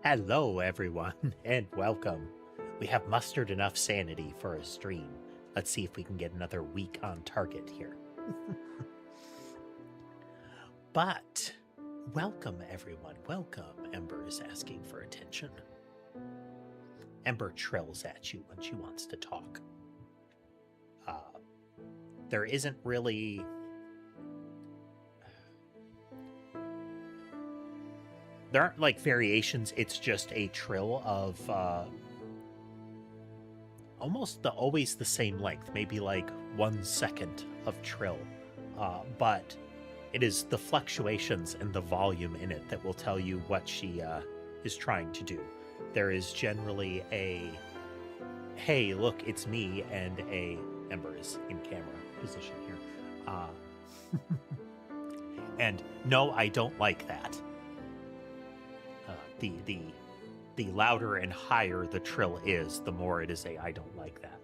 Hello, everyone, and welcome. We have mustered enough sanity for a stream. Let's see if we can get another week on target here. But, welcome, everyone. Welcome. Ember is asking for attention. Ember trills at you when she wants to talk. There isn't really... There aren't, like, variations. It's just a trill of always the same length, maybe like 1 second of trill. But it is the fluctuations and the volume in it that will tell you what she is trying to do. There is generally a, hey, look, it's me, and a... Ember is in camera position here. And no, I don't like that. The louder and higher the trill is, the more it is a I don't like that.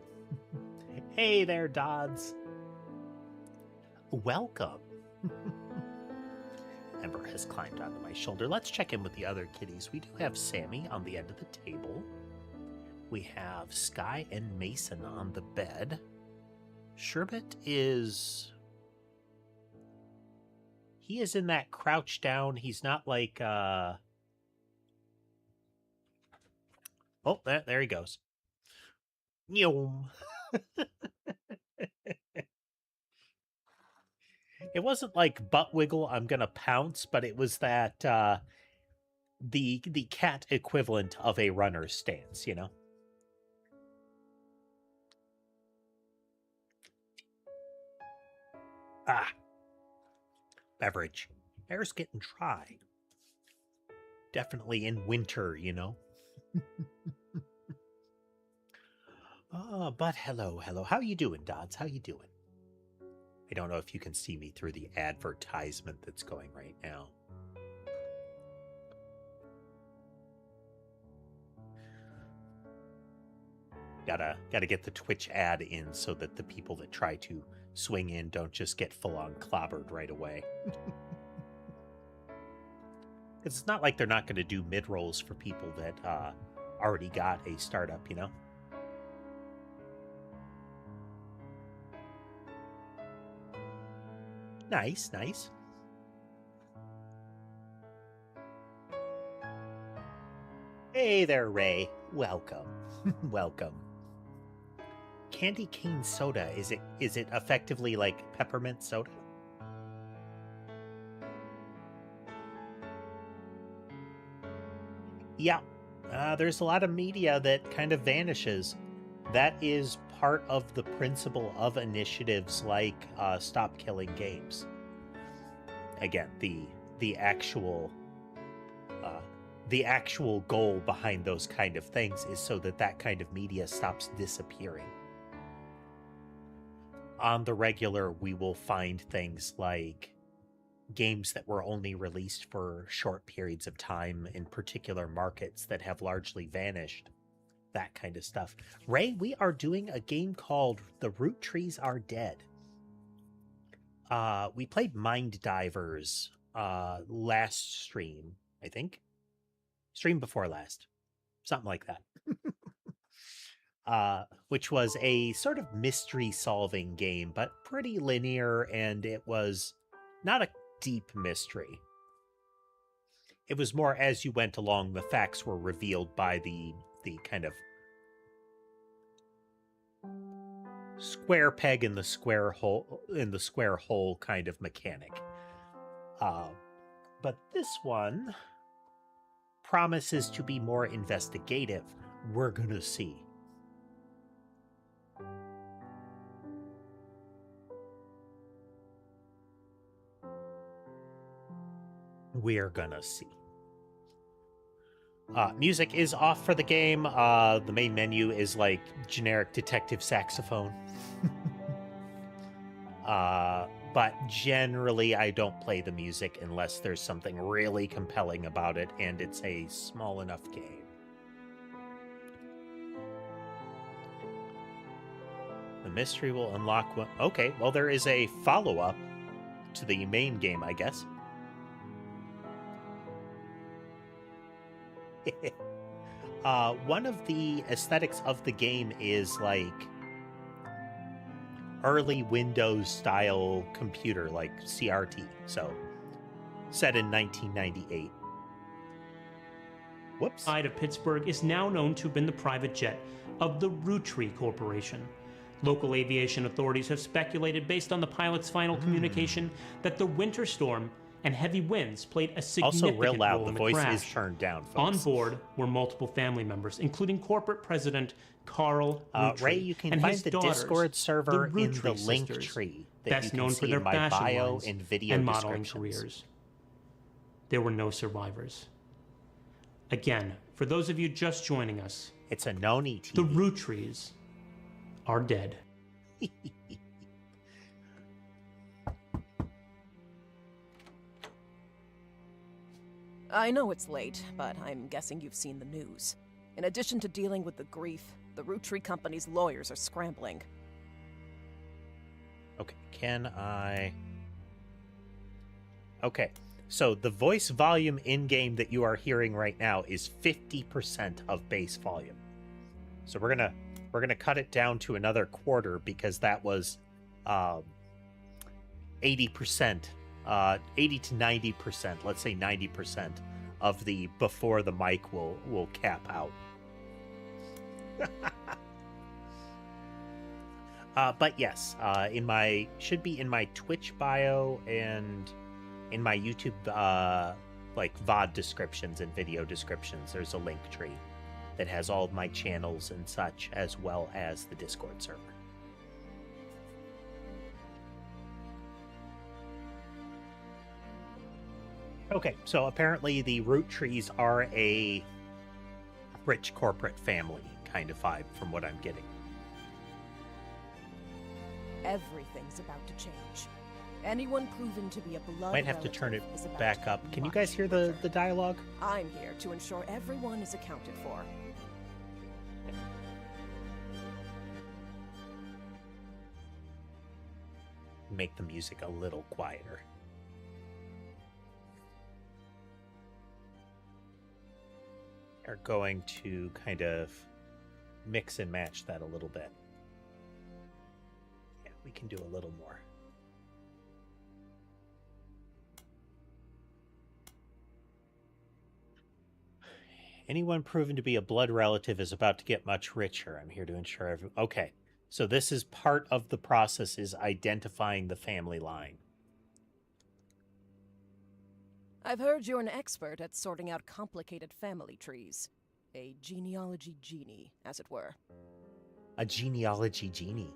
Hey there, Dodds. Welcome. Ember has climbed onto my shoulder. Let's check in with the other kitties. We do have Sammy on the end of the table. We have Sky and Mason on the bed. Sherbet is... He is in that crouch down. He's not like... Oh, there he goes. It wasn't like butt wiggle, I'm gonna pounce, but it was that the cat equivalent of a runner's stance, you know? Ah. Beverage. Air's getting dry. Definitely in winter, you know? But hello. How you doing, Dodds? How you doing? I don't know if you can see me through the advertisement that's going right now. Gotta get the Twitch ad in so that the people that try to swing in don't just get full-on clobbered right away. It's not like they're not going to do mid-rolls for people that already got a startup, you know? Nice. Hey there, Ray. Welcome. Welcome. Candy cane soda, is it effectively like peppermint soda? Yeah. There's a lot of media that kind of vanishes. That is part of the principle of initiatives like Stop Killing Games. Again, the actual goal behind those kind of things is so that kind of media stops disappearing. On the regular, we will find things like games that were only released for short periods of time in particular markets that have largely vanished. That kind of stuff. Ray, we are doing a game called The Roottrees Are Dead. We played Mind Divers last stream, I think. Stream before last. Something like that. Which was a sort of mystery-solving game, but pretty linear, and it was not a deep mystery. It was more as you went along, the facts were revealed by the kind of square peg in the square hole kind of mechanic. But this one promises to be more investigative. We're gonna see. We're gonna see. Music is off for the game. The main menu is like generic detective saxophone. But generally I don't play the music unless there's something really compelling about it and it's a small enough game. The mystery will unlock one. Okay, well, there is a follow-up to the main game, I guess. One of the aesthetics of the game is like early Windows style computer, like CRT. So set in 1998. Whoops. Side of Pittsburgh is now known to have been the private jet of the Roottrees Corporation. Local aviation authorities have speculated, based on the pilot's final communication, that the winter storm and heavy winds played a significant also real loud. role in The the voice crash. is turned down, folks. On board were multiple family members, including corporate president Carl Roottrees Ray, you can and find his the daughters, Discord server the in the Roottrees sisters, LinkTree that best you can known see for their in my fashion bio lines and video and modeling descriptions. careers. There were no survivors. Again, for those of you just joining us, it's a Noni TV. The Roottrees are dead. I know it's late, but I'm guessing you've seen the news. In addition to dealing with the grief, the Roottrees company's lawyers are scrambling. Okay, can I... Okay, so the voice volume in-game that you are hearing right now is 50% of base volume. So we're gonna cut it down to another quarter because that was 80%, 80 to 90%, let's say 90% of the before the mic will cap out. But yes, should be in my Twitch bio and in my YouTube like VOD descriptions and video descriptions. There's a link tree that has all of my channels and such, as well as the Discord server. Okay, so apparently the Roottrees are a rich corporate family kind of vibe from what I'm getting. Everything's about to change. Anyone proven to be a blood Might have to turn it relative is about back to up. get Can you much guys hear the richer. dialogue? I'm here to ensure everyone is accounted for. Make the music a little quieter. Are going to kind of mix and match that a little bit. Yeah, we can do a little more. Anyone proven to be a blood relative is about to get much richer. I'm here to ensure everyone... Okay, so this is part of the process, is identifying the family line. I've heard you're an expert at sorting out complicated family trees. A genealogy genie, as it were. A genealogy genie.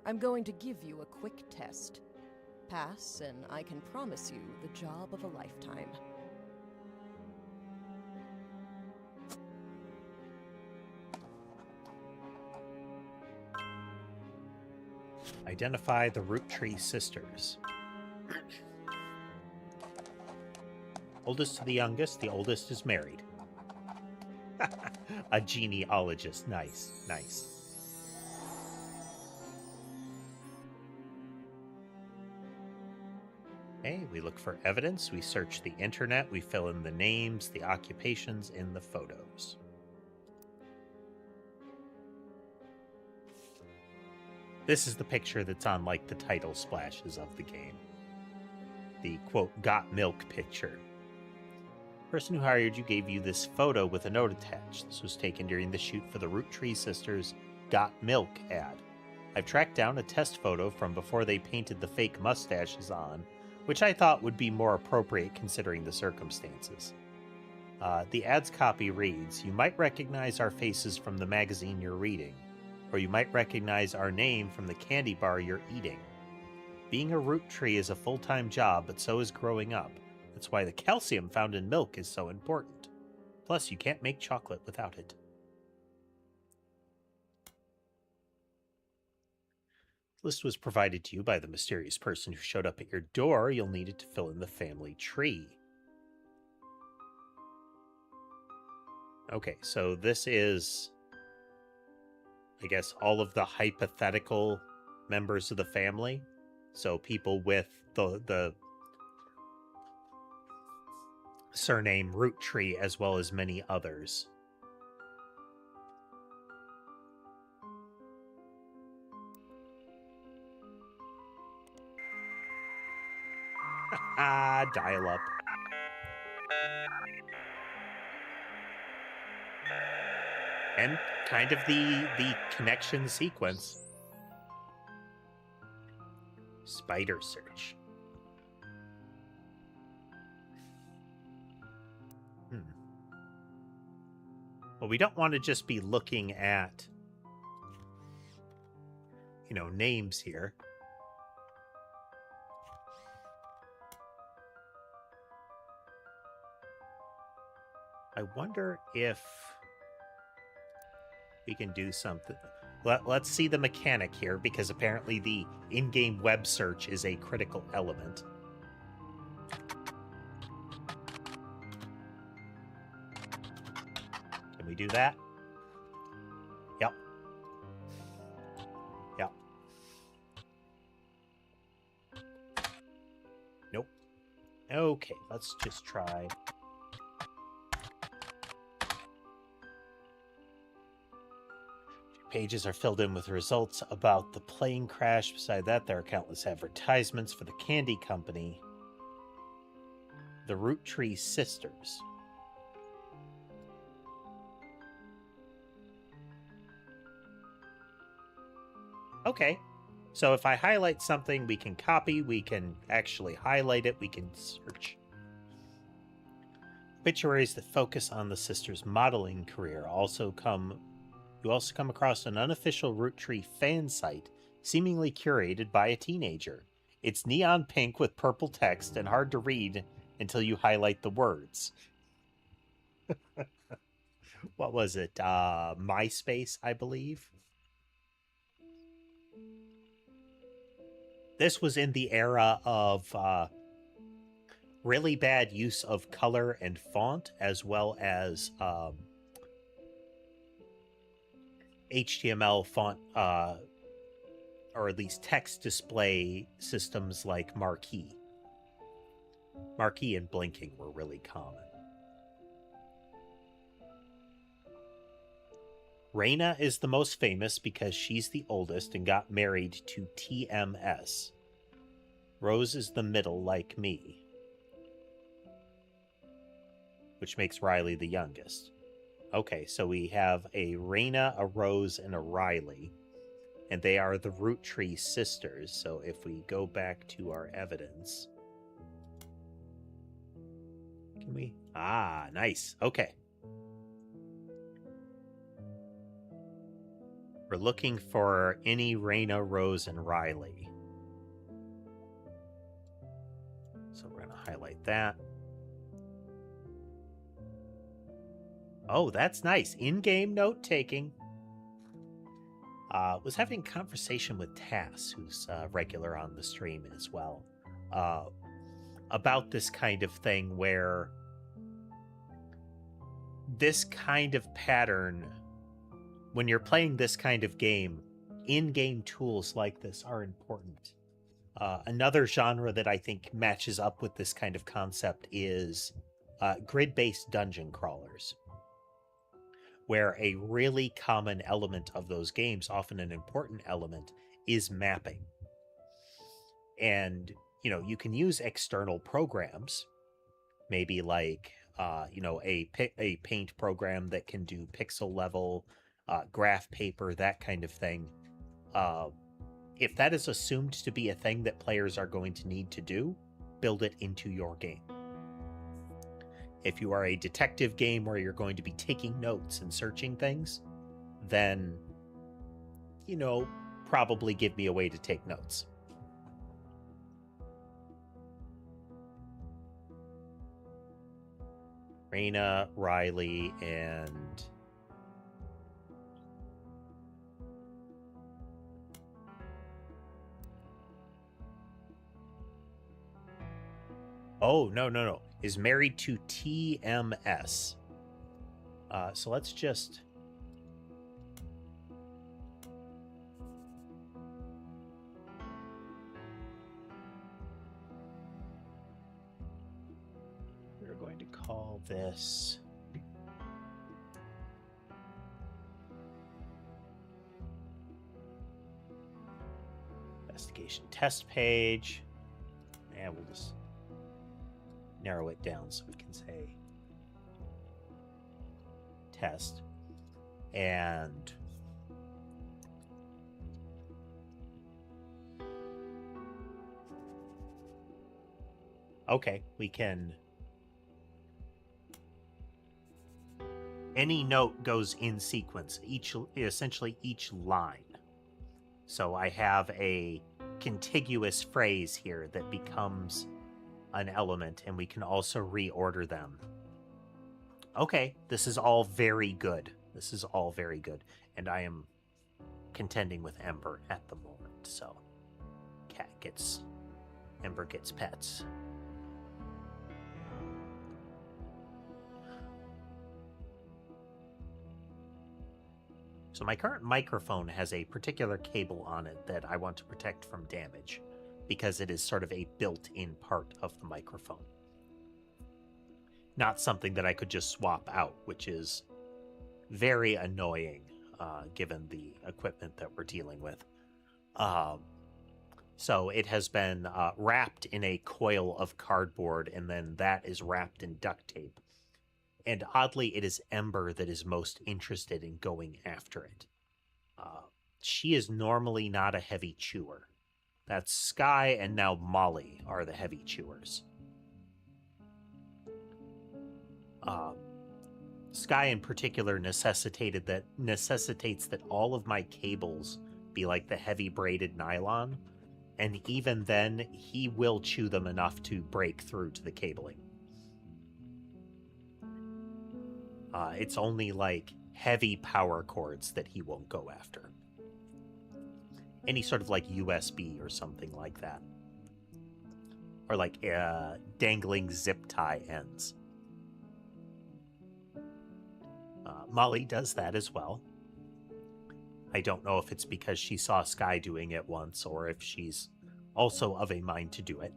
I'm going to give you a quick test. Pass, and I can promise you the job of a lifetime. Identify the Roottrees sisters. Oldest to the youngest, the oldest is married. A genealogist. Nice, nice. Okay, we look for evidence, we search the internet, we fill in the names, the occupations in the photos. This is the picture that's on, like, the title splashes of the game. The, quote, got milk picture. The person who hired you gave you this photo with a note attached. This was taken during the shoot for the Roottrees sisters' Got Milk ad. I've tracked down a test photo from before they painted the fake mustaches on, which I thought would be more appropriate considering the circumstances. The ad's copy reads, "You might recognize our faces from the magazine you're reading, or you might recognize our name from the candy bar you're eating. Being a Roottree is a full-time job, but so is growing up. That's why the calcium found in milk is so important. Plus, you can't make chocolate without it." This list was provided to you by the mysterious person who showed up at your door. You'll need it to fill in the family tree. Okay, so this is, I guess, all of the hypothetical members of the family. So people with the surname Roottrees, as well as many others. Dial up. And kind of the connection sequence. Spider search. Well, we don't want to just be looking at, names here. I wonder if we can do something. Let's see the mechanic here, because apparently the in-game web search is a critical element. Can we do that? Yep. Yep. Nope. Okay, let's just try. Pages are filled in with results about the plane crash. Beside that, there are countless advertisements for the candy company, the Roottrees sisters. Okay, so if I highlight something, we can copy, we can actually highlight it, we can search. Obituaries that focus on the sisters' modeling career You also come across an unofficial Roottrees fan site, seemingly curated by a teenager. It's neon pink with purple text and hard to read until you highlight the words. What was it? MySpace, I believe? This was in the era of really bad use of color and font, as well as HTML font, or at least text display systems like Marquee. Marquee and blinking were really common. Raina is the most famous because she's the oldest and got married to TMS. Rose is the middle, like me, which makes Riley the youngest. Okay, so we have a Raina, a Rose, and a Riley, and they are the Roottrees sisters. So if we go back to our evidence, can we? Ah, nice. Okay. We're looking for any Raina, Rose, and Riley. So we're going to highlight that. Oh, that's nice. In-game note-taking. Was having a conversation with Tass, who's regular on the stream as well, about this kind of thing where this kind of pattern, when you're playing this kind of game, in-game tools like this are important. Another genre that I think matches up with this kind of concept is grid-based dungeon crawlers, where a really common element of those games, often an important element, is mapping. And, you can use external programs, maybe like, a paint program that can do pixel level, graph paper, that kind of thing. If that is assumed to be a thing that players are going to need to do, build it into your game. If you are a detective game where you're going to be taking notes and searching things, then, probably give me a way to take notes. Raina, Riley, and... Oh, no. Is married to TMS. So let's just... We're going going to call this investigation test page, and we'll just narrow it down so we can say test. And okay, we can, any note goes in sequence, essentially each line. So I have a contiguous phrase here that becomes an element, and we can also reorder them. Okay, this is all very good. This is all very good. And I am contending with Ember at the moment, so Ember gets pets. So my current microphone has a particular cable on it that I want to protect from damage, because it is sort of a built-in part of the microphone. Not something that I could just swap out, which is very annoying, given the equipment that we're dealing with. So it has been wrapped in a coil of cardboard, and then that is wrapped in duct tape. And oddly, it is Ember that is most interested in going after it. She is normally not a heavy chewer. That's Sky and now Molly are the heavy chewers. Sky in particular necessitates that all of my cables be like the heavy braided nylon, and even then, he will chew them enough to break through to the cabling. It's only like heavy power cords that he won't go after. Any sort of like USB or something like that. Or like dangling zip tie ends. Molly does that as well. I don't know if it's because she saw Sky doing it once, or if she's also of a mind to do it.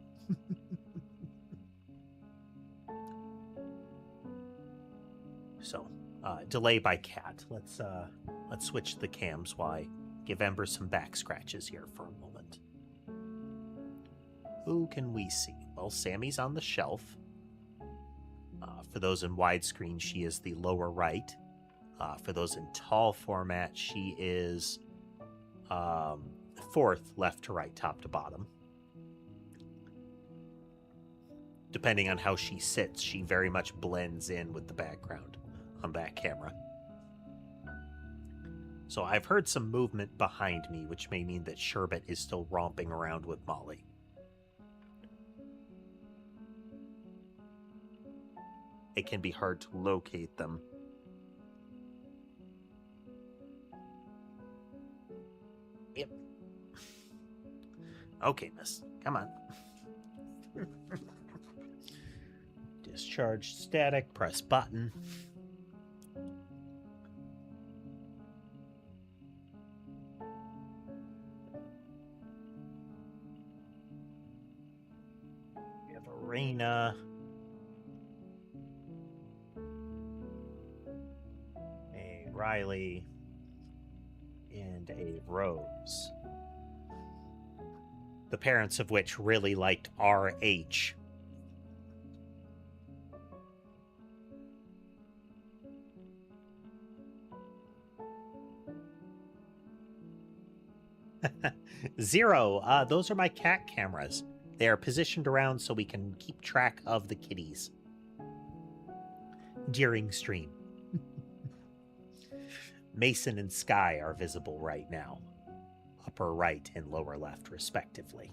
So, delay by cat. Let's switch the cams while I give Ember some back scratches here for a moment. Who can we see? Well, Sammy's on the shelf. For those in widescreen, she is the lower right. For those in tall format, she is fourth left to right, top to bottom. Depending on how she sits, she very much blends in with the background on that camera. So I've heard some movement behind me, which may mean that Sherbet is still romping around with Molly. It can be hard to locate them. Yep. Okay, miss. Come on. Discharge static, press button. We have Arena. A Riley. And a Rose. The parents of which really liked RH. Zero. Those are my cat cameras. They are positioned around so we can keep track of the kitties during stream. Mason and Sky are visible right now. Upper right and lower left, respectively.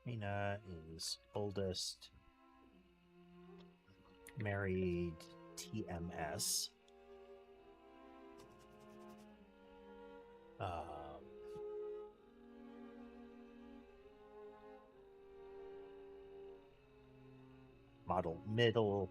Mina is oldest. Married TMS. Model middle.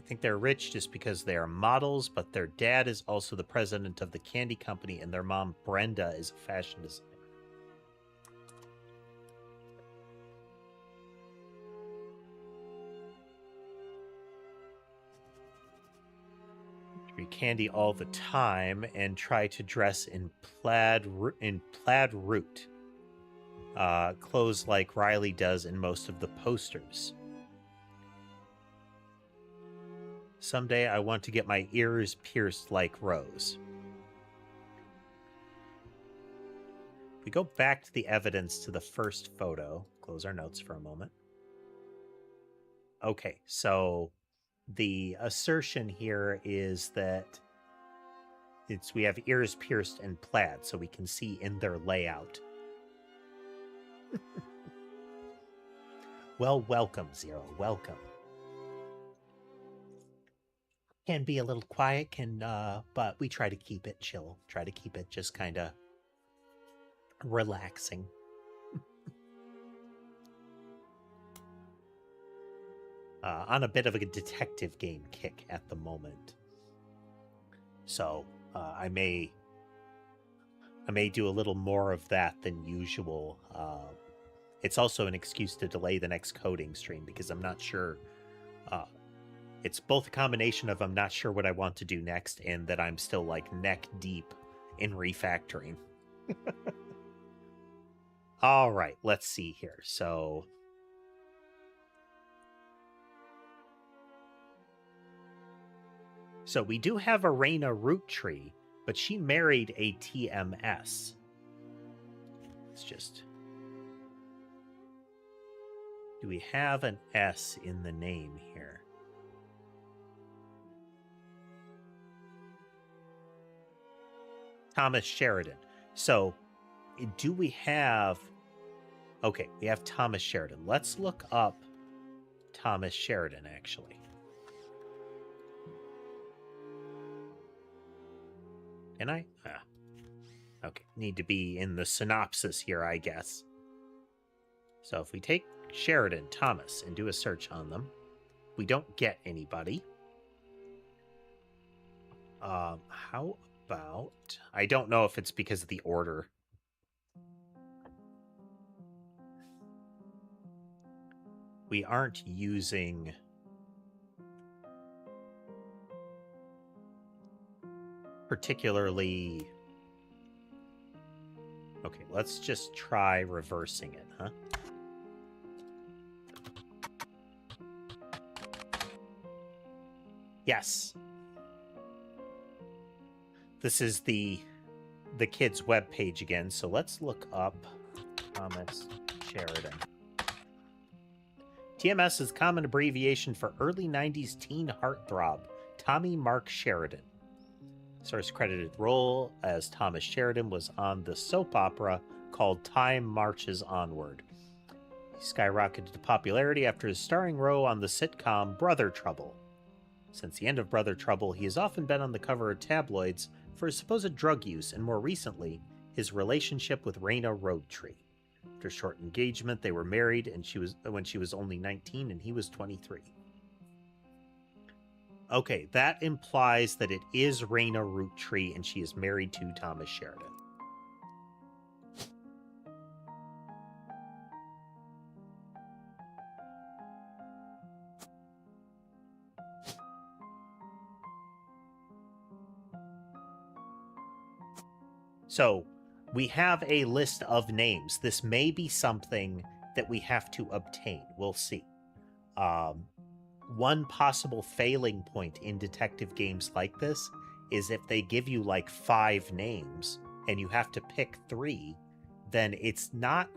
think they're rich just because they are models, but their dad is also the president of the candy company, and their mom, Brenda, is a fashion designer. Eat candy all the time and try to dress in plaid root. Clothes like Riley does in most of the posters. Someday I want to get my ears pierced like Rose. If we go back to the evidence to the first photo, close our notes for a moment. Okay, so the assertion here is that we have ears pierced in plaid, so we can see in their layout. Well, welcome, Zero. Welcome. Can be a little quiet, but we try to keep it chill. Try to keep it just kind of relaxing. On a bit of a detective game kick at the moment. So I may do a little more of that than usual. It's also an excuse to delay the next coding stream because I'm not sure. It's both a combination of I'm not sure what I want to do next and that I'm still like neck deep in refactoring. All right, let's see here. So we do have a Raina Roottrees, but she married a TMS. Let's just... Do we have an S in the name here? Thomas Sheridan. So, do we have... Okay, we have Thomas Sheridan. Let's look up Thomas Sheridan, actually. Can I? Okay, need to be in the synopsis here, I guess. So if we take Sheridan, Thomas, and do a search on them, we don't get anybody. How about... I don't know if it's because of the order. We aren't using... particularly... Okay, let's just try reversing it, huh? Yes. This is the kids' webpage again, so let's look up Thomas Sheridan. TMS is a common abbreviation for early 90s teen heartthrob, Tommy Mark Sheridan. Source credited role as Thomas Sheridan was on the soap opera called Time Marches Onward. He skyrocketed to popularity after his starring role on the sitcom Brother Trouble. Since the end of Brother Trouble, he has often been on the cover of tabloids for his supposed drug use and, more recently, his relationship with Raina Roottrees. After a short engagement, they were married and when she was only 19 and he was 23. Okay, that implies that it is Raina Roottrees and she is married to Thomas Sheridan. So, we have a list of names. This may be something that we have to obtain. We'll see. One possible failing point in detective games like this is if they give you like 5 names and you have to pick 3, then it's not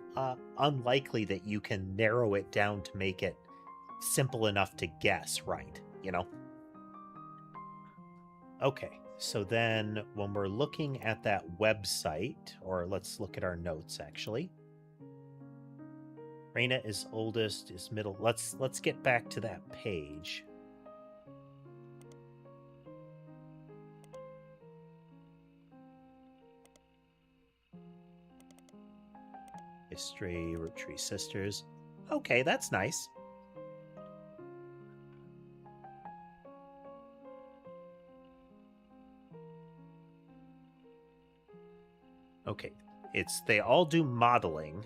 unlikely that you can narrow it down to make it simple enough to guess right, you know? Okay, so then when we're looking at that website, or let's look at our notes actually. Raina is oldest, is middle. Let's get back to that page. History, Roottrees sisters. Okay, that's nice. Okay, they all do modeling.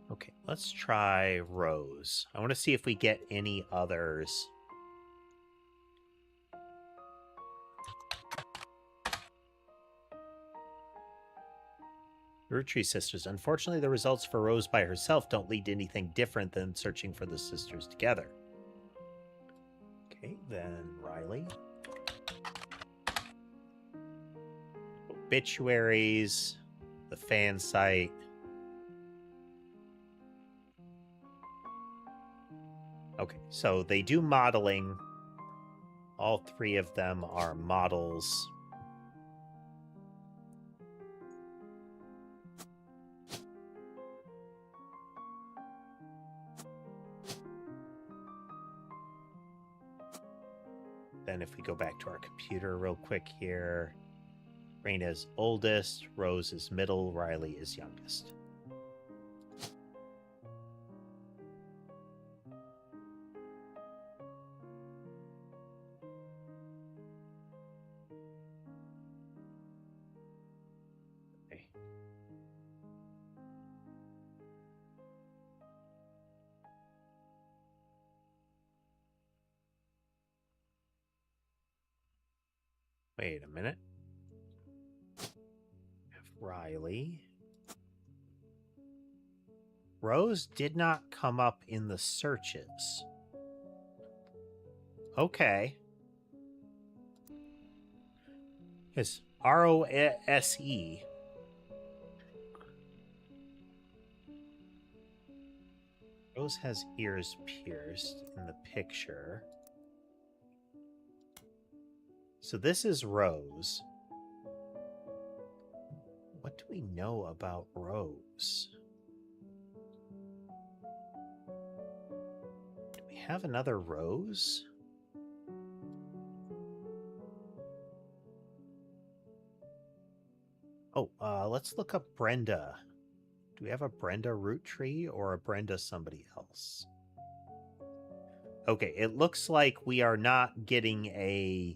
Okay, let's try Rose. I want to see if we get any others. Roottrees sisters. Unfortunately, the results for Rose by herself don't lead to anything different than searching for the sisters together. Okay, then Riley. Obituaries, the fan site. Okay, so they do modeling. All three of them are models. Then if we go back to our computer real quick here, Raina is oldest, Rose is middle, Riley is youngest. Okay. Wait a minute. Riley. Rose did not come up in the searches. Okay. It's ROSE. Rose has ears pierced in the picture. So this is Rose. What do we know about Rose? Do we have another Rose? Oh, let's look up Brenda. Do we have a Brenda Roottree or a Brenda somebody else? Okay, it looks like we are not getting a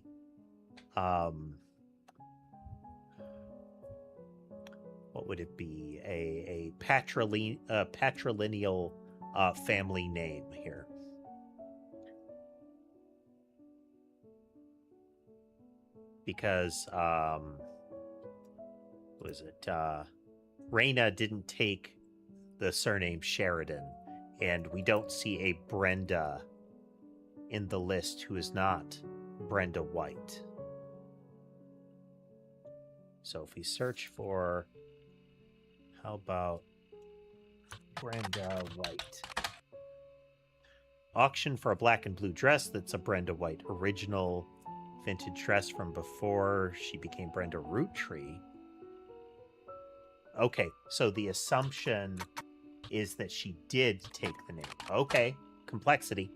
what would it be? A patrilineal family name here. Because what is it? Raina didn't take the surname Sheridan, and we don't see a Brenda in the list who is not Brenda White. So if we search for, how about Brenda White? Auction for a black and blue dress that's a Brenda White original vintage dress from before she became Brenda Roottree. Okay, so the assumption is that she did take the name. Okay, complexity.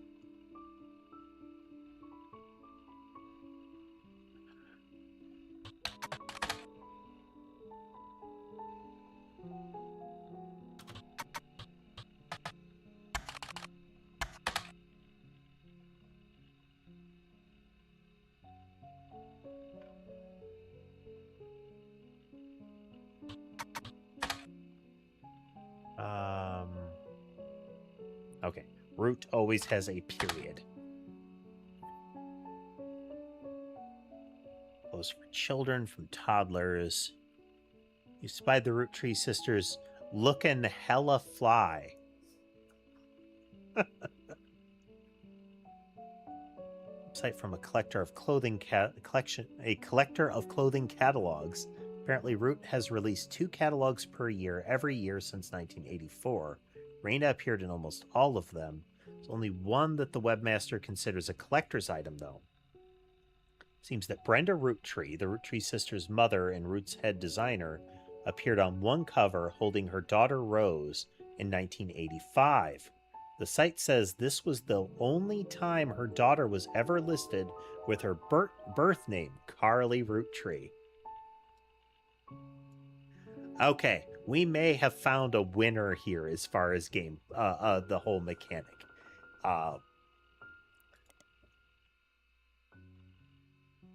Okay, root always has a period. Clothes for children from toddlers. You spied the Roottrees sisters looking hella fly. Site from a collector of clothing collector of clothing catalogs. Apparently, Root has released 2 catalogs per year every year since 1984. Raina appeared in almost all of them. There's only one that the webmaster considers a collector's item, though. Seems that Brenda Roottree, the Roottree sisters' mother and Root's head designer, appeared on one cover holding her daughter Rose in 1985. The site says this was the only time her daughter was ever listed with her birth name, Carly Roottree. Okay, we may have found a winner here as far as game, the whole mechanic.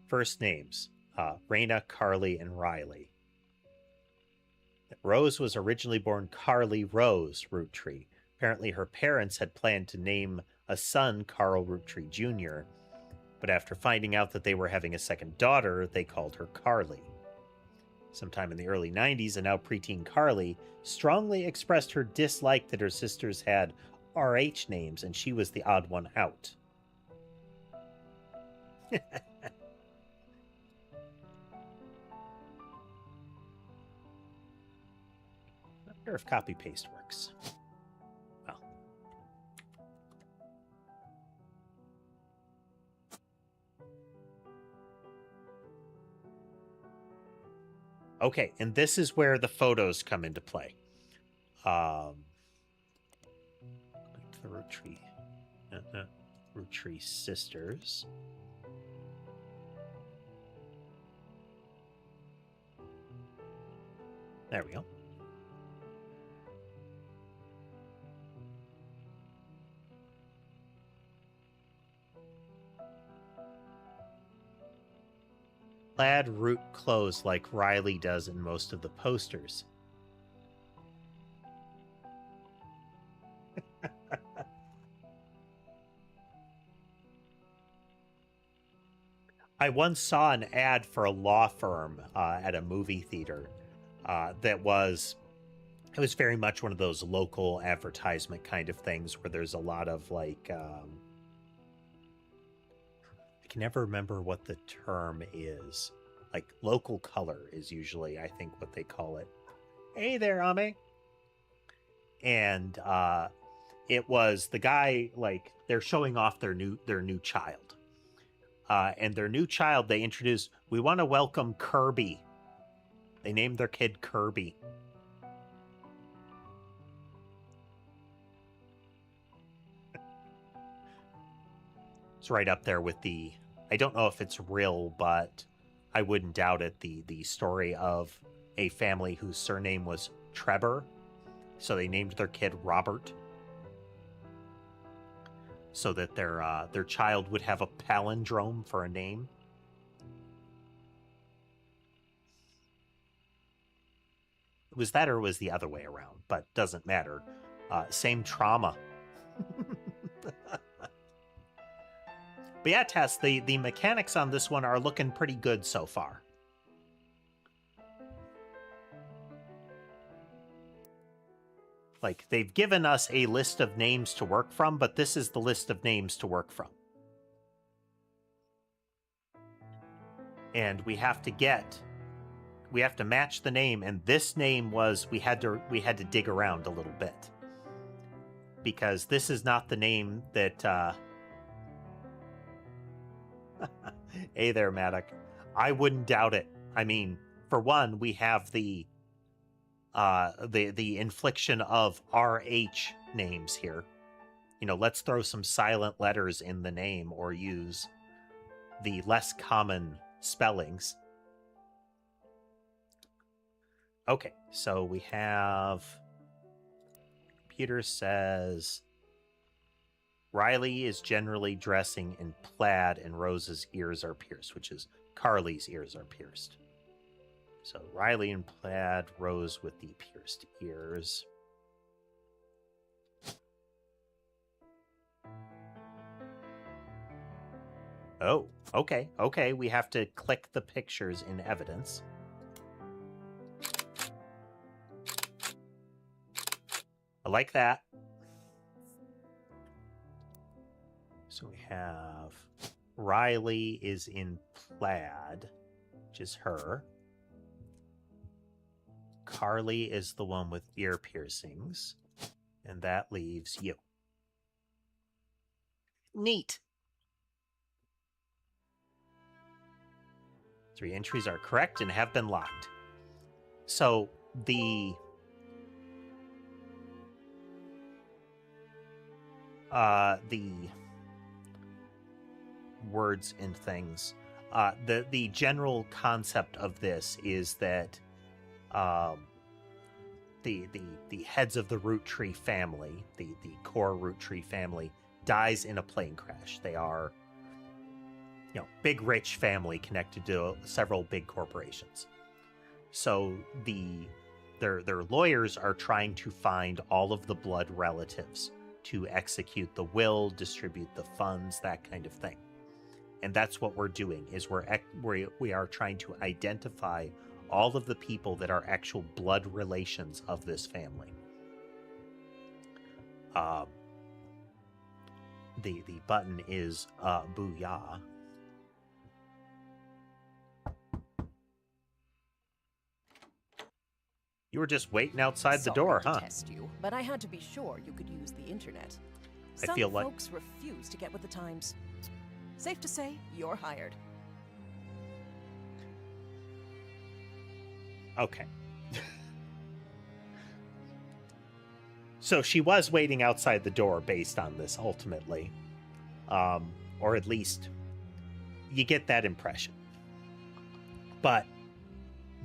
First names, Raina, Carly, and Riley. Rose was originally born Carly Rose Roottrees. Apparently her parents had planned to name a son Carl Roottrees Jr., but after finding out that they were having a second daughter, they called her Carly. Sometime in the early 90s, a now preteen Carly strongly expressed her dislike that her sisters had RH names and she was the odd one out. Not sure if copy paste works. Well. Okay, and this is where the photos come into play. Back to the Roottrees sisters. There we go. Plaid root clothes like Riley does in most of the posters. I once saw an ad for a law firm at a movie theater that was very much one of those local advertisement kind of things where there's a lot of like I can never remember what the term is. Like local color is usually, I think, what they call it. Hey there, Ame. And it was the guy, like, they're showing off their new child. And their new child, they introduced, we want to welcome Kirby. They named their kid Kirby. It's right up there with the, I don't know if it's real, but I wouldn't doubt it, the story of a family whose surname was Trevor. So they named their kid Robert. So that their child would have a palindrome for a name. Was that or was the other way around? But doesn't matter. Same trauma. But yeah, Tess, the mechanics on this one are looking pretty good so far. Like, they've given us a list of names to work from, but this is the list of names to work from. And we have to match the name, and this name was, we had to dig around a little bit. Because this is not the name that, Hey there, Maddock. I wouldn't doubt it. I mean, for one, we have the infliction of RH names here. You know, let's throw some silent letters in the name or use the less common spellings. Okay, so we have, computer says Riley is generally dressing in plaid and Rose's ears are pierced, which is Carly's ears are pierced. So Riley in plaid, Rose with the pierced ears. Oh, okay, okay. We have to click the pictures in evidence. I like that. So we have Riley is in plaid, which is her. Carly is the one with ear piercings, and that leaves you. Neat. 3 entries are correct and have been locked. So the words and things. The general concept of this is that the heads of the Roottrees family, the core Roottrees family, dies in a plane crash. They are, big rich family connected to several big corporations. So their lawyers are trying to find all of the blood relatives to execute the will, distribute the funds, that kind of thing. And that's what we're doing, is we are trying to identify all of the people that are actual blood relations of this family. The button is booyah. You were just waiting outside the door, huh? To test you, but I had to be sure you could use the internet. I feel like folks refuse to get with the times. Safe to say, you're hired. Okay. So she was waiting outside the door based on this, ultimately. Or at least you get that impression. But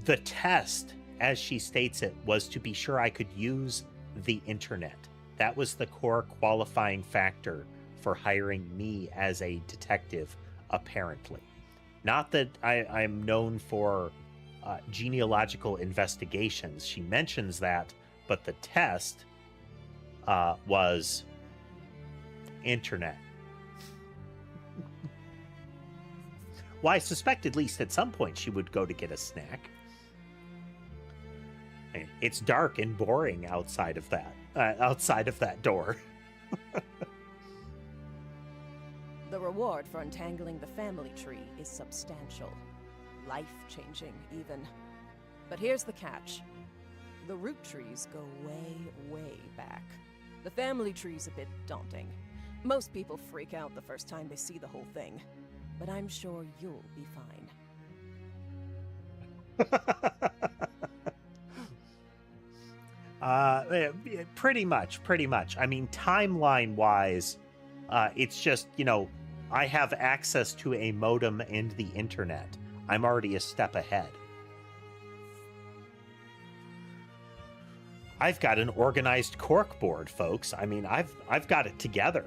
the test, as she states it, was to be sure I could use the internet. That was the core qualifying factor for hiring me as a detective, apparently. Not that I'm known for genealogical investigations. She mentions that, but the test was internet. Well, I suspect at least at some point she would go to get a snack. It's dark and boring outside of that door. The reward for untangling the family tree is substantial. Life-changing, even. But here's the catch. The Roottrees go way, way back. The family tree's a bit daunting. Most people freak out the first time they see the whole thing. But I'm sure you'll be fine. Pretty much. I mean, timeline-wise, it's just, I have access to a modem and the internet. I'm already a step ahead. I've got an organized corkboard, folks. I mean, I've got it together.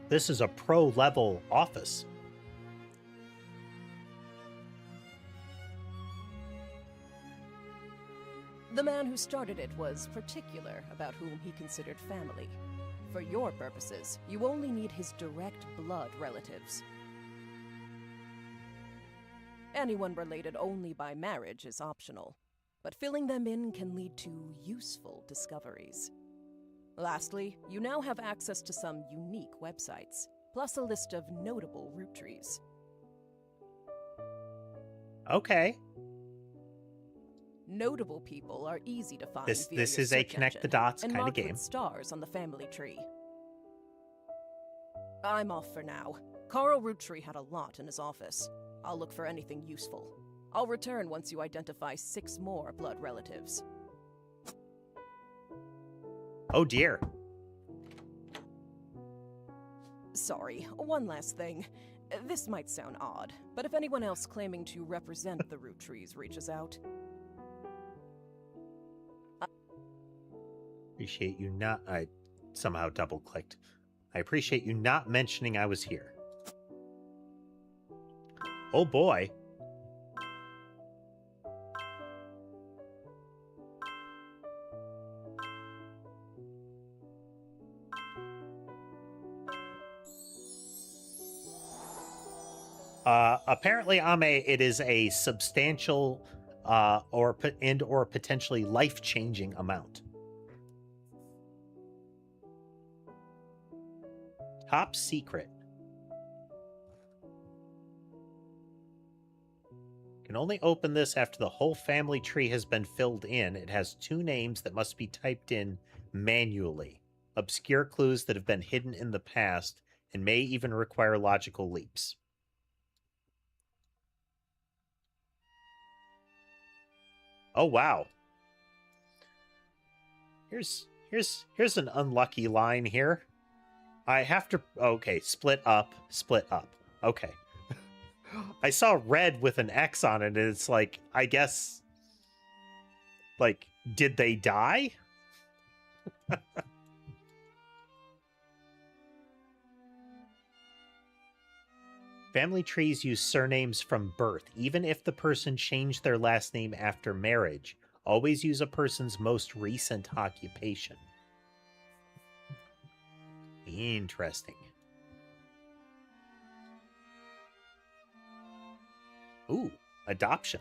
This is a pro-level office. The man who started it was particular about whom he considered family. For your purposes, you only need his direct blood relatives. Anyone related only by marriage is optional, but filling them in can lead to useful discoveries. Lastly, you now have access to some unique websites, plus a list of notable Roottrees. Okay. Notable people are easy to find This via is your a search connect the engine, dots and kind of marked with game. stars on the family tree. I'm off for now. Carl Roottree had a lot in his office. I'll look for anything useful. I'll return once you identify 6 more blood relatives. Oh dear. Sorry, one last thing. This might sound odd, but if anyone else claiming to represent the Roottrees reaches out... Appreciate you not... I somehow double-clicked. I appreciate you not mentioning I was here. Oh boy. Apparently, it is a substantial or potentially life-changing amount. Top secret. Can only open this after the whole family tree has been filled in. It has 2 names that must be typed in manually. Obscure clues that have been hidden in the past and may even require logical leaps. Oh wow. Here's an unlucky line here. I have to... Okay, split up. Okay. I saw red with an X on it, and it's like, I guess, like, did they die? Family trees use surnames from birth, even if the person changed their last name after marriage. Always use a person's most recent occupation. Interesting. Ooh, adoption.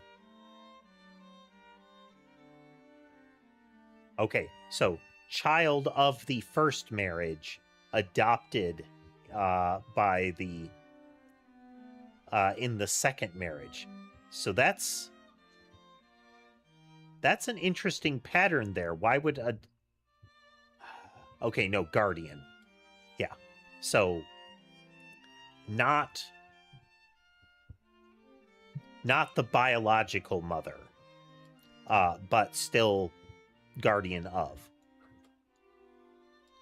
Okay, so child of the first marriage, adopted by the in the second marriage. So that's an interesting pattern there. Why would a okay, no, guardian. Yeah. So not the biological mother, but still guardian of,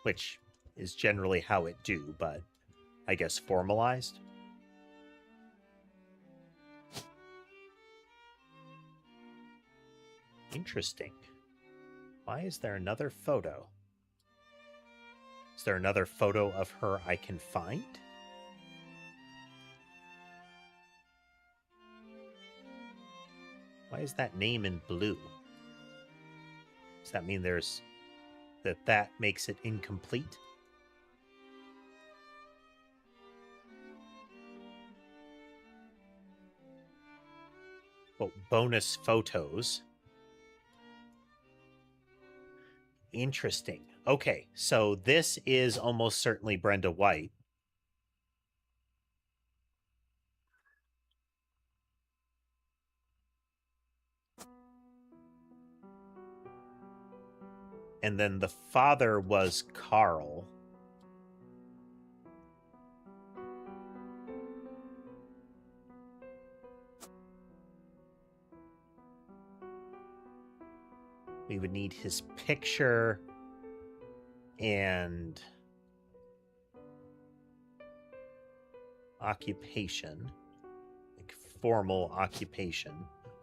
which is generally how it do, but I guess formalized. Interesting. Why is there another photo? Is there another photo of her I can find? Why is that name in blue? Does that mean there's that makes it incomplete? Oh, bonus photos. Interesting. Okay, so this is almost certainly Brenda White. And then the father was Carl. We would need his picture and occupation, like formal occupation,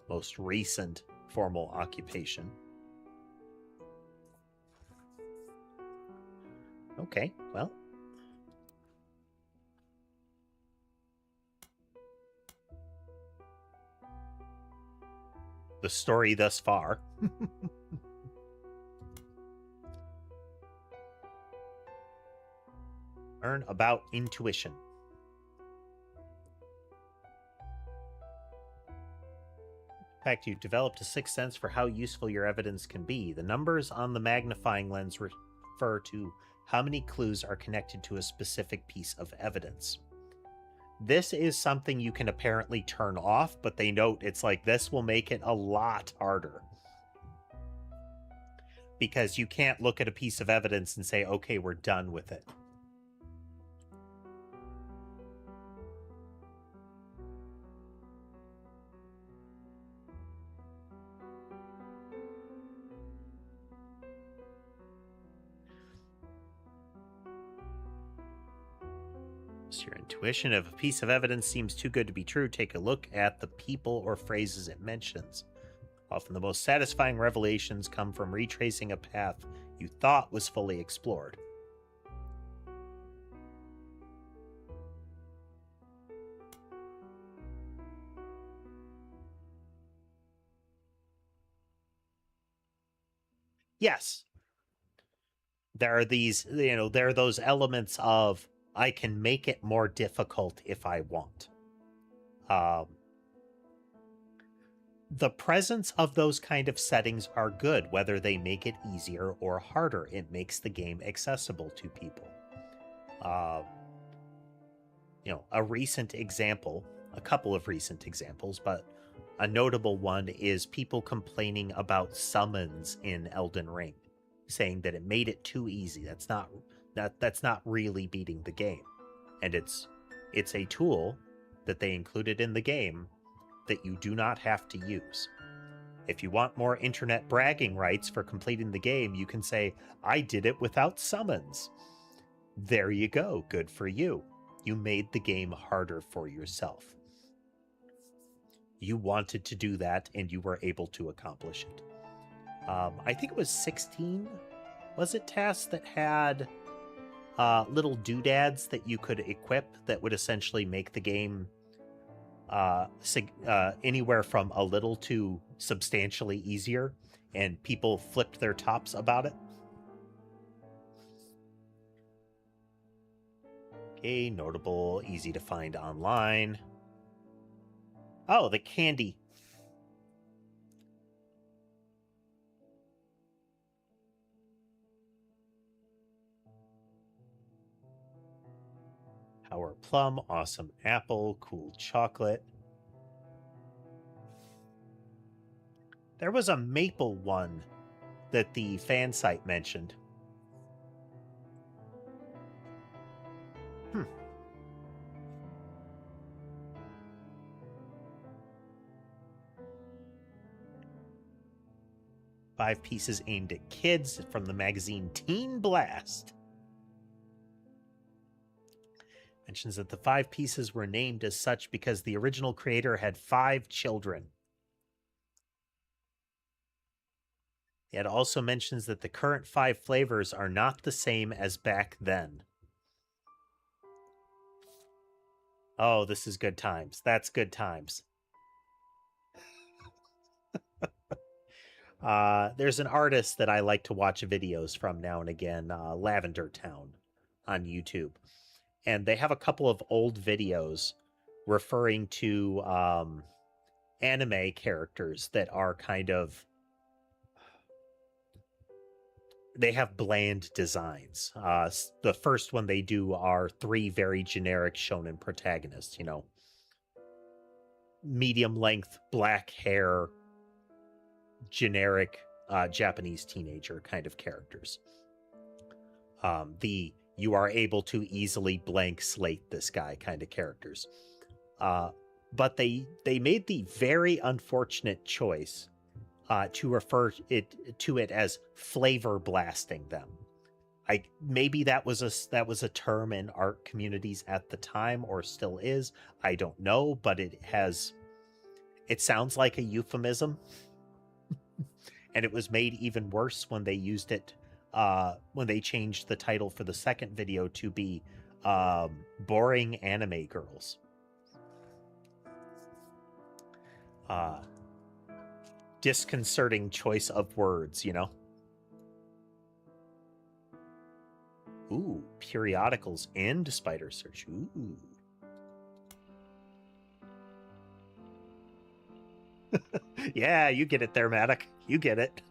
most recent formal occupation. Okay, well. The story thus far. Learn about intuition. In fact, you've developed a sixth sense for how useful your evidence can be. The numbers on the magnifying lens refer to how many clues are connected to a specific piece of evidence. This is something you can apparently turn off, but they note it's like this will make it a lot harder. Because you can't look at a piece of evidence and say, okay, we're done with it. Your intuition. If a piece of evidence seems too good to be true, take a look at the people or phrases it mentions. Often the most satisfying revelations come from retracing a path you thought was fully explored. Yes. There are these, there are those elements of I can make it more difficult if I want. The presence of those kind of settings are good, whether they make it easier or harder. It makes the game accessible to people. A recent example, a couple of recent examples, but a notable one is people complaining about summons in Elden Ring, saying that it made it too easy. That's not really beating the game. And it's a tool that they included in the game that you do not have to use. If you want more internet bragging rights for completing the game, you can say, I did it without summons. There you go. Good for you. You made the game harder for yourself. You wanted to do that, and you were able to accomplish it. I think it was 16, was it, tasks that had little doodads that you could equip that would essentially make the game anywhere from a little to substantially easier, and people flipped their tops about it. Okay, notable, easy to find online. Oh, the candy. Power plum, awesome apple, cool chocolate. There was a maple one that the fan site mentioned. 5 pieces aimed at kids from the magazine Teen Blast. Mentions that the 5 pieces were named as such because the original creator had 5 children. It also mentions that the current 5 flavors are not the same as back then. Oh, this is good times. That's good times. There's an artist that I like to watch videos from now and again, Lavender Town on YouTube. And they have a couple of old videos referring to anime characters that are kind of... They have bland designs. The first one they do are 3 very generic shonen protagonists, you know. Medium length, black hair, generic Japanese teenager kind of characters. You are able to easily blank slate this guy kind of characters. But they made the very unfortunate choice to refer to it as flavor blasting them. Maybe that was a term in art communities at the time, or still is. I don't know, but it sounds like a euphemism. And it was made even worse when they used it, when they changed the title for the second video to be Boring Anime Girls. Disconcerting choice of words, you know? Ooh, periodicals and spider search. Ooh. Yeah, you get it there, Maddock. You get it.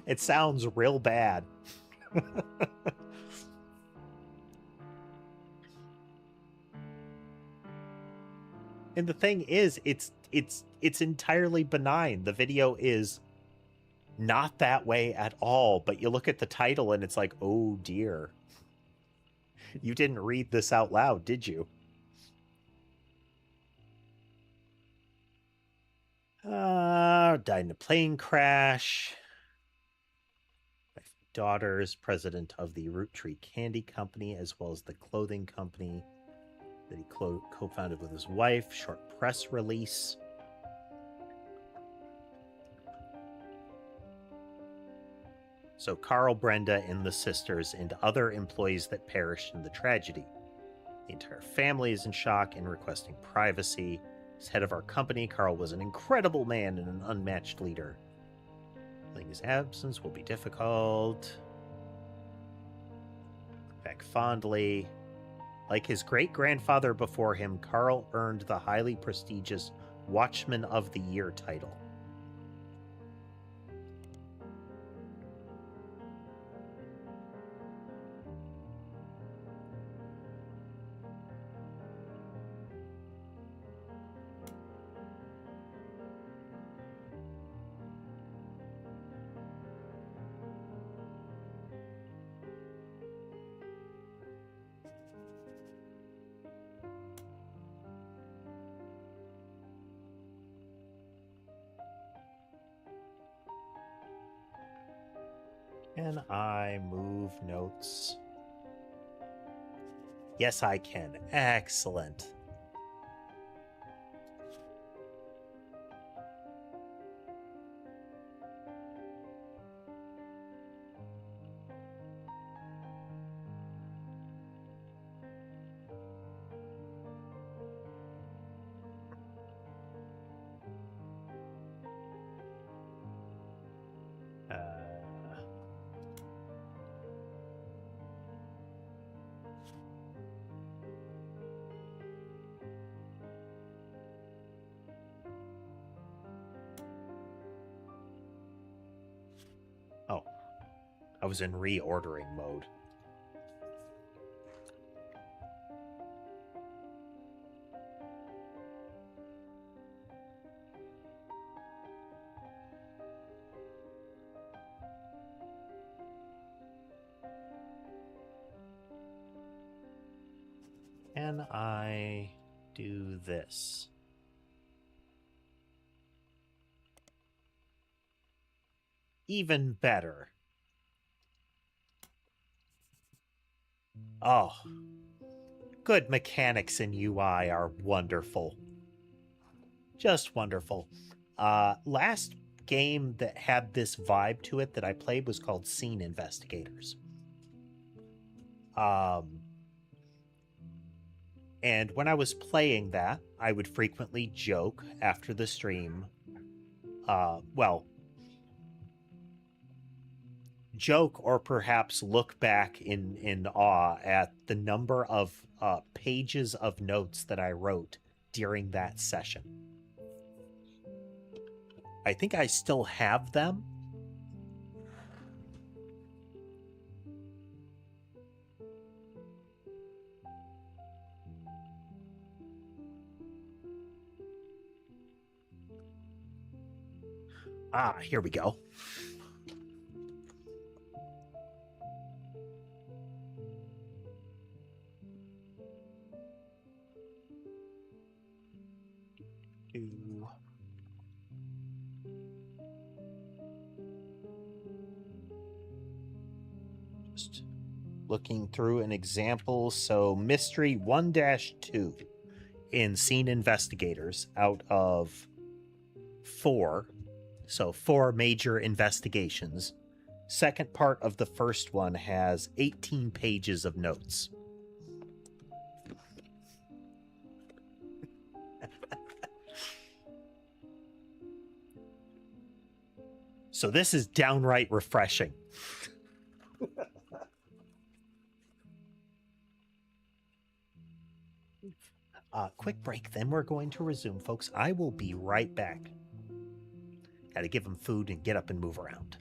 It sounds real bad. And the thing is, it's entirely benign. The video is not that way at all, but you look at the title and it's like, oh dear. You didn't read this out loud, did you? Died in a plane crash. My daughter is president of the Roottrees Candy Company, as well as the clothing company that he co-founded with his wife. Short press release. So Carl, Brenda, and the sisters, and other employees that perished in the tragedy. The entire family is in shock and requesting privacy. As head of our company, Carl was an incredible man and an unmatched leader. Feeling his absence will be difficult. Back fondly. Like his great-grandfather before him, Carl earned the highly prestigious Watchman of the Year title. Can I move notes? Yes, I can. Excellent. was in reordering mode. Can I do this? Even better. Oh, good mechanics in UI are wonderful. Just wonderful. Last game that had this vibe to it that I played was called Scene Investigators. And when I was playing that, I would frequently joke after the stream. Joke or perhaps look back in awe at the number of pages of notes that I wrote during that session. I think I still have them. Here we go. Just looking through an example. So mystery 1-2 in Scene Investigators out of 4. So 4 major investigations. Second part of the first one has 18 pages of notes. So this is downright refreshing. Quick break, then we're going to resume, folks. I will be right back. Gotta give them food and get up and move around.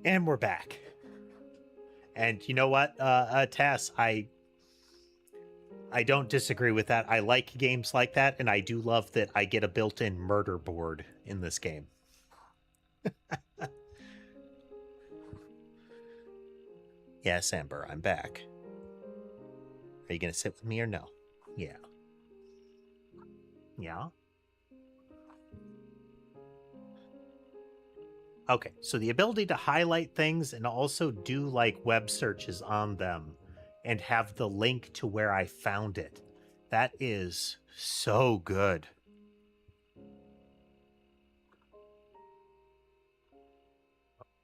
And we're back. And you know what, Tess, I don't disagree with that. I like games like that, and I do love that I get a built-in murder board in this game. Yes, Amber, I'm back. Are you going to sit with me or no? Yeah. Yeah? Okay, so the ability to highlight things and also do like web searches on them and have the link to where I found it. That is so good.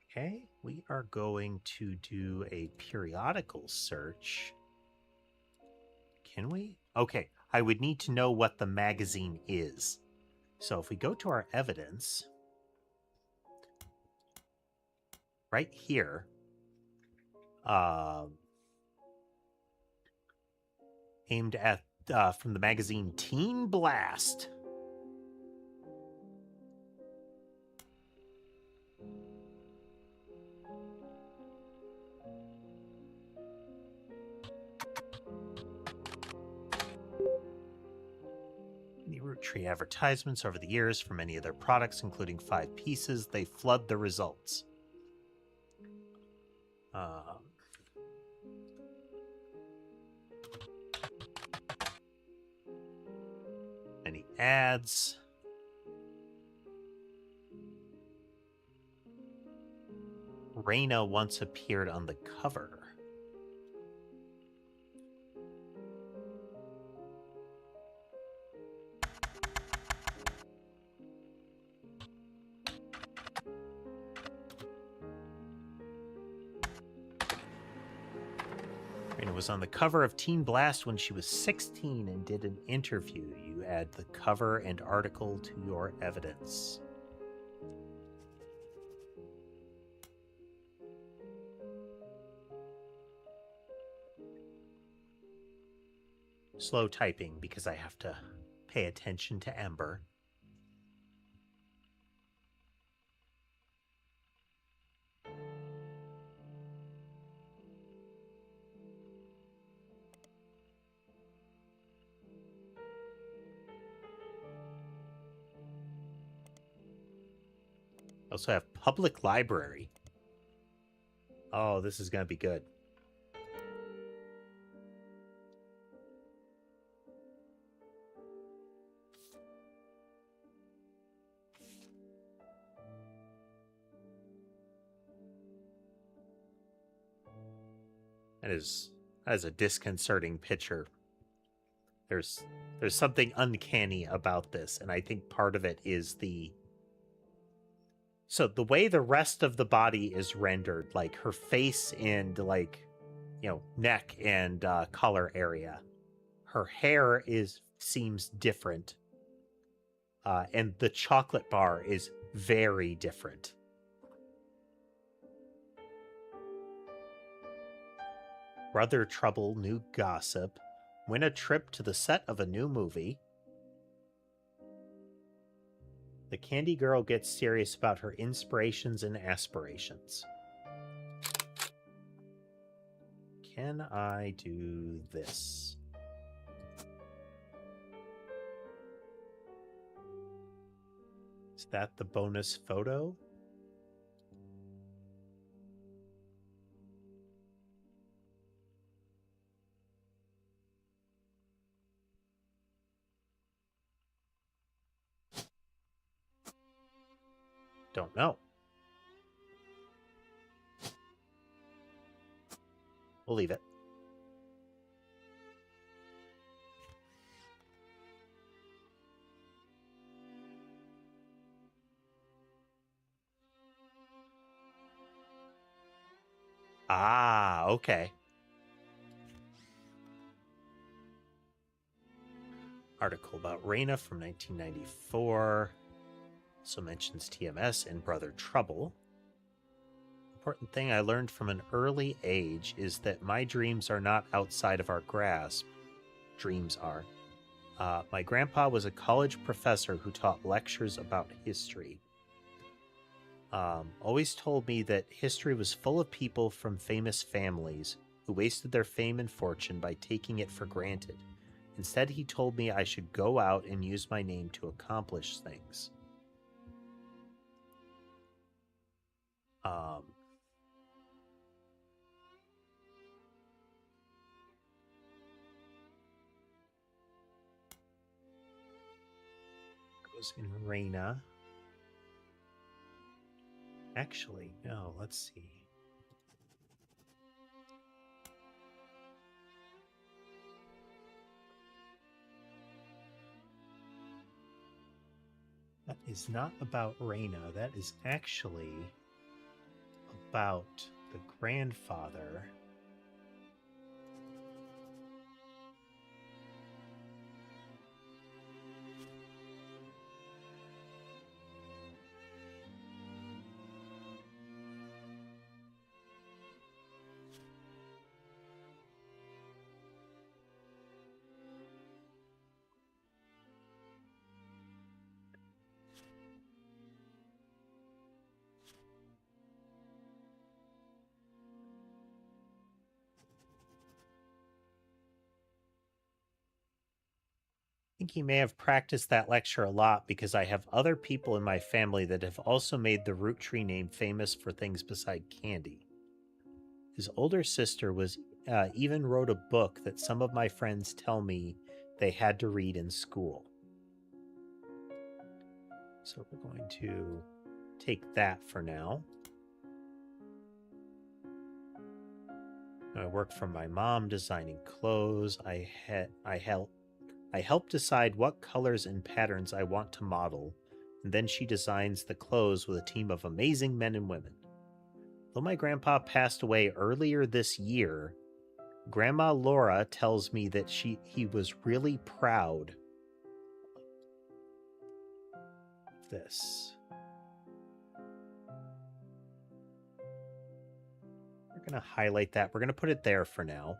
Okay, we are going to do a periodical search. Can we? Okay, I would need to know what the magazine is. So if we go to our evidence, right here, aimed at from the magazine Teen Blast. The Roottrees advertisements over the years for many of their products, including 5 pieces, they flood the results. Any ads? Raina once appeared on the cover. Raina was on the cover of Teen Blast when she was 16 and did an interview. You add the cover and article to your evidence. Slow typing because I have to pay attention to Ember. Also have public library. Oh, this is going to be good. That is a disconcerting picture. There's something uncanny about this, and I think part of it is the way the rest of the body is rendered, like her face and like, you know, neck and collar area. Her hair seems different. And the chocolate bar is very different. Brother Trouble, new gossip. Win a trip to the set of a new movie. The Candy Girl gets serious about her inspirations and aspirations. Can I do this? Is that the bonus photo? Don't know. We'll leave it. Ah, okay. Article about Raina from 1994. Also mentions TMS and Brother Trouble. Important thing I learned from an early age is that my dreams are not outside of our grasp. Dreams are. My grandpa was a college professor who taught lectures about history. Always told me that history was full of people from famous families who wasted their fame and fortune by taking it for granted. Instead, he told me I should go out and use my name to accomplish things. Goes in Raina. Actually, no, let's see. That is not about Reyna. That is actually about the grandfather. I think he may have practiced that lecture a lot because I have other people in my family that have also made the Roottrees name famous for things beside candy. His older sister was even wrote a book that some of my friends tell me they had to read in school. So we're going to take that for now. I work for my mom designing clothes. I help decide what colors and patterns I want to model, and then she designs the clothes with a team of amazing men and women. Though my grandpa passed away earlier this year, Grandma Laura tells me that he was really proud of this. We're going to highlight that. We're going to put it there for now.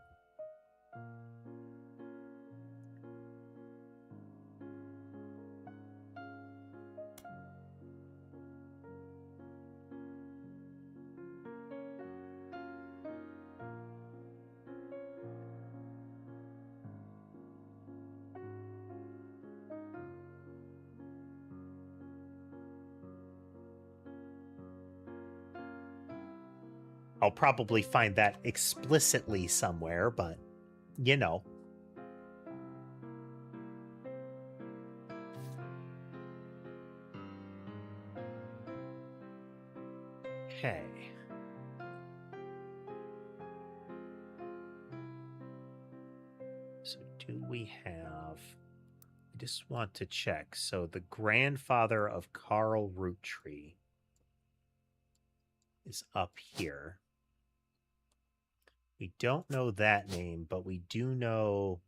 I'll probably find that explicitly somewhere, but, you know. Okay. So do we have... I just want to check. So the grandfather of Carl Roottrees is up here. We don't know that name, but we do know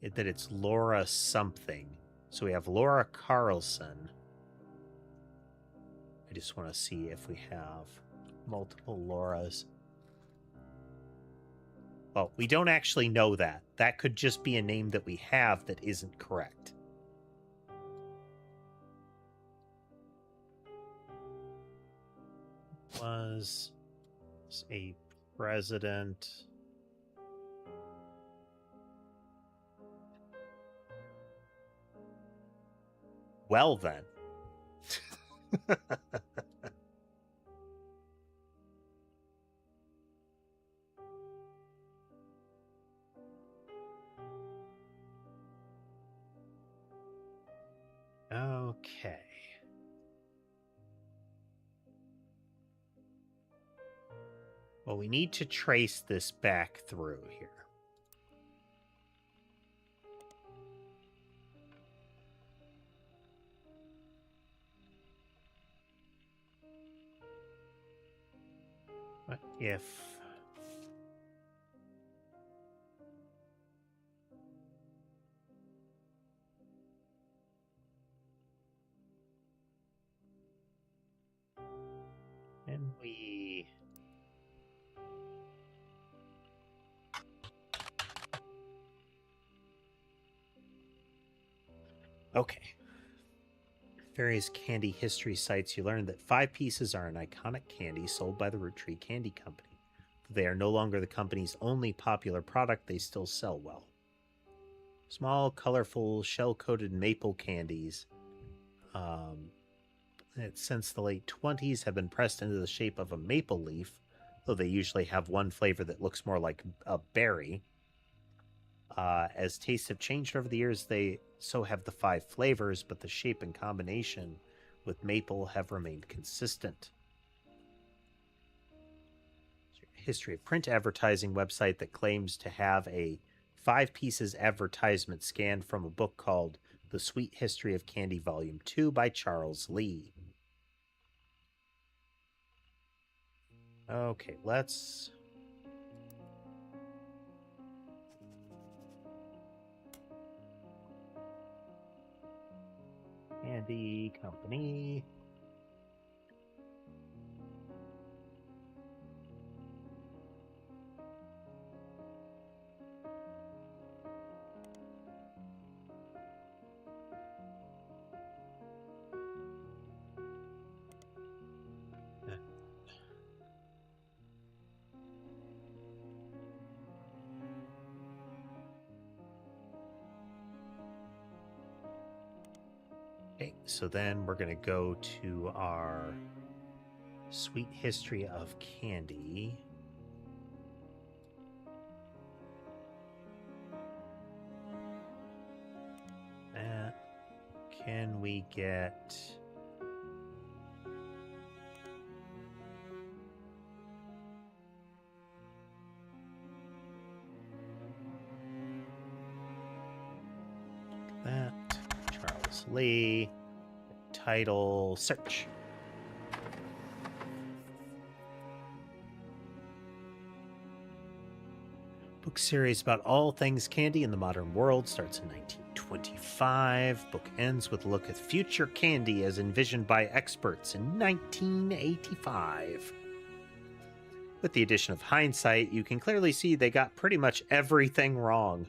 that it's Laura something. So we have Laura Carlson. I just want to see if we have multiple Lauras. Well, we don't actually know that. That could just be a name that we have that isn't correct. Was a president. Well, then. Okay. Well, we need to trace this back through here. What if... And we... Okay. Various candy history sites, you learn that 5 Pieces are an iconic candy sold by the Roottrees Candy Company. They are no longer the company's only popular product, they still sell well. Small, colorful, shell-coated maple candies that since the late 20s have been pressed into the shape of a maple leaf, though they usually have one flavor that looks more like a berry. As tastes have changed over the years, so have the 5 flavors, but the shape and combination with maple have remained consistent. history of print advertising website that claims to have a 5 pieces advertisement scanned from a book called The Sweet History of Candy Volume 2 by Charles Lee. Okay, let's... Candy Company. Okay, so then we're going to go to our Sweet History of Candy. Can we get... that? Charles Lee. Title search. Book series about all things candy in the modern world starts in 1925. Book ends with a look at future candy as envisioned by experts in 1985. With the addition of hindsight, you can clearly see they got pretty much everything wrong.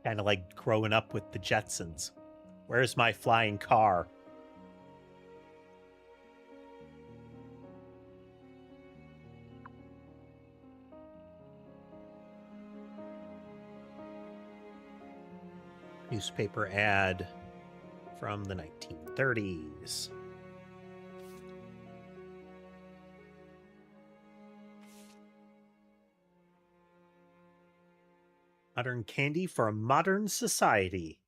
Kind of like growing up with the Jetsons. Where's my flying car? Newspaper ad from the 1930s. Modern candy for a modern society.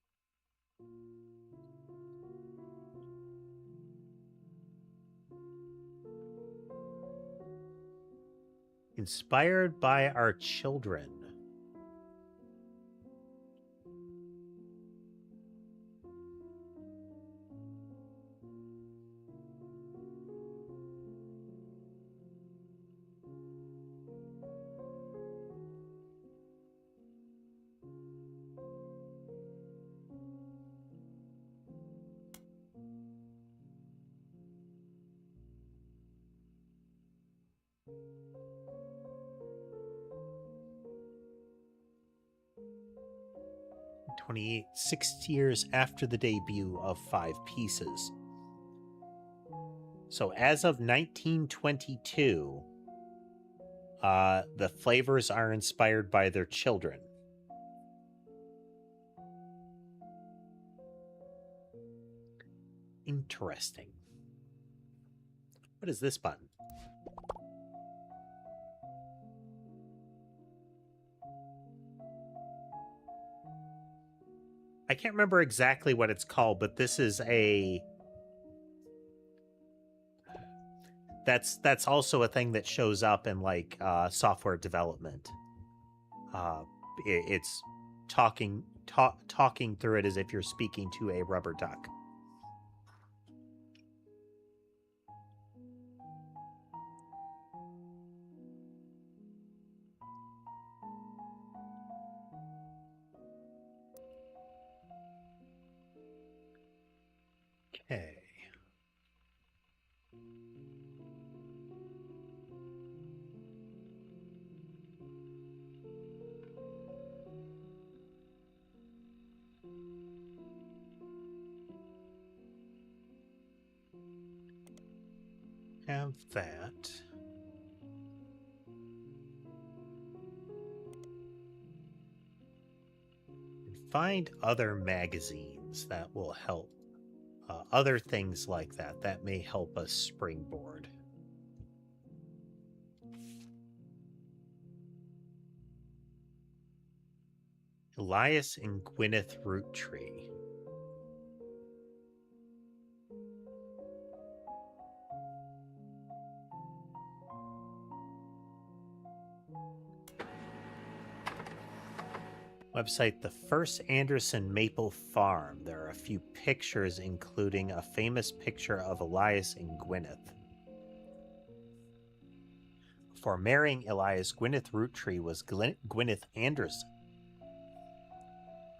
Inspired by our children. Six years after the debut of 5 Pieces. So as of 1922, the flavors are inspired by their children. Interesting. What is this button? I can't remember exactly what it's called, but this is a... That's also a thing that shows up in like software development. It's talking through it as if you're speaking to a rubber duck. Okay. Have that. And find other magazines that will help. Other things like that. That may help us springboard. Elias and Gwyneth Roottrees. Website, the first Anderson Maple Farm. There are a few pictures, including a famous picture of Elias and Gwyneth. Before marrying Elias, Gwyneth Roottrees was Gwyneth Anderson.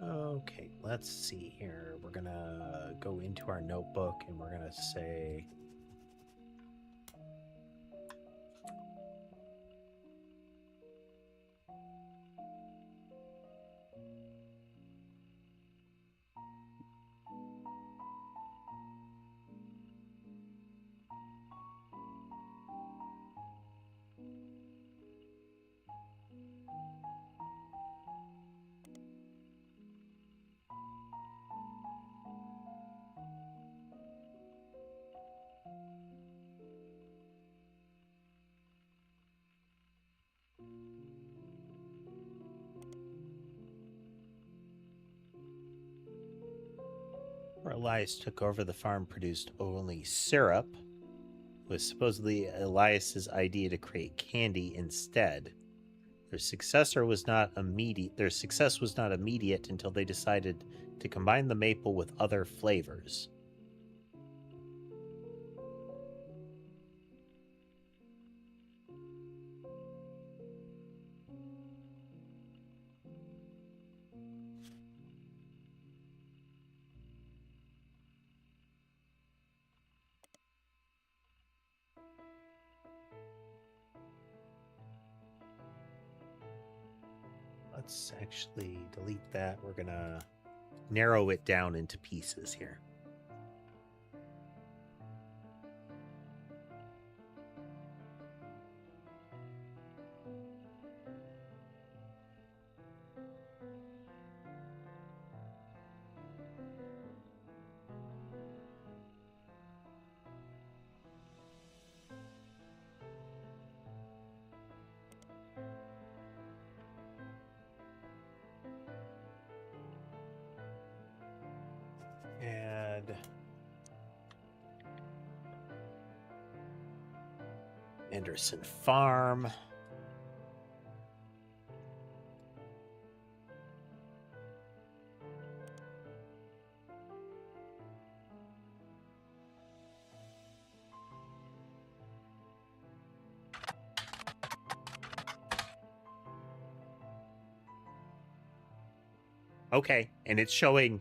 Okay, let's see here. We're gonna go into our notebook and we're gonna say... Elias took over, the farm produced only syrup. It was supposedly Elias's idea to create candy instead. Their success was not immediate until they decided to combine the maple with other flavors. Let's actually delete that. We're gonna narrow it down into pieces here. And Anderson Farm. Okay, and it's showing,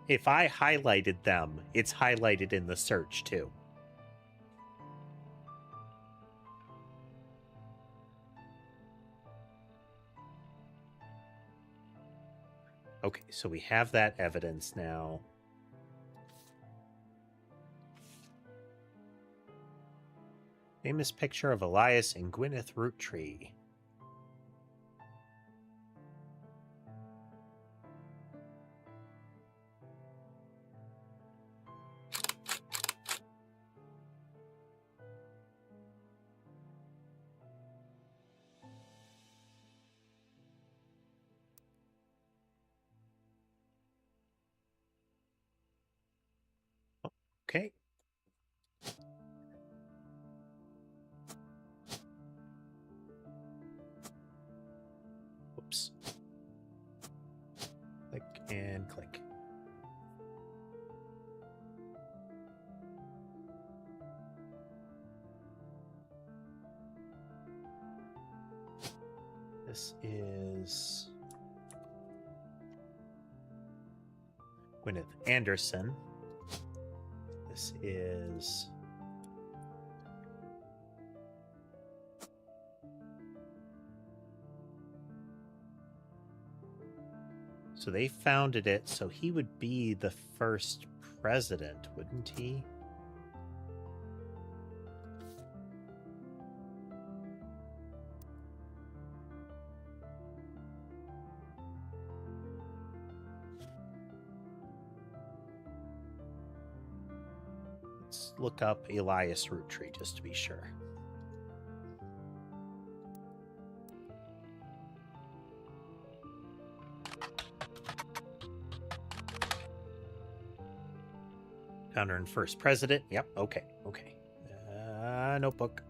if I highlighted them, it's highlighted in the search too. Okay, so we have that evidence now. Famous picture of Elias and Gwyneth Roottrees. Okay. Whoops. Click and click. This is Gwyneth Anderson. This is so they founded it, so he would be the first president, wouldn't he? Let's look up Elias Roottrees just to be sure. Founder and first president. Yep. Okay. Okay. Notebook.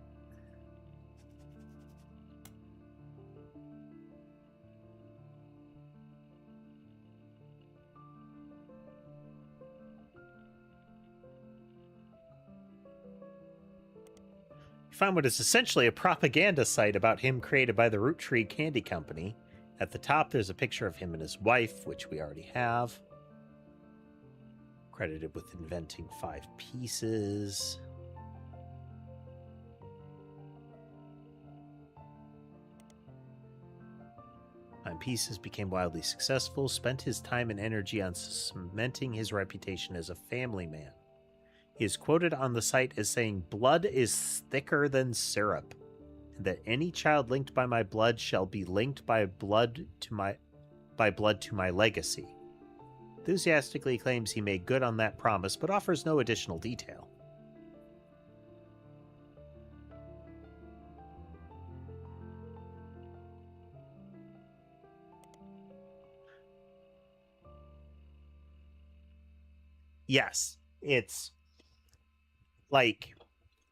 You find what is essentially a propaganda site about him created by the Roottrees Candy Company. At the top, there's a picture of him and his wife, which we already have. Credited with inventing 5 pieces. Nine Pieces became wildly successful, spent his time and energy on cementing his reputation as a family man. He is quoted on the site as saying, "Blood is thicker than syrup, and that any child linked by my blood shall be linked by blood to my legacy." Enthusiastically claims he made good on that promise, but offers no additional detail. Yes, it's like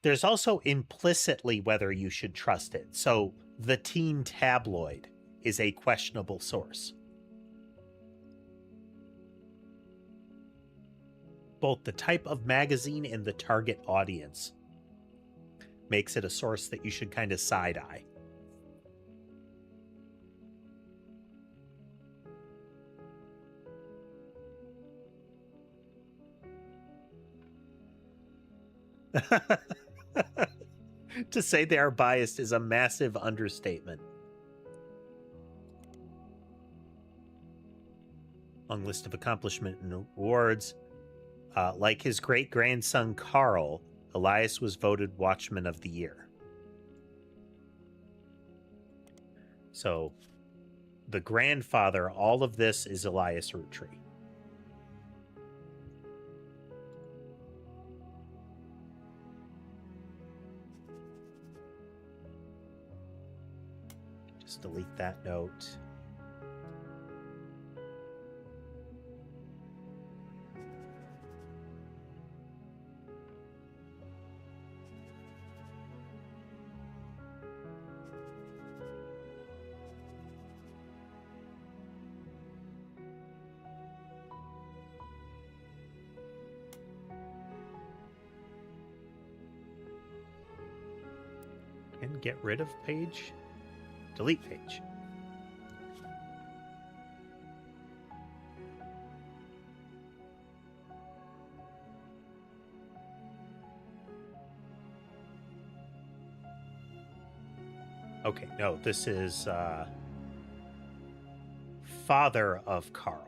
there's also implicitly whether you should trust it. So the teen tabloid is a questionable source. Both the type of magazine and the target audience makes it a source that you should kind of side-eye. To say they are biased is a massive understatement. Long list of accomplishment and awards. Like his great-grandson Carl, Elias was voted Watchman of the Year. So, the grandfather, all of this is Elias Roottrees. Just delete that note. And get rid of page. Delete page. Okay, no, this is father of Carl.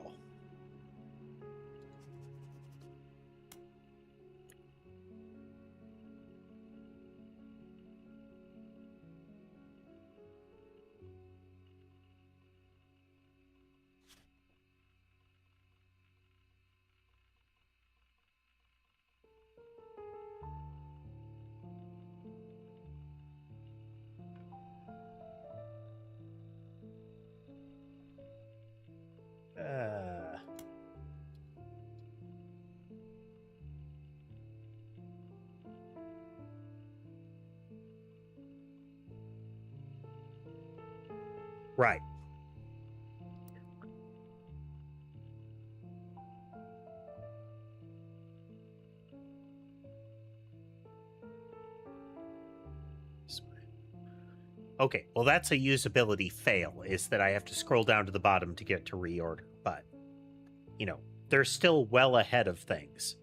Right. Okay, well, that's a usability fail, is that I have to scroll down to the bottom to get to reorder. But, you know, they're still well ahead of things.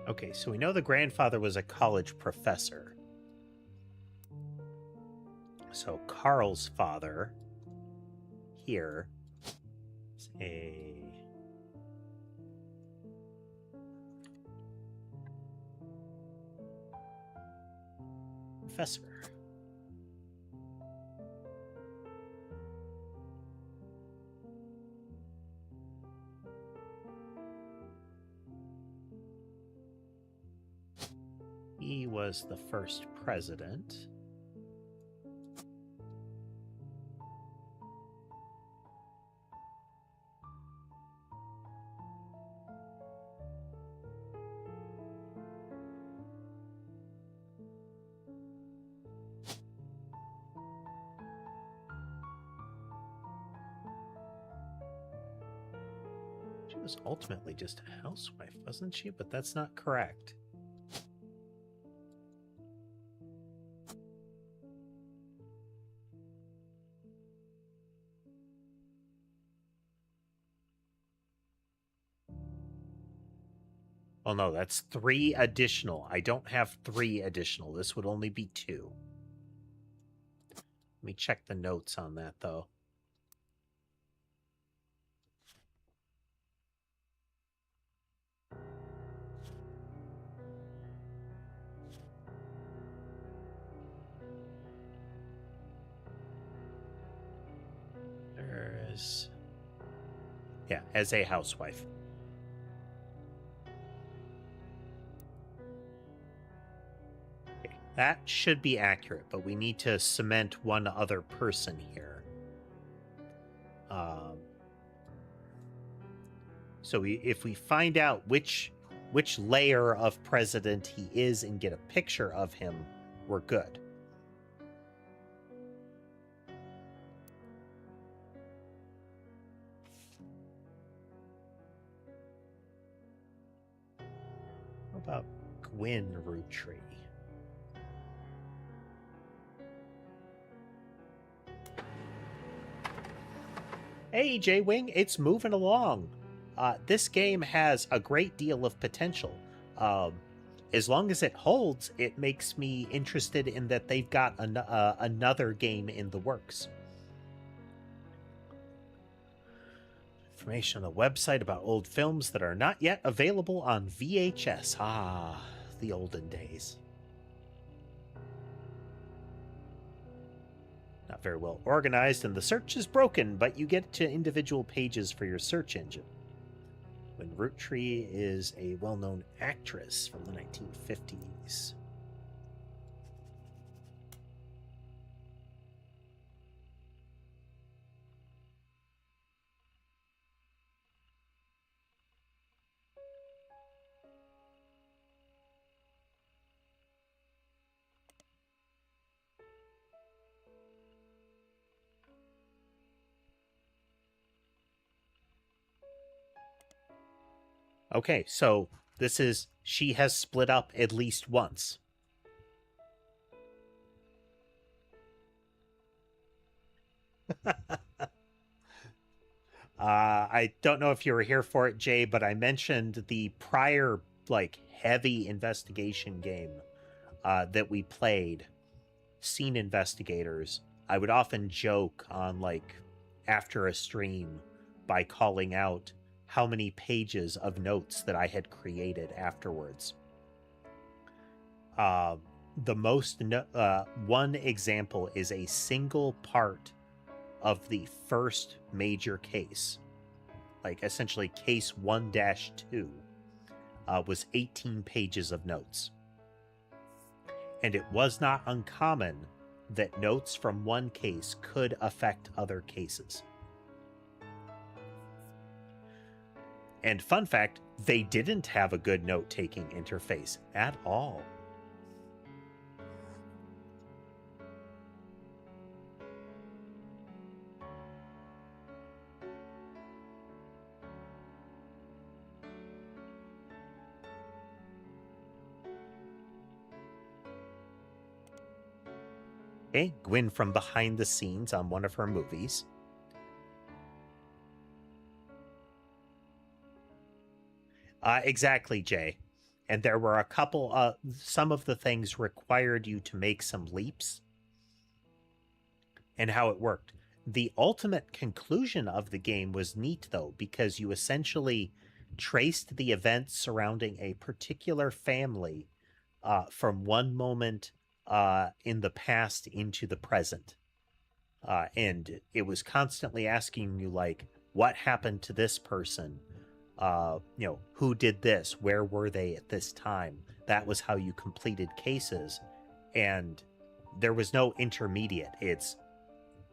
Okay, so we know the grandfather was a college professor. So Carl's father here is a professor. He was the first president. was ultimately just a housewife, wasn't she? But that's not correct. Oh no, that's 3 additional. I don't have 3 additional. This would only be 2. Let me check the notes on that, though. There's... Yeah, as a housewife. Okay, that should be accurate, but we need to cement one other person here. So if we find out which layer of president he is and get a picture of him, we're good. How about Gwyn Roottrees? Hey, J-Wing, it's moving along. This game has a great deal of potential. As long as it holds, it makes me interested in that they've got another game in the works. Information on the website about old films that are not yet available on VHS. Ah, the olden days. Not very well organized, and the search is broken, but you get to individual pages for your search engine. When Roottrees is a well-known actress from the 1950s. Okay, so this is, she has split up at least once. I don't know if you were here for it, Jay, but I mentioned the prior, heavy investigation game that we played, Scene Investigators. I would often joke on, after a stream by calling out how many pages of notes that I had created afterwards. The most one example is a single part of the first major case, essentially case 1-2, was 18 pages of notes. And it was not uncommon that notes from one case could affect other cases. And fun fact, they didn't have a good note-taking interface at all. Okay, Gwyn from behind the scenes on one of her movies. Exactly, Jay. And there were a couple, some of the things required you to make some leaps. And how it worked. The ultimate conclusion of the game was neat, though, because you essentially traced the events surrounding a particular family from one moment in the past into the present. And it was constantly asking you, what happened to this person? Who did this? Where were they at this time? That was how you completed cases. And there was no intermediate. It's,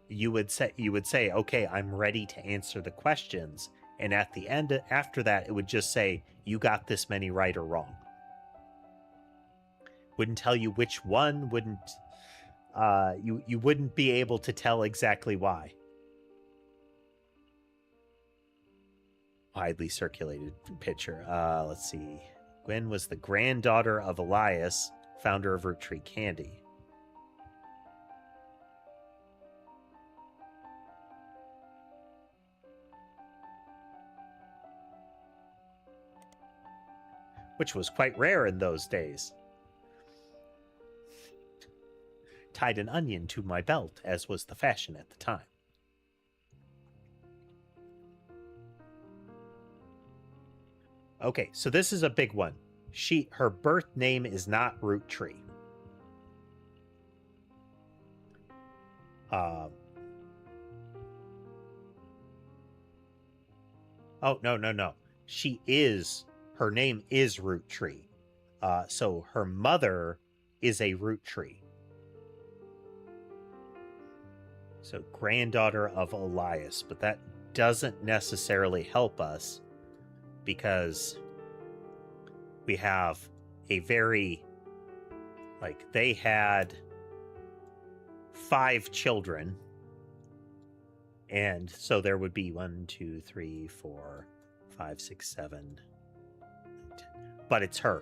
you would say, okay, I'm ready to answer the questions. And at the end, after that, it would just say, you got this many right or wrong. Wouldn't tell you which one, you wouldn't be able to tell exactly why. widely circulated picture. Let's see. Gwen was the granddaughter of Elias, founder of Roottrees Candy. Which was quite rare in those days. Tied an onion to my belt, as was the fashion at the time. Okay, so this is a big one. Her birth name is not Roottrees. Oh, no. Her name is Roottrees. So her mother is a Roottrees. So granddaughter of Elias, but that doesn't necessarily help us because we have a very, they had 5 children. And so there would be 1, 2, 3, 4, 5, 6, 7, 10. But it's her.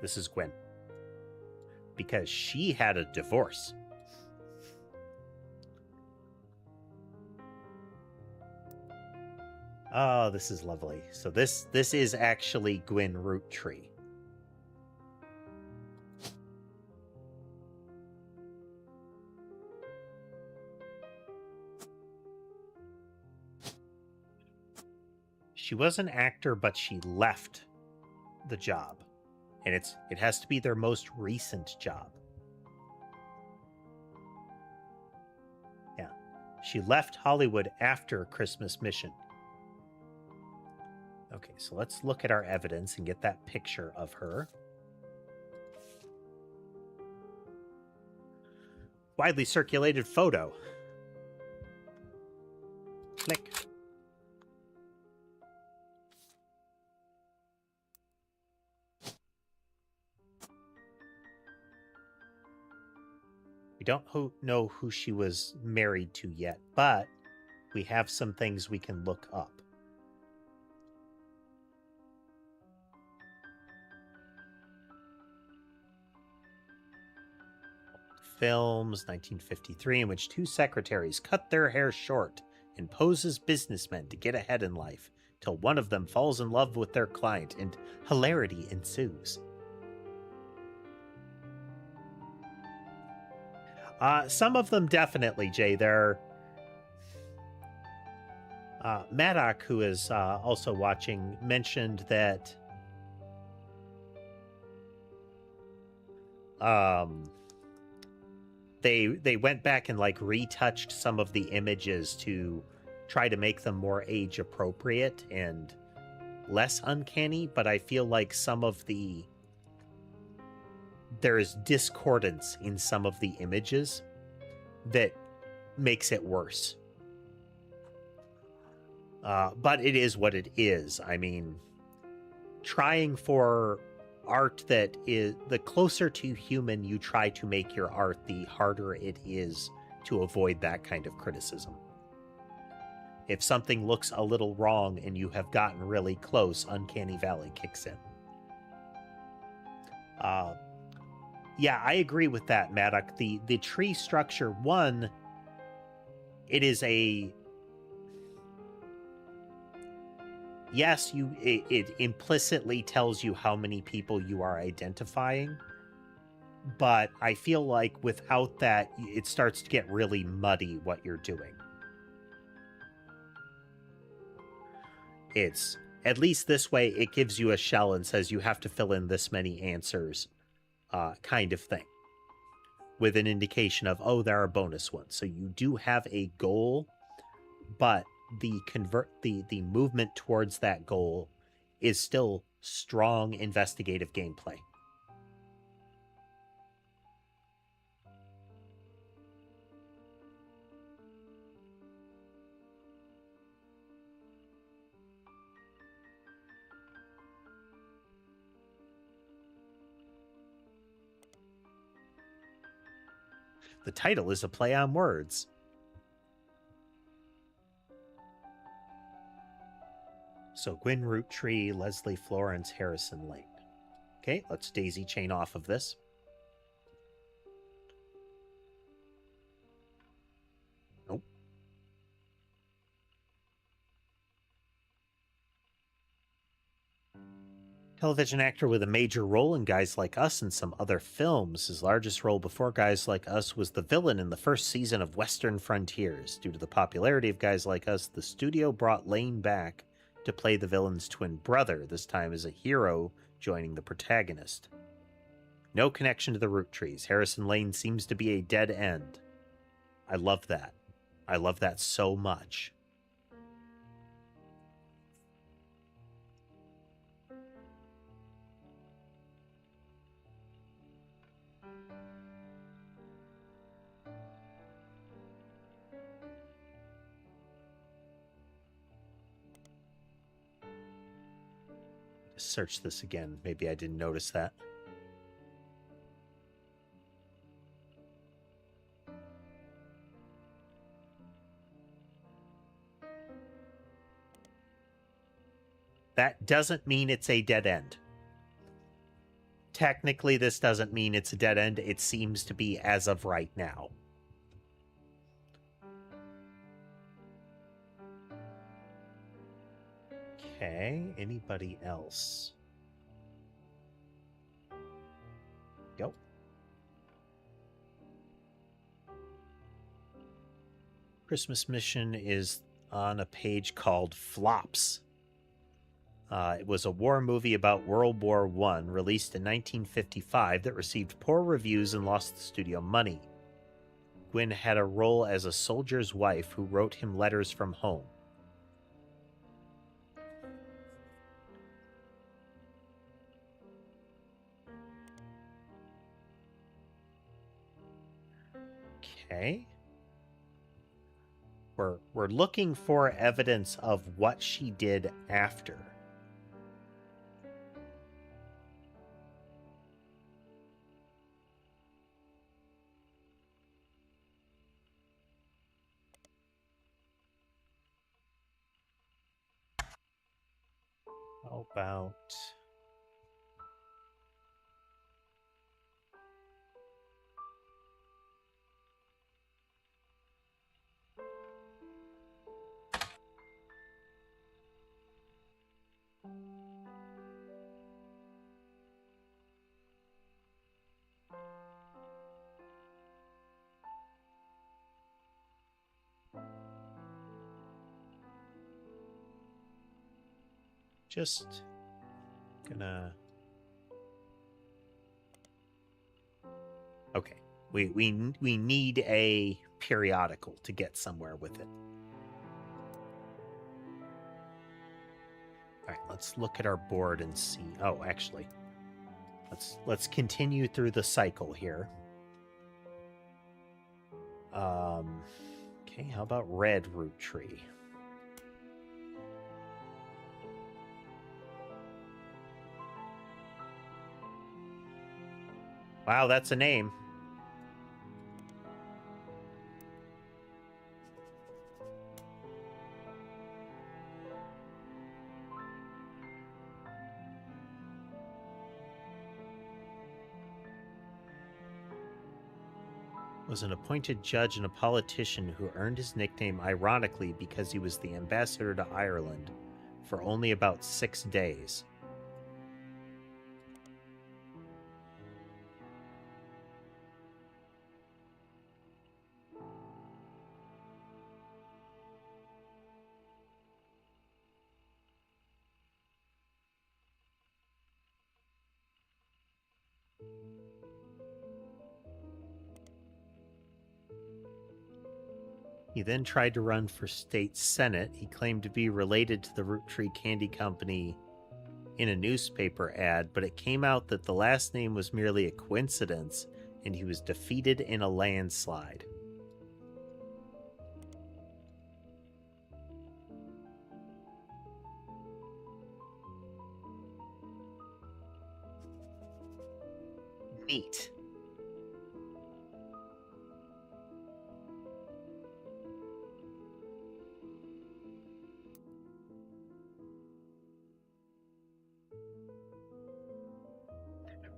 This is Gwen. Because she had a divorce. Oh, this is lovely. So this is actually Gwen Roottrees. She was an actor, but she left the job. And it has to be their most recent job. Yeah. She left Hollywood after Christmas Mission. Okay, so let's look at our evidence and get that picture of her. Widely circulated photo. Click. We don't know who she was married to yet, but we have some things we can look up. Films, 1953, in which 2 secretaries cut their hair short and pose as businessmen to get ahead in life, till one of them falls in love with their client and hilarity ensues. Some of them definitely, Jay. They're... Maddock, who is also watching, mentioned that they went back and retouched some of the images to try to make them more age appropriate and less uncanny, but I feel like there is discordance in some of the images that makes it worse. But it is what it is. I mean, trying for art that is, the closer to human you try to make your art, the harder it is to avoid that kind of criticism. If something looks a little wrong and you have gotten really close, Uncanny Valley kicks in. Yeah, I agree with that, Maddock. The tree structure, one, it is a... Yes, it implicitly tells you how many people you are identifying, but I feel like without that, it starts to get really muddy what you're doing. It's, at least this way, it gives you a shell and says you have to fill in this many answers, kind of thing, with an indication of, oh, there are bonus ones. So you do have a goal, but the movement towards that goal is still strong investigative gameplay. The title is a play on words. So Gwyn Roottrees, Leslie Florence, Harrison Lane. Okay, let's daisy chain off of this. Nope. Television actor with a major role in Guys Like Us and some other films. His largest role before Guys Like Us was the villain in the first season of Western Frontiers. Due to the popularity of Guys Like Us, the studio brought Lane back to play the villain's twin brother, this time as a hero joining the protagonist. No connection to the Roottrees. Harrison Lane seems to be a dead end. I love that. I love that so much. Search this again. Maybe I didn't notice that. That doesn't mean it's a dead end. Technically, this doesn't mean it's a dead end. It seems to be as of right now. Okay, anybody else? Go. Christmas Mission is on a page called Flops. It was a war movie about World War I, released in 1955, that received poor reviews and lost the studio money. Gwyn had a role as a soldier's wife who wrote him letters from home. Okay. We're looking for evidence of what she did after. How about... just gonna... Okay. We need a periodical to get somewhere with it. All right, let's look at our board and see. Oh, actually, let's continue through the cycle here. Okay, how about red Roottrees? Wow, that's a name. Was an appointed judge and a politician who earned his nickname ironically because he was the ambassador to Ireland for only about 6 days. He then tried to run for state senate. He claimed to be related to the Roottrees Candy Company in a newspaper ad, but it came out that the last name was merely a coincidence, and he was defeated in a landslide. Neat.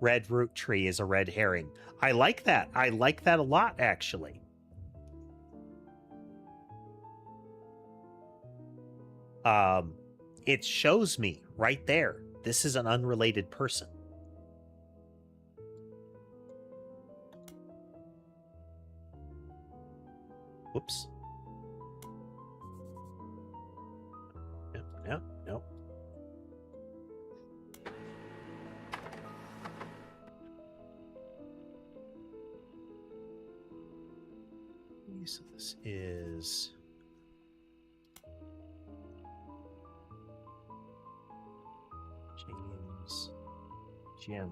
red root tree is a red herring. I like that. I like that a lot, actually. It shows me right there. This is an unrelated person. Whoops. No. So this is James Jim.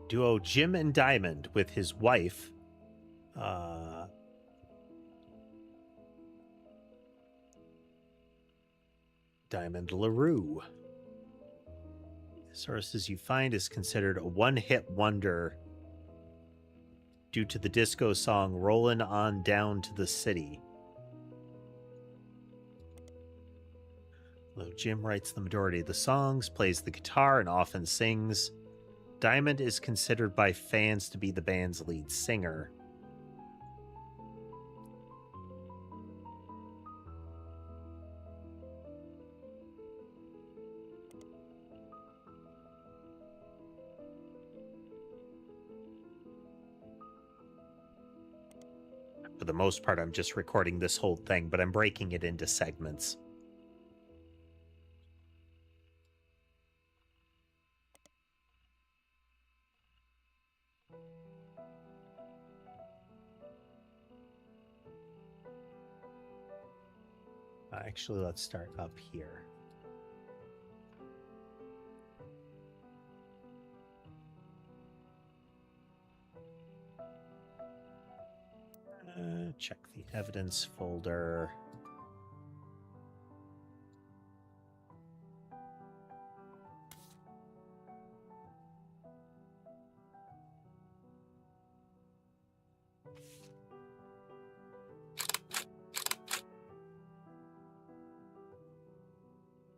Duo Jim and Diamond with his wife, Diamond LaRue. Sources you find is considered a one-hit wonder due to the disco song Rollin' On Down to the City. Though Jim writes the majority of the songs, plays the guitar, and often sings, Diamond is considered by fans to be the band's lead singer. For the most part, I'm just recording this whole thing, but I'm breaking it into segments. Actually, let's start up here. Check the evidence folder.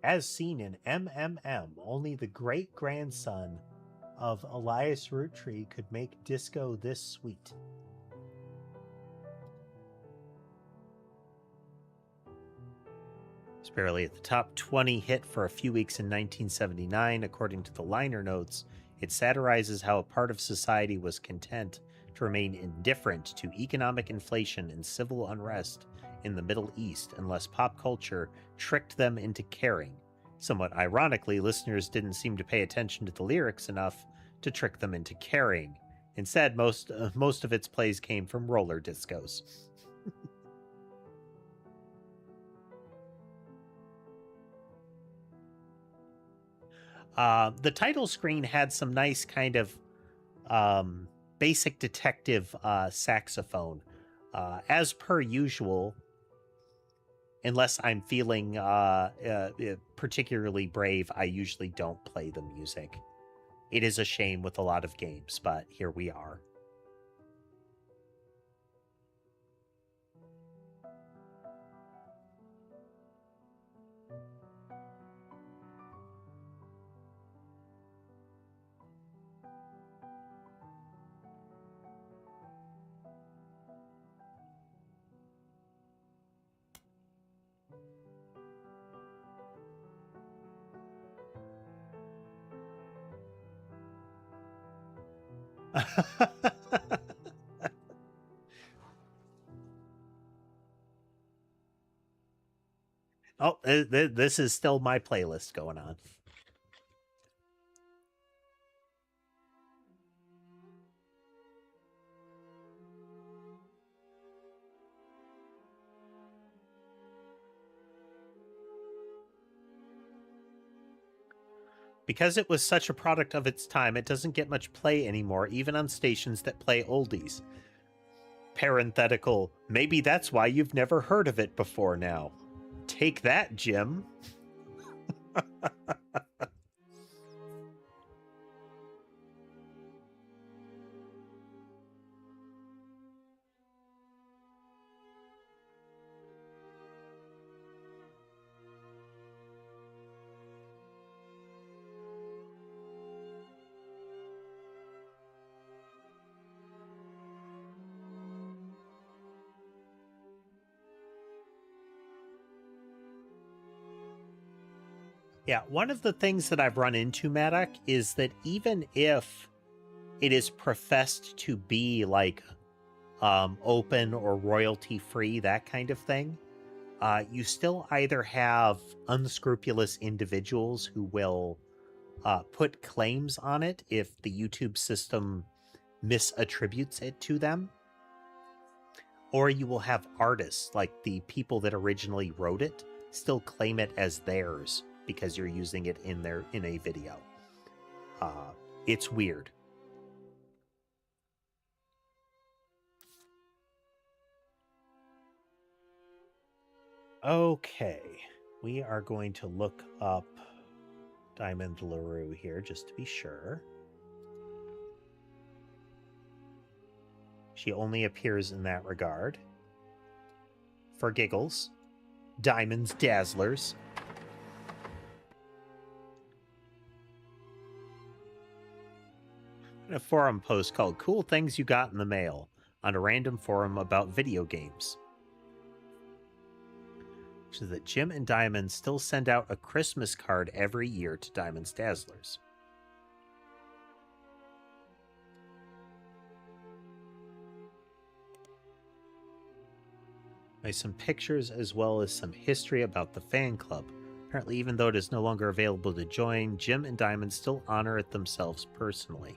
As seen in MMM, only the great-grandson of Elias Roottrees could make disco this sweet. It's barely at the top 20 hit for a few weeks in 1979. According to the liner notes, it satirizes how a part of society was content to remain indifferent to economic inflation and civil unrest in the Middle East unless pop culture tricked them into caring. Somewhat ironically, listeners didn't seem to pay attention to the lyrics enough to trick them into caring. Instead, most of its plays came from roller discos. The title screen had some nice kind of basic detective saxophone. As per usual, unless I'm feeling particularly brave, I usually don't play the music. It is a shame with a lot of games, but here we are. Oh, this is still my playlist going on. Because it was such a product of its time, it doesn't get much play anymore, even on stations that play oldies. Parenthetical, maybe that's why you've never heard of it before now. Take that, Jim. Yeah, one of the things that I've run into, Maddock, is that even if it is professed to be like open or royalty free, that kind of thing, you still either have unscrupulous individuals who will put claims on it if the YouTube system misattributes it to them, or you will have artists, like the people that originally wrote it, still claim it as theirs because you're using it in a video. It's weird. Okay, we are going to look up Diamond LaRue here just to be sure. She only appears in that regard. For giggles. Diamonds Dazzlers. In a forum post called Cool Things You Got in the Mail on a random forum about video games. Which is that Jim and Diamond still send out a Christmas card every year to Diamond's Dazzlers. By some pictures as well as some history about the fan club. Apparently, even though it is no longer available to join, Jim and Diamond still honor it themselves personally.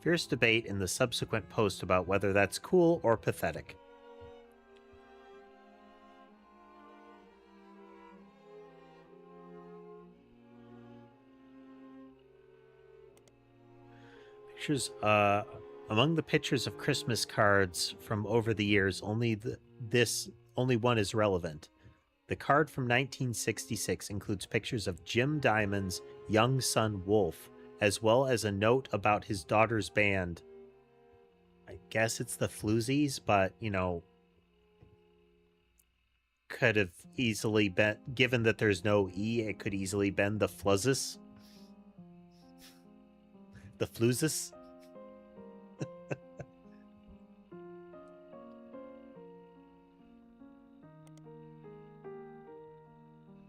Fierce debate in the subsequent post about whether that's cool or pathetic. Pictures, among the pictures of Christmas cards from over the years, only one is relevant. The card from 1966 includes pictures of Jim Diamond's young son Wolf, as well as a note about his daughter's band. I guess it's the Floozies, but, you know, could have easily been, given that there's no E, it could easily been the Fluzzes. The Floozes.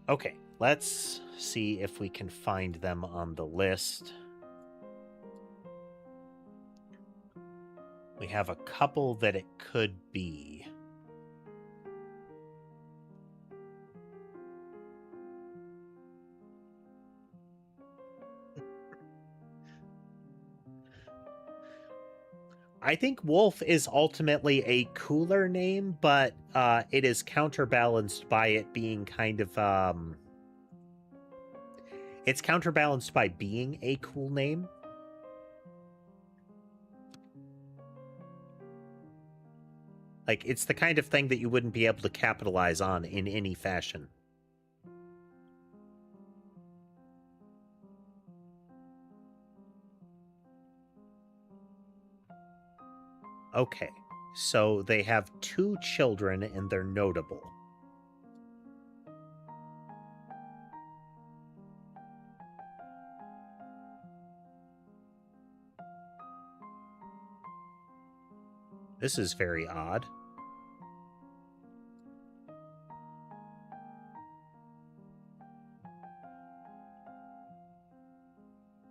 Okay, let's see if we can find them on the list. We have a couple that it could be. I think Wolf is ultimately a cooler name, but it is counterbalanced by it being kind of... it's counterbalanced by being a cool name. Like, it's the kind of thing that you wouldn't be able to capitalize on in any fashion. Okay, so they have 2 children and they're notable. This is very odd.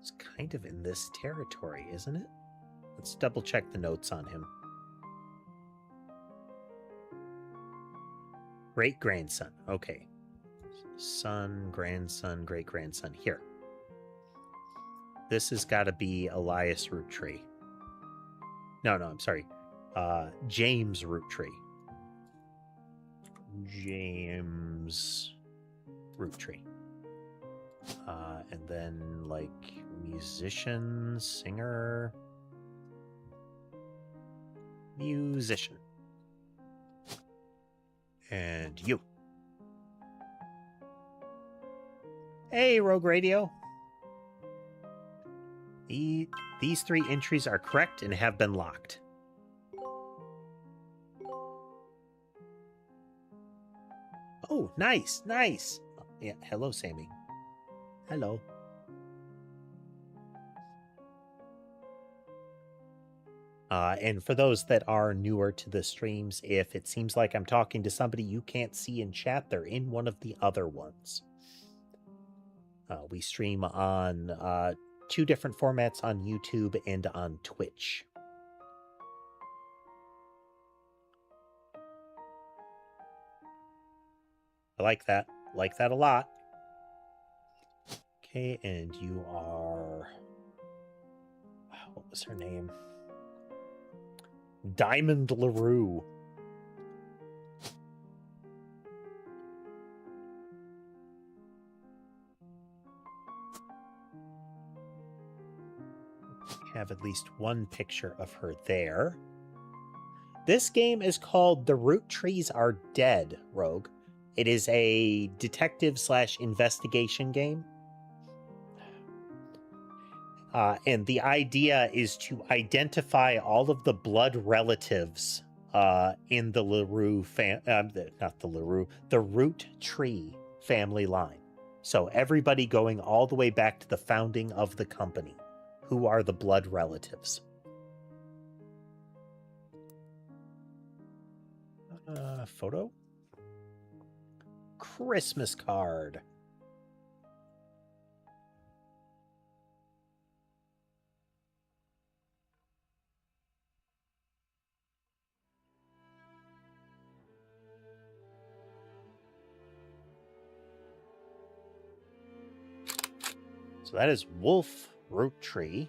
It's kind of in this territory, isn't it? Let's double check the notes on him. Great-grandson. Okay. Son, grandson, great-grandson. Here. This has got to be Elias Roottrees. No, I'm sorry. James Roottrees. James Roottrees. And then, like, musician, singer... musician. And you. Hey, Rogue Radio. These 3 entries are correct and have been locked. Oh, nice. Yeah, hello, Sammy. Hello. And for those that are newer to the streams, if it seems like I'm talking to somebody you can't see in chat, they're in one of the other ones. We stream on 2 different formats on YouTube and on Twitch. I like that. Like that a lot. Okay, and you are... What was her name? Diamond LaRue. Have at least one picture of her there. This game is called The Roottrees Are Dead, Rogue. It is a detective/investigation game. And the idea is to identify all of the blood relatives in the LaRue the Roottrees family line. So everybody going all the way back to the founding of the company. Who are the blood relatives? Photo? Christmas card. So that is Wolf Roottrees.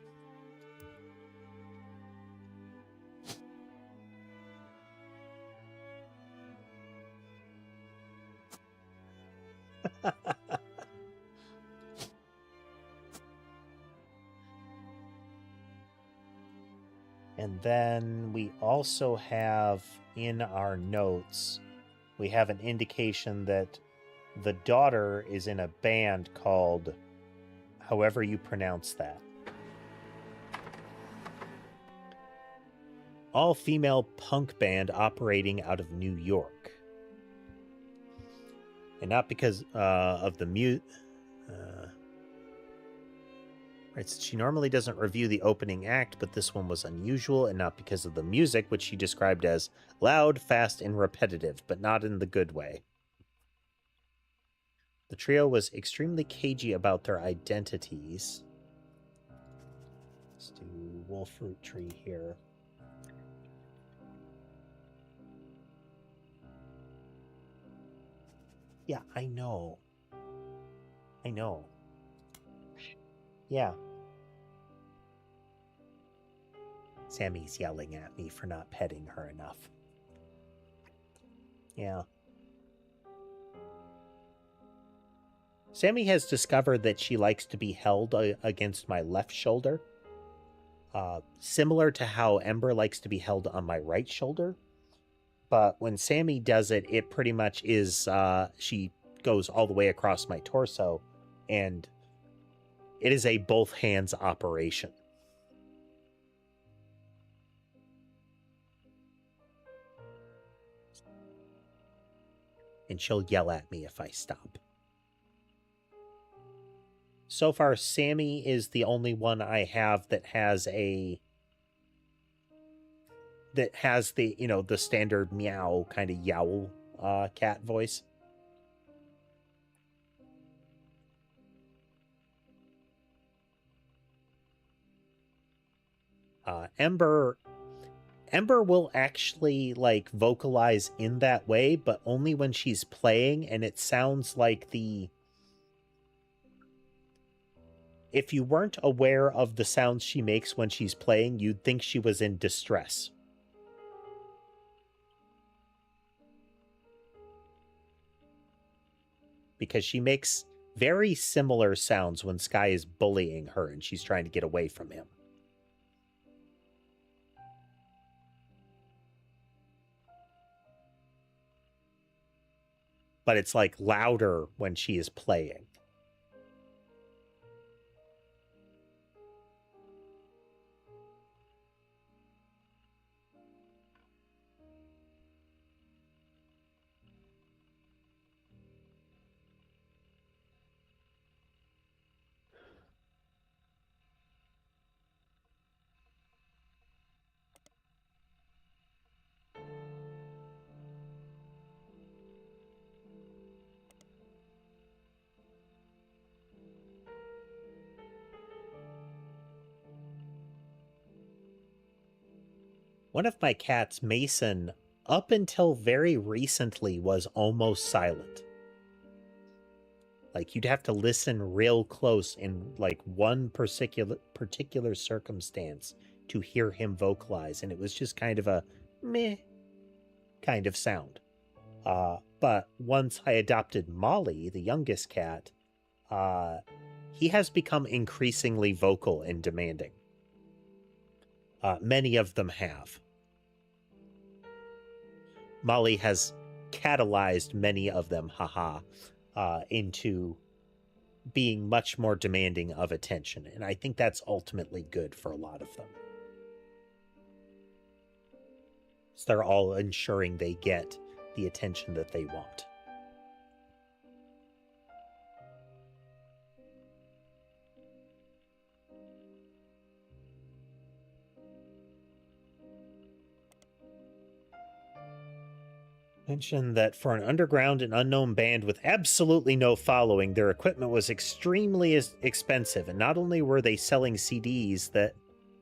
And then we also have in our notes, we have an indication that the daughter is in a band called, however you pronounce that, all-female punk band operating out of New York. And not because of the right, so she normally doesn't review the opening act, but this one was unusual, and not because of the music, which she described as loud, fast, and repetitive, but not in the good way. The trio was extremely cagey about their identities. Let's do Wolf Roottrees here. Yeah, I know. I know. Yeah. Sammy's yelling at me for not petting her enough. Yeah. Sammy has discovered that she likes to be held against my left shoulder. Similar to how Ember likes to be held on my right shoulder. But when Sammy does it, it pretty much is, she goes all the way across my torso, and it is a both hands operation. And she'll yell at me if I stop. So far, Sammy is the only one I have that has the, you know, the standard meow kind of yowl cat voice. Ember will actually like vocalize in that way, but only when she's playing, and it sounds like if you weren't aware of the sounds she makes when she's playing, you'd think she was in distress. Because she makes very similar sounds when Sky is bullying her and she's trying to get away from him. But it's like louder when she is playing. One of my cats, Mason, up until very recently was almost silent. Like, you'd have to listen real close in like one particular circumstance to hear him vocalize, and it was just kind of a meh kind of sound. But once I adopted Molly, the youngest cat, he has become increasingly vocal and demanding. Many of them have. Molly has catalyzed many of them, into being much more demanding of attention. And I think that's ultimately good for a lot of them. So they're all ensuring they get the attention that they want. Mentioned that for an underground and unknown band with absolutely no following, their equipment was extremely expensive, and not only were they selling CDs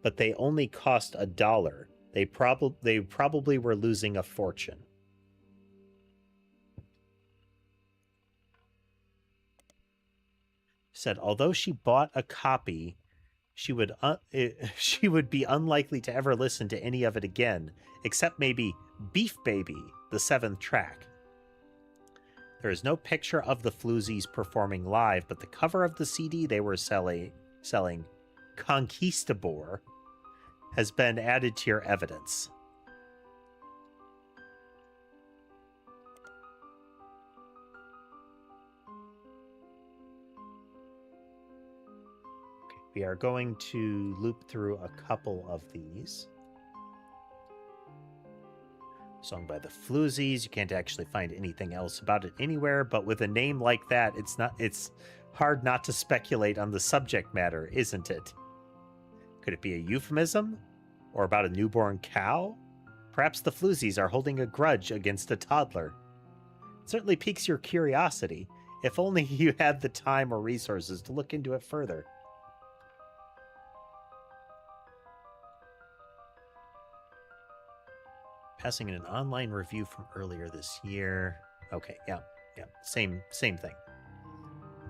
but they only cost $1. They probably were losing a fortune. Said although she bought a copy, she would be unlikely to ever listen to any of it again, except maybe Beef Baby, the 7th track. There is no picture of the Floozies performing live, but the cover of the CD they were selling, Conquistador, has been added to your evidence. Okay, we are going to loop through a couple of these. Song by the Floozies. You can't actually find anything else about it anywhere, but with a name like that, it's hard not to speculate on the subject matter, isn't it? Could it be a euphemism? Or about a newborn cow? Perhaps the Floozies are holding a grudge against a toddler. It certainly piques your curiosity, if only you had the time or resources to look into it further. Passing in an online review from earlier this year. Okay, yeah, same thing.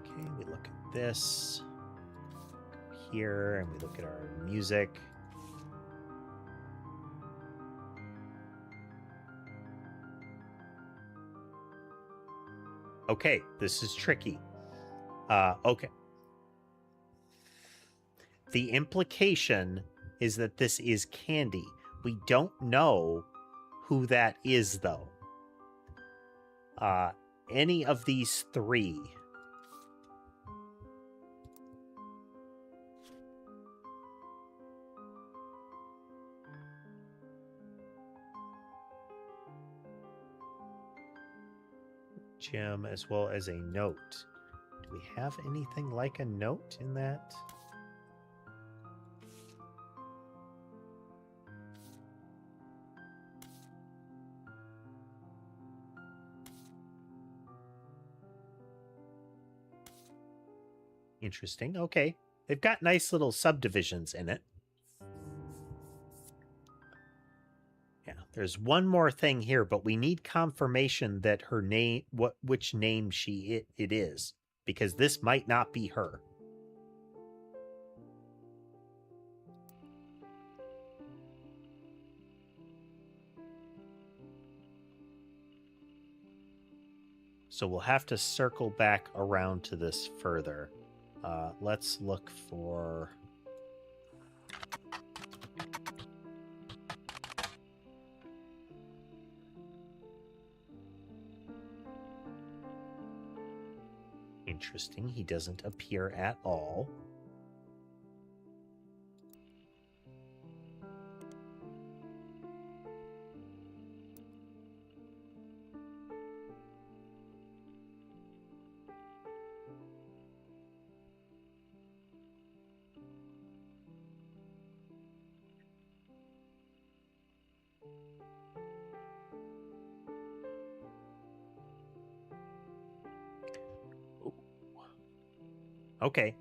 Okay, we look at this here, and we look at our music. Okay, this is tricky. Okay. The implication is that this is Candy. We don't know who that is, though. Any of these three. Gem, as well as a note. Do we have anything like a note in that? Interesting. Okay. They've got nice little subdivisions in it. Yeah, there's one more thing here, but we need confirmation that her name, which name it is, because this might not be her. So we'll have to circle back around to this further. Let's look for... Interesting, he doesn't appear at all.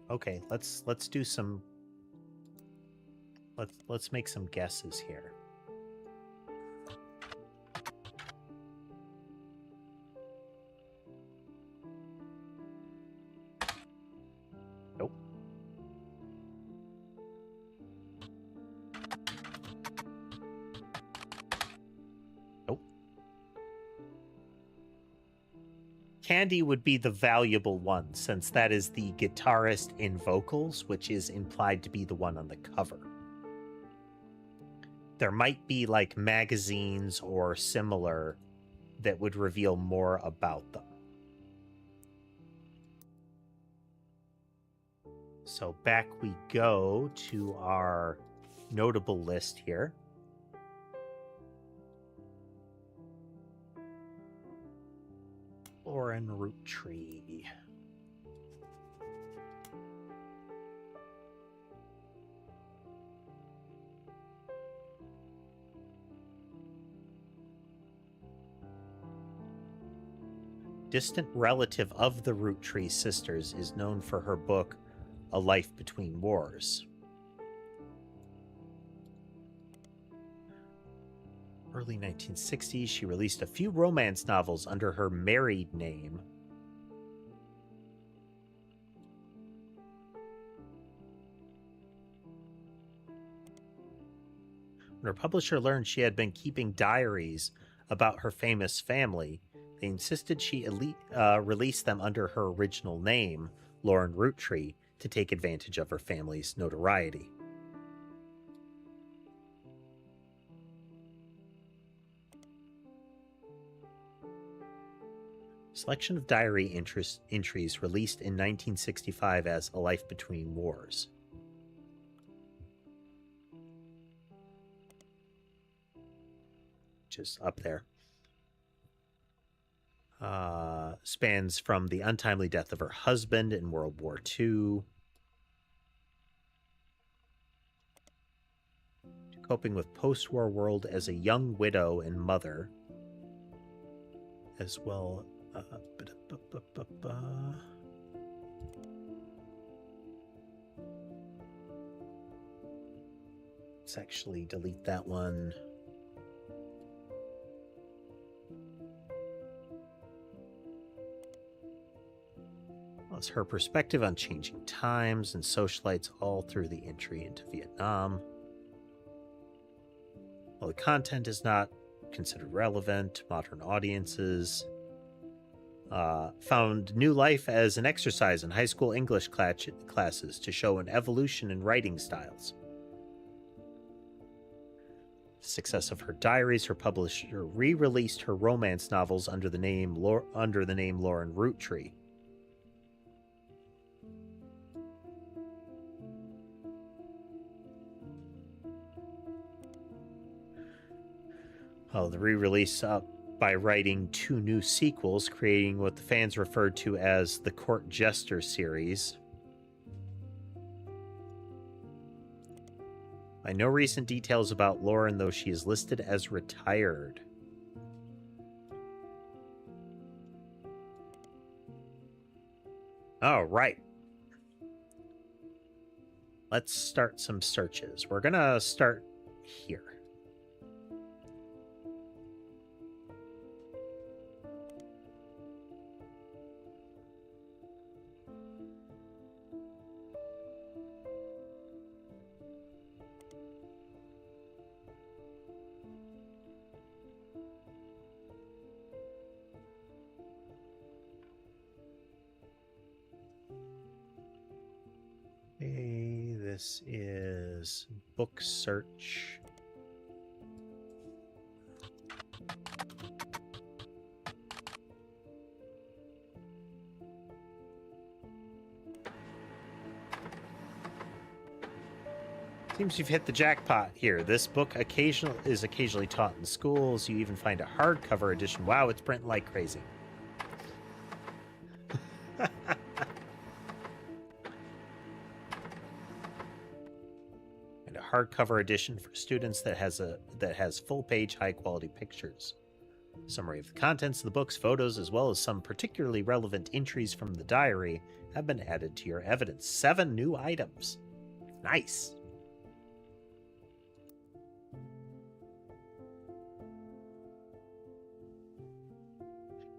Okay. Let's do some. Let's make some guesses here. Candy would be the valuable one, since that is the guitarist in vocals, which is implied to be the one on the cover. There might be like magazines or similar that would reveal more about them. So back we go to our notable list here. Lauren Roottrees. Distant relative of the Roottrees sisters, is known for her book A Life Between Wars. Early 1960s, she released a few romance novels under her married name. When her publisher learned she had been keeping diaries about her famous family, they insisted she release them under her original name, Lauren Roottrees, to take advantage of her family's notoriety. Selection of diary entries released in 1965 as A Life Between Wars. Just up there. Spans from the untimely death of her husband in World War II to coping with post-war world as a young widow and mother, as well. Let's actually delete that one. Well, it's her perspective on changing times and socialites all through the entry into Vietnam. While the content is not considered relevant to modern audiences, found new life as an exercise in high school English classes to show an evolution in writing styles. The success of her diaries, her publisher re-released her romance novels under the name Lauren Roottrees. The re-release by writing 2 new sequels, creating what the fans referred to as the Court Jester series. I know recent details about Lauren, though she is listed as retired. All right. Let's start some searches. We're gonna start here. This is book search. Seems you've hit the jackpot here. This book is occasionally taught in schools. You even find a hardcover edition. Wow, it's printing like crazy. Hardcover edition for students that has full-page, high-quality pictures. Summary of the contents of the books, photos, as well as some particularly relevant entries from the diary have been added to your evidence. 7 new items. Nice.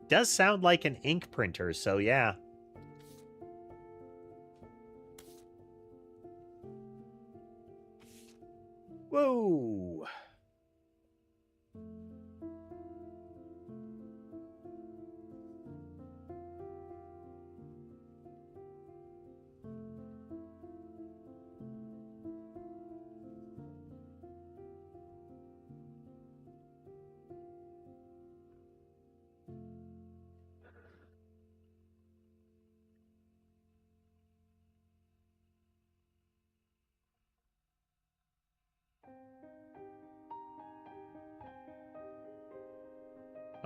Does sound like an ink printer, so yeah. Whoa!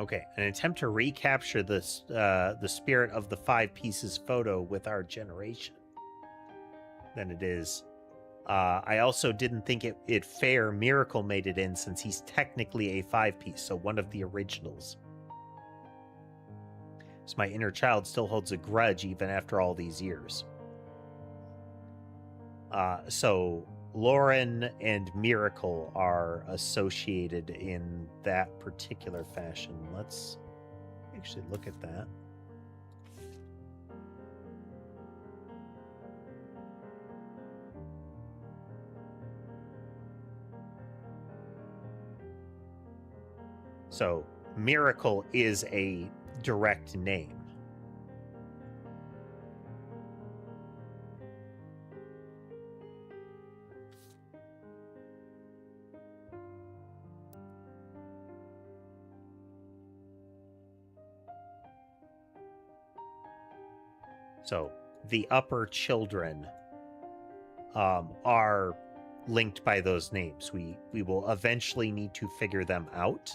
Okay, an attempt to recapture this the spirit of the 5 pieces photo with our generation. Then it is. I also didn't think it fair Miracle made it in, since he's technically a 5-piece, so one of the originals. So my inner child still holds a grudge even after all these years. So Lauren and Miracle are associated in that particular fashion. Let's actually look at that. So Miracle is a direct name. So the upper children are linked by those names. We will eventually need to figure them out,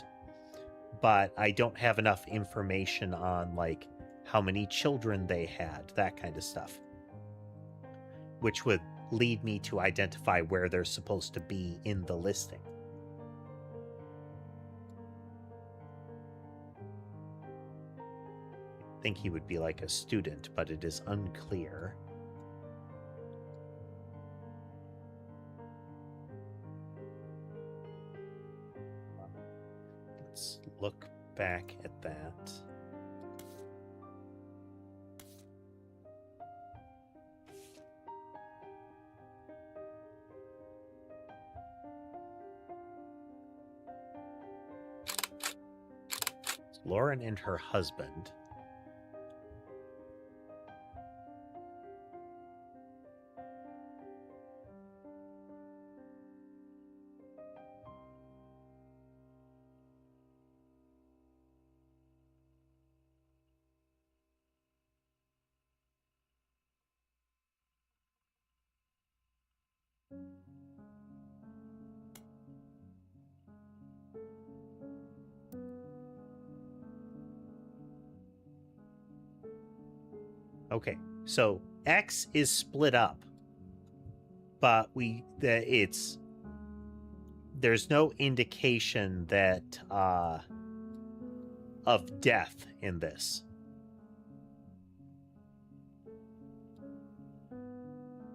but I don't have enough information on like how many children they had, that kind of stuff, which would lead me to identify where they're supposed to be in the listing. I think he would be like a student, but it is unclear. Let's look back at that. Lauren and her husband. Okay, so X is split up, but there's no indication that of death in this.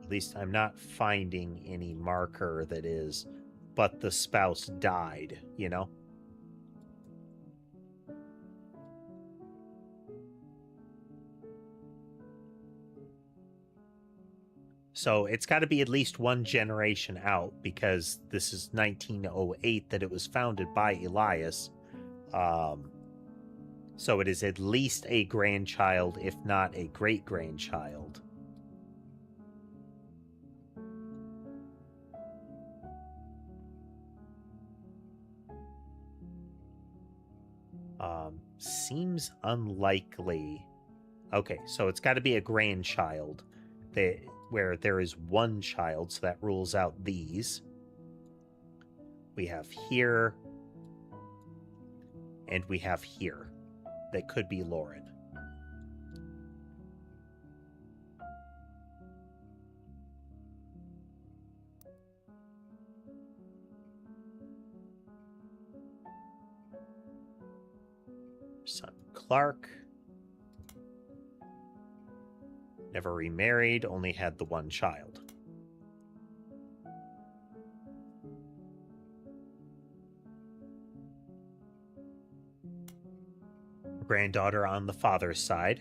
At least I'm not finding any marker that is, but the spouse died, you know? So it's got to be at least one generation out, because this is 1908 that it was founded by Elias. So it is at least a grandchild, if not a great-grandchild. Seems unlikely. Okay, so it's got to be a grandchild. Where there is one child, so that rules out these. We have here, and we have here. That could be Lauren. Son Clark. Never remarried, only had the one child. Granddaughter on the father's side.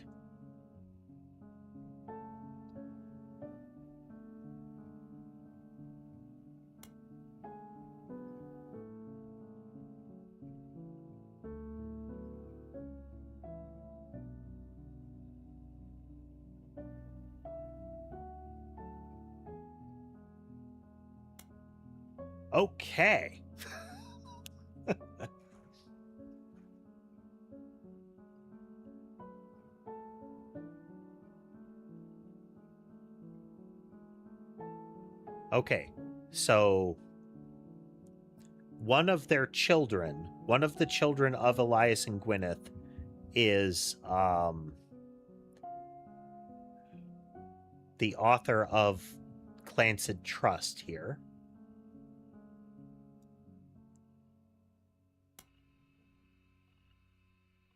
Okay. Okay, so one of their children, one of the children of Elias and Gwyneth, is the author of Clancid Trust here.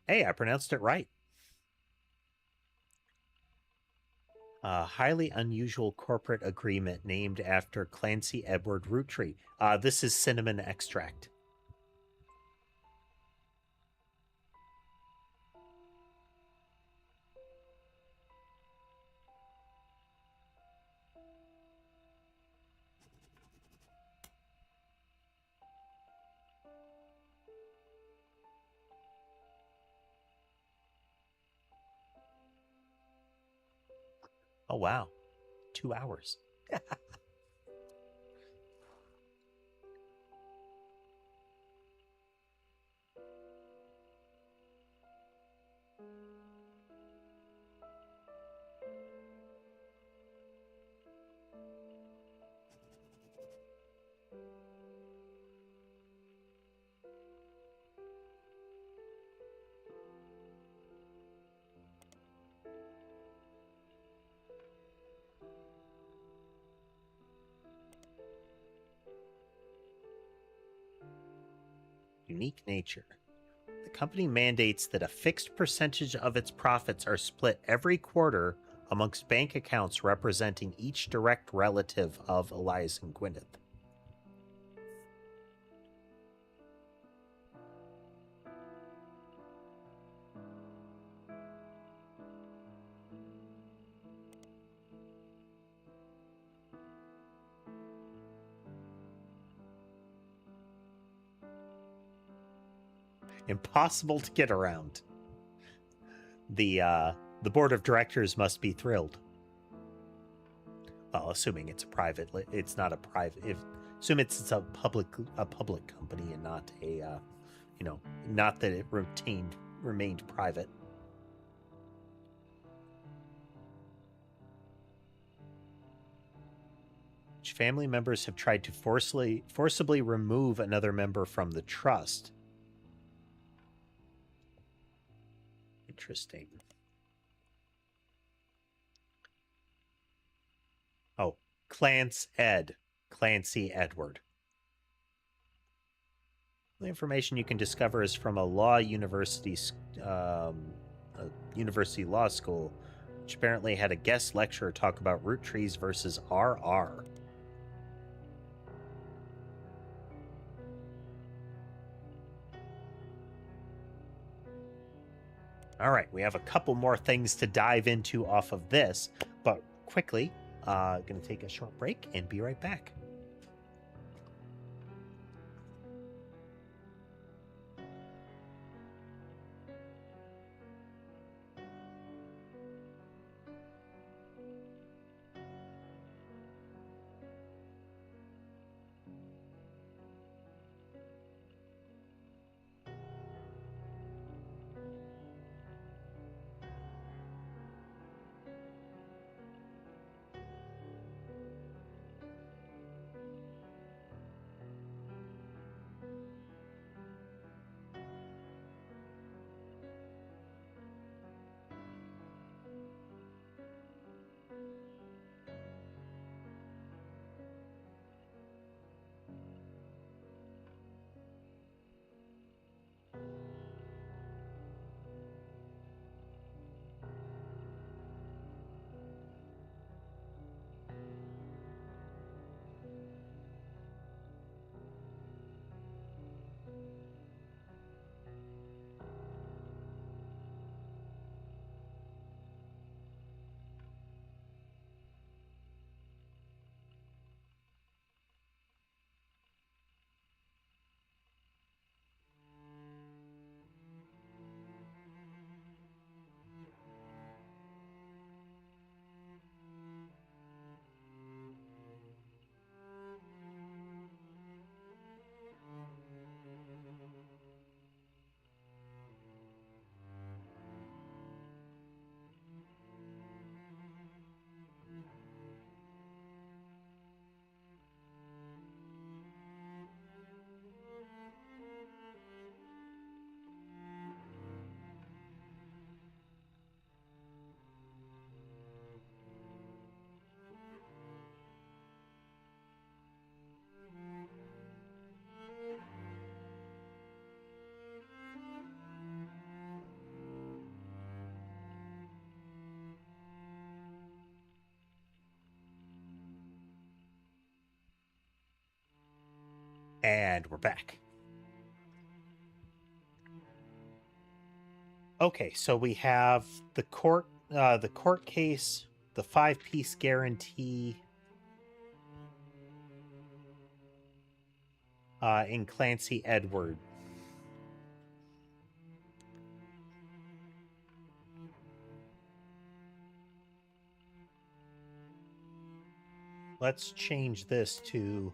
Hey, I pronounced it right. A highly unusual corporate agreement named after Clancy Edward Roottrees. This is cinnamon extract. Oh, wow. 2 hours. Unique nature. The company mandates that a fixed percentage of its profits are split every quarter amongst bank accounts representing each direct relative of Elias and Gwyneth. Impossible to get around. The board of directors must be thrilled. Well, assuming it's a private, it's not a private. Assume it's a public company and not a, not that it remained private. Which family members have tried to forcibly remove another member from the trust. Interesting. Oh, Clancy Edward. The information you can discover is from a university law school, which apparently had a guest lecturer talk about Roottrees versus RR. All right, we have a couple more things to dive into off of this, but quickly, going to take a short break and be right back. And we're back. Okay, so we have the court case, the 5-piece guarantee, in Clancy Edward. Let's change this to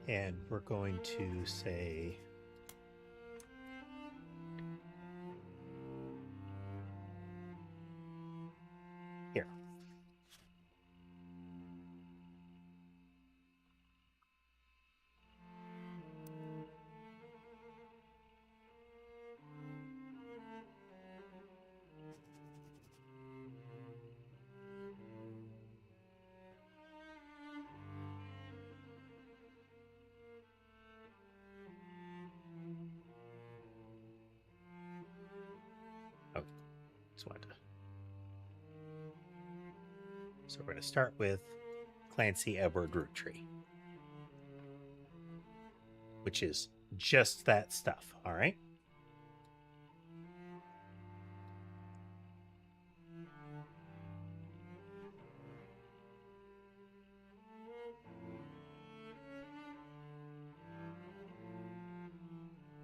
and we're going to say here. Oh, just wanted to. So we're going to start with Clancy Edward Roottrees, which is just that stuff, all right?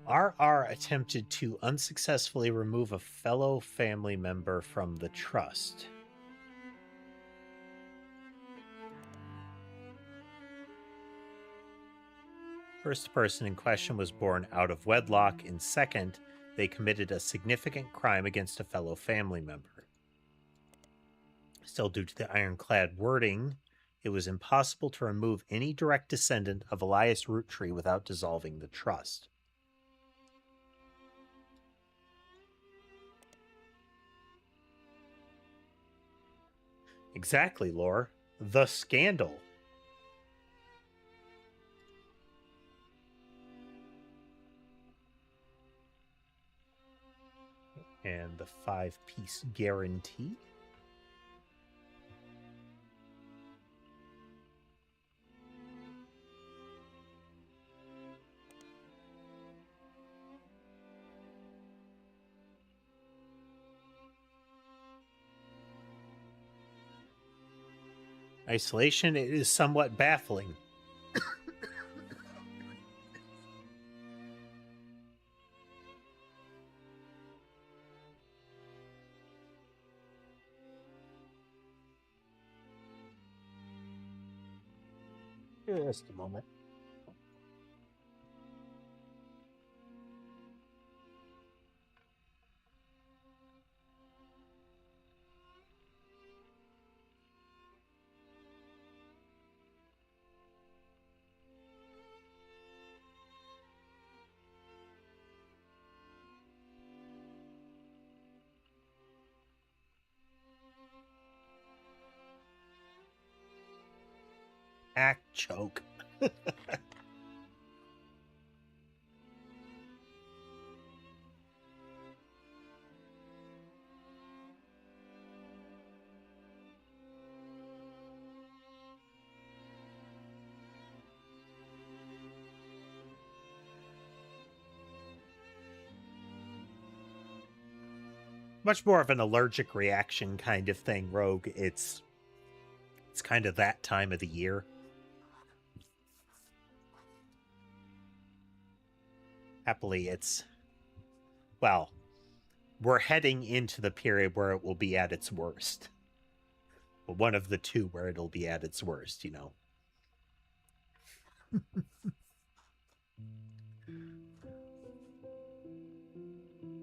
RR attempted to unsuccessfully remove a fellow family member from the trust. First person in question was born out of wedlock, and second, they committed a significant crime against a fellow family member. Still, due to the ironclad wording, it was impossible to remove any direct descendant of Elias Roottrees without dissolving the trust. Exactly, Lore. The scandal. And the 5-piece guarantee. Isolation, it is somewhat baffling. Just a moment. Act choke. Much more of an allergic reaction kind of thing, Rogue. It's kind of that time of the year. Happily, well, we're heading into the period where it will be at its worst. But one of the two where it'll be at its worst, you know.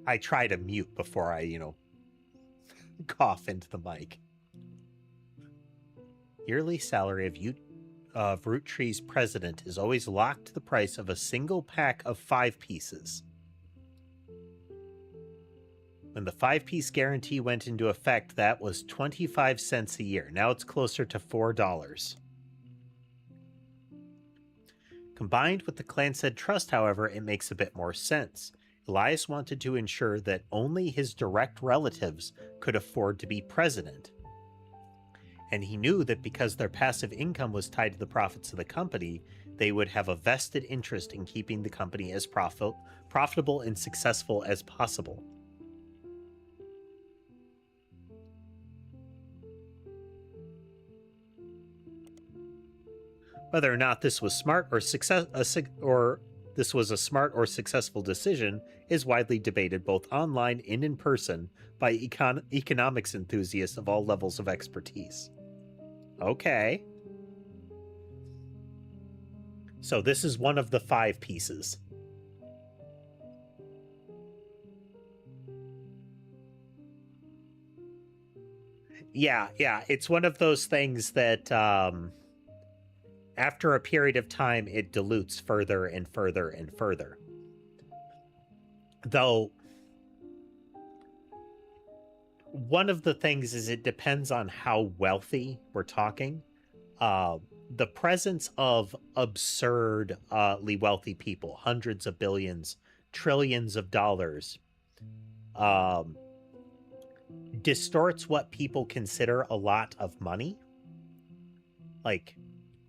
I try to mute before I, cough into the mic. Yearly salary of Roottrees president is always locked to the price of a single pack of 5 pieces. When the 5-piece guarantee went into effect, that was 25 cents a year. Now it's closer to $4. Combined with the Clanstead Trust, however, it makes a bit more sense. Elias wanted to ensure that only his direct relatives could afford to be president. And he knew that because their passive income was tied to the profits of the company, they would have a vested interest in keeping the company as profitable and successful as possible. Whether or not this was smart or this was a smart or successful decision is widely debated both online and in person by economics enthusiasts of all levels of expertise. Okay. So this is one of the 5 pieces. Yeah, it's one of those things that after a period of time, it dilutes further and further and further. Though, one of the things is it depends on how wealthy we're talking. The presence of absurdly wealthy people, hundreds of billions, trillions of dollars, distorts what people consider a lot of money. Like,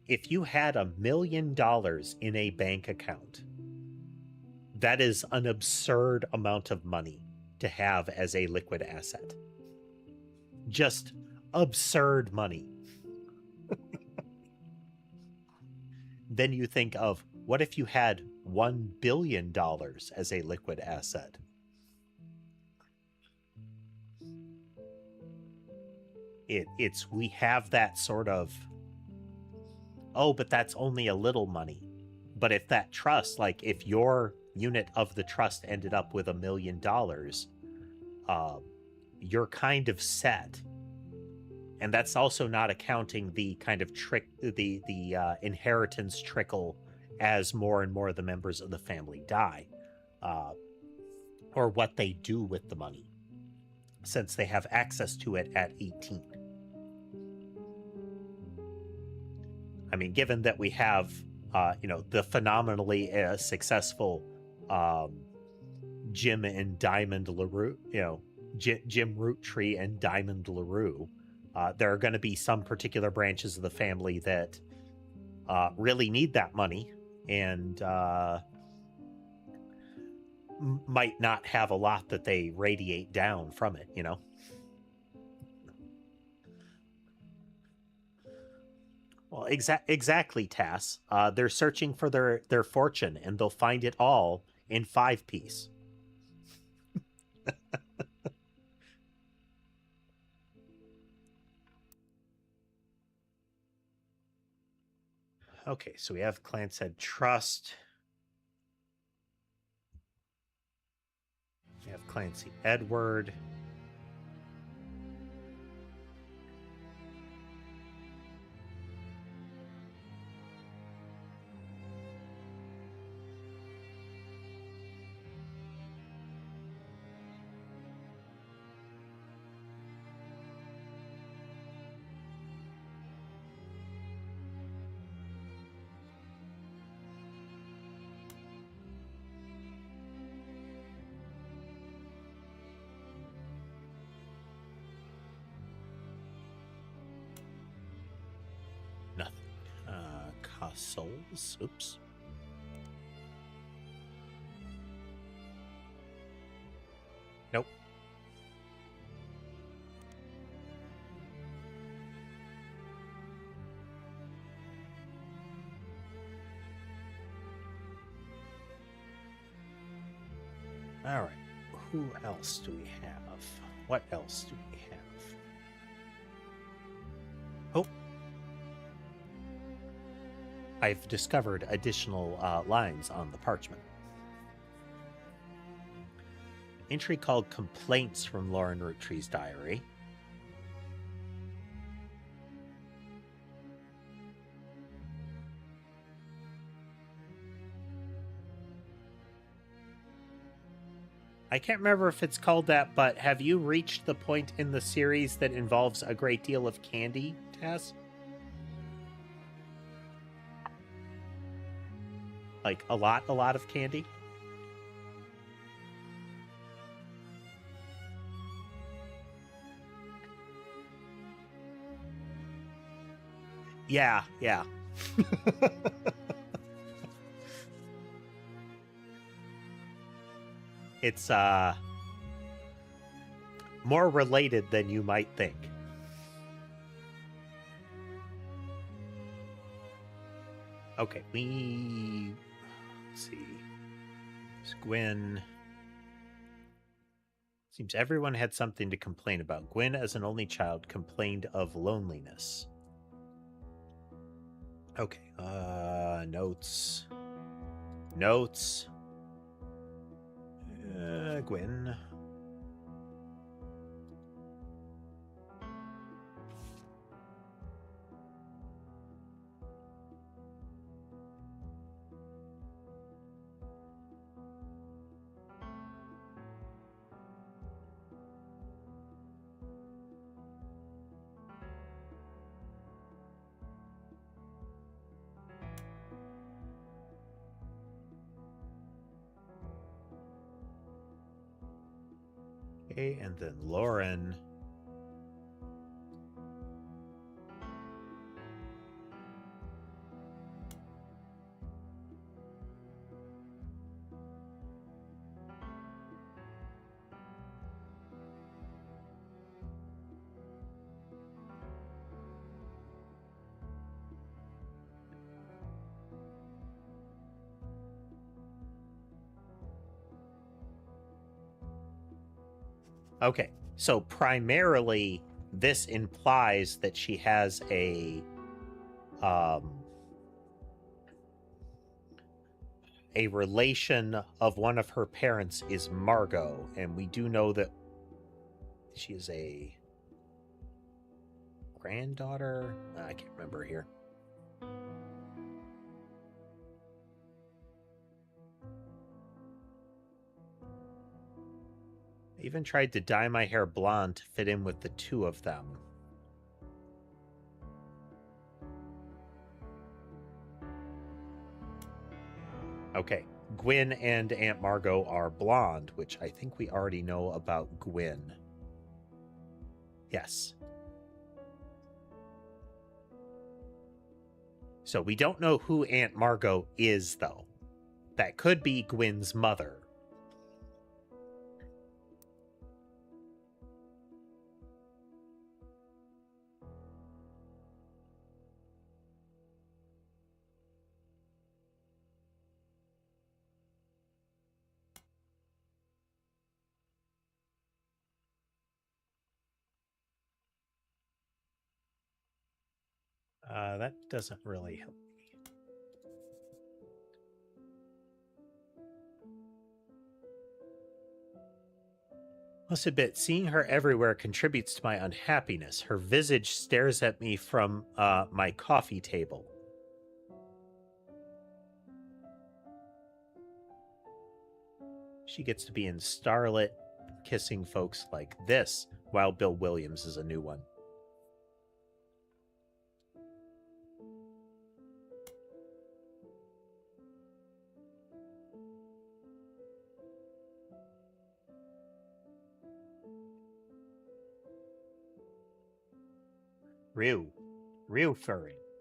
if you had $1 million in a bank account, that is an absurd amount of money to have as a liquid asset. Just absurd money. Then you think of, what if you had $1 billion as a liquid asset? We have that sort of, oh, but that's only a little money. But if that trust, like if your unit of the trust ended up with $1 million, you're kind of set. And that's also not accounting the kind of the inheritance trickle as more and more of the members of the family die, or what they do with the money, since they have access to it at 18. I mean, given that we have, the phenomenally successful Jim and Diamond LaRue, Jim Roottrees and Diamond LaRue, there are going to be some particular branches of the family that really need that money and might not have a lot that they radiate down from it, Well, exactly, Tass. They're searching for their fortune, and they'll find it all in 5 piece. Okay, so we have Clan said trust. We have Clancy Edward. Nothing. Souls. Oops. Nope. All right. Who else do we have? What else do we have? Oh. I've discovered additional lines on the parchment. Entry called Complaints from Lauren Roottrees' diary. I can't remember if it's called that, but have you reached the point in the series that involves a great deal of candy, Tess? Like a lot of candy? Yeah, yeah. It's more related than you might think. Okay, let's see. It's Gwyn. Seems everyone had something to complain about. Gwyn, as an only child, complained of loneliness. Okay, notes. Notes. Gwyn. Okay, and then Lauren. Okay, so primarily this implies that she has a relation of one of her parents is Margot, and we do know that she is a granddaughter. I can't remember here. I even tried to dye my hair blonde to fit in with the two of them. Okay, Gwyn and Aunt Margot are blonde, which I think we already know about Gwyn. Yes. So we don't know who Aunt Margot is, though. That could be Gwyn's mother. That doesn't really help me. Must admit, seeing her everywhere contributes to my unhappiness. Her visage stares at me from my coffee table. She gets to be in Starlit, kissing folks like this, while Bill Williams is a new one.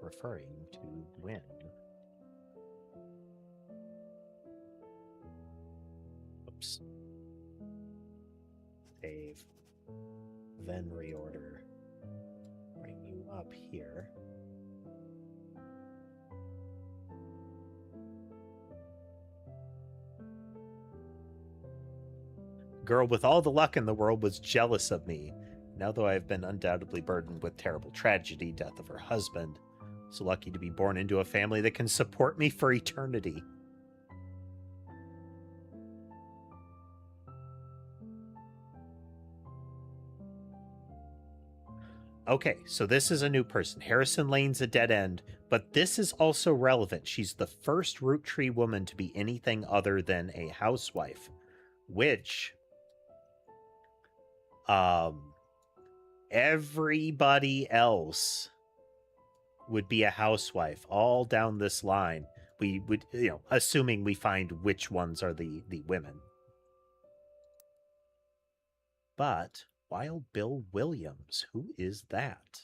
Referring to Gwyn. Oops. Save. Then reorder. Bring you up here. Girl with all the luck in the world was jealous of me. Now, though I have been undoubtedly burdened with terrible tragedy, death of her husband, so lucky to be born into a family that can support me for eternity. Okay, so this is a new person. Harrison Lane's a dead end, but this is also relevant. She's the first Roottrees woman to be anything other than a housewife, which everybody else would be a housewife all down this line. We would, assuming we find which ones are the women. But Wild Bill Williams, who is that?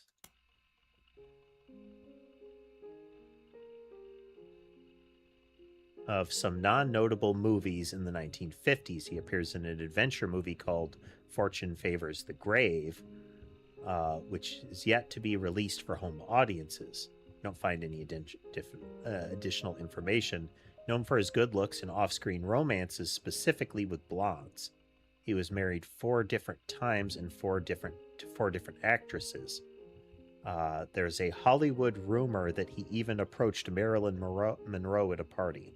of some non-notable movies in the 1950s. He appears in an adventure movie called Fortune Favors the Grave, which is yet to be released for home audiences. Don't find any additional information. Known for his good looks and off-screen romances, specifically with blondes. He was married 4 different times and 4 different actresses. There's a Hollywood rumor that he even approached Marilyn Monroe at a party.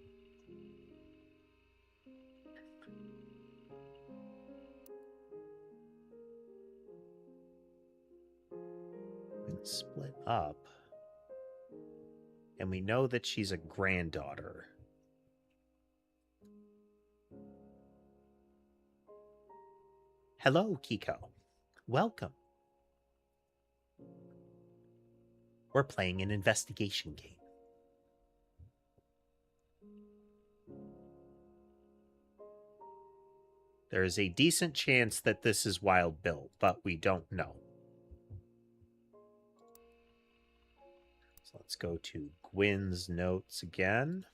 Been split up. And we know that she's a granddaughter. Hello, Kiko. Welcome. We're playing an investigation game. There is a decent chance that this is Wild Bill, but we don't know. So let's go to Gwyn's notes again.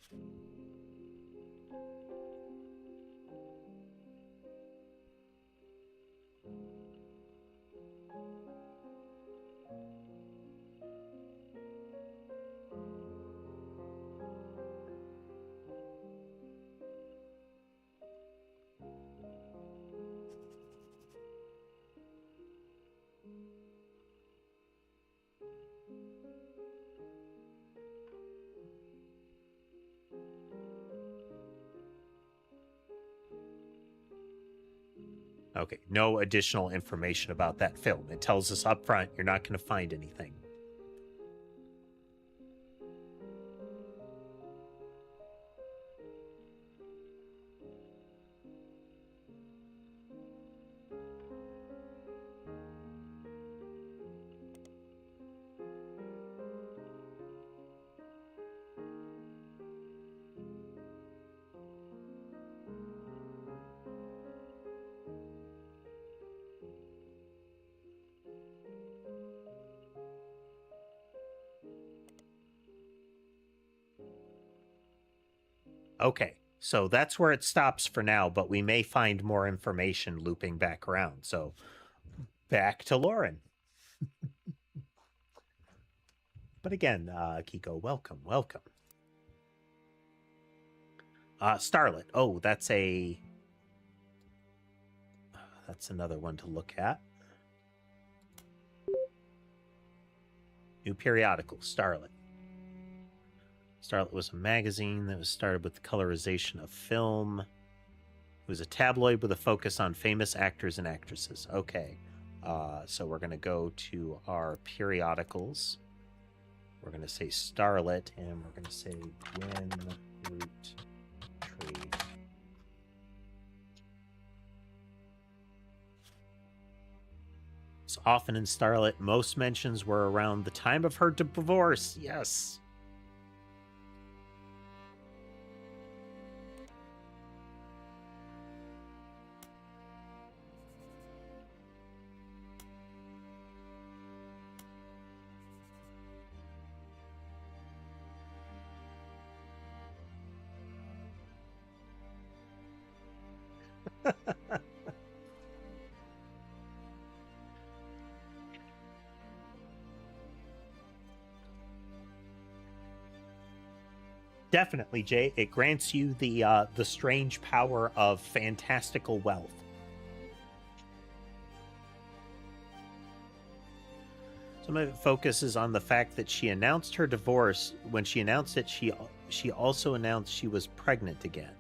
Okay, no additional information about that film. It tells us up front you're not going to find anything. Okay, so that's where it stops for now, but we may find more information looping back around. So back to Lauren. But again, Kiko, welcome. Starlet. Oh, that's another one to look at. New periodical, Starlet. Starlet was a magazine that was started with the colorization of film. It was a tabloid with a focus on famous actors and actresses. Okay, so we're going to go to our periodicals. We're going to say Starlet, and we're going to say Gwyn Roottrees. So often in Starlet, most mentions were around the time of her divorce. Yes. Definitely, Jay. It grants you the strange power of fantastical wealth. Some of it focuses on the fact that she announced her divorce. When she announced it, she also announced she was pregnant again.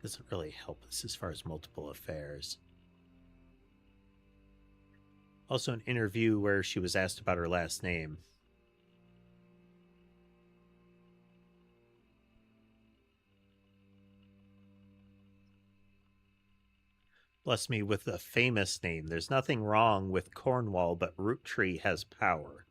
Doesn't really help us as far as multiple affairs. Also, an interview where she was asked about her last name. Bless me with a famous name. There's nothing wrong with Cornwall, but Roottrees has power.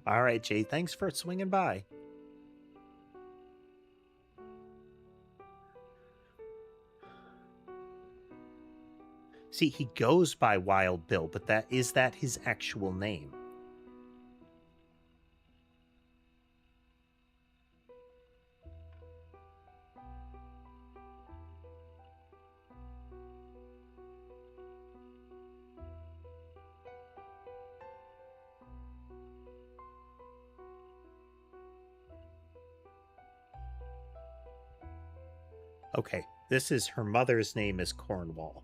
All right, Jay, thanks for swinging by. See, he goes by Wild Bill, but is that his actual name? Okay, this is her mother's name is Cornwall.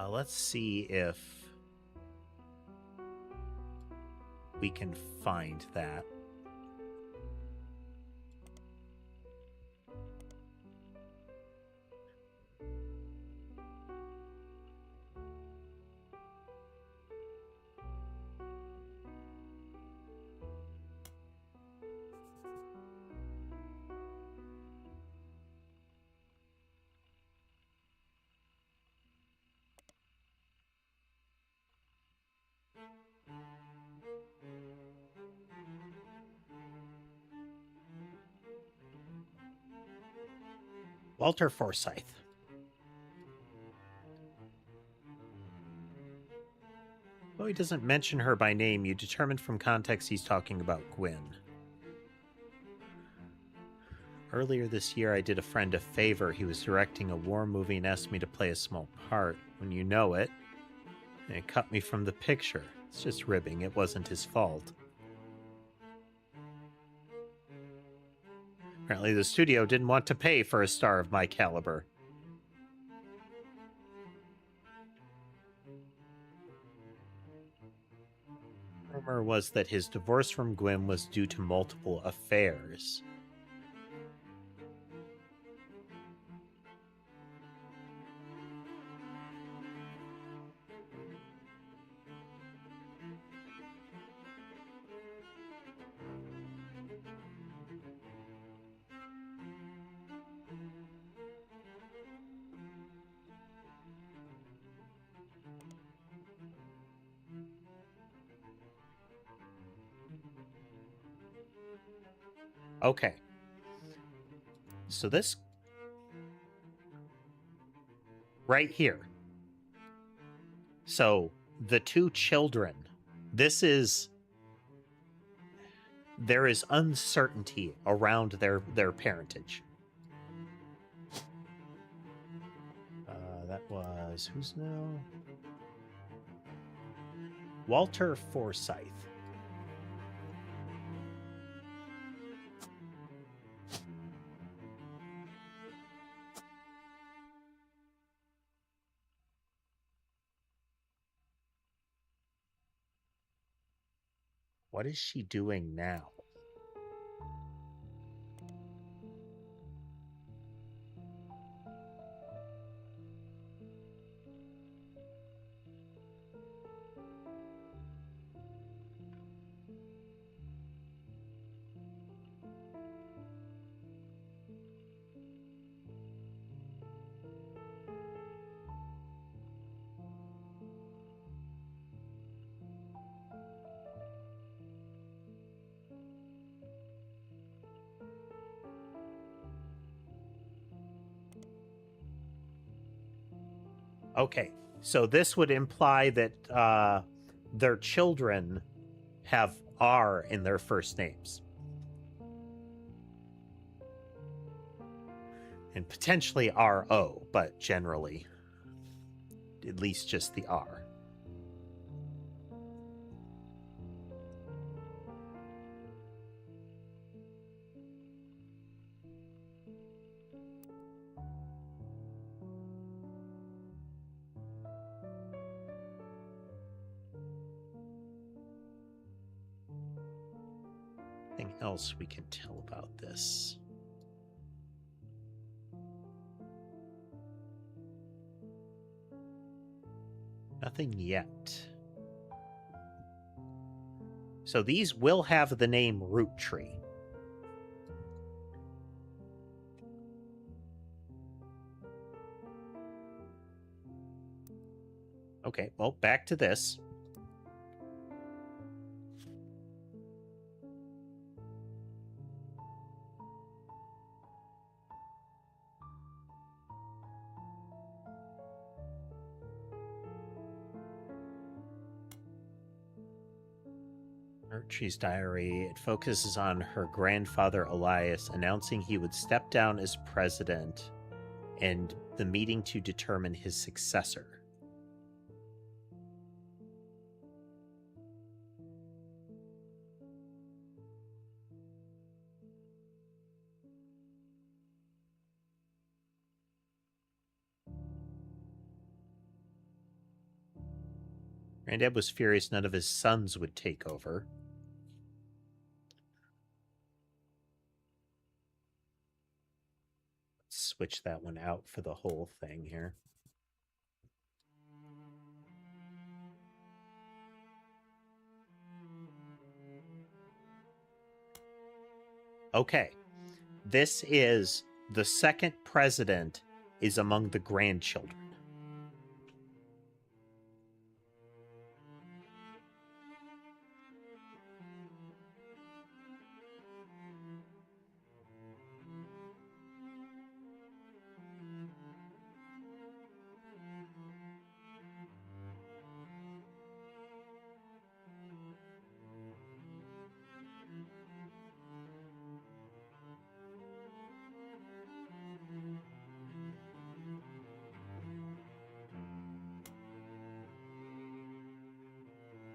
Let's see if we can find that. Walter Forsythe. Though he doesn't mention her by name, you determined from context he's talking about Gwyn. Earlier this year, I did a friend a favor. He was directing a war movie and asked me to play a small part. When you know it, and it cut me from the picture. It's just ribbing. It wasn't his fault. Apparently the studio didn't want to pay for a star of my caliber. Rumor was that his divorce from Gwyn was due to multiple affairs. Okay. So this right here. So the two children, there is uncertainty around their parentage. That was, who's now? Walter Forsythe. What is she doing now? Okay, so this would imply that their children have R in their first names. And potentially RO, but generally, at least just the R. Anything else we can tell about this? Nothing yet. So these will have the name Roottrees. Okay, well, back to this. Roottrees' diary. It focuses on her grandfather Elias announcing he would step down as president and the meeting to determine his successor. Granddad was furious none of his sons would take over. Let's switch that one out for the whole thing here. Okay. This is the second president is among the grandchildren.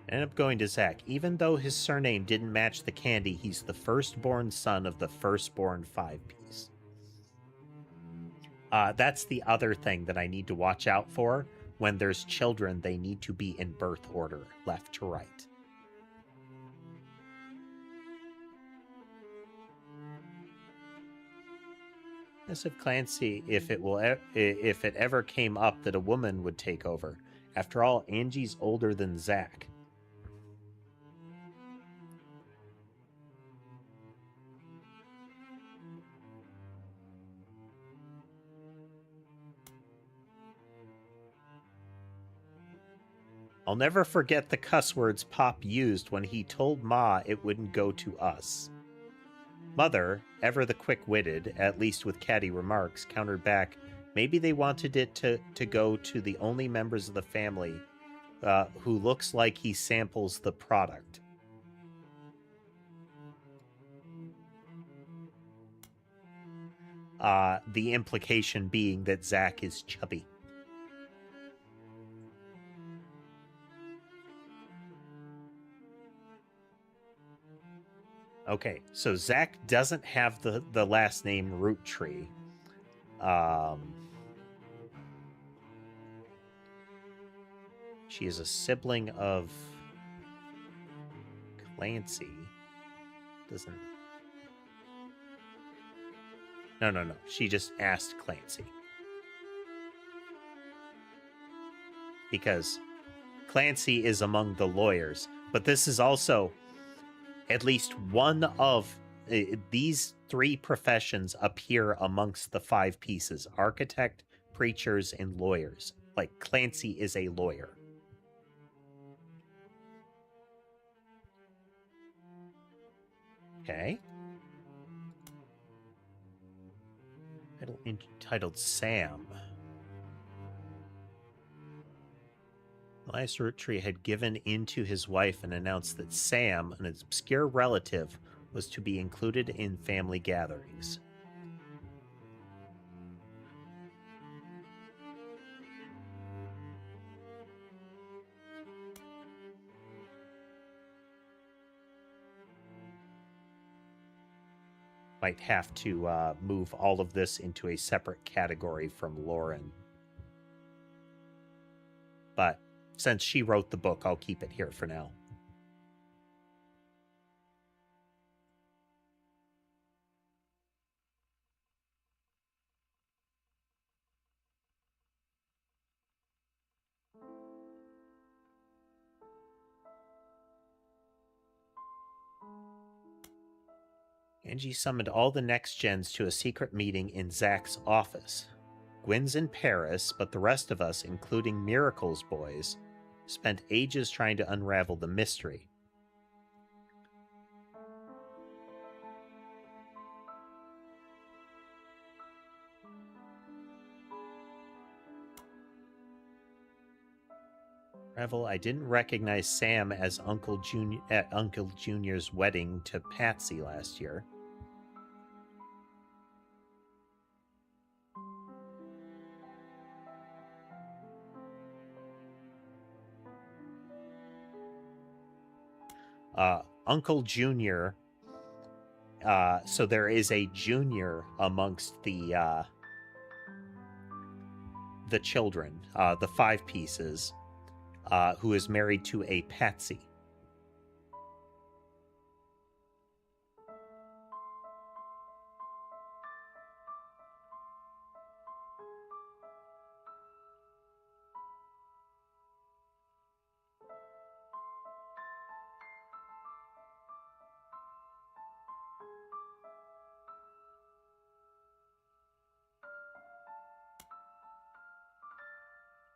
End up going to Zach. Even though his surname didn't match the candy, he's the firstborn son of the firstborn 5-piece. That's the other thing that I need to watch out for. When there's children, they need to be in birth order, left to right. As if Clancy, if it ever came up that a woman would take over. After all, Angie's older than Zach. I'll never forget the cuss words Pop used when he told Ma it wouldn't go to us. Mother, ever the quick-witted, at least with catty remarks, countered back, maybe they wanted it to go to the only members of the family who looks like he samples the product. The implication being that Zach is chubby. Okay, so Zach doesn't have the last name Roottrees. She is a sibling of Clancy. Doesn't... No. She just asked Clancy. Because Clancy is among the lawyers. But this is also... At least one of these 3 professions appear amongst the 5 pieces. Architect, preachers, and lawyers. Like, Clancy is a lawyer. Okay. Entitled Sam. Elias Roottrees had given in to his wife and announced that Sam, an obscure relative, was to be included in family gatherings. Might have to move all of this into a separate category from Lauren. But since she wrote the book, I'll keep it here for now. Angie summoned all the next gens to a secret meeting in Zach's office. Gwen's in Paris, but the rest of us, including Miracle's boys, spent ages trying to unravel the mystery. Revel, I didn't recognize Sam as Uncle Junior at Uncle Junior's wedding to Patsy last year. Uncle Junior. So there is a junior amongst the children, the five pieces, who is married to a Patsy.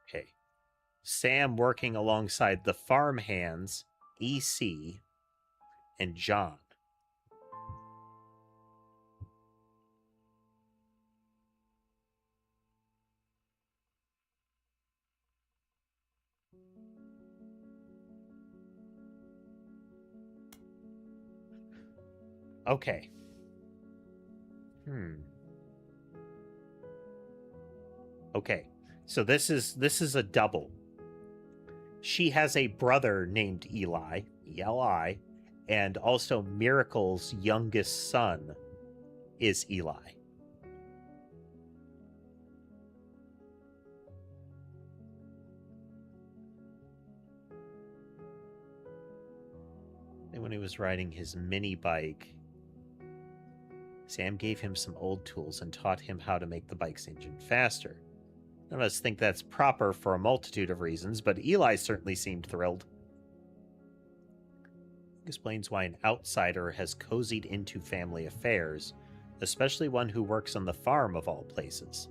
Okay. Sam working alongside the farmhands, EC, and John. Okay. Okay. So this is a double. She has a brother named Eli, E-L-I, and also Miracle's youngest son is Eli. And when he was riding his mini bike, Sam gave him some old tools and taught him how to make the bike's engine faster. None of us think that's proper for a multitude of reasons, but Eli certainly seemed thrilled. Explains why an outsider has cozied into family affairs, especially one who works on the farm of all places.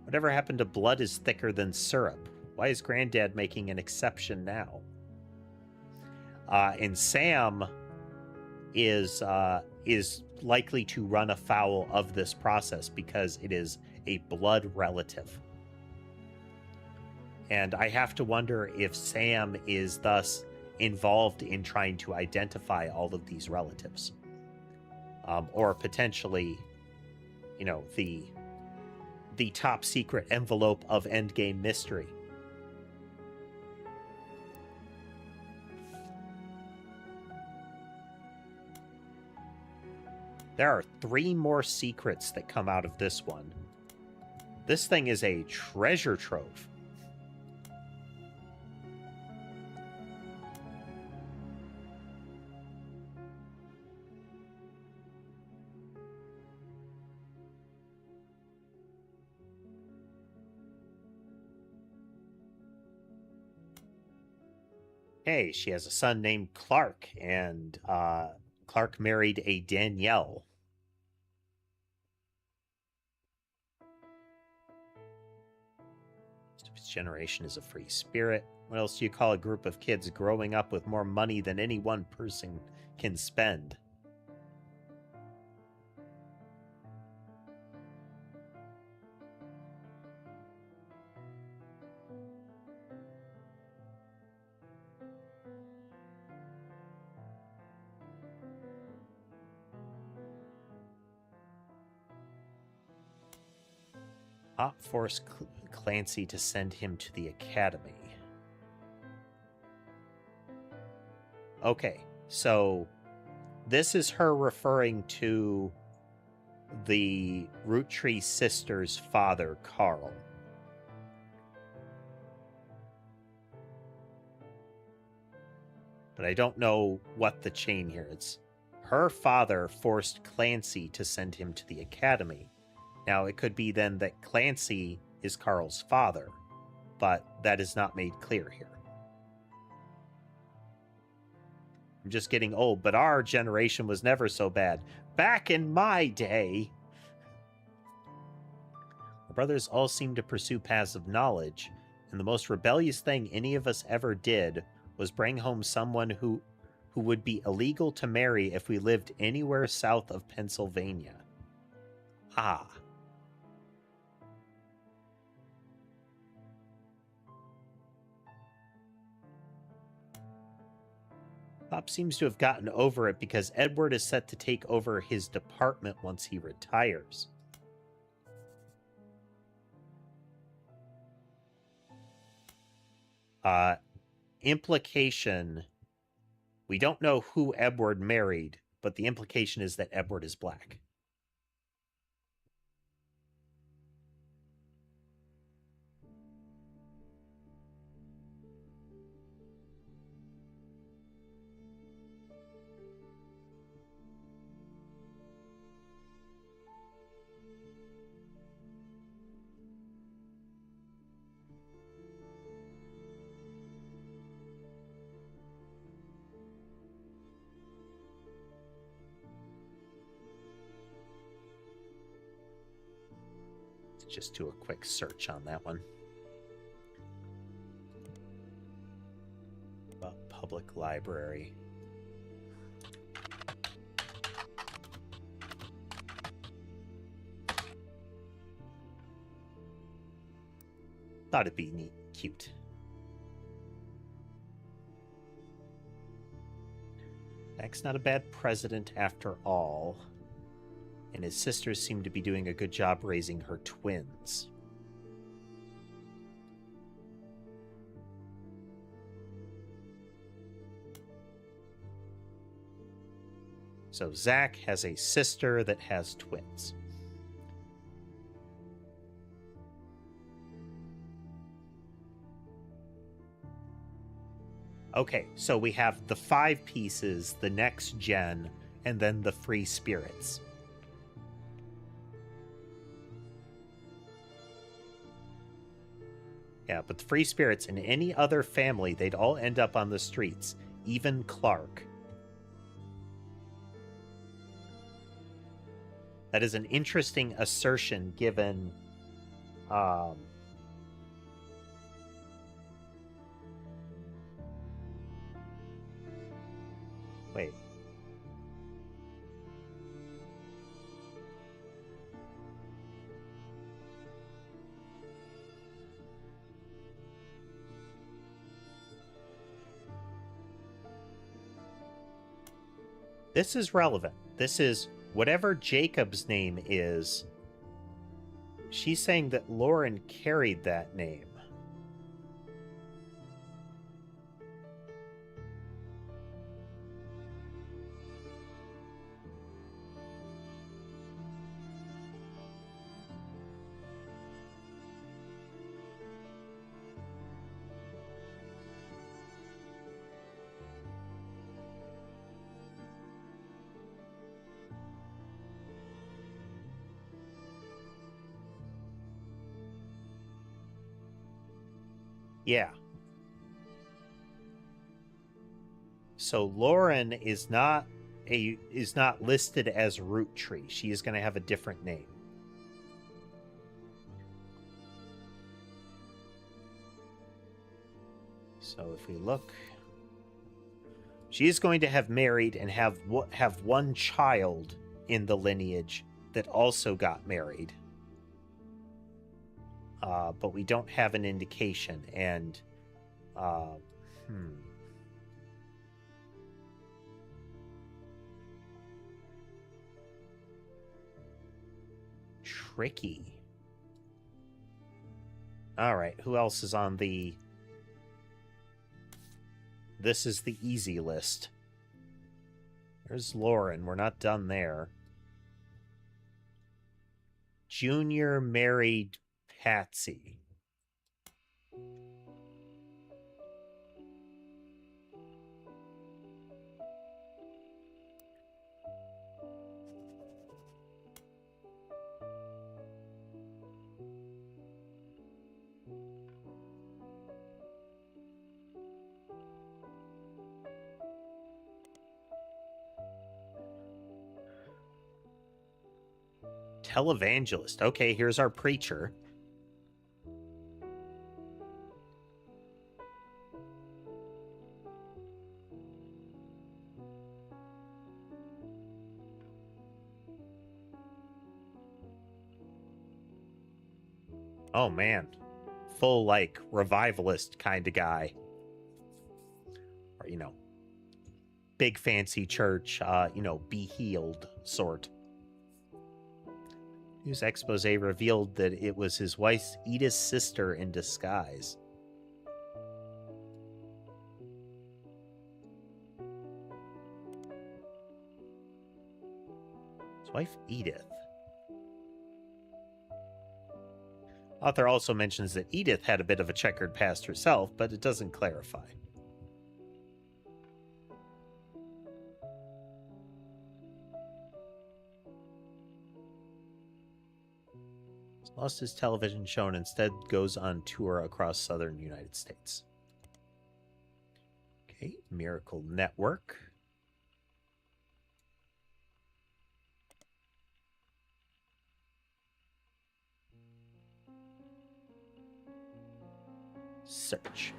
Whatever happened to blood is thicker than syrup? Why is Granddad making an exception now? And Sam is likely to run afoul of this process because it is a blood relative. And I have to wonder if Sam is thus involved in trying to identify all of these relatives. Or potentially, you know, the top secret envelope of Endgame mystery. There are 3 more secrets that come out of this one. This thing is a treasure trove. Hey, she has a son named Clark, and Clark married a Danielle. This generation is a free spirit. What else do you call a group of kids growing up with more money than any one person can spend? Forced Clancy to send him to the academy. Okay, so this is her referring to the Roottrees sister's father, Carl. But I don't know what the chain here is. Her father forced Clancy to send him to the academy. Now, it could be then that Clancy is Carl's father, but that is not made clear here. I'm just getting old, but our generation was never so bad. Back in my day! Our brothers all seemed to pursue paths of knowledge, and the most rebellious thing any of us ever did was bring home someone who would be illegal to marry if we lived anywhere south of Pennsylvania. Ah. Pop seems to have gotten over it because Edward is set to take over his department once he retires. Implication, we don't know who Edward married, but the implication is that Edward is black. Just do a quick search on that one. Public library. Thought it'd be neat, cute. Mac's not a bad president after all. And his sisters seem to be doing a good job raising her twins. So Zach has a sister that has twins. Okay, so we have the 5 pieces, the next gen, and then the free spirits. Yeah, but the free spirits in any other family, they'd all end up on the streets. Even Clark. That is an interesting assertion given... Wait. This is relevant. This is whatever Jacob's name is. She's saying that Lauren carried that name. Yeah. So Lauren is not listed as Roottrees. She is going to have a different name. So if we look, she is going to have married and have one child in the lineage that also got married. But we don't have an indication, and tricky. All right, who else is on the... This is the easy list. There's Lauren. We're not done there. Junior married Patsy. Televangelist. Okay, here's our preacher. Oh, man. Full, like, revivalist kind of guy. Or, you know, big fancy church, you know, be healed sort. News expose revealed that it was his wife Edith's sister in disguise. His wife Edith. Author also mentions that Edith had a bit of a checkered past herself, but it doesn't clarify. Lost his television show and instead goes on tour across southern United States. Okay, Miracle Network. Search.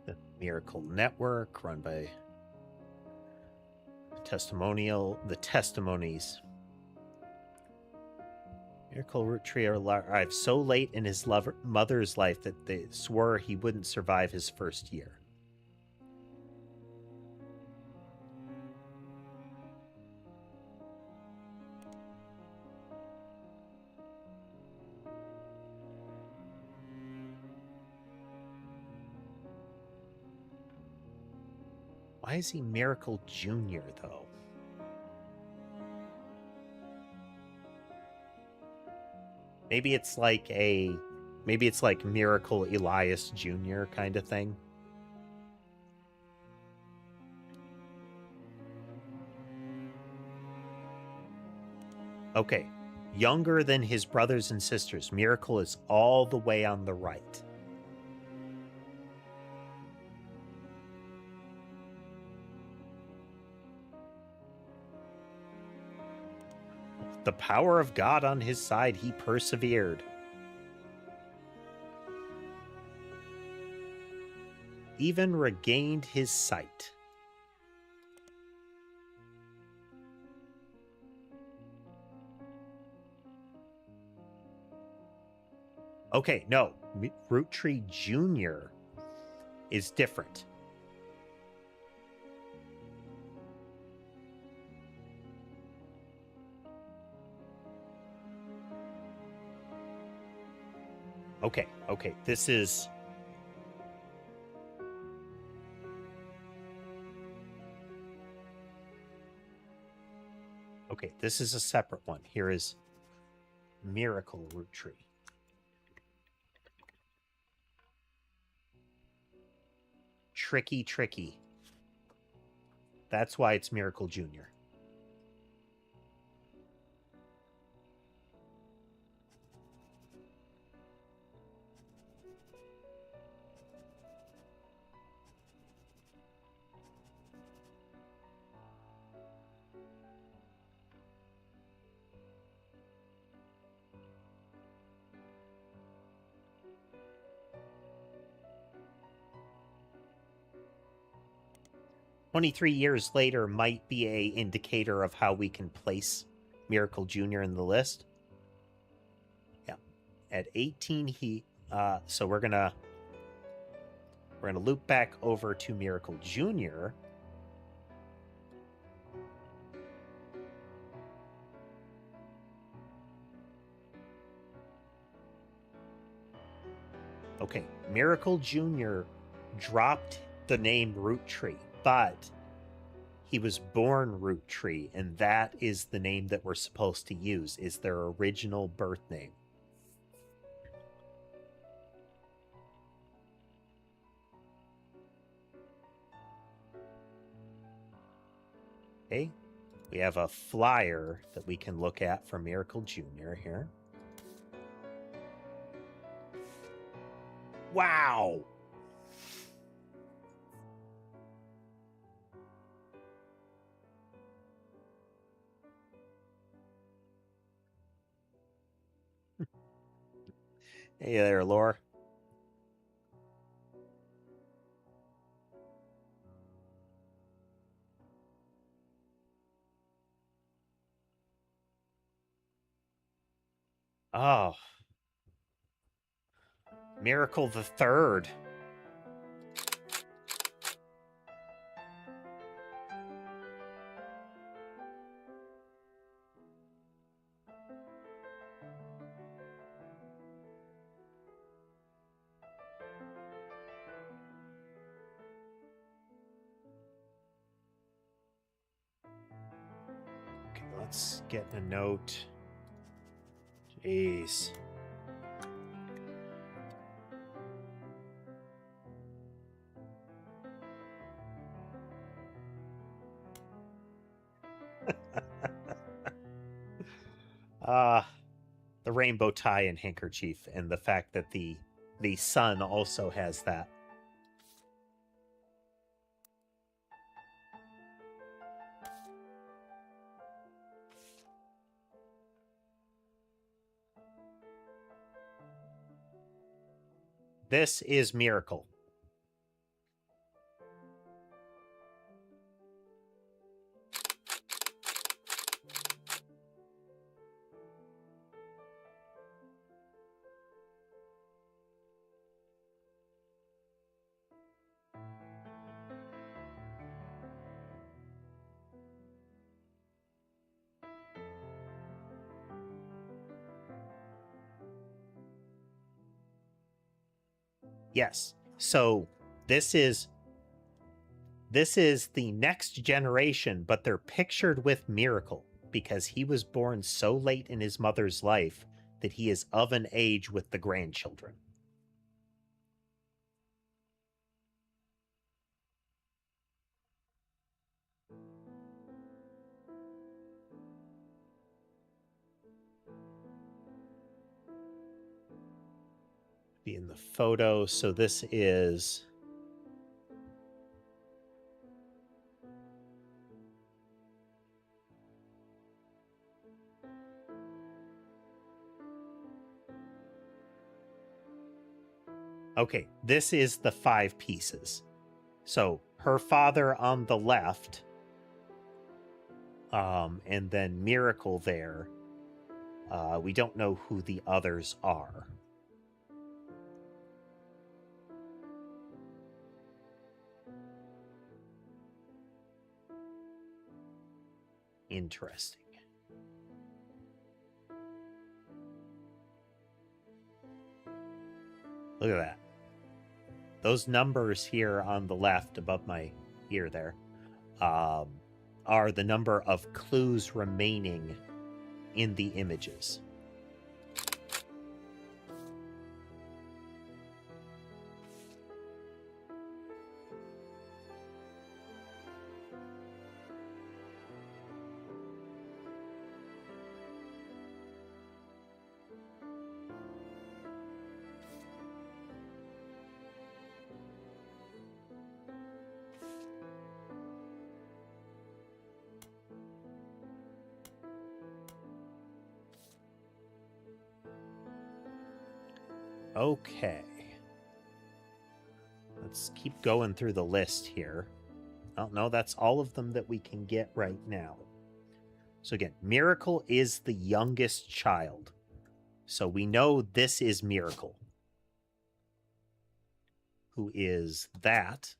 The Miracle Network, run by the testimonies. Miracle Roottrees arrived so late in his mother's life that they swore he wouldn't survive his first year. Why is he Miracle Jr., though? Maybe it's like Miracle Elias Jr. kind of thing. Okay. Younger than his brothers and sisters. Miracle is all the way on the right. The power of God on his side, he persevered. Even regained his sight. Okay, no. Roottrees Jr. is different. Okay, this is... Okay, this is a separate one. Here is Miracle Roottrees. Tricky. That's why it's Miracle Jr. "23 years later might be a indicator of how we can place Miracle Jr. in the list." Yeah. At 18, he... so we're gonna... We're going to loop back over to Miracle Jr. Okay, Miracle Jr. dropped the name Roottrees, but he was born Roottrees, and that is the name that we're supposed to use, is their original birth name. Okay, we have a flyer that we can look at for Miracle Jr. here. Wow! Hey there, Laura. Oh. Miracle the Third. Okay, let's get a note. Jeez. The rainbow tie and handkerchief, and the fact that the sun also has that. This is Miracle. Yes. So this is the next generation, but they're pictured with Miracle because he was born so late in his mother's life that he is of an age with the grandchildren. Be in the photo. So this is okay, this is the 5 pieces. So her father on the left, and then Miracle there. We don't know who the others are. Interesting. Look at that. Those numbers here on the left above my ear there are the number of clues remaining in the images. Okay. Let's keep going through the list here. Oh, no, that's all of them that we can get right now. So again, Miracle is the youngest child. So we know this is Miracle. who is that.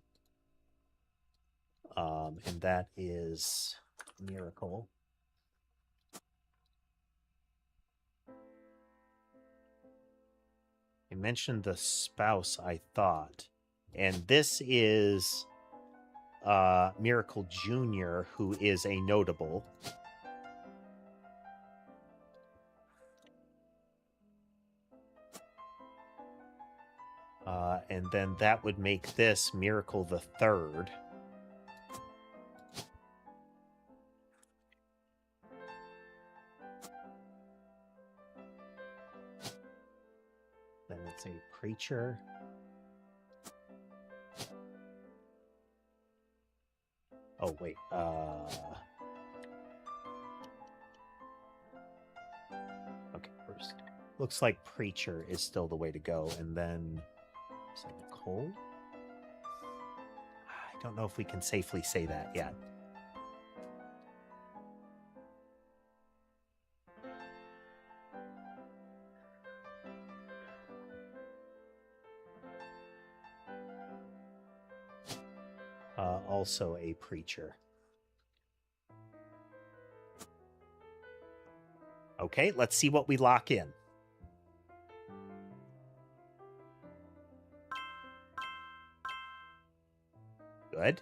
And that is Miracle. I mentioned the spouse, I thought. And this is Miracle Jr., who is a notable. And then that would make this Miracle the Third. Then it's a preacher. Oh, wait. Okay, first. Looks like preacher is still the way to go. And then... Is that Nicole? I don't know if we can safely say that yet. Also a preacher. Okay, let's see what we lock in. Good.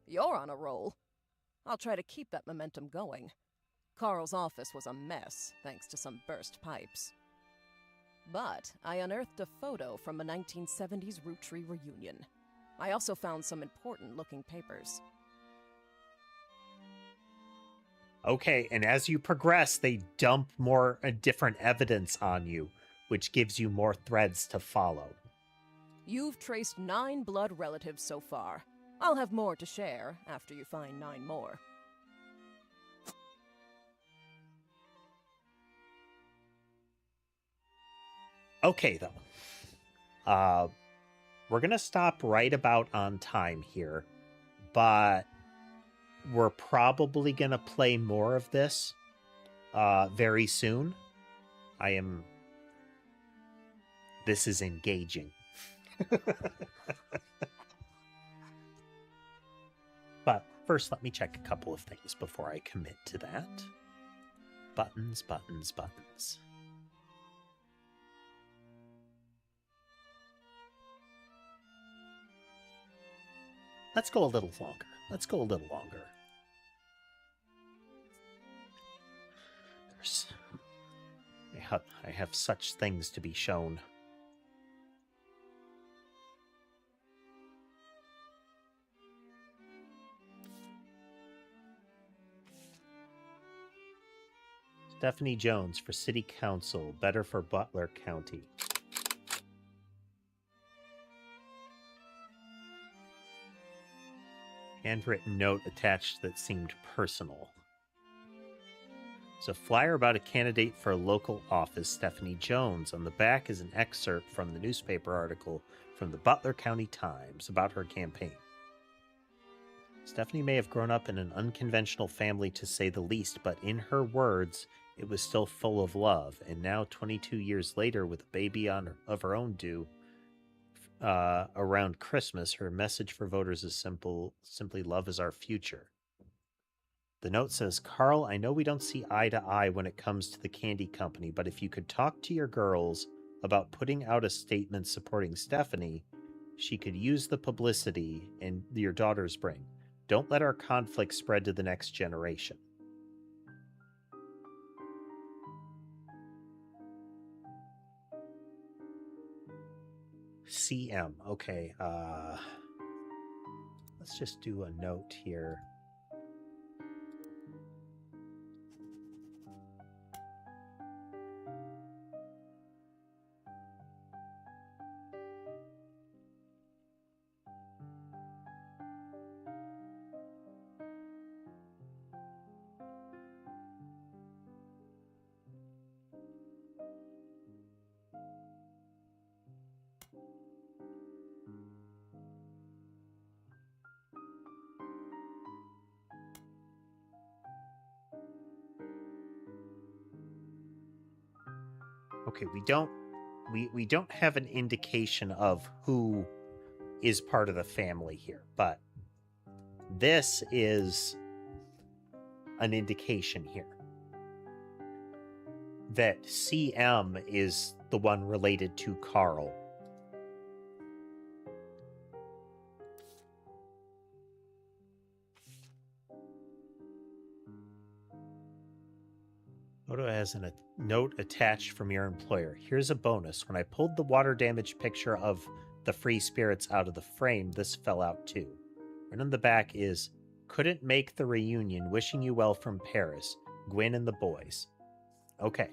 You're on a roll. I'll try to keep that momentum going. Carl's office was a mess, thanks to some burst pipes. But I unearthed a photo from a 1970s Roottrees reunion. I also found some important-looking papers. Okay, and as you progress, they dump more different evidence on you, which gives you more threads to follow. You've traced 9 blood relatives so far. I'll have more to share after you find 9 more. Okay, though. We're going to stop right about on time here, but we're probably going to play more of this very soon. This is engaging. But first, let me check a couple of things before I commit to that. Buttons, buttons, buttons. Let's go a little longer. I have such things to be shown. Stephanie Jones for City Council, better for Butler County. Handwritten note attached that seemed personal. It's a flyer about a candidate for a local office, Stephanie Jones. On the back is an excerpt from the newspaper article from the Butler County Times about her campaign. Stephanie may have grown up in an unconventional family, to say the least, but in her words, it was still full of love. And now, 22 years later, with a baby of her own due around Christmas, her message for voters is simply love is our future. The note says, Carl, I know we don't see eye to eye when it comes to the candy company, but if you could talk to your girls about putting out a statement supporting Stephanie, she could use the publicity and your daughters bring. Don't let our conflict spread to the next generation. CM. Okay. Let's just do a note here. Okay, we don't have an indication of who is part of the family here, but this is an indication here that CM is the one related to Carl. Photo has a note attached from your employer. Here's a bonus. When I pulled the water damage picture of the free spirits out of the frame, this fell out too. Right on the back is, couldn't make the reunion. Wishing you well from Paris. Gwen and the boys. Okay.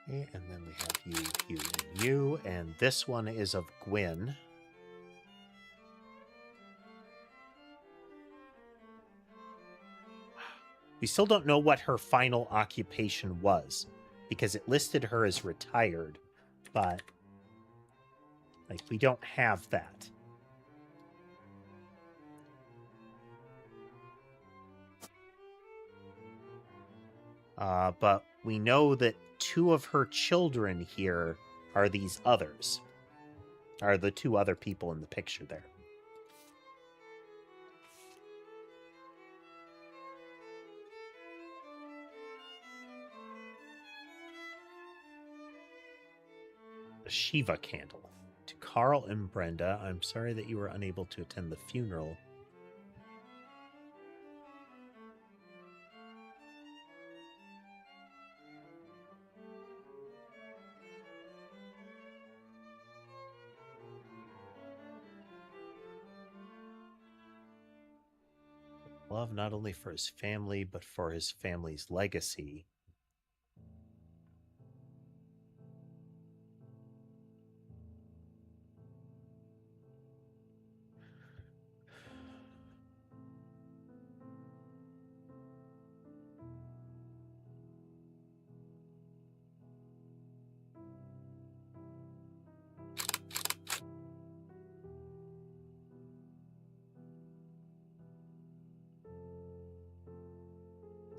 Okay, and then we have you, and you, and this one is of Gwen. We still don't know what her final occupation was, because it listed her as retired, but like we don't have that. But we know that 2 of her children here are these others. Are the 2 other people in the picture there. The Shiva candle. To Carl and Brenda, I'm sorry that you were unable to attend the funeral. Love not only for his family, but for his family's legacy.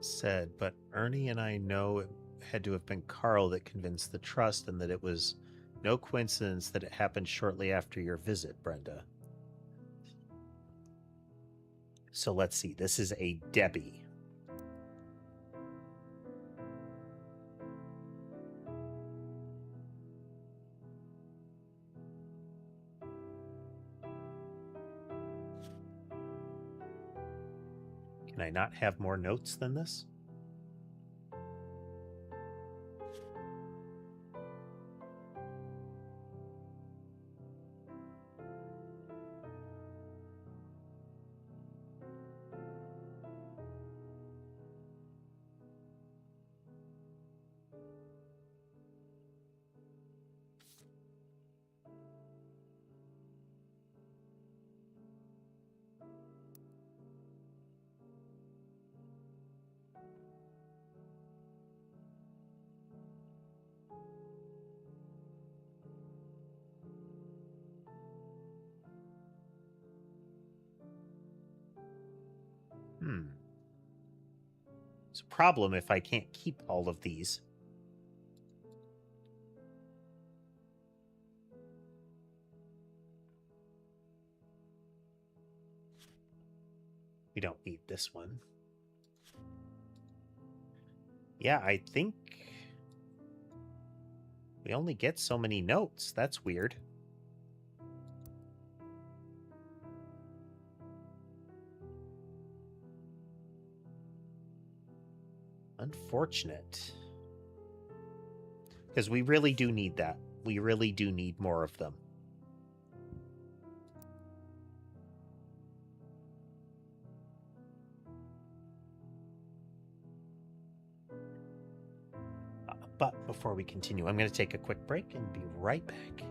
Said, but Ernie and I know it had to have been Carl that convinced the trust, and that it was no coincidence that it happened shortly after your visit, Brenda. So let's see. This is a Debbie. Can I not have more notes than this? It's a problem if I can't keep all of these. We don't need this one. Yeah, I think we only get so many notes. That's weird. Unfortunate. Because we really do need that. We really do need more of them. But before we continue, I'm going to take a quick break and be right back.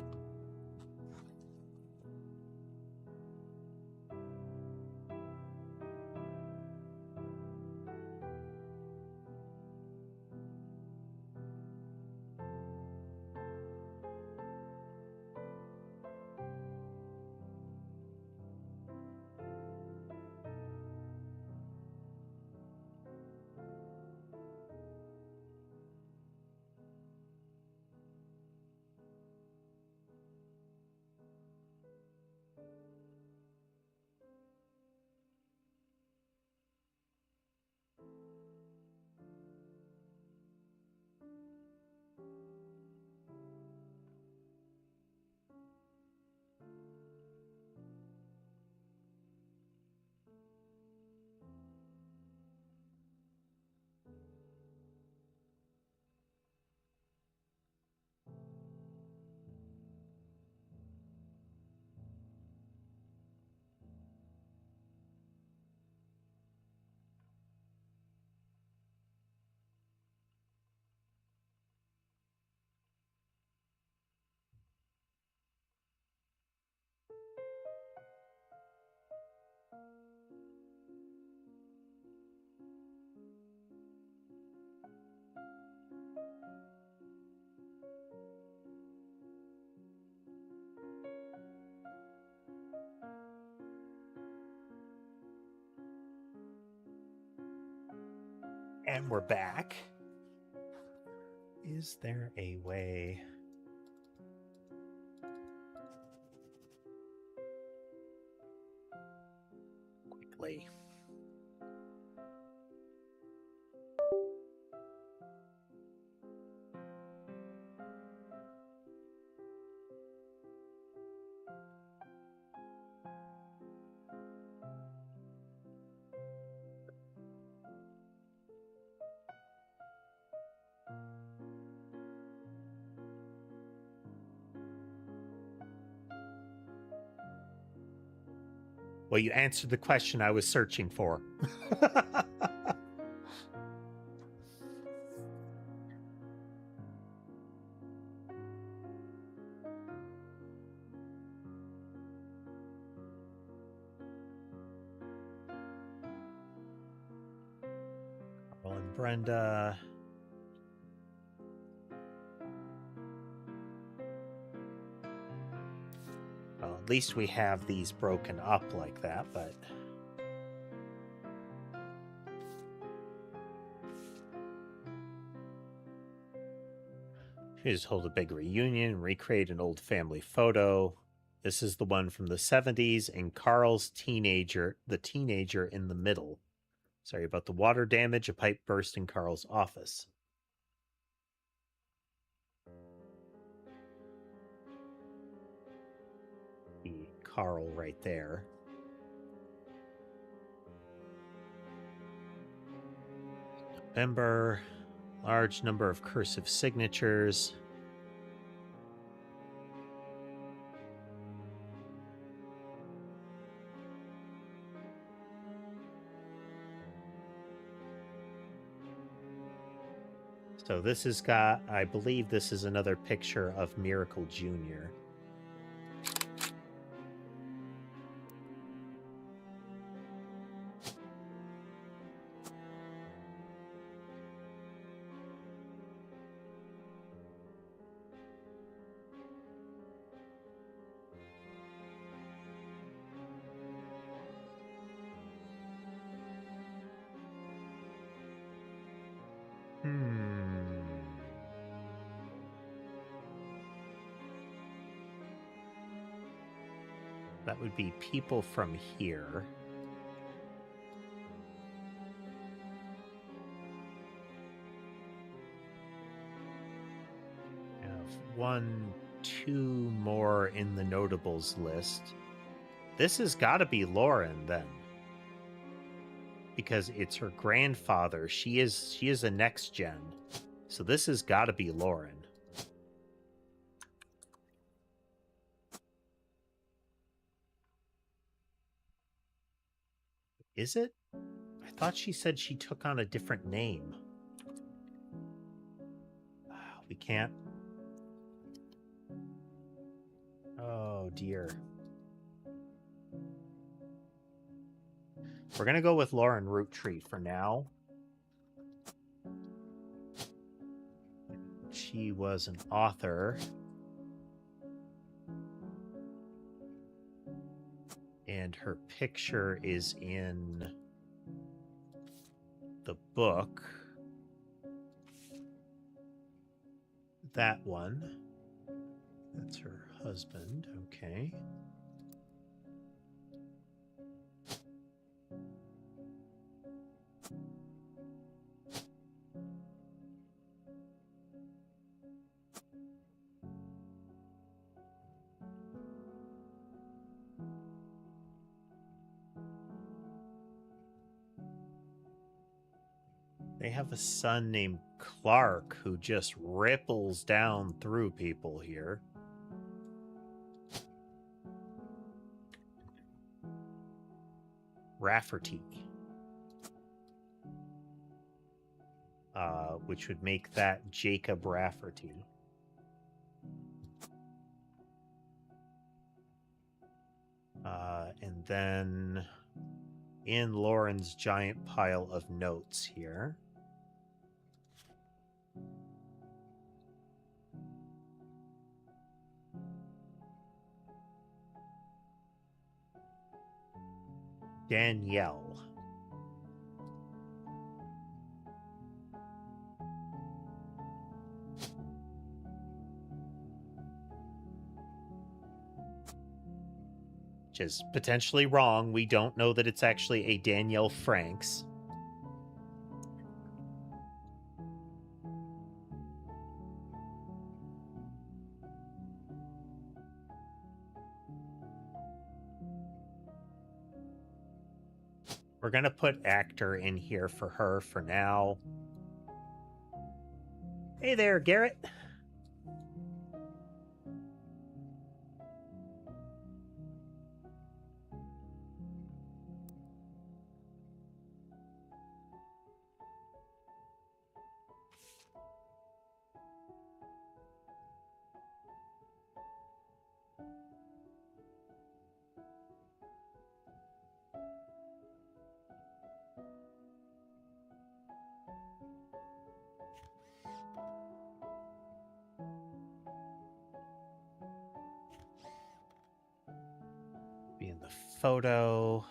And we're back. Is there a way? Quickly. Well, you answered the question I was searching for. Carl and Brenda. Well, at least we have these broken up like that, but... She just hold a big reunion, recreate an old family photo. This is the one from the 70s, and Carl's the teenager in the middle. Sorry about the water damage. A pipe burst in Carl's office. Carl right there. November. Large number of cursive signatures. So this has got, I believe this is another picture of Miracle Jr. That would be people from here. We have 1, 2 more in the notables list. This has got to be Lauren then, because it's her grandfather. She is a next gen, so this has got to be Lauren. Is it? I thought she said she took on a different name. We can't. Oh dear. We're gonna go with Lauren Roottrees for now. She was an author. And her picture is in the book. That one. That's her husband. Okay. They have a son named Clark who just ripples down through people here. Rafferty. Which would make that Jacob Rafferty. And then in Lauren's giant pile of notes here. Danielle. which is potentially wrong. We don't know that it's actually a Danielle Franks. We're going to put actor in here for her for now. Hey there, Garrett. Be in the photo.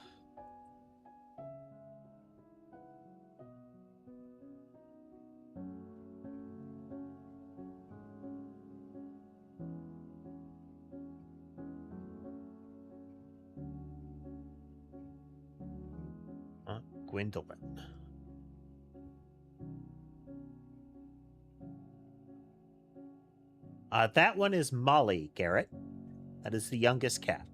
Gwendolyn. That one is Molly, Garrett. That is the youngest cat.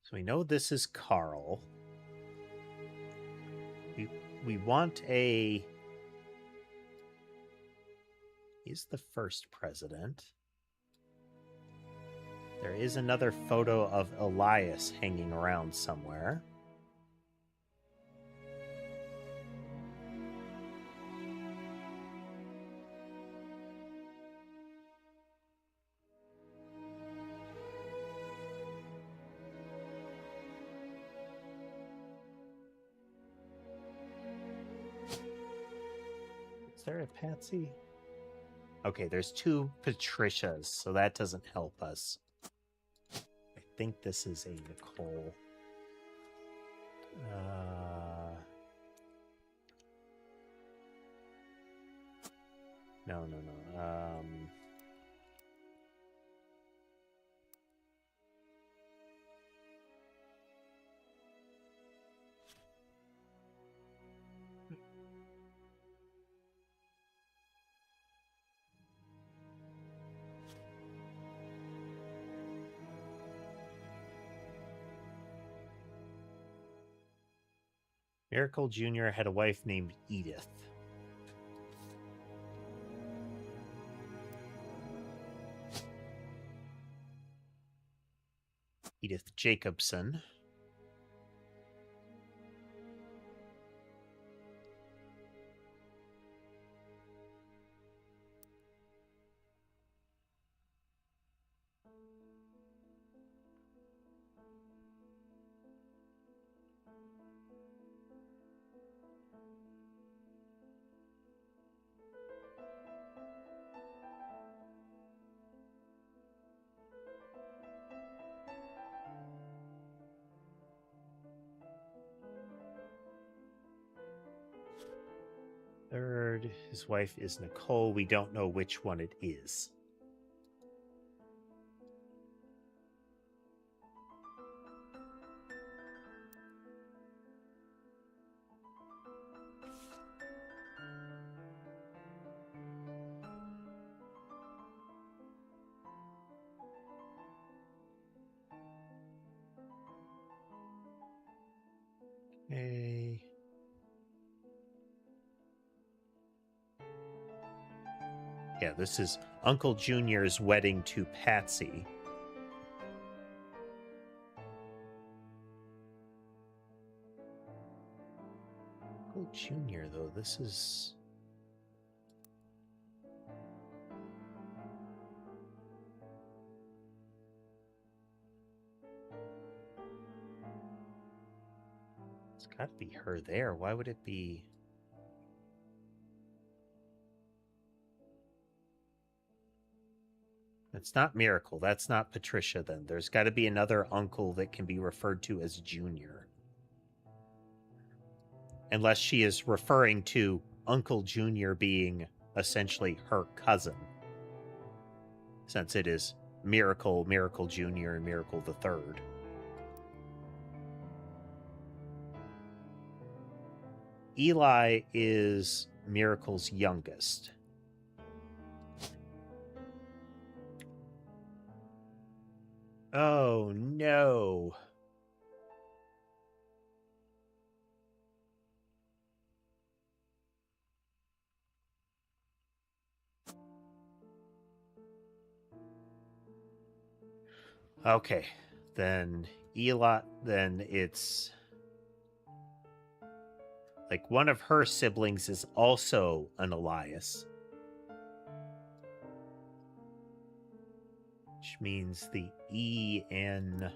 So we know this is Carl. We want a... He's the first president. There is another photo of Elias hanging around somewhere. Is there a Patsy? Okay, there's two Patricias, so that doesn't help us. I think this is a Nicole. No. Miracle Jr. had a wife named Edith. Edith Jacobson. Third, his wife is Nicole. We don't know which one it is. Okay. Yeah, this is Uncle Junior's wedding to Patsy. Uncle Junior, though, this is... It's got to be her there. Why would it be... That's not Miracle. That's not Patricia, then. There's got to be another uncle that can be referred to as Junior. Unless she is referring to Uncle Junior being essentially her cousin. Since it is Miracle, Miracle Jr., and Miracle the Third. Eli is Miracle's youngest. Oh, no. Okay, then Eli, then it's like one of her siblings is also an Elias. Which means the E and...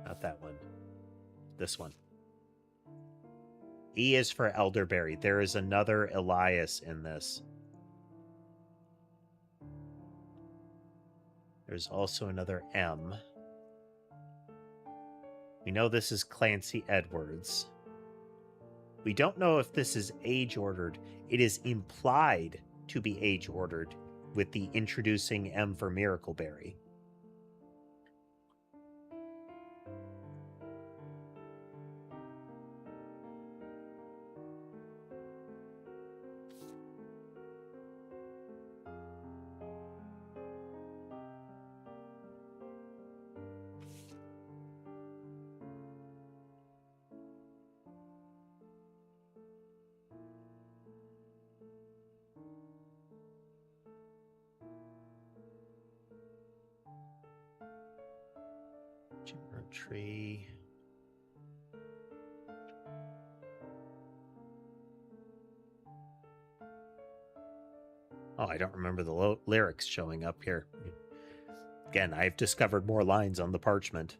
Not that one. This one. E is for elderberry. There is another Elias in this. There's also another M. We know this is Clancy Edwards. We don't know if this is age-ordered. It is implied to be age-ordered with the introducing M for Miracleberry. Roottrees. Oh, I don't remember the lyrics showing up here. Again, I've discovered more lines on the parchment.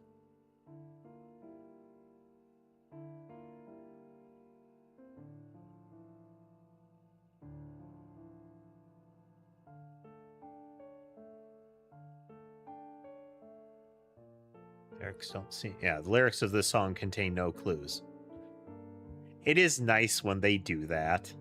Lyrics don't seem... Yeah, the lyrics of this song contain no clues. It is nice when they do that.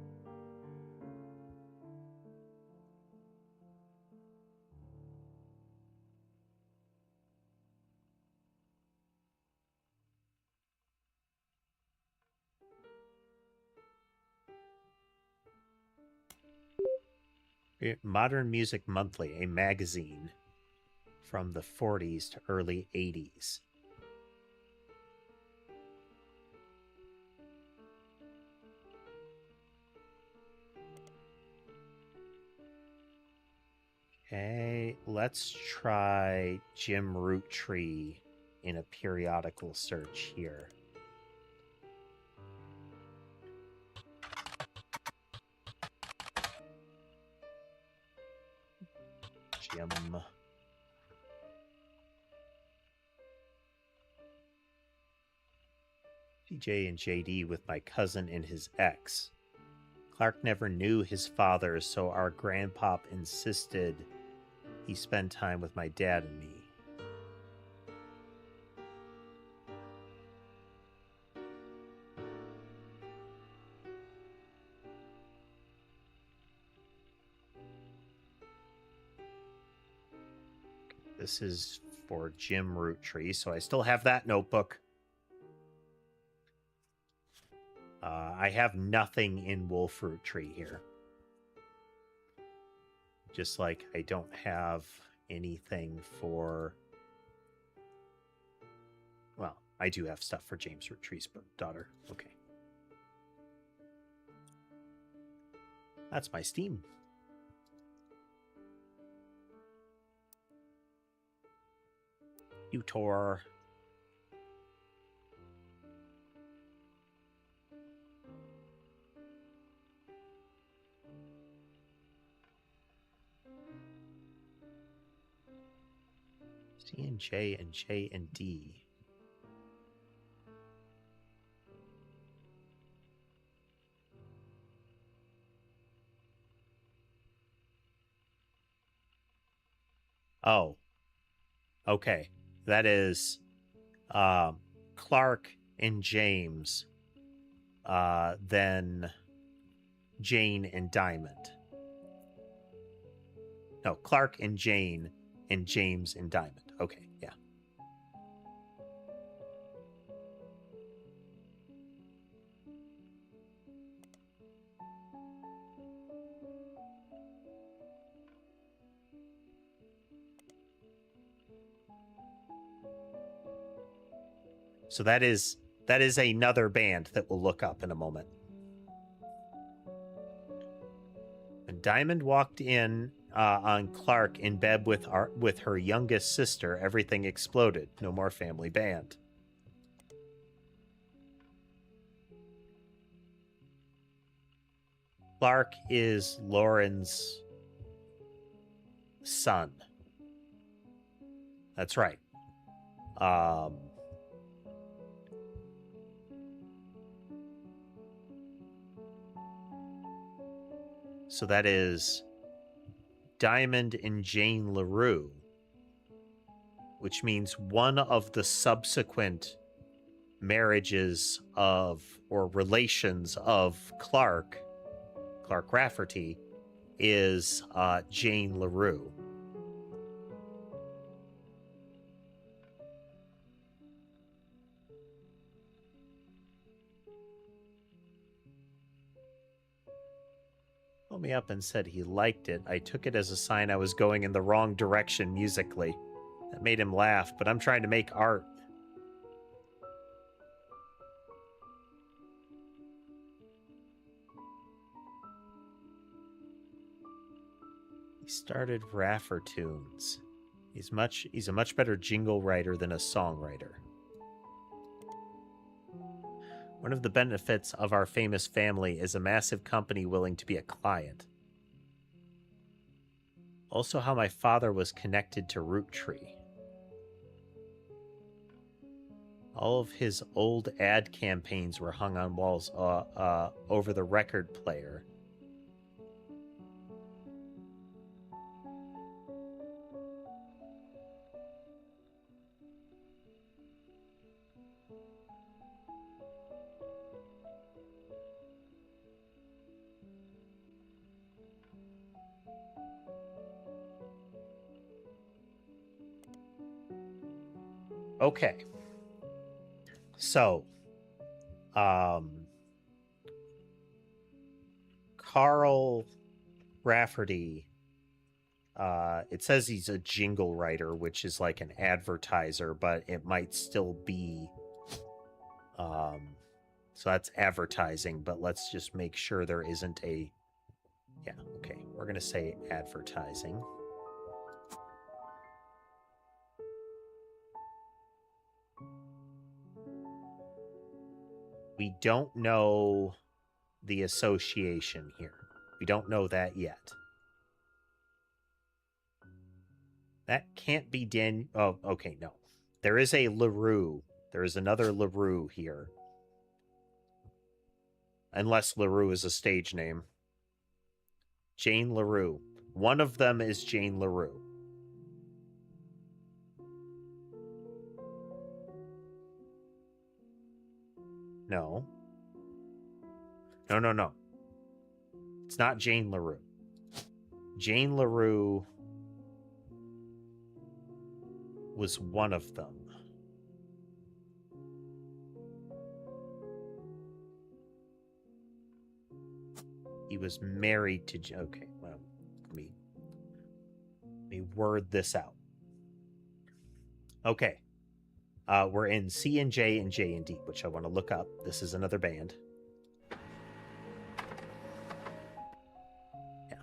Modern Music Monthly, a magazine from the 40s to early 80s. Okay, let's try Jim Roottrees in a periodical search here. Jim. DJ and JD with my cousin and his ex. Clark never knew his father, so our grandpop insisted he spend time with my dad and me. This is for Jim Roottrees, so I still have that notebook. I have nothing in Wolf Roottrees here. Just like I don't have anything for... Well, I do have stuff for James Roottrees' daughter. Okay. That's my Steam. uTor. C and J and J and D. Oh, okay. That is Clark and James, then Jane and Diamond. No, Clark and Jane, and James and Diamond. Okay, yeah. So that is another band that we'll look up in a moment. When Diamond walked in on Clark in bed with her youngest sister, everything exploded. No more family band. Clark is Lauren's son. That's right. So that is Diamond and Jane LaRue, which means one of the subsequent marriages of, or relations of Clark Rafferty, is Jane LaRue. Called me up and said he liked it. I took it as a sign I was going in the wrong direction musically. That made him laugh, but I'm trying to make art. He started Raffertunes. He's a much better jingle writer than a songwriter. One of the benefits of our famous family is a massive company willing to be a client. Also how my father was connected to Roottrees. All of his old ad campaigns were hung on walls over the record player. Okay. So, Carl Rafferty, it says he's a jingle writer, which is like an advertiser, but it might still be, so that's advertising, but let's just make sure there isn't a, yeah, okay, we're going to say advertising. We don't know the association here. We don't know that yet. That can't be Dan. Oh, okay, no. There is a LaRue. There is another LaRue here. Unless LaRue is a stage name. Jane LaRue. One of them is Jane LaRue. No. No. It's not Jane LaRue. Jane LaRue was one of them. He was married to... Okay, well, let me word this out. Okay. We're in C and J and J and D, which I want to look up. This is another band. Yeah.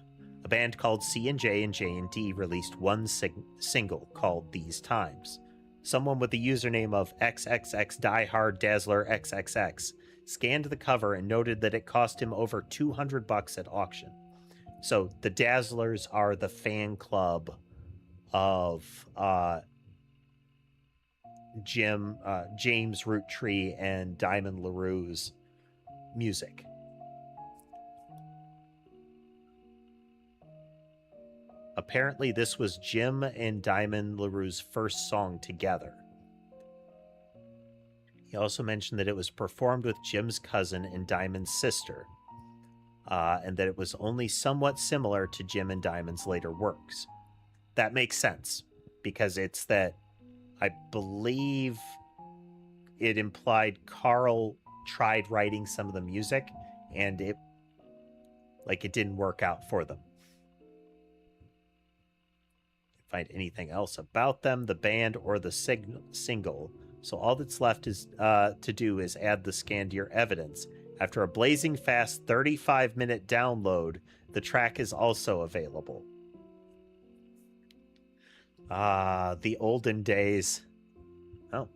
A band called C and J and D released one single called These Times. Someone with the username of XXX Diehard Dazzler XXX scanned the cover and noted that it cost him over $200 at auction. So the Dazzlers are the fan club of James Roottrees and Diamond LaRue's music. Apparently, this was Jim and Diamond LaRue's first song together. He also mentioned that it was performed with Jim's cousin and Diamond's sister, and that it was only somewhat similar to Jim and Diamond's later works. That makes sense, because it's that I believe it implied Carl tried writing some of the music, and it didn't work out for them. Find anything else about them, the band, or the single. So all that's left is to do is add the scan to your evidence. After a blazing fast 35-minute download, the track is also available. The olden days. Oh.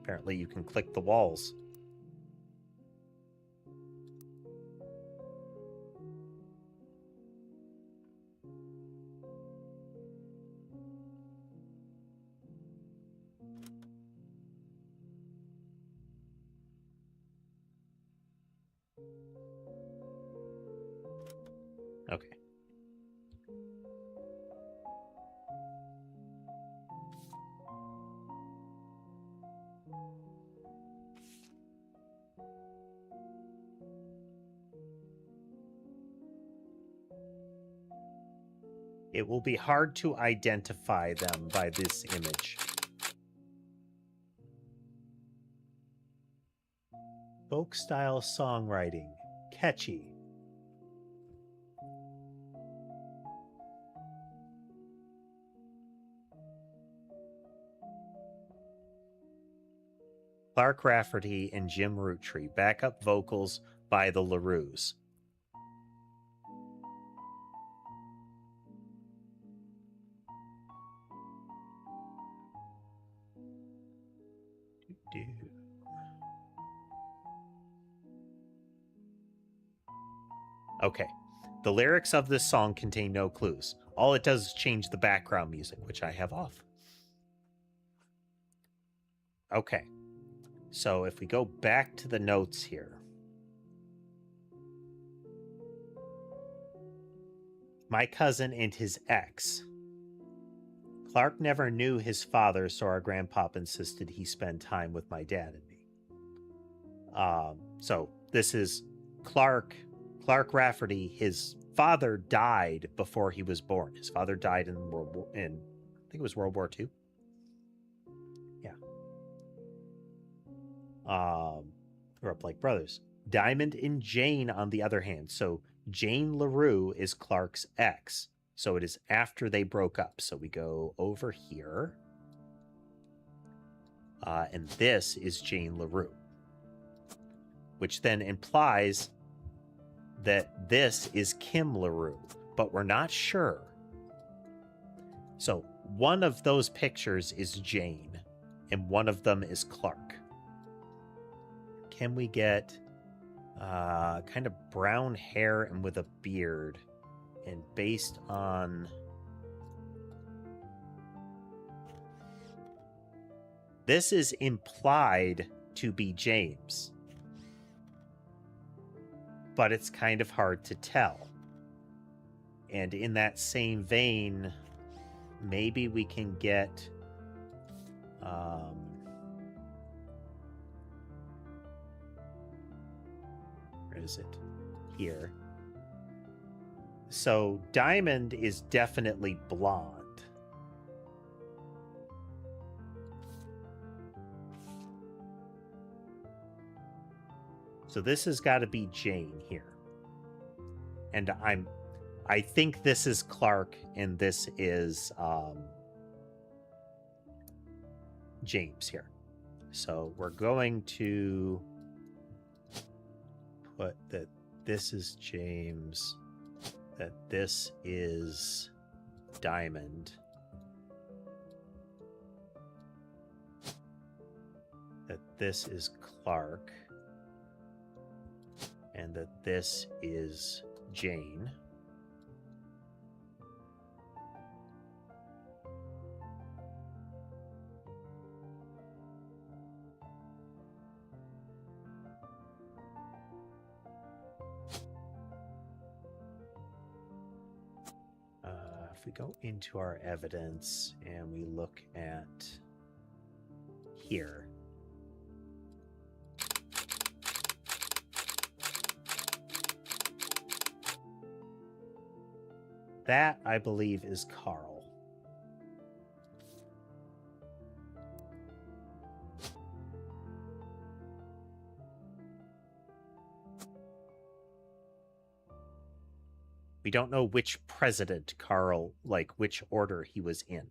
Apparently you can click the walls. Okay. It will be hard to identify them by this image. Folk-style songwriting. Catchy. Clark Rafferty and Jim Roottrees. Backup vocals by the LaRues. Okay. The lyrics of this song contain no clues. All it does is change the background music, which I have off. Okay. So if we go back to the notes here. My cousin and his ex. Clark never knew his father, so our grandpop insisted he spend time with my dad and me. So this is Clark Rafferty. His father died before he was born. His father died in I think it was World War II. Yeah. Grew up like brothers. Diamond and Jane, on the other hand. So Jane LaRue is Clark's ex. So it is after they broke up. So we go over here. And this is Jane LaRue. Which then implies that this is Kim LaRue. But we're not sure. So one of those pictures is Jane. And one of them is Clark. Can we get kind of brown hair and with a beard? And based on this is implied to be James, but it's kind of hard to tell. And in that same vein, maybe we can get where is it? Here. So Diamond is definitely blonde. So this has got to be Jane here. And I think this is Clark and this is James here. So we're going to put that this is James, that this is Diamond, that this is Clark, and that this is Jane. if we go into our evidence and we look at here. That, I believe, is Carl. We don't know which president Carl, like which order he was in.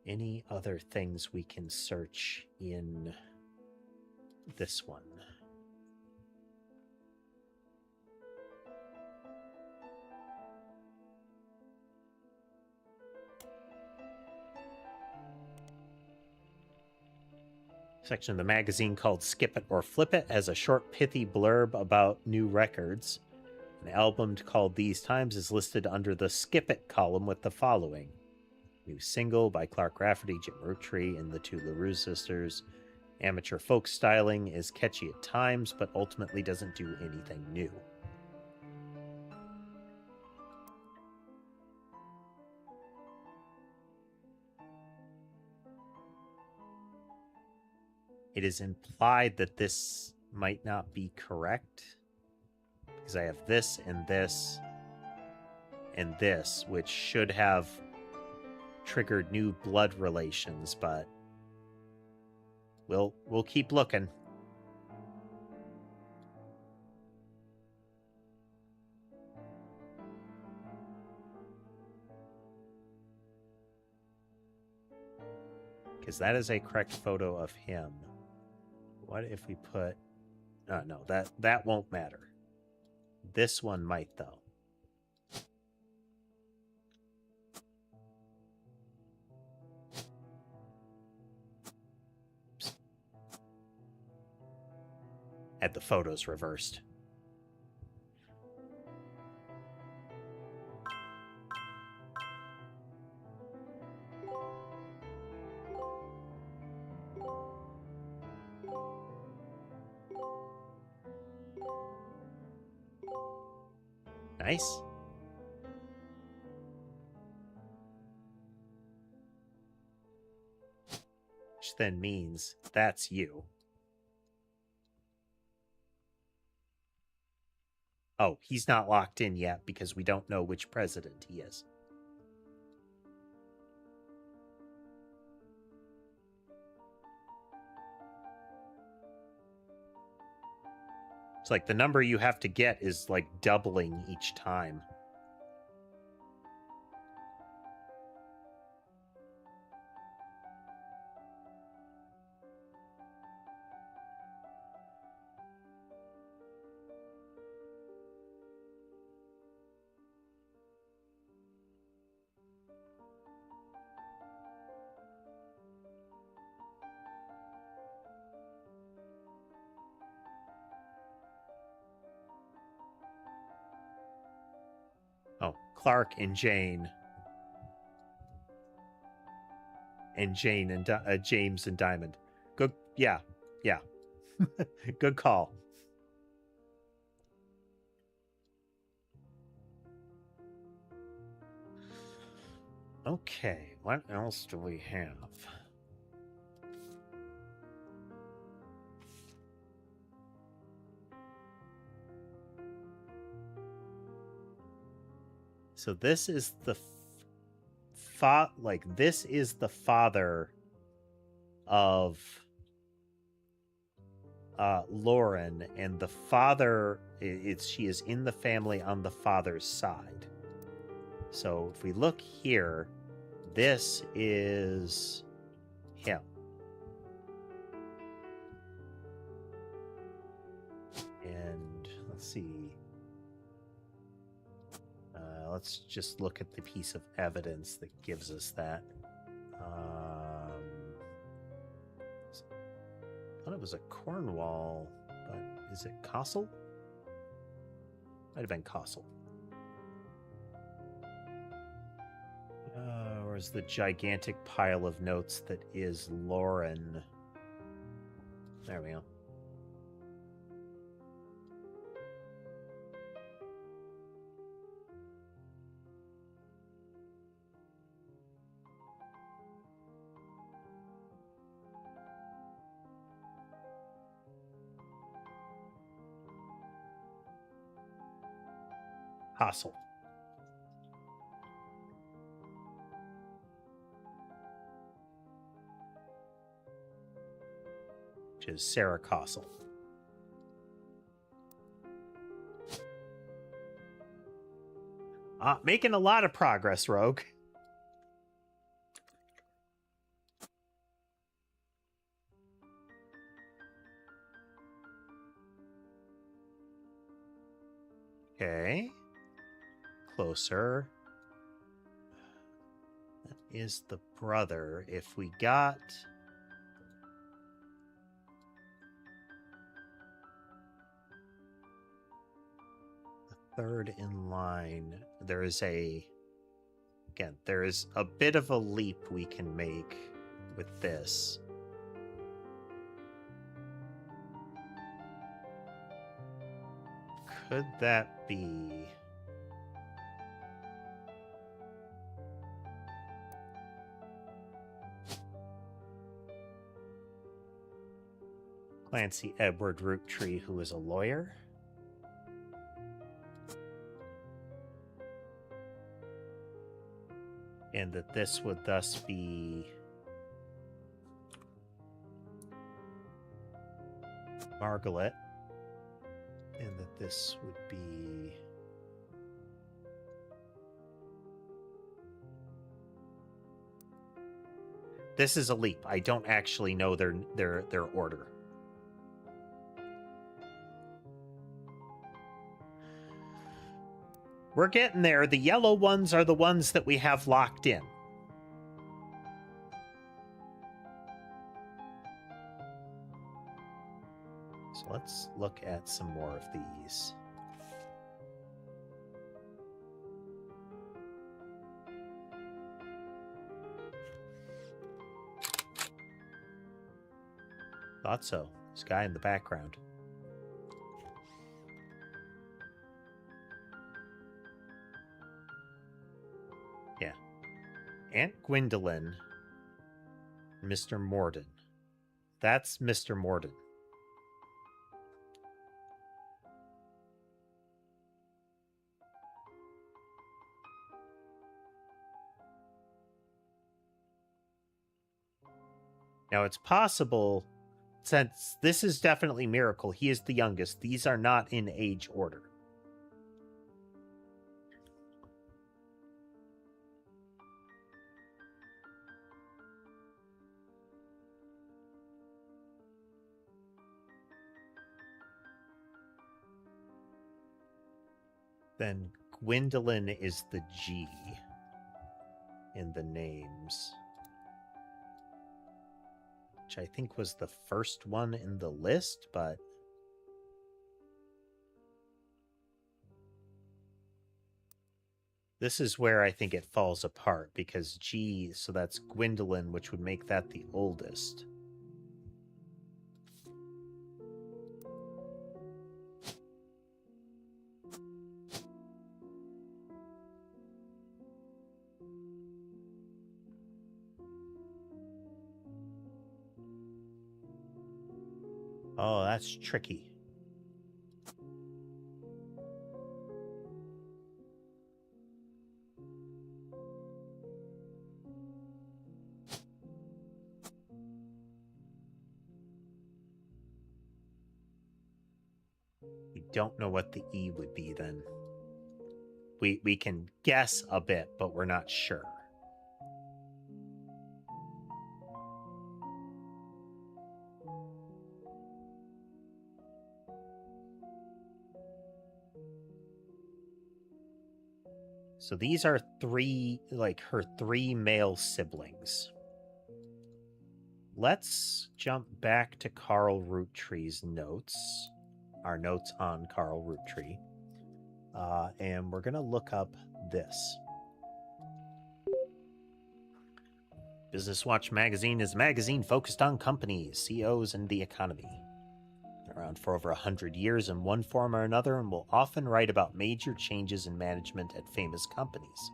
Any other things we can search in this one? Section of the magazine called Skip It or Flip It has a short pithy blurb about new records. An album called These Times is listed under the Skip It column with the following. New single by Clark Rafferty, Jim Roottrees, and the two LaRue sisters. Amateur folk styling is catchy at times, but ultimately doesn't do anything new. It is implied that this might not be correct, because I have this and this and this, which should have triggered new blood relations, but we'll keep looking. Because that is a correct photo of him. What if we put... no, that won't matter. This one might, though. Oops. Had the photos reversed. Nice. Which then means that's you. Oh, he's not locked in yet because we don't know which president he is. It's like the number you have to get is like doubling each time. Oh, Clark and Jane. And Jane and James and Diamond. Good. Yeah. Yeah. Good call. Okay. What else do we have? So this is the this is the father of Lauren, and the father she is in the family on the father's side. So if we look here, this is him. And let's see. Let's just look at the piece of evidence that gives us that. I thought it was a Cornwall, but is it Castle? Might have been Castle. Where's the gigantic pile of notes that is Lauren? There we go. Hassel. Which is Sarah Kossel. Making a lot of progress, Rogue. Okay. Closer. That is the brother. If we got... the third in line, there is a... Again, there is a bit of a leap we can make with this. Could that be... Clancy Edward Roottrees, who is a lawyer? And that this would thus be Margaret, and that this would be this is a leap. I don't actually know their order. We're getting there. The yellow ones are the ones that we have locked in. So let's look at some more of these. Thought so. This guy in the background. Yeah. Aunt Gwendolyn. Mr. Morden. That's Mr. Morden. Now, it's possible, since this is definitely Miracle, he is the youngest. These are not in age order. Then Gwendolyn is the G in the names. Which I think was the first one in the list, but this is where I think it falls apart, because G, so that's Gwendolyn, which would make that the oldest. Oh, that's tricky. We don't know what the E would be then. We can guess a bit, but we're not sure. So these are three, like her three male siblings. Let's jump back to Carl Roottrees' notes, our notes on Carl Roottrees, and we're going to look up this. Business Watch magazine is a magazine focused on companies, CEOs, and the economy. Around for over 100 years in one form or another, and will often write about major changes in management at famous companies.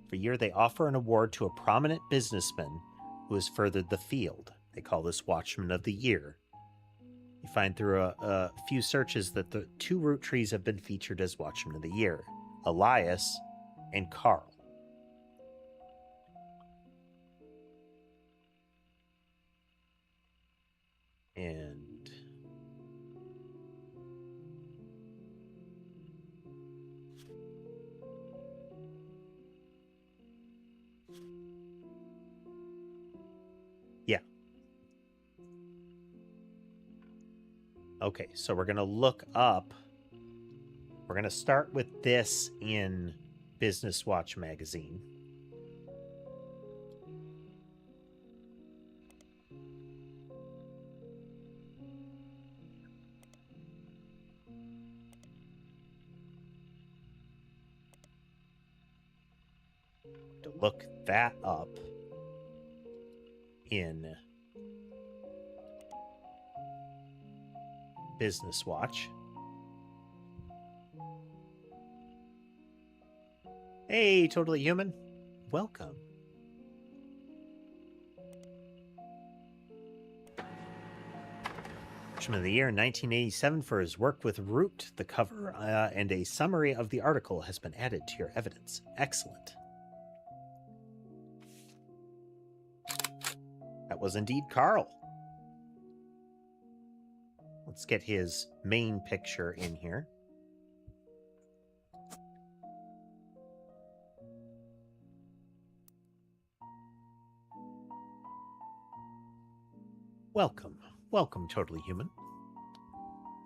Every year they offer an award to a prominent businessman who has furthered the field. They call this Watchman of the Year. You find through a few searches that the two Roottrees have been featured as Watchman of the Year. Elias, and Carl. And yeah. Okay, so we're going to look up. We're going to start with this in Business Watch magazine. To look that up in Business Watch. Hey, Totally Human. Welcome. Of the year 1987 for his work with Root. The cover and a summary of the article has been added to your evidence. Excellent. That was indeed Carl. Let's get his main picture in here. Welcome. Welcome, Totally Human.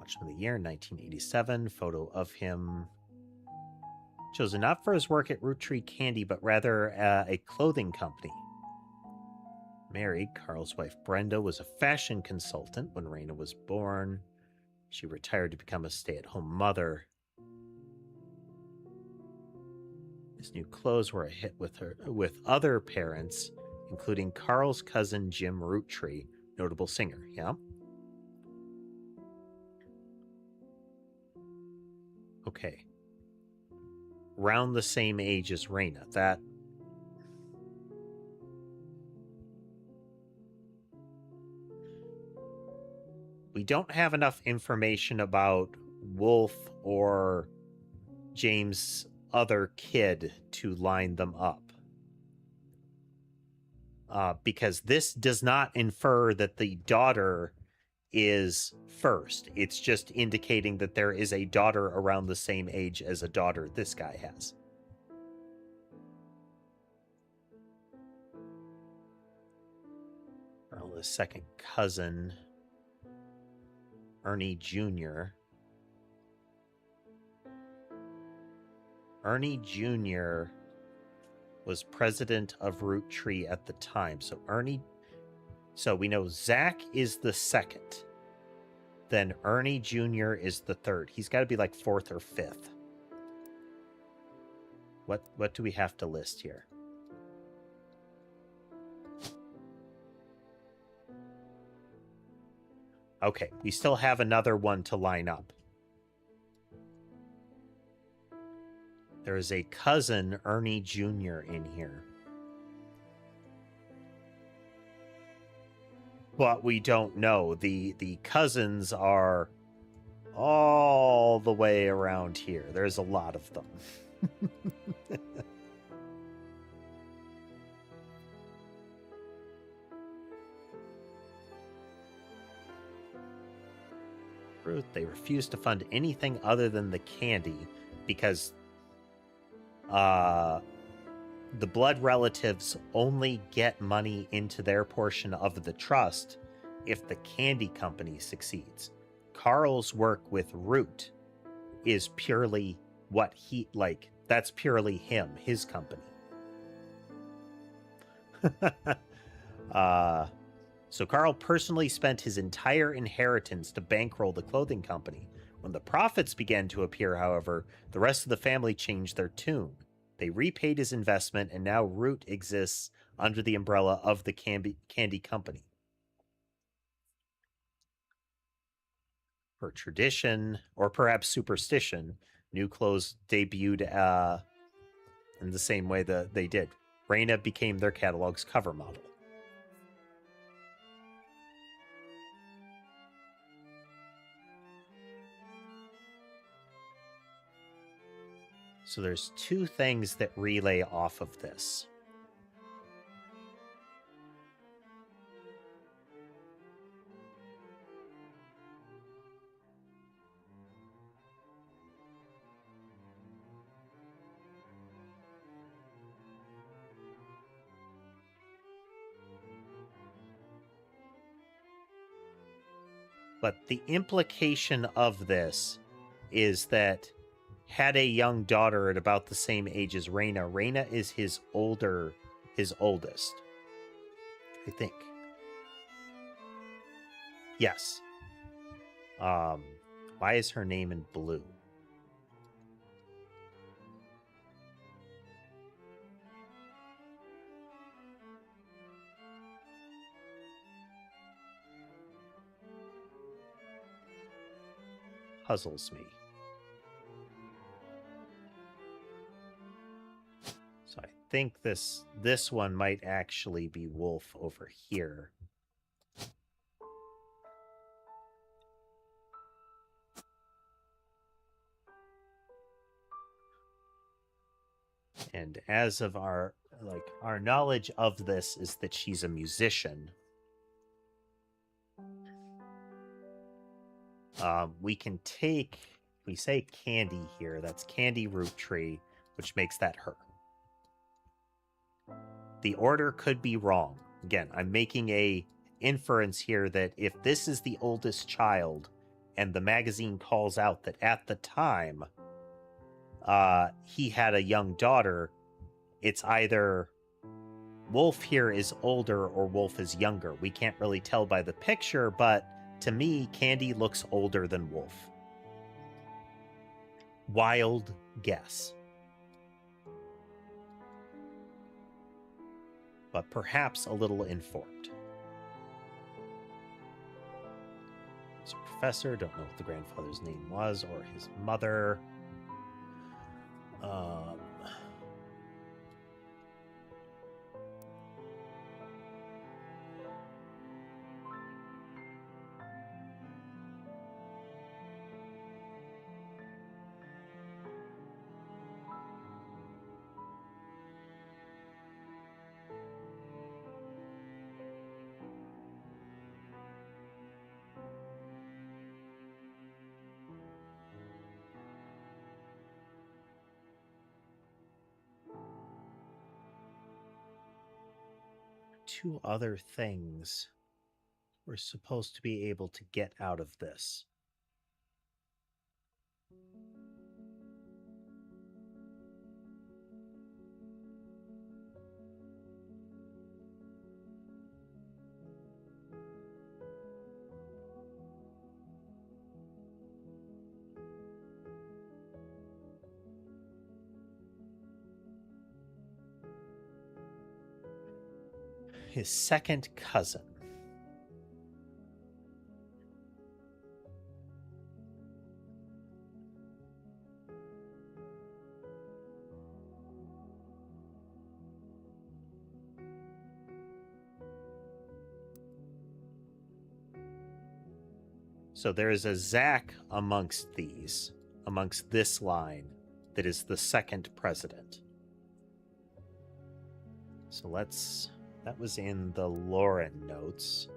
Watch of the year, 1987. Photo of him. Chosen not for his work at Roottrees Candy, but rather a clothing company. Married, Carl's wife Brenda was a fashion consultant when Raina was born. She retired to become a stay-at-home mother. His new clothes were a hit with other parents, including Carl's cousin Jim Roottrees, notable singer. Yeah. Okay. Around the same age as Raina. That. We don't have enough information about Wolf or James' other kid to line them up. Because this does not infer that the daughter is first. It's just indicating that there is a daughter around the same age as a daughter this guy has. Well, his second cousin, Ernie Jr. Ernie Jr. was president of Roottrees at the time. So we know Zach is the second. Then Ernie Jr. is the third. He's got to be like fourth or fifth. What do we have to list here? Okay, we still have another one to line up. There is a cousin, Ernie Jr. in here. But we don't know. The cousins are all the way around here. There's a lot of them. They refused to fund anything other than the candy because the blood relatives only get money into their portion of the trust if the candy company succeeds. Carl's work with Root is purely what he like. That's purely him, his company. So Carl personally spent his entire inheritance to bankroll the clothing company. When the profits began to appear, however, the rest of the family changed their tune. They repaid his investment, and now Root exists under the umbrella of the candy company. For tradition, or perhaps superstition, new clothes debuted in the same way that they did. Raina became their catalog's cover model. So there's two things that relay off of this. But the implication of this is that had a young daughter at about the same age as Reyna. Reyna is his oldest, I think. Yes. Why is her name in blue? Puzzles me. So I think this one might actually be Wolf over here. And as of our knowledge of this is that she's a musician. We can take, we say Candy here, that's Candy Roottrees, which makes that her. The order could be wrong. Again, I'm making a inference here that if this is the oldest child and the magazine calls out that at the time he had a young daughter, it's either Wolf here is older or Wolf is younger. We can't really tell by the picture, but to me, Candy looks older than Wolf. Wild guess. But perhaps a little informed. So Professor, don't know what the grandfather's name was or his mother. Two other things we're supposed to be able to get out of this. His second cousin. So there is a Zach amongst this line, that is the second president. So that was in the Lauren notes.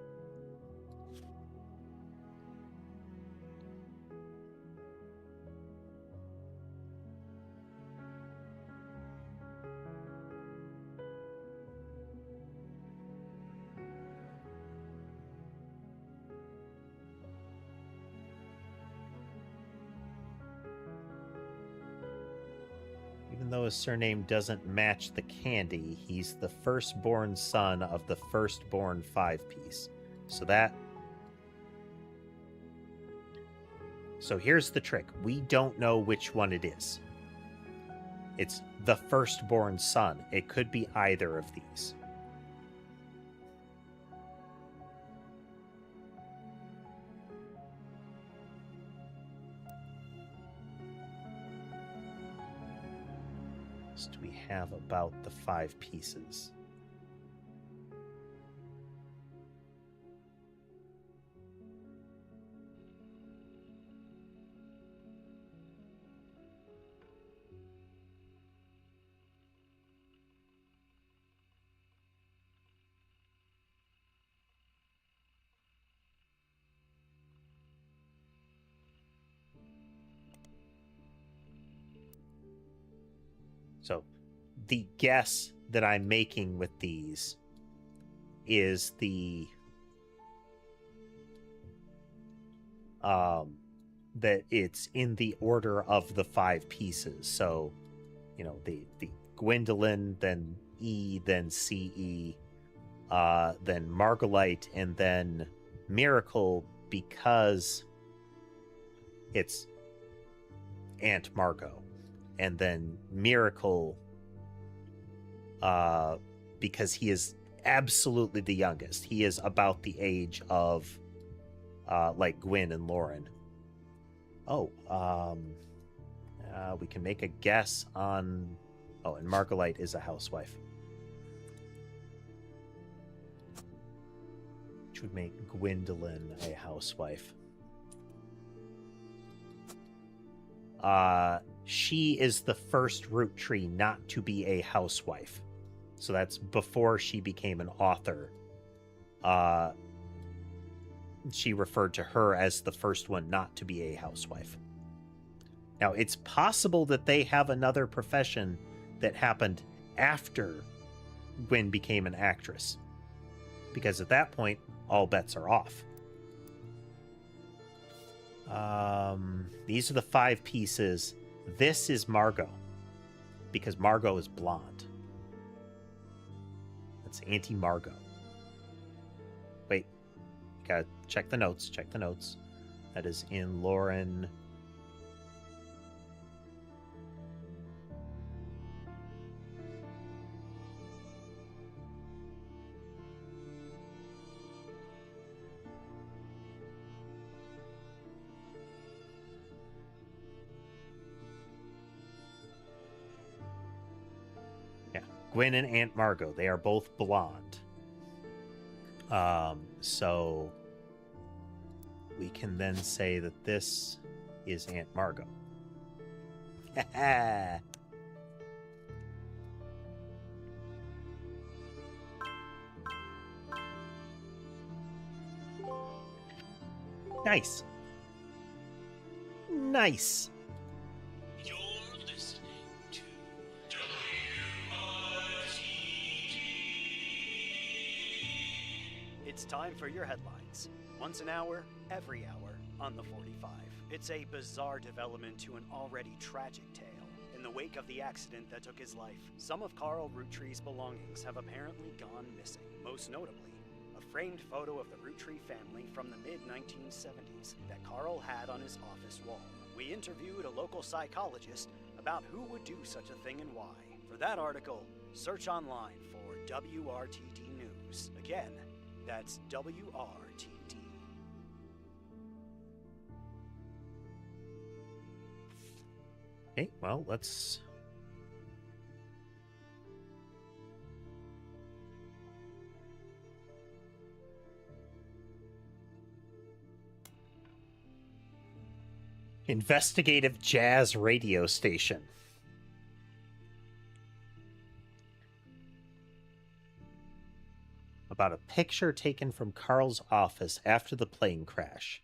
Even though his surname doesn't match the Candy, he's the firstborn son of the firstborn five-piece. So here's the trick. We don't know which one it is. It's the firstborn son. It could be either of these. Do we have about the 5 pieces? the guess that I'm making with these is the that it's in the order of the 5 pieces. So, you know, the Gwendolyn, then E, then CE, then Margolite, and then Miracle, because it's Aunt Margot, and then Miracle because he is absolutely the youngest. He is about the age of like Gwen and Lauren. We can make a guess on... Oh, and Margolite is a housewife. Which would make Gwendolyn a housewife. She is the first Rootttree not to be a housewife. So that's before she became an author. She referred to her as the first one not to be a housewife. Now, it's possible that they have another profession that happened after Gwen became an actress. Because at that point, all bets are off. These are the 5 pieces. This is Margot. Because Margot is blonde. That's Auntie Margot. Wait. Gotta check the notes. Check the notes. That is in Lauren... Gwen and Aunt Margot, they are both blonde. So we can then say that this is Aunt Margot. Nice. Nice. It's time for your headlines. Once an hour, every hour, on the 45. It's a bizarre development to an already tragic tale. In the wake of the accident that took his life, some of Carl Roottree's belongings have apparently gone missing. Most notably, a framed photo of the Roottree family from the mid-1970s that Carl had on his office wall. We interviewed a local psychologist about who would do such a thing and why. For that article, search online for WRTD News. Again, that's WRTD. Okay, well, let's... Investigative jazz radio station. About a picture taken from Carl's office after the plane crash.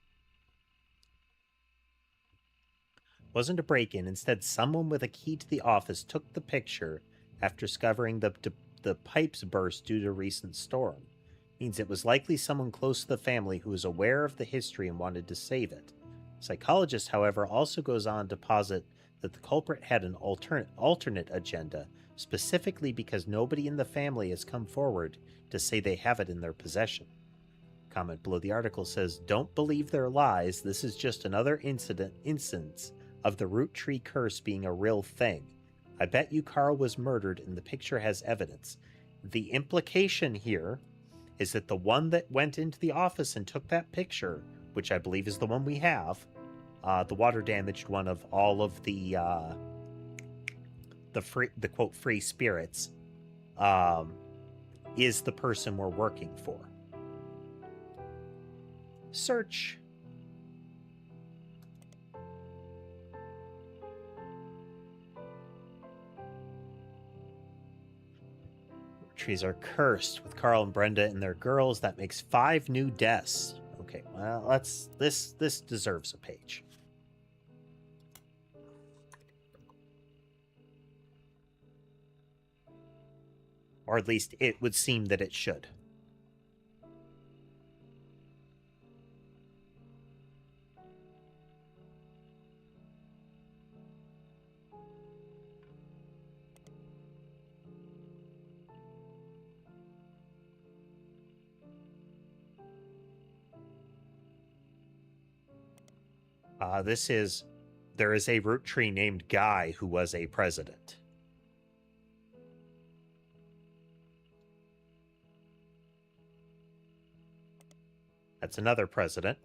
Wasn't a break-in. Instead, someone with a key to the office took the picture after discovering the pipes burst due to a recent storm. Means it was likely someone close to the family who was aware of the history and wanted to save it. Psychologist, however, also goes on to posit that the culprit had an alternate agenda, specifically because nobody in the family has come forward to say they have it in their possession. Comment below the article says, "Don't believe their lies. This is just another instance of the Roottree curse being a real thing. I bet you Carl was murdered and the picture has evidence." The implication here is that the one that went into the office and took that picture, which I believe is the one we have, the water damaged one of all of the quote free spirits, is the person we're working for. Search. Trees are cursed with Carl and Brenda and their girls. That makes 5 new deaths. Okay, well, this deserves a page. Or at least it would seem that it should. There is a root tree named Guy who was a president. That's another president.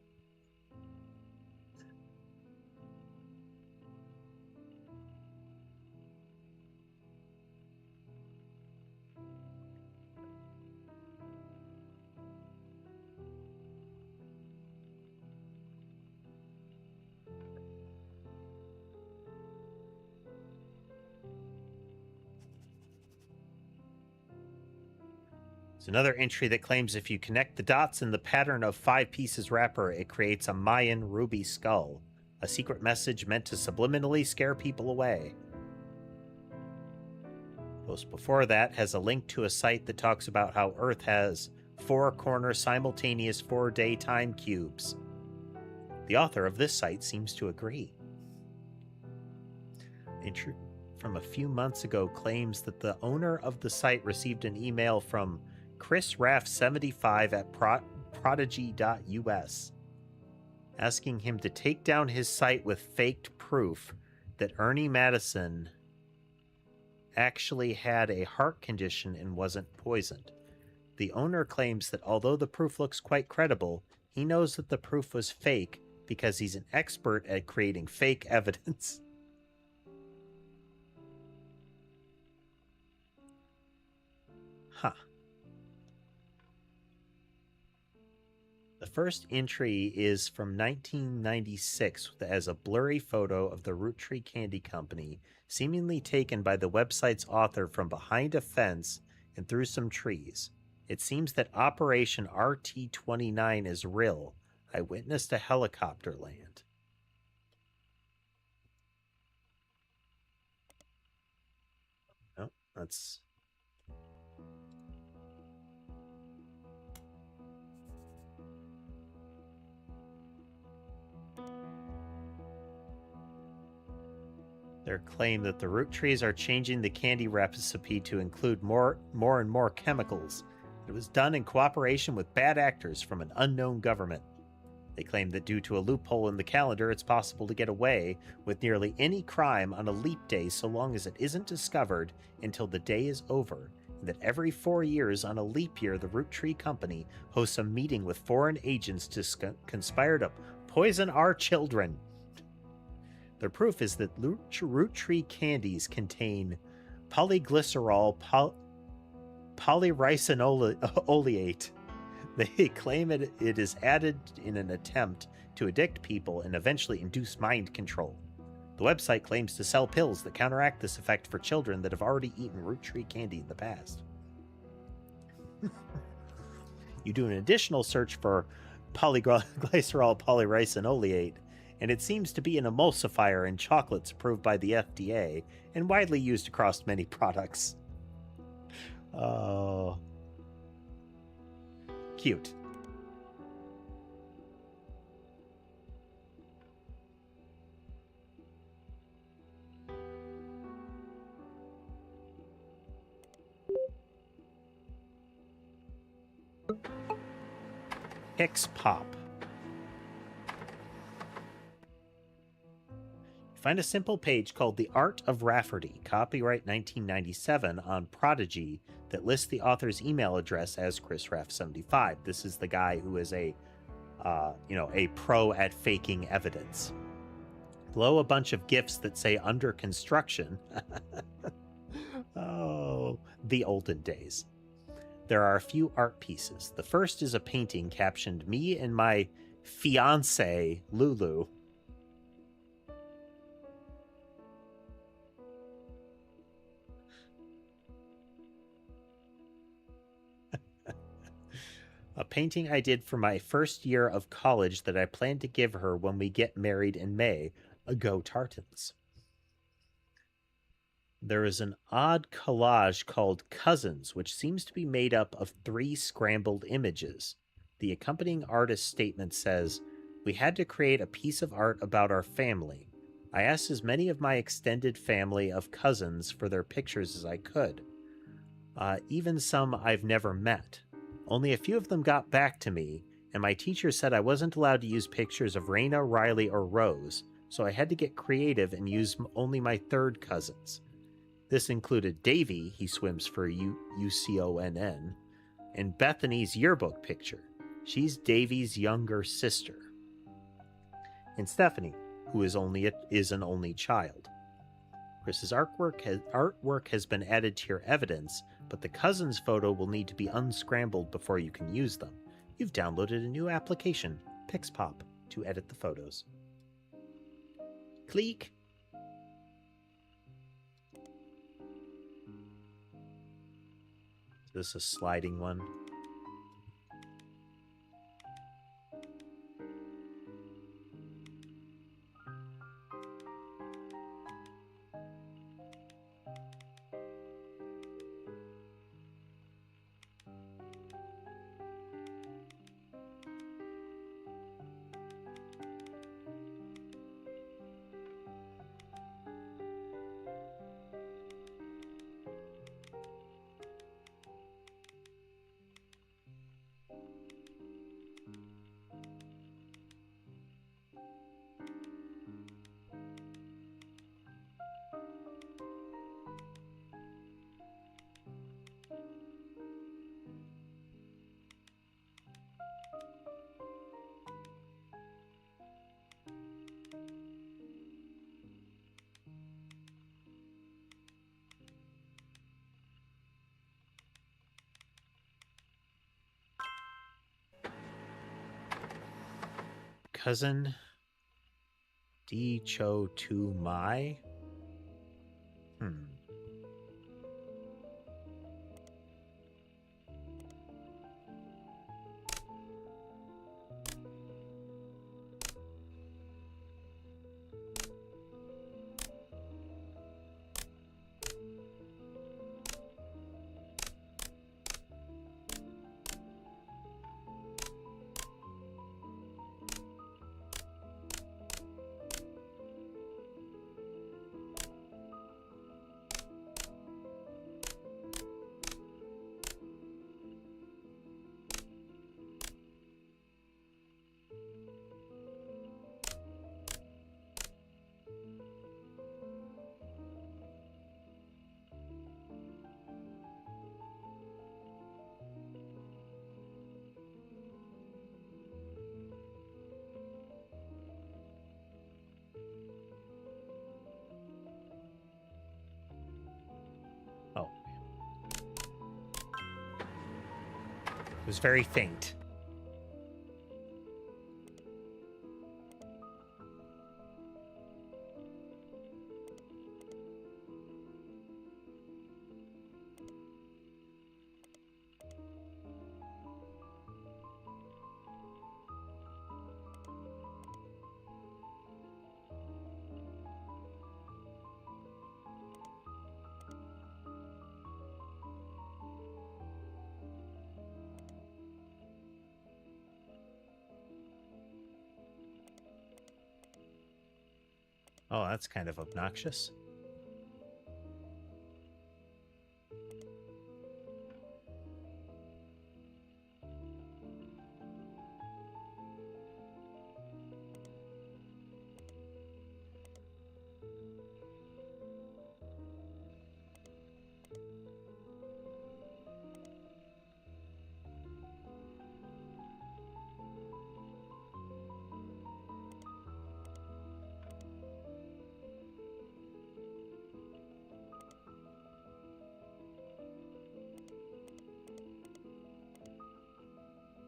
There's another entry that claims if you connect the dots in the pattern of 5 pieces wrapper, it creates a Mayan ruby skull. A secret message meant to subliminally scare people away. Post before that has a link to a site that talks about how Earth has 4-corner simultaneous 4-day time cubes. The author of this site seems to agree. Entry from a few months ago claims that the owner of the site received an email from Chris Raff 75 at prodigy.us asking him to take down his site with faked proof that Ernie Madison actually had a heart condition and wasn't poisoned. The owner claims that although the proof looks quite credible, he knows that the proof was fake because he's an expert at creating fake evidence. Huh. The first entry is from 1996 that has a blurry photo of the Roottrees Candy Company, seemingly taken by the website's author from behind a fence and through some trees. It seems that Operation RT-29 is real. I witnessed a helicopter land. Oh, that's... Their claim that the Roottrees are changing the candy recipe to include more and more chemicals. It was done in cooperation with bad actors from an unknown government. They claim that due to a loophole in the calendar, it's possible to get away with nearly any crime on a leap day so long as it isn't discovered until the day is over, and that every 4 years on a leap year, the Roottrees Company hosts a meeting with foreign agents to conspire to poison our children. Their proof is that Roottrees candies contain polyglycerol polyricinoleate. They claim it is added in an attempt to addict people and eventually induce mind control. The website claims to sell pills that counteract this effect for children that have already eaten Roottrees candy in the past. You do an additional search for polyglycerol polyricinoleate, and it seems to be an emulsifier in chocolates approved by the FDA and widely used across many products. Oh. Cute. Hicks Pop. Find a simple page called The Art of Rafferty, copyright 1997, on Prodigy that lists the author's email address as ChrisRaff75. This is the guy who is a pro at faking evidence. Below a bunch of GIFs that say under construction. Oh, the olden days. There are a few art pieces. The first is a painting captioned "Me and my fiancée, Lulu." A painting I did for my first year of college that I plan to give her when we get married in May. Go Tartans. There is an odd collage called Cousins, which seems to be made up of 3 scrambled images. The accompanying artist statement says, "We had to create a piece of art about our family. I asked as many of my extended family of cousins for their pictures as I could. Even some I've never met. Only a few of them got back to me, and my teacher said I wasn't allowed to use pictures of Raina, Riley, or Rose, so I had to get creative and use only my third cousins. This included Davy, he swims for UCONN, and Bethany's yearbook picture. She's Davy's younger sister. And Stephanie, who is an only child. Chris's artwork has been added to your evidence, but the cousins photo will need to be unscrambled before you can use them. You've downloaded a new application, Pixpop, to edit the photos." Click. Is this a sliding one? Cousin D Cho Tu Mai? Oh. It was very faint. Oh, that's kind of obnoxious.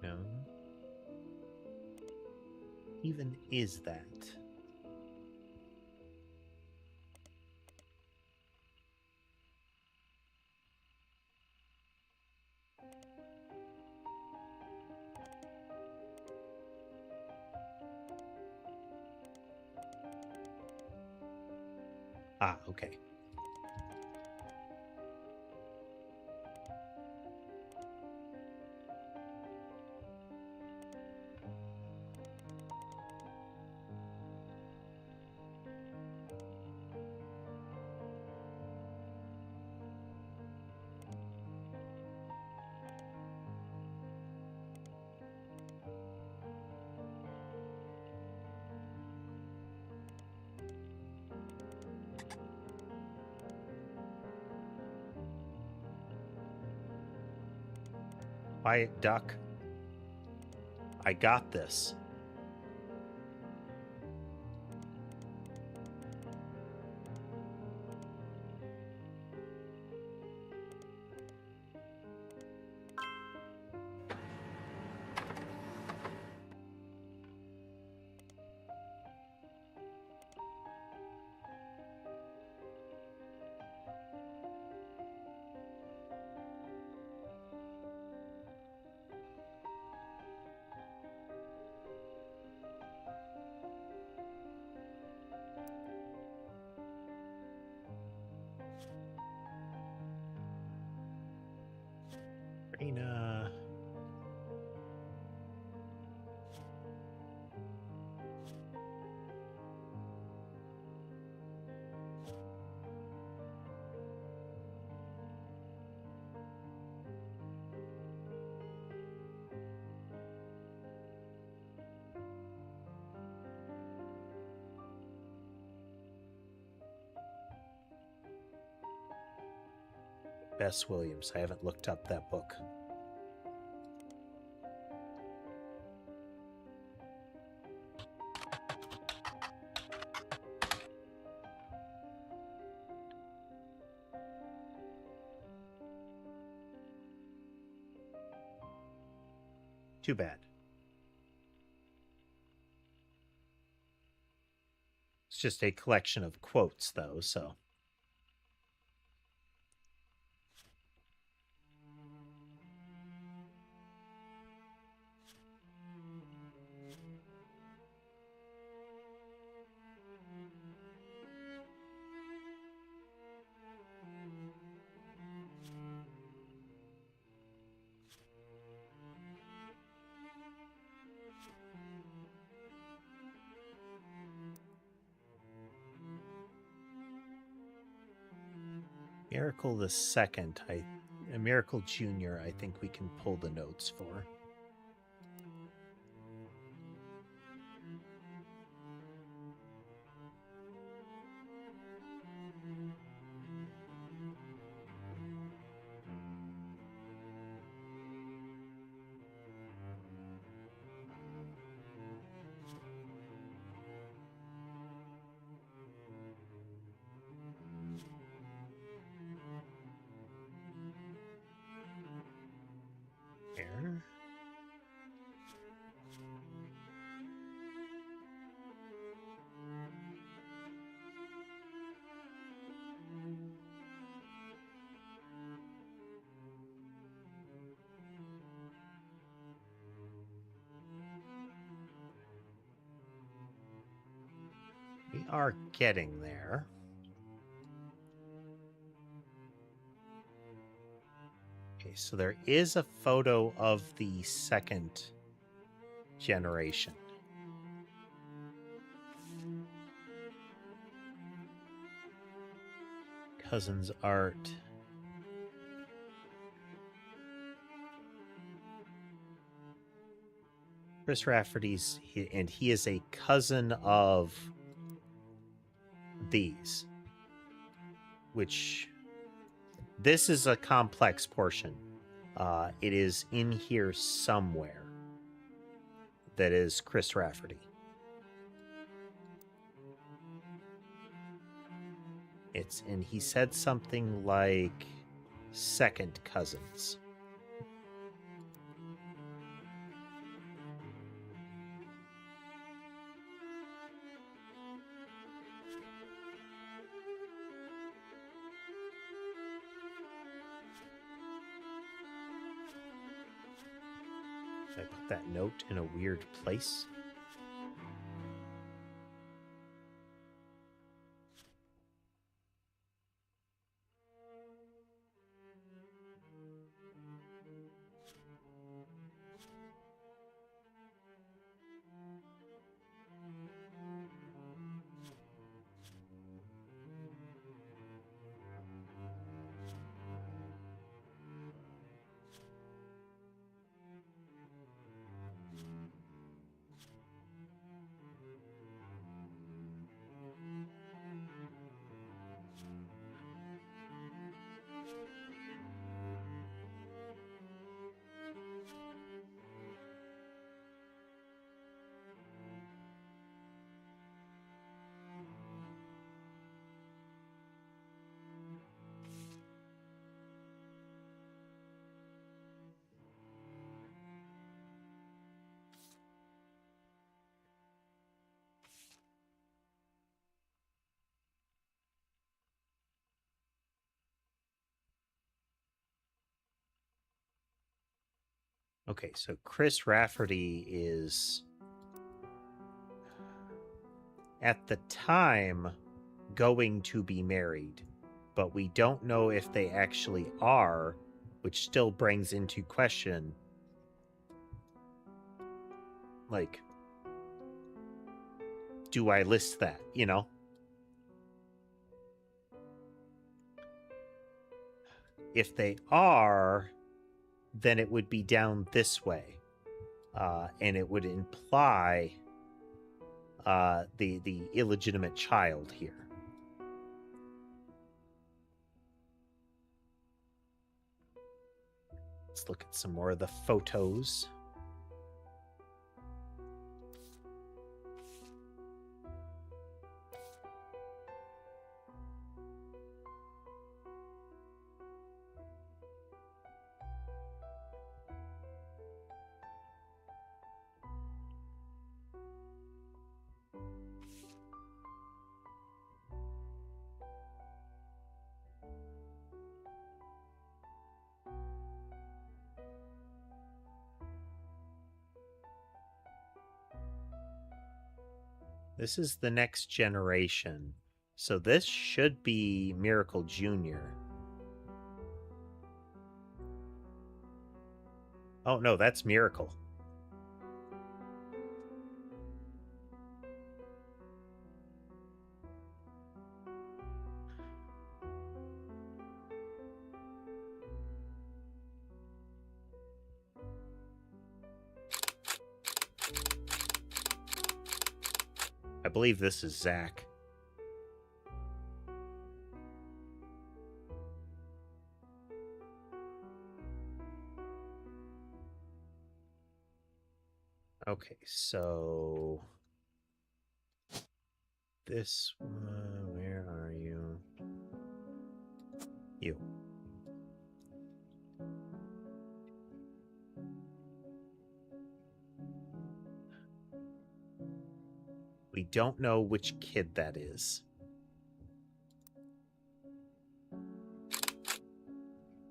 No. Even is that? Ah, okay. Quiet duck. I got this. Arena. Bess Williams. I haven't looked up that book. Too bad. It's just a collection of quotes, though, so. Miracle the Second, Miracle Junior, I think we can pull the notes for. There. We are getting there. Okay, so there is a photo of the second generation. Cousin's art. Chris Rafferty's, and he is a cousin of these, which this is a complex portion. It is in here somewhere. That is Chris Rafferty. And he said something like second cousins. Did I put that note in a weird place? Okay, so Chris Rafferty is at the time going to be married, but we don't know if they actually are, which still brings into question, like, do I list that, you know? If they are, then it would be down this way, and it would imply the illegitimate child here. Let's look at some more of the photos. This is the next generation. So this should be Miracle Jr. Oh, no, that's Miracle. I believe this is Zach. Okay, so this one, where are you? You. We don't know which kid that is.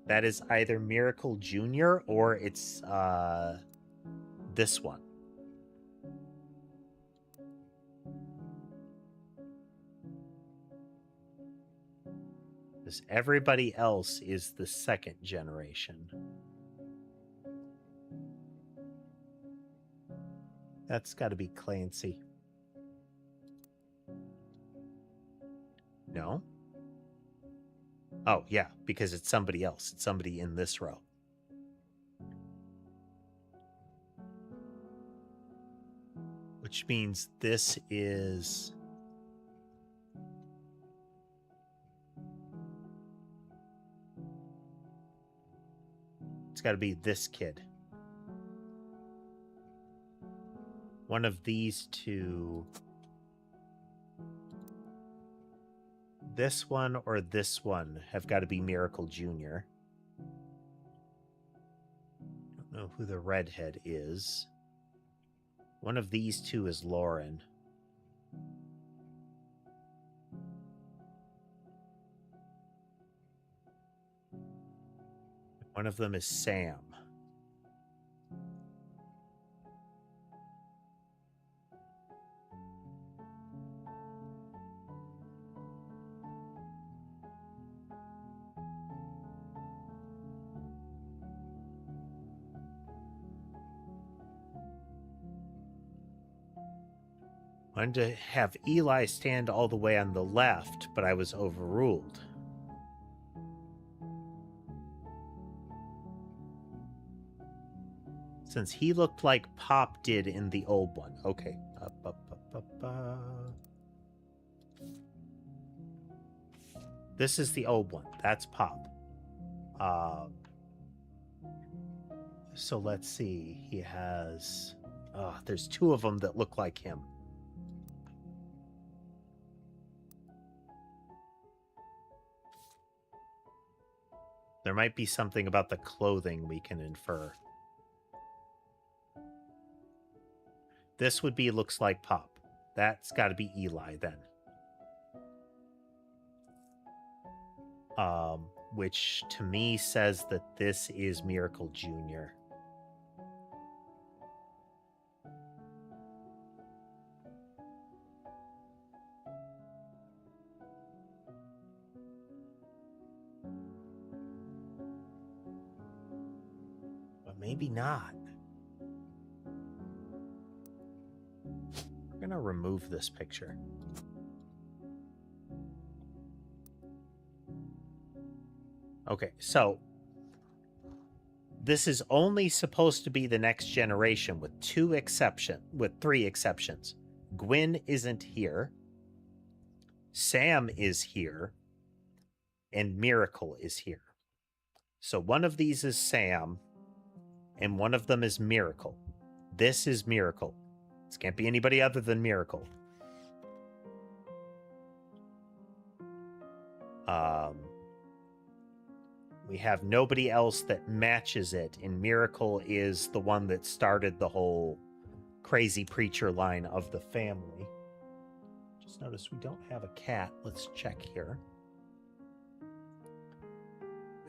That is either Miracle Jr. or it's this one. Because everybody else is the second generation. That's got to be Clancy. No? Oh, yeah, because it's somebody else. It's somebody in this row. Which means this is... It's got to be this kid. One of these two... This one or this one have got to be Miracle Jr. Don't know who the redhead is. One of these two is Lauren. One of them is Sam. Wanted to have Eli stand all the way on the left, but I was overruled. Since he looked like Pop did in the old one. Okay. This is the old one. That's Pop. So let's see. He has... there's two of them that look like him. There might be something about the clothing we can infer. This would be looks like Pop. That's got to be Eli then. Which to me says that this is Miracle Jr. maybe not. We're gonna remove this picture. Okay, so this is only supposed to be the next generation with three exceptions. Gwyn isn't here. Sam is here. And Miracle is here. So one of these is Sam, and one of them is Miracle. This is Miracle. This can't be anybody other than Miracle. We have nobody else that matches it, and Miracle is the one that started the whole crazy preacher line of the family. Just notice we don't have a cat. Let's check here.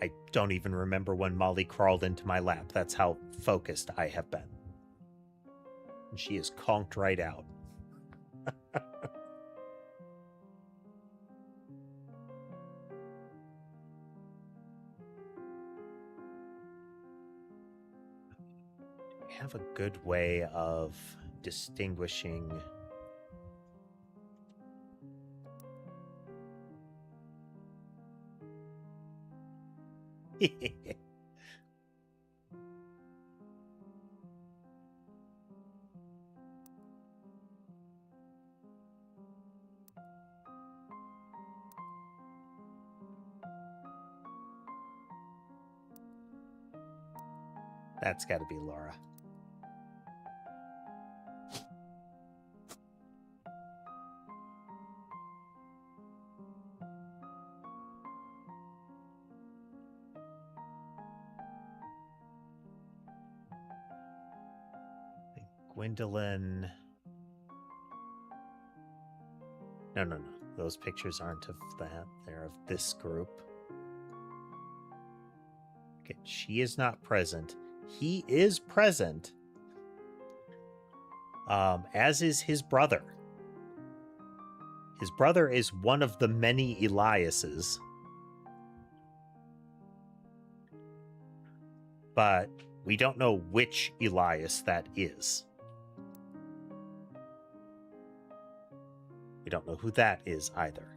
I don't even remember when Molly crawled into my lap. That's how focused I have been. And she is conked right out. I have a good way of distinguishing... That's got to be Laura. Gwendolyn. No. Those pictures aren't of that. They're of this group. Okay, she is not present. He is present. As is his brother. His brother is one of the many Eliases. But we don't know which Elias that is. We don't know who that is either.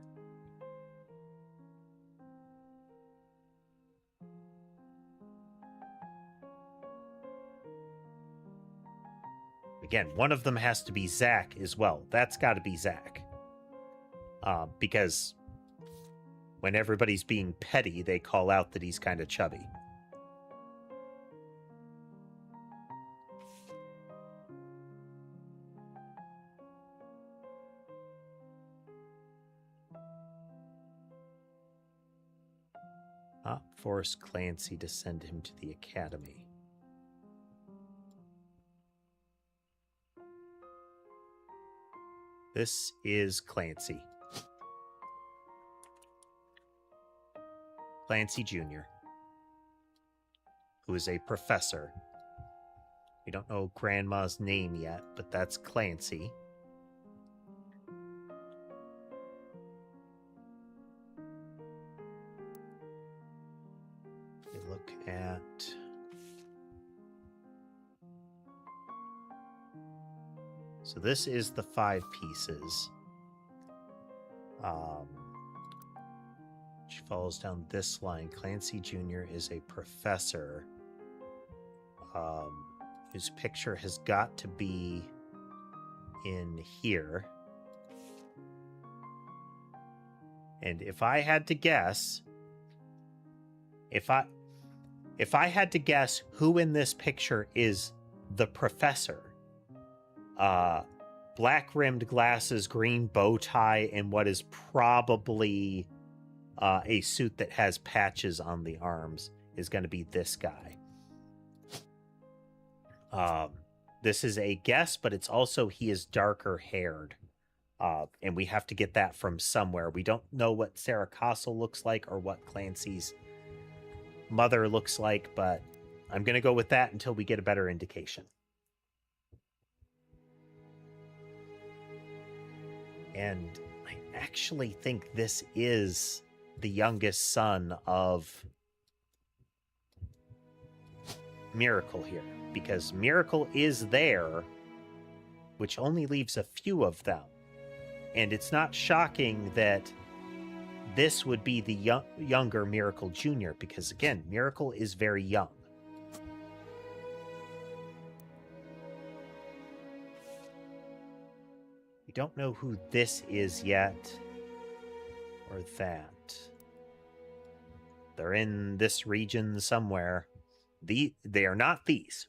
Again, one of them has to be Zach as well. That's got to be Zach. Because when everybody's being petty, they call out that he's kind of chubby. Force Clancy to send him to the academy. This is Clancy. Clancy Jr., who is a professor. We don't know Grandma's name yet, but that's Clancy. Look at so this is the 5 pieces. She follows down this line. Clancy Jr. is a professor whose picture has got to be in here. And if I had to guess, if I had to guess who in this picture is the professor, black-rimmed glasses, green bow tie, and what is probably a suit that has patches on the arms is going to be this guy. This is a guess, but it's also he is darker haired. And we have to get that from somewhere. We don't know what Sarah Castle looks like or what Clancy's mother looks like, but I'm going to go with that until we get a better indication. And I actually think this is the youngest son of Miracle here, because Miracle is there, which only leaves a few of them. And it's not shocking that this would be the younger Miracle Jr., because, again, Miracle is very young. We don't know who this is yet, or that. They're in this region somewhere. They are not these.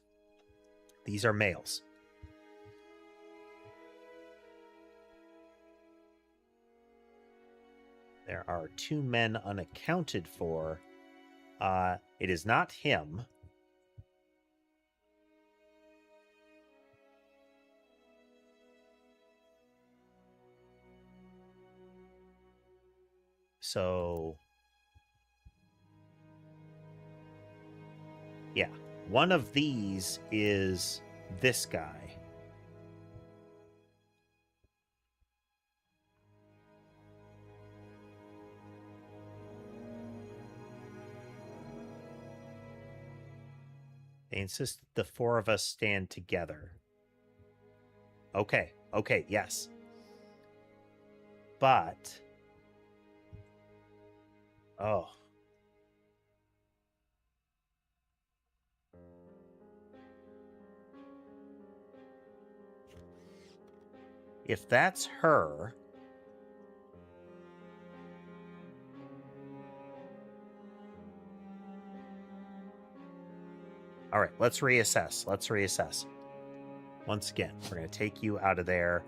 These are males. There are 2 men unaccounted for. It is not him. So, yeah, one of these is this guy. They insist that the 4 of us stand together. Okay, yes. But... oh. If that's her... all right, let's reassess. Once again, we're going to take you out of there.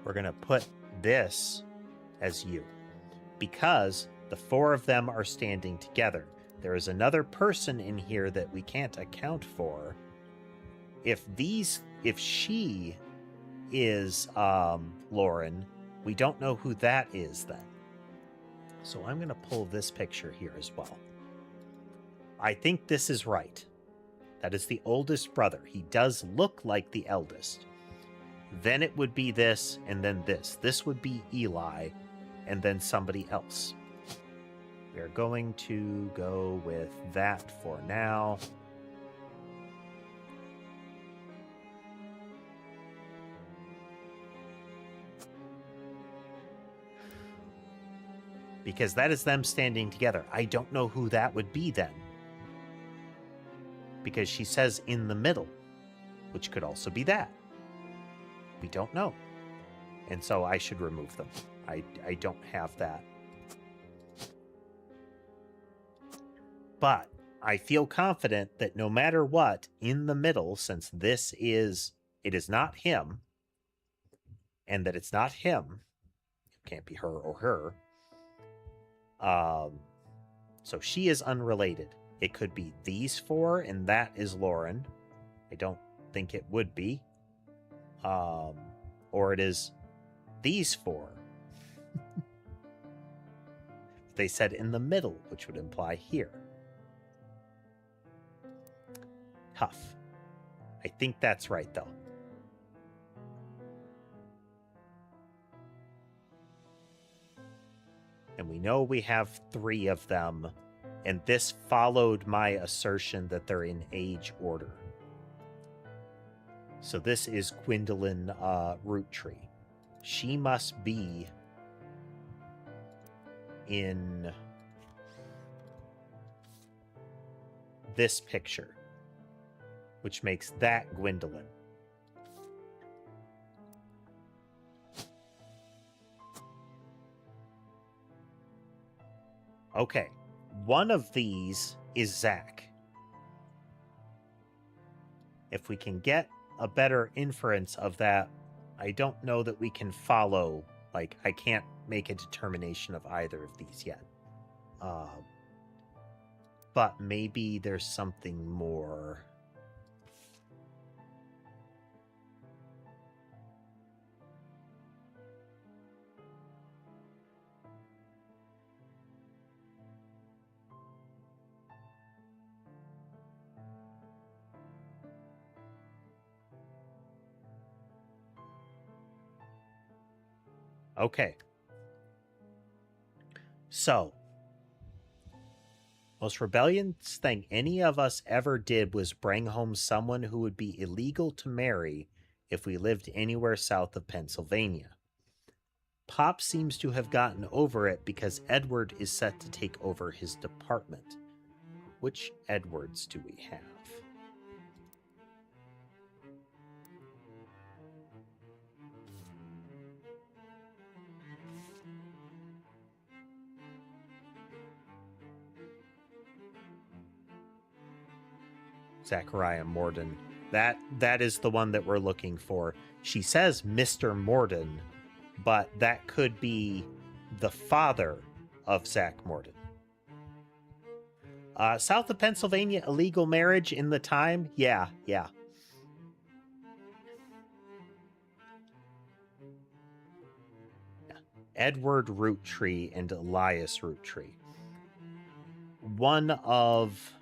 We're going to put this as you, because the 4 of them are standing together. There is another person in here that we can't account for. If she is Lauren, we don't know who that is then. So I'm going to pull this picture here as well. I think this is right. That is the oldest brother. He does look like the eldest. Then it would be this, and then this. This would be Eli, and then somebody else. We're going to go with that for now. Because that is them standing together. I don't know who that would be then. Because she says in the middle, which could also be that. We don't know. And so I should remove them. I don't have that. But I feel confident that no matter what, in the middle, since it is not him, and that it's not him, it can't be her or her, so she is unrelated. It could be these 4, and that is Lauren. I don't think it would be. Or it is these 4. They said in the middle, which would imply here. Tough. I think that's right, though. And we know we have 3 of them, and this followed my assertion that they're in age order. So this is Gwendolyn Roottrees. She must be in this picture, which makes that Gwendolyn. Okay, one of these is Zach. If we can get a better inference of that, I don't know that we can follow. Like, I can't make a determination of either of these yet. But maybe there's something more. Okay. So, Most rebellious thing any of us ever did was bring home someone who would be illegal to marry if we lived anywhere south of Pennsylvania. Pop seems to have gotten over it because Edward is set to take over his department. Which Edwards do we have? Zachariah Morden. That is the one that we're looking for. She says Mr. Morden, but that could be the father of Zach Morden. South of Pennsylvania, illegal marriage in the time? Yeah. Edward Roottrees and Elias Roottrees. One of...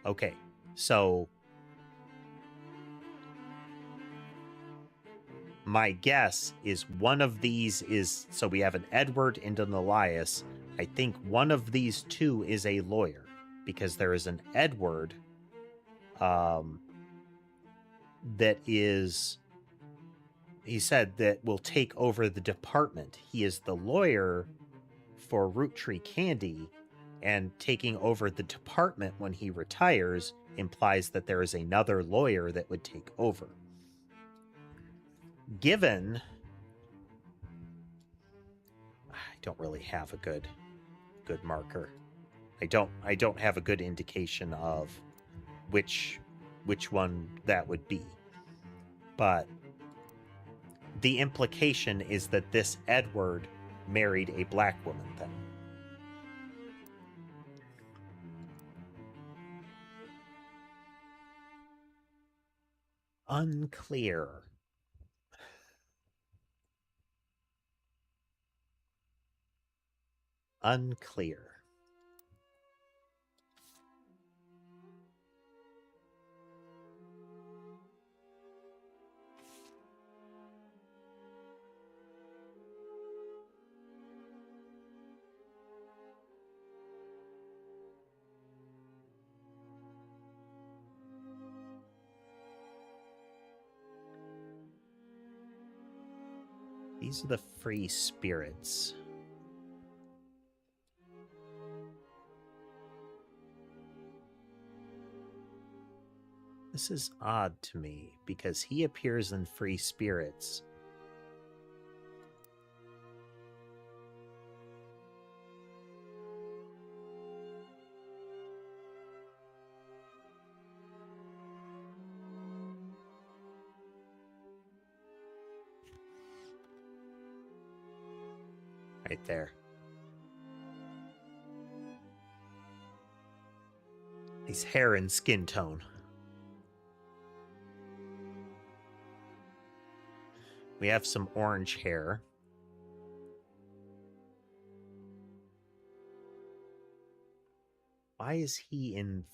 Okay, so... my guess is one of these is... So we have an Edward and an Elias. I think one of these two is a lawyer, because there is an Edward that is... He said that will take over the department. He is the lawyer for Roottrees Candy, and taking over the department when he retires implies that there is another lawyer that would take over. Given... I don't really have a good marker. I don't have a good indication of which one that would be. But the implication is that this Edward married a black woman then. Unclear. Unclear. These are the free spirits. This is odd to me, because he appears in free spirits. Right there. His hair and skin tone. We have some orange hair. Why is he in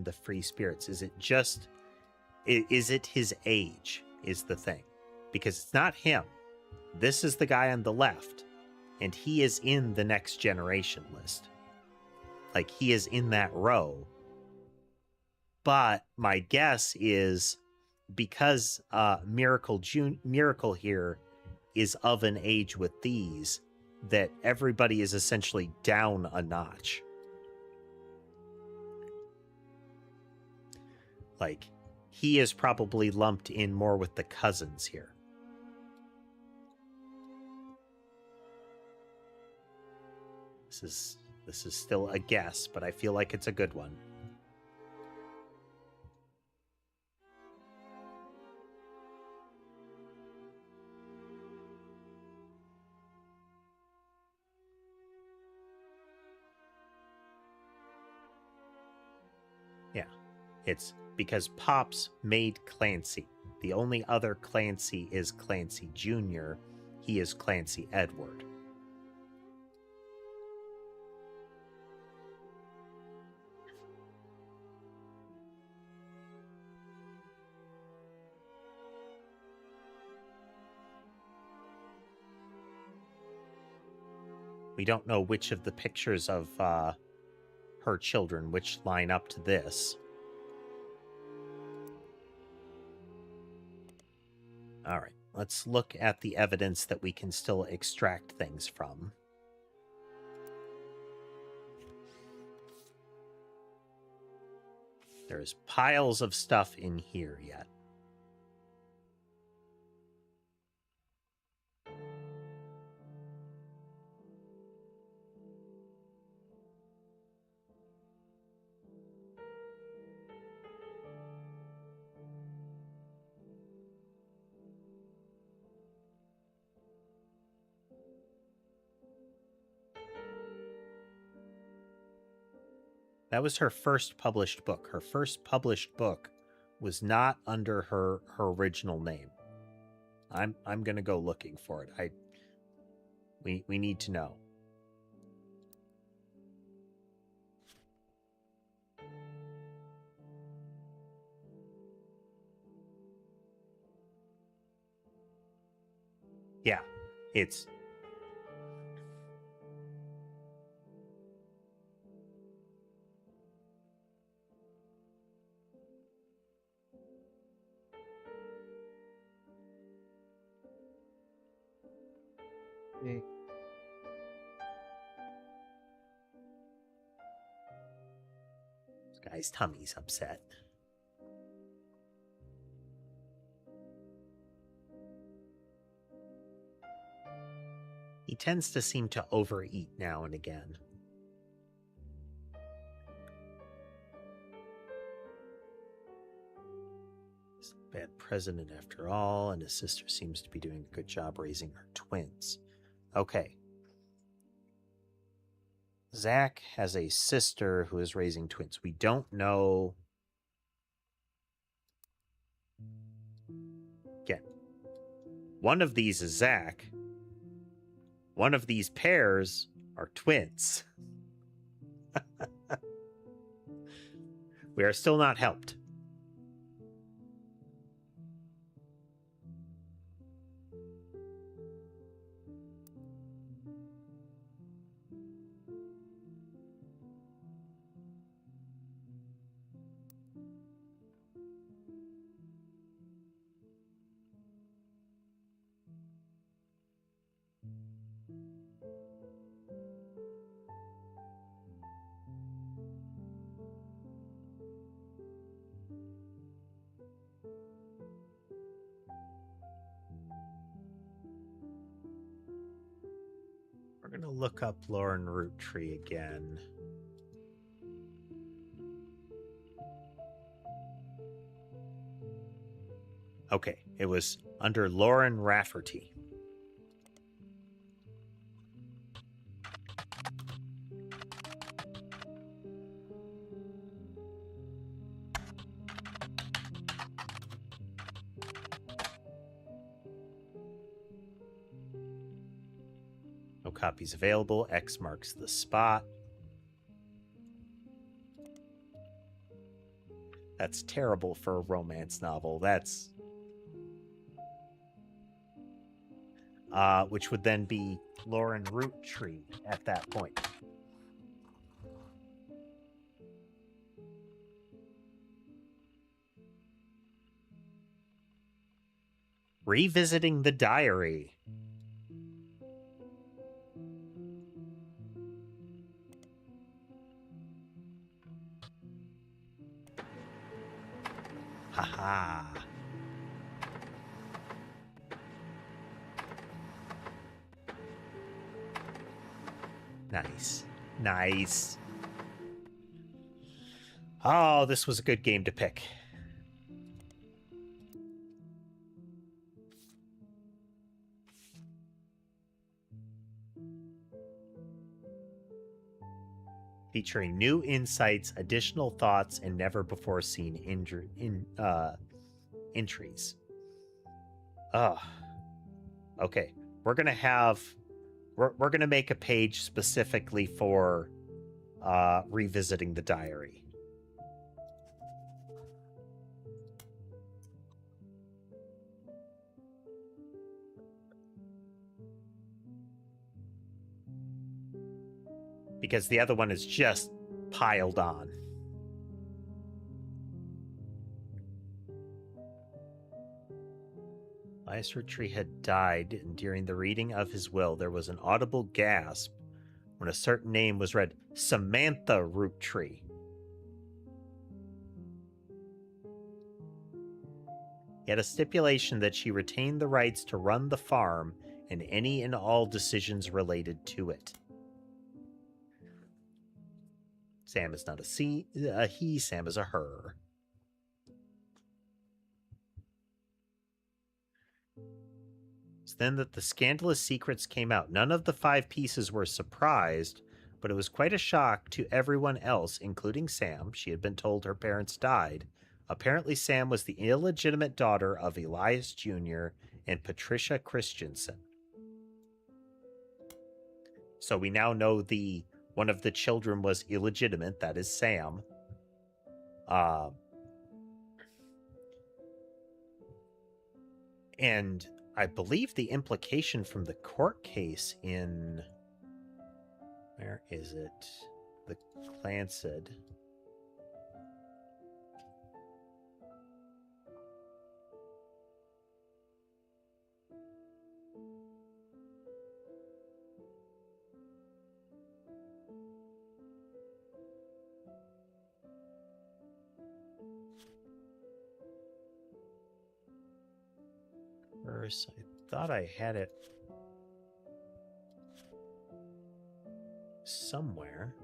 the free spirits? Is it just... Is it his age is the thing? Because it's not him. This is the guy on the left. And he is in the next generation list. Like, he is in that row. But my guess is, because Miracle here is of an age with these, that everybody is essentially down a notch. Like, he is probably lumped in more with the cousins here. This is still a guess, but I feel like it's a good one. Yeah, it's because Pops made Clancy. The only other Clancy is Clancy Jr. He is Clancy Edward. We don't know which of the pictures of her children, which line up to this. All right, let's look at the evidence that we can still extract things from. There's piles of stuff in here yet. That was her first published book. Her first published book was not under her original name. I'm gonna go looking for it. We need to know. Yeah, it's this guy's tummy's upset. He tends to seem to overeat now and again. He's a bad president after all, and his sister seems to be doing a good job raising her twins. Okay. Zach has a sister who is raising twins. We don't know. Again, one of these is Zach. One of these pairs are twins. We are still not helped. We're going to look up Lauren Roottrees again. Okay, it was under Lauren Rafferty. No copies available. X marks the spot. That's terrible for a romance novel. That's... which would then be Lauren Roottrees at that point. Revisiting the diary. Haha. Nice. Nice. Oh, this was a good game to pick. Featuring new insights, additional thoughts, and never before seen entries. Okay. We're gonna make a page specifically for revisiting the diary. because the other one is just piled on. Elias Roottrees had died, and during the reading of his will, there was an audible gasp when a certain name was read: Samantha Roottrees. He had a stipulation that she retained the rights to run the farm and any and all decisions related to it. Sam is not a he, Sam is a her. It's then that the scandalous secrets came out. None of the 5 pieces were surprised, but it was quite a shock to everyone else, including Sam. She had been told her parents died. Apparently, Sam was the illegitimate daughter of Elias Jr. and Patricia Christensen. So we now know one of the children was illegitimate. That is Sam. And I believe the implication from the court case in... Where is it? The Clancid. I thought I had it somewhere.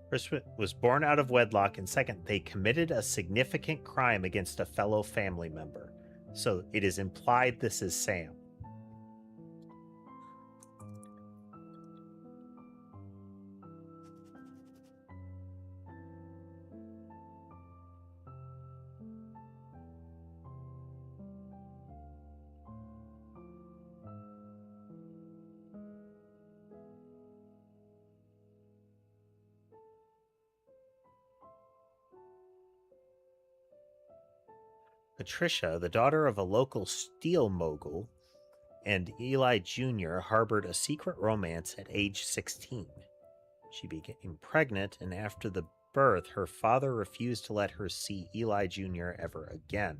First, was born out of wedlock, and second, they committed a significant crime against a fellow family member. So it is implied this is Sam. Patricia, the daughter of a local steel mogul, and Eli Jr. harbored a secret romance at age 16. She became pregnant, and after the birth, her father refused to let her see Eli Jr. ever again.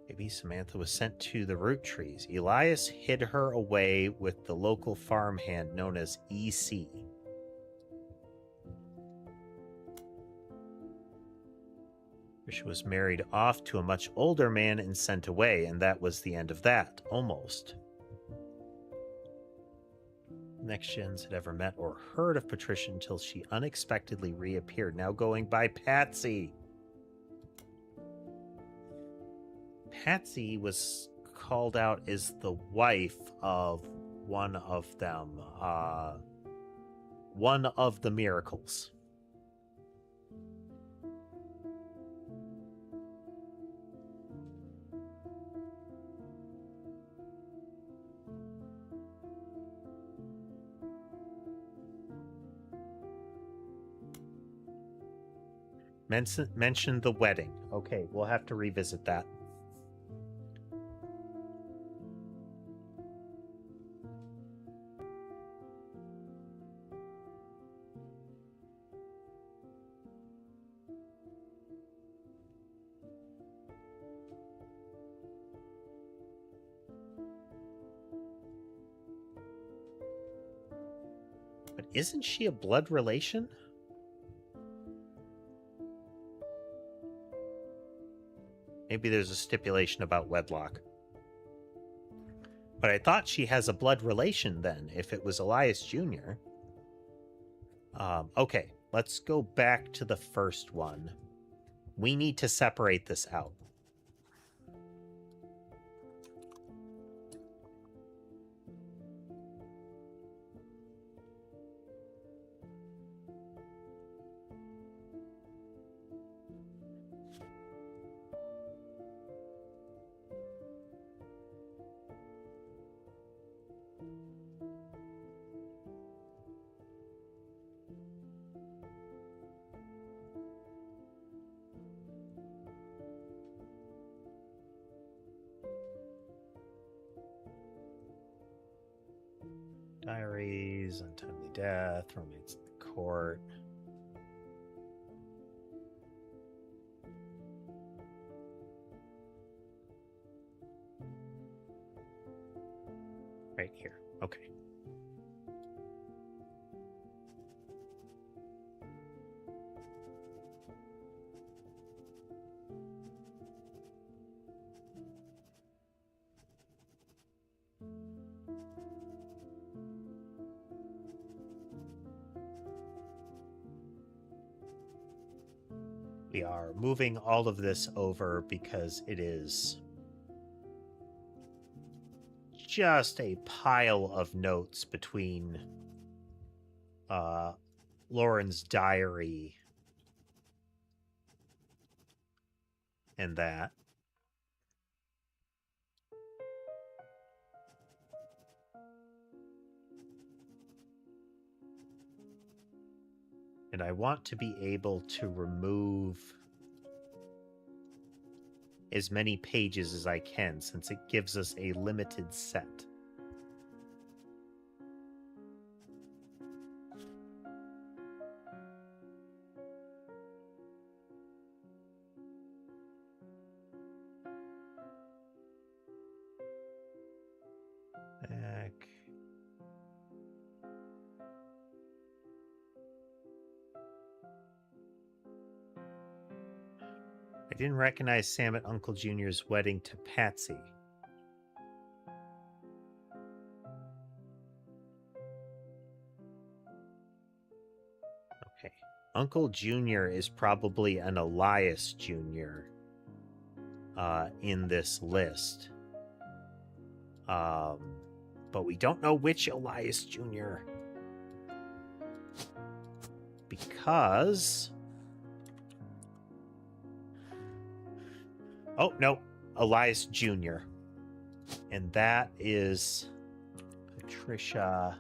Maybe Samantha was sent to the Roottrees. Elias hid her away with the local farmhand known as EC. She was married off to a much older man and sent away, and that was the end of that, almost. Next gens had ever met or heard of Patricia until she unexpectedly reappeared, now going by Patsy. Patsy was called out as the wife of one of them, one of the miracles. Mentioned the wedding. Okay, we'll have to revisit that. But isn't she a blood relation? Maybe there's a stipulation about wedlock. But I thought she has a blood relation then, if it was Elias Jr. Okay, let's go back to the first one. We need to separate this out. Diaries, untimely death, romance in the court. Right here. Okay. We are moving all of this over because it is just a pile of notes between Lauren's diary and that. And I want to be able to remove as many pages as I can, since it gives us a limited set. Back. I didn't recognize Sam at Uncle Junior's wedding to Patsy. Okay. Uncle Junior is probably an Elias Jr. In this list. But we don't know which Elias Jr. Because... Oh, no. Elias Jr. And that is Patricia...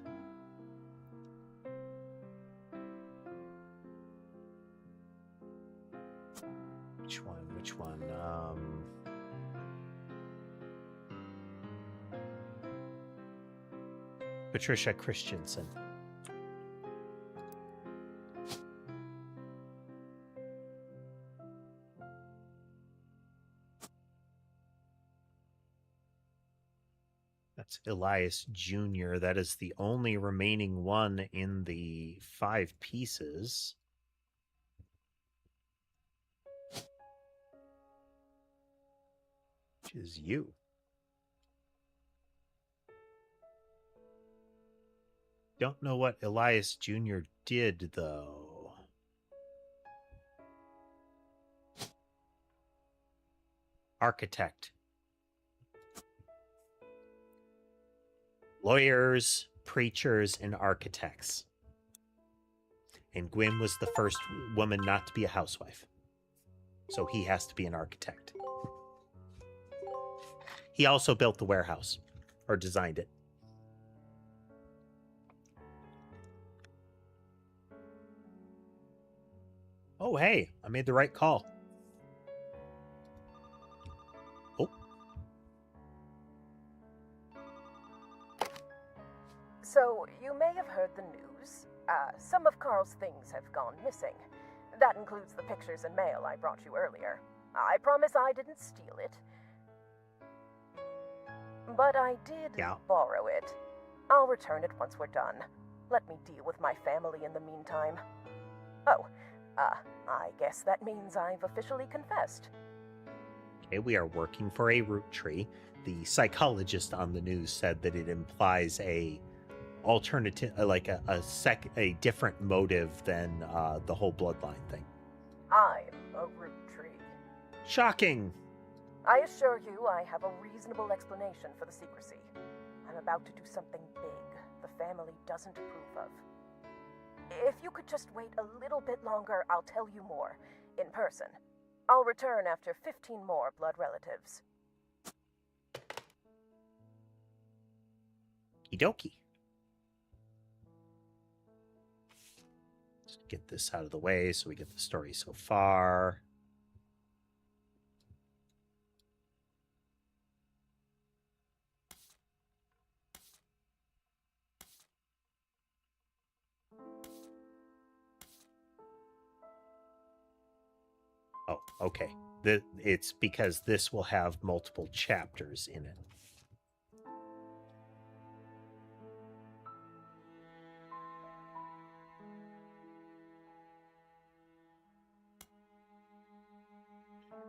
Which one? Patricia Christensen. That's Elias Jr. That is the only remaining one in the 5 pieces. Which is you. Don't know what Elias Jr. did, though. Architect. Lawyers, preachers, and architects. And Gwyn was the first woman not to be a housewife. So he has to be an architect. He also built the warehouse, or designed it. Oh, hey, I made the right call. Oh. So, you may have heard the news. Some of Carl's things have gone missing. That includes the pictures and mail I brought you earlier. I promise I didn't steal it. But I did borrow it. I'll return it once we're done. Let me deal with my family in the meantime. Oh, I guess that means I've officially confessed. Okay, we are working for a Roottrees. The psychologist on the news said that it implies a alternative, like a different motive than the whole bloodline thing. I'm a Roottrees. Shocking! I assure you I have a reasonable explanation for the secrecy. I'm about to do something big the family doesn't approve of. If you could just wait a little bit longer, I'll tell you more, in person. I'll return after 15 more blood relatives. Okie Let's get this out of the way so we get the story so far. okay. It's because this will have multiple chapters in it.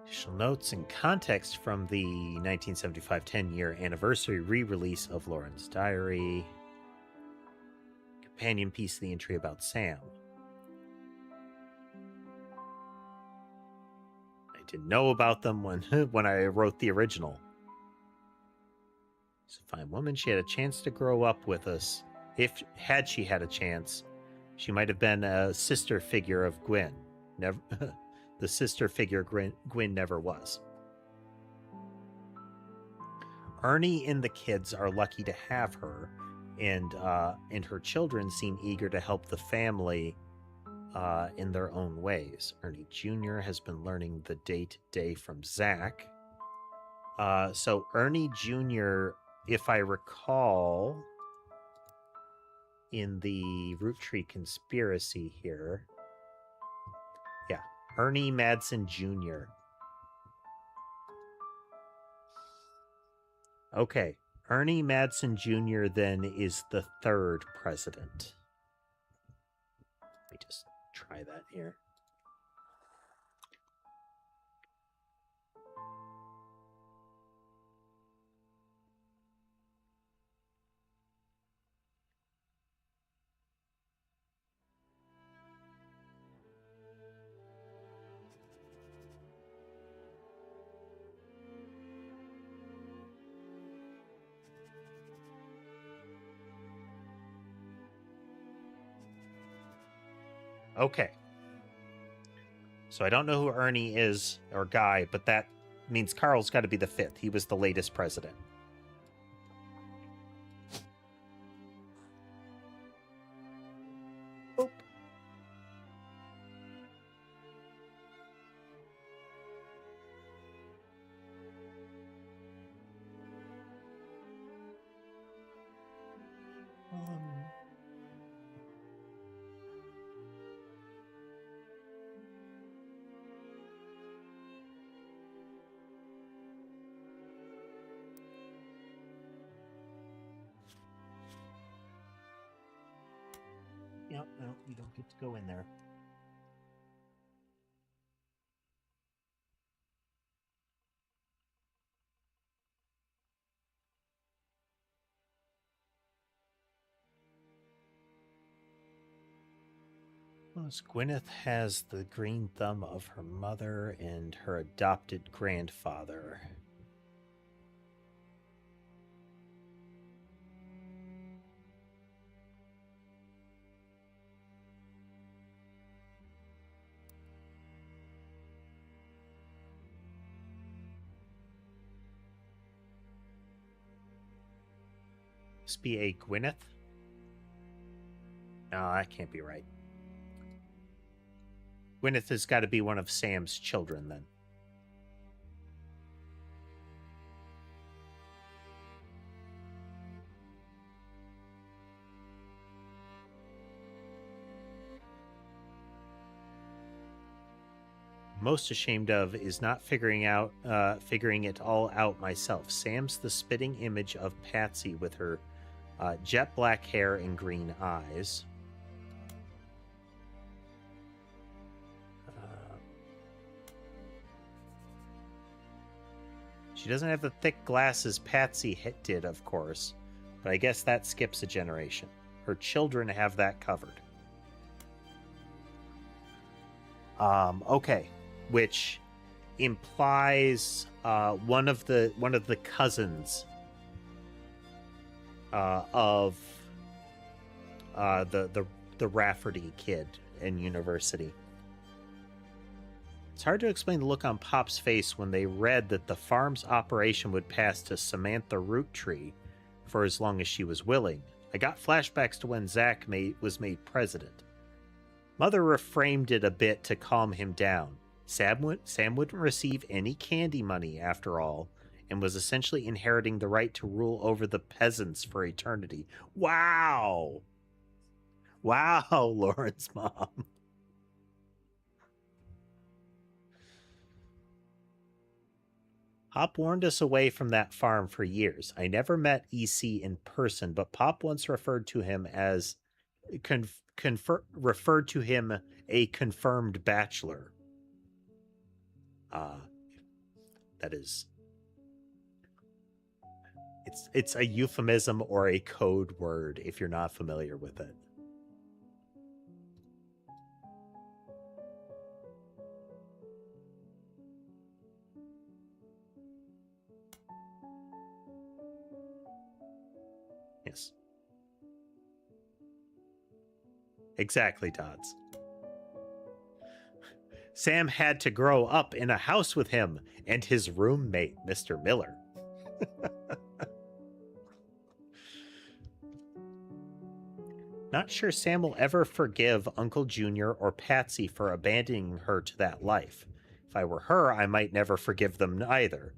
Additional notes and context from the 1975 10-year anniversary re-release of Lauren's Diary. Companion piece of the entry about Sam. I didn't know about them when I wrote the original. She's a fine woman. She had a chance to grow up with us. Had she had a chance, she might have been a sister figure of Gwen. Never, the sister figure Gwen never was. Ernie and the kids are lucky to have her, and her children seem eager to help the family in their own ways. Ernie Jr. has been learning the day-to-day from Zach. So Ernie Jr., if I recall, in the Roottrees conspiracy here, yeah, Ernie Madsen Jr. Okay, Ernie Madsen Jr. then is the third president. Let me just try that here. Okay. So I don't know who Ernie is or Guy, but that means Carl's got to be the fifth. He was the latest president. Boop. No, you don't get to go in there. Well, Gwyneth has the green thumb of her mother and her adopted grandfather. This be a Gwyneth? No, that can't be right. Gwyneth has got to be one of Sam's children, then. Most ashamed of is not figuring it all out myself. Sam's the spitting image of Patsy with her jet black hair and green eyes. She doesn't have the thick glasses Patsy did, of course, but I guess that skips a generation. Her children have that covered. Okay, which implies one of the cousins of the Rafferty kid in university. It's hard to explain the look on Pop's face when they read that the farm's operation would pass to Samantha Roottrees for as long as she was willing. I got flashbacks to when Zach was made president. Mother reframed it a bit to calm him down. Sam wouldn't receive any candy money, after all, and was essentially inheriting the right to rule over the peasants for eternity. Wow! Wow, Lauren's mom. Pop warned us away from that farm for years. I never met EC in person, but Pop once referred to him as referred to him a confirmed bachelor. That is, it's a euphemism or a code word if you're not familiar with it. Yes. Exactly, Dodds. Sam had to grow up in a house with him and his roommate, Mr. Miller. Not sure Sam will ever forgive Uncle Junior or Patsy for abandoning her to that life. If I were her, I might never forgive them either.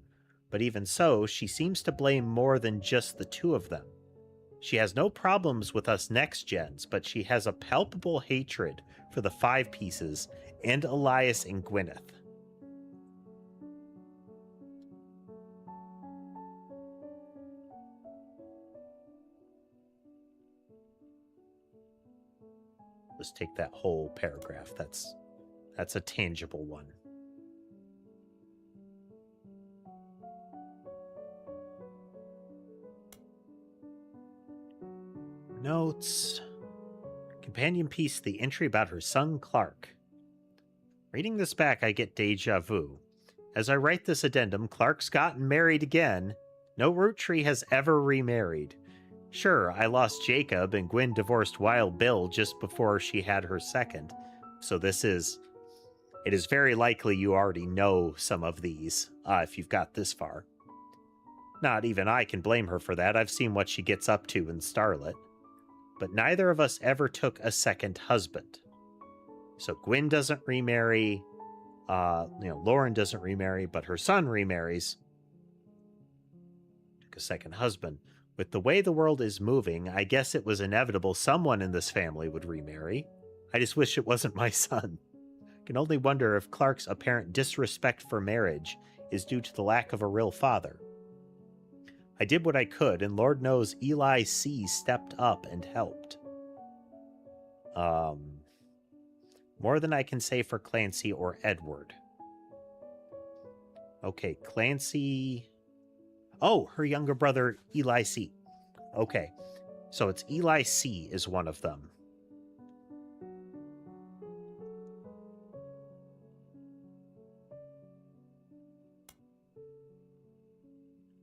But even so, she seems to blame more than just the two of them. She has no problems with us next gens, but she has a palpable hatred for the Five Pieces and Elias and Gwyneth. Let's take that whole paragraph. That's a tangible one. Notes. Companion piece, the entry about her son Clark. Reading this back, I get deja vu. As I write this addendum, Clark's gotten married again. No Roottrees has ever remarried. Sure, I lost Jacob and Gwen divorced Wild Bill just before she had her second. So it is very likely you already know some of these, if you've got this far. Not even I can blame her for that. I've seen what she gets up to in Starlit. But neither of us ever took a second husband. So Gwen doesn't remarry. Lauren doesn't remarry, but her son remarries. Took a second husband. With the way the world is moving, I guess it was inevitable someone in this family would remarry. I just wish it wasn't my son. I can only wonder if Clark's apparent disrespect for marriage is due to the lack of a real father. I did what I could, and Lord knows Eli C. stepped up and helped. More than I can say for Clancy or Edward. Okay, Clancy... Oh, her younger brother, Eli C. Okay, so it's Eli C. is one of them.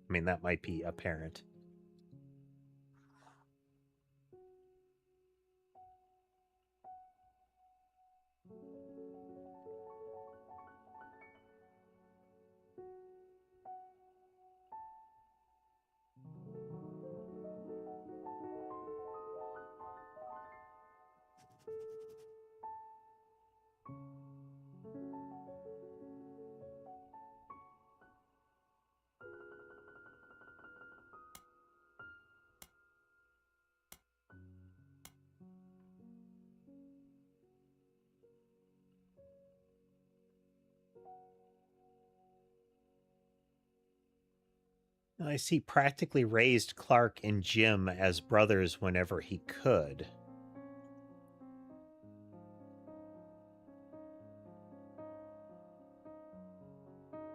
I mean, that might be apparent. I see practically raised Clark and Jim as brothers whenever he could.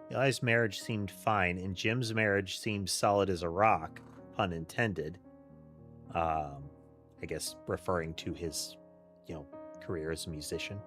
Eli's marriage seemed fine, and Jim's marriage seemed solid as a rock, pun intended. I guess referring to his, career as a musician.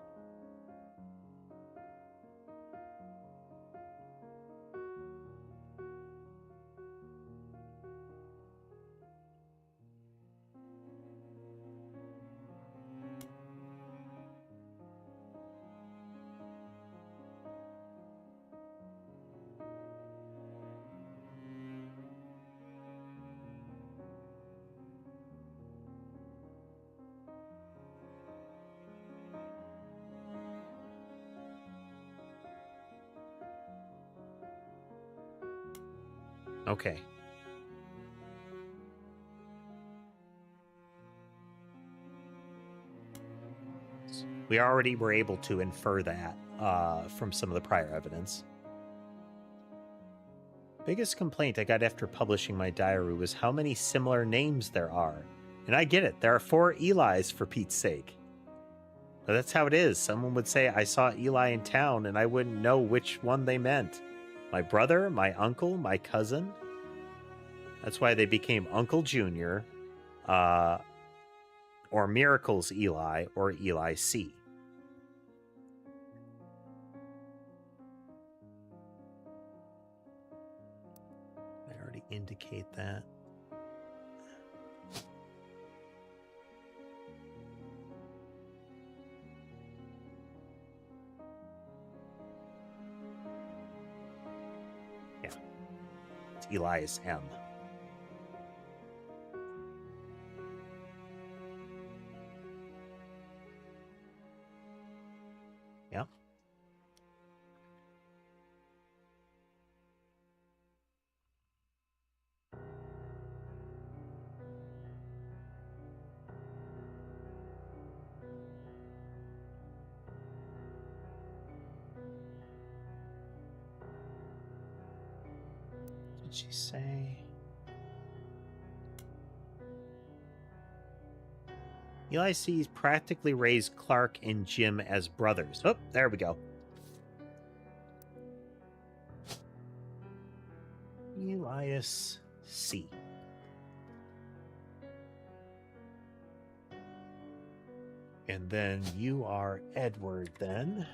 Okay. We already were able to infer that from some of the prior evidence. Biggest complaint I got after publishing my diary was how many similar names there are. And I get it, there are 4 Elis for Pete's sake. But that's how it is. Someone would say, I saw Eli in town, and I wouldn't know which one they meant. My brother, my uncle, my cousin. That's why they became Uncle Junior, or Miracles Eli, or Eli C. I already indicate that. Yeah. It's Elias M. Yeah. Did she say? Eli C practically raised Clark and Jim as brothers. Oh, there we go. Elias C. And then you are Edward then.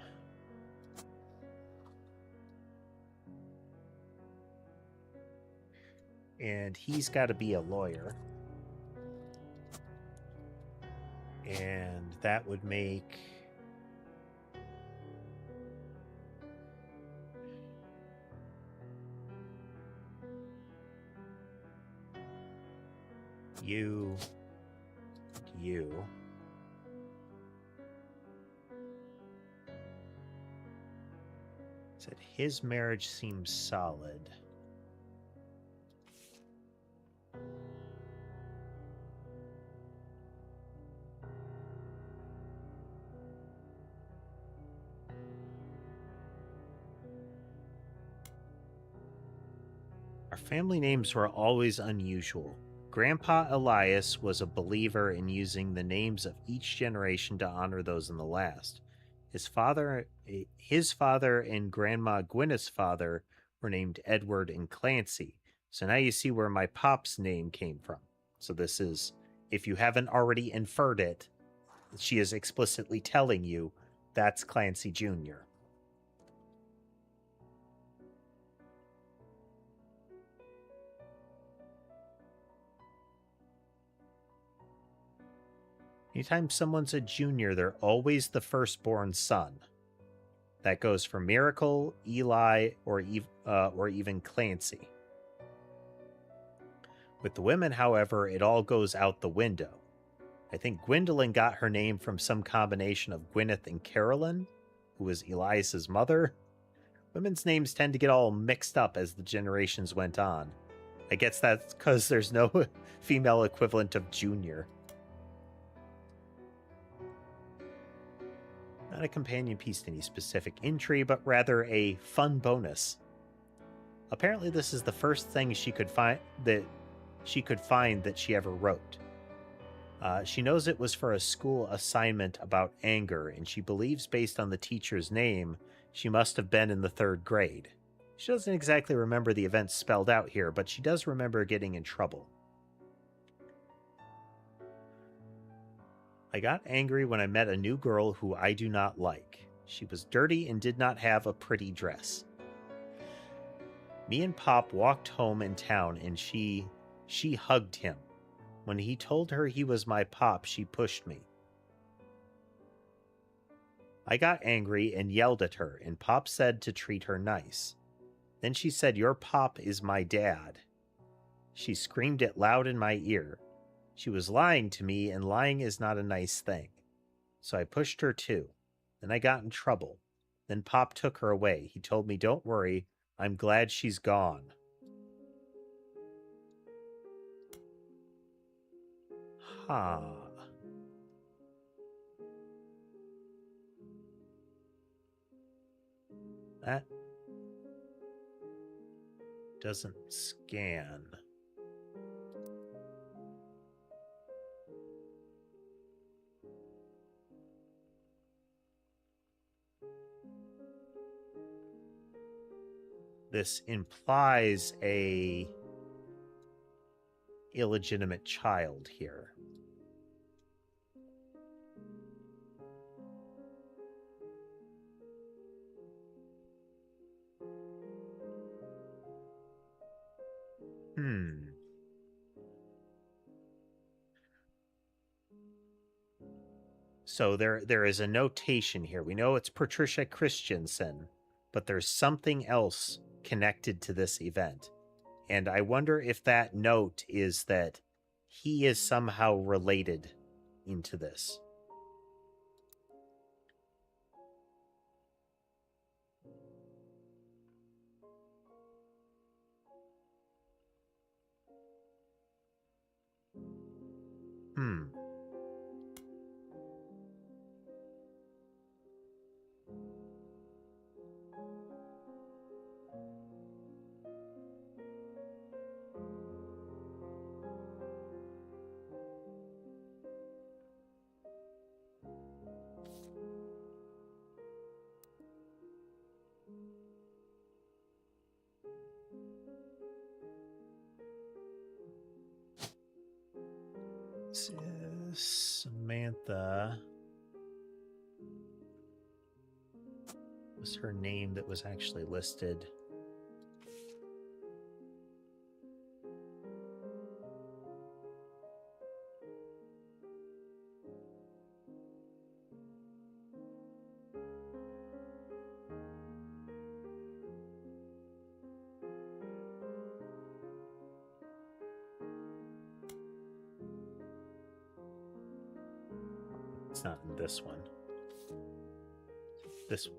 And he's got to be a lawyer. And that would make... you. Said his marriage seems solid. Our family names were always unusual. Grandpa Elias was a believer in using the names of each generation to honor those in the last. His father and Grandma Gwyneth's father were named Edward and Clancy. So now you see where my pop's name came from. So this is, if you haven't already inferred it, she is explicitly telling you that's Clancy Jr. Anytime someone's a junior, they're always the firstborn son. That goes for Miracle, Eli, or even Clancy. With the women, however, it all goes out the window. I think Gwendolyn got her name from some combination of Gwyneth and Carolyn, who was Elias's mother. Women's names tend to get all mixed up as the generations went on. I guess that's because there's no female equivalent of junior. Not a companion piece to any specific intrigue, but rather a fun bonus. Apparently this is the first thing she could find that she ever wrote. She knows it was for a school assignment about anger, and she believes based on the teacher's name, she must have been in the 3rd grade. She doesn't exactly remember the events spelled out here, but she does remember getting in trouble. I got angry when I met a new girl who I do not like. She was dirty and did not have a pretty dress. Me and Pop walked home in town, and she hugged him. When he told her he was my pop, she pushed me. I got angry and yelled at her, and Pop said to treat her nice. Then she said, "Your pop is my dad." She screamed it loud in my ear. She was lying to me, and lying is not a nice thing. So I pushed her too. Then I got in trouble. Then Pop took her away. He told me, "Don't worry, I'm glad she's gone." Huh. That Doesn't scan. This implies a illegitimate child here. So there is a notation here. We know it's Patricia Christensen, but there's something else connected to this event. And I wonder if that note is that he is somehow related into this. This is Samantha. Was her name that was actually listed? It's not in this one. This one.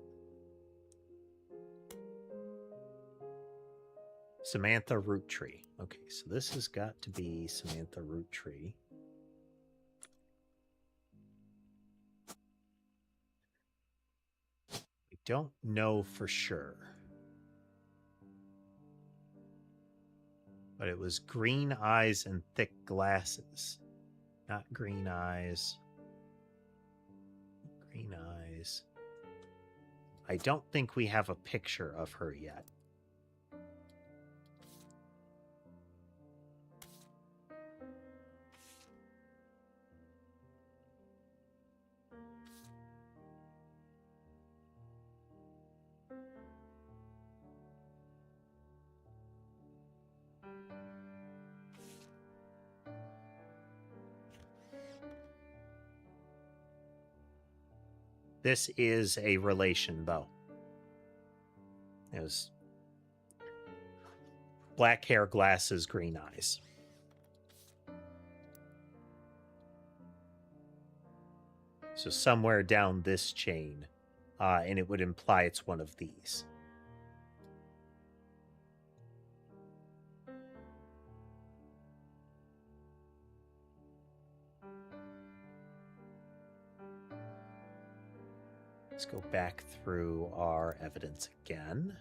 Samantha Roottrees. Okay, so this has got to be Samantha Roottrees. We don't know for sure. But it was green eyes and thick glasses. Not green eyes. Green eyes. I don't think we have a picture of her yet. This is a relation, though. It was black hair, glasses, green eyes. So somewhere down this chain, and it would imply it's one of these. Let's go back through our evidence again.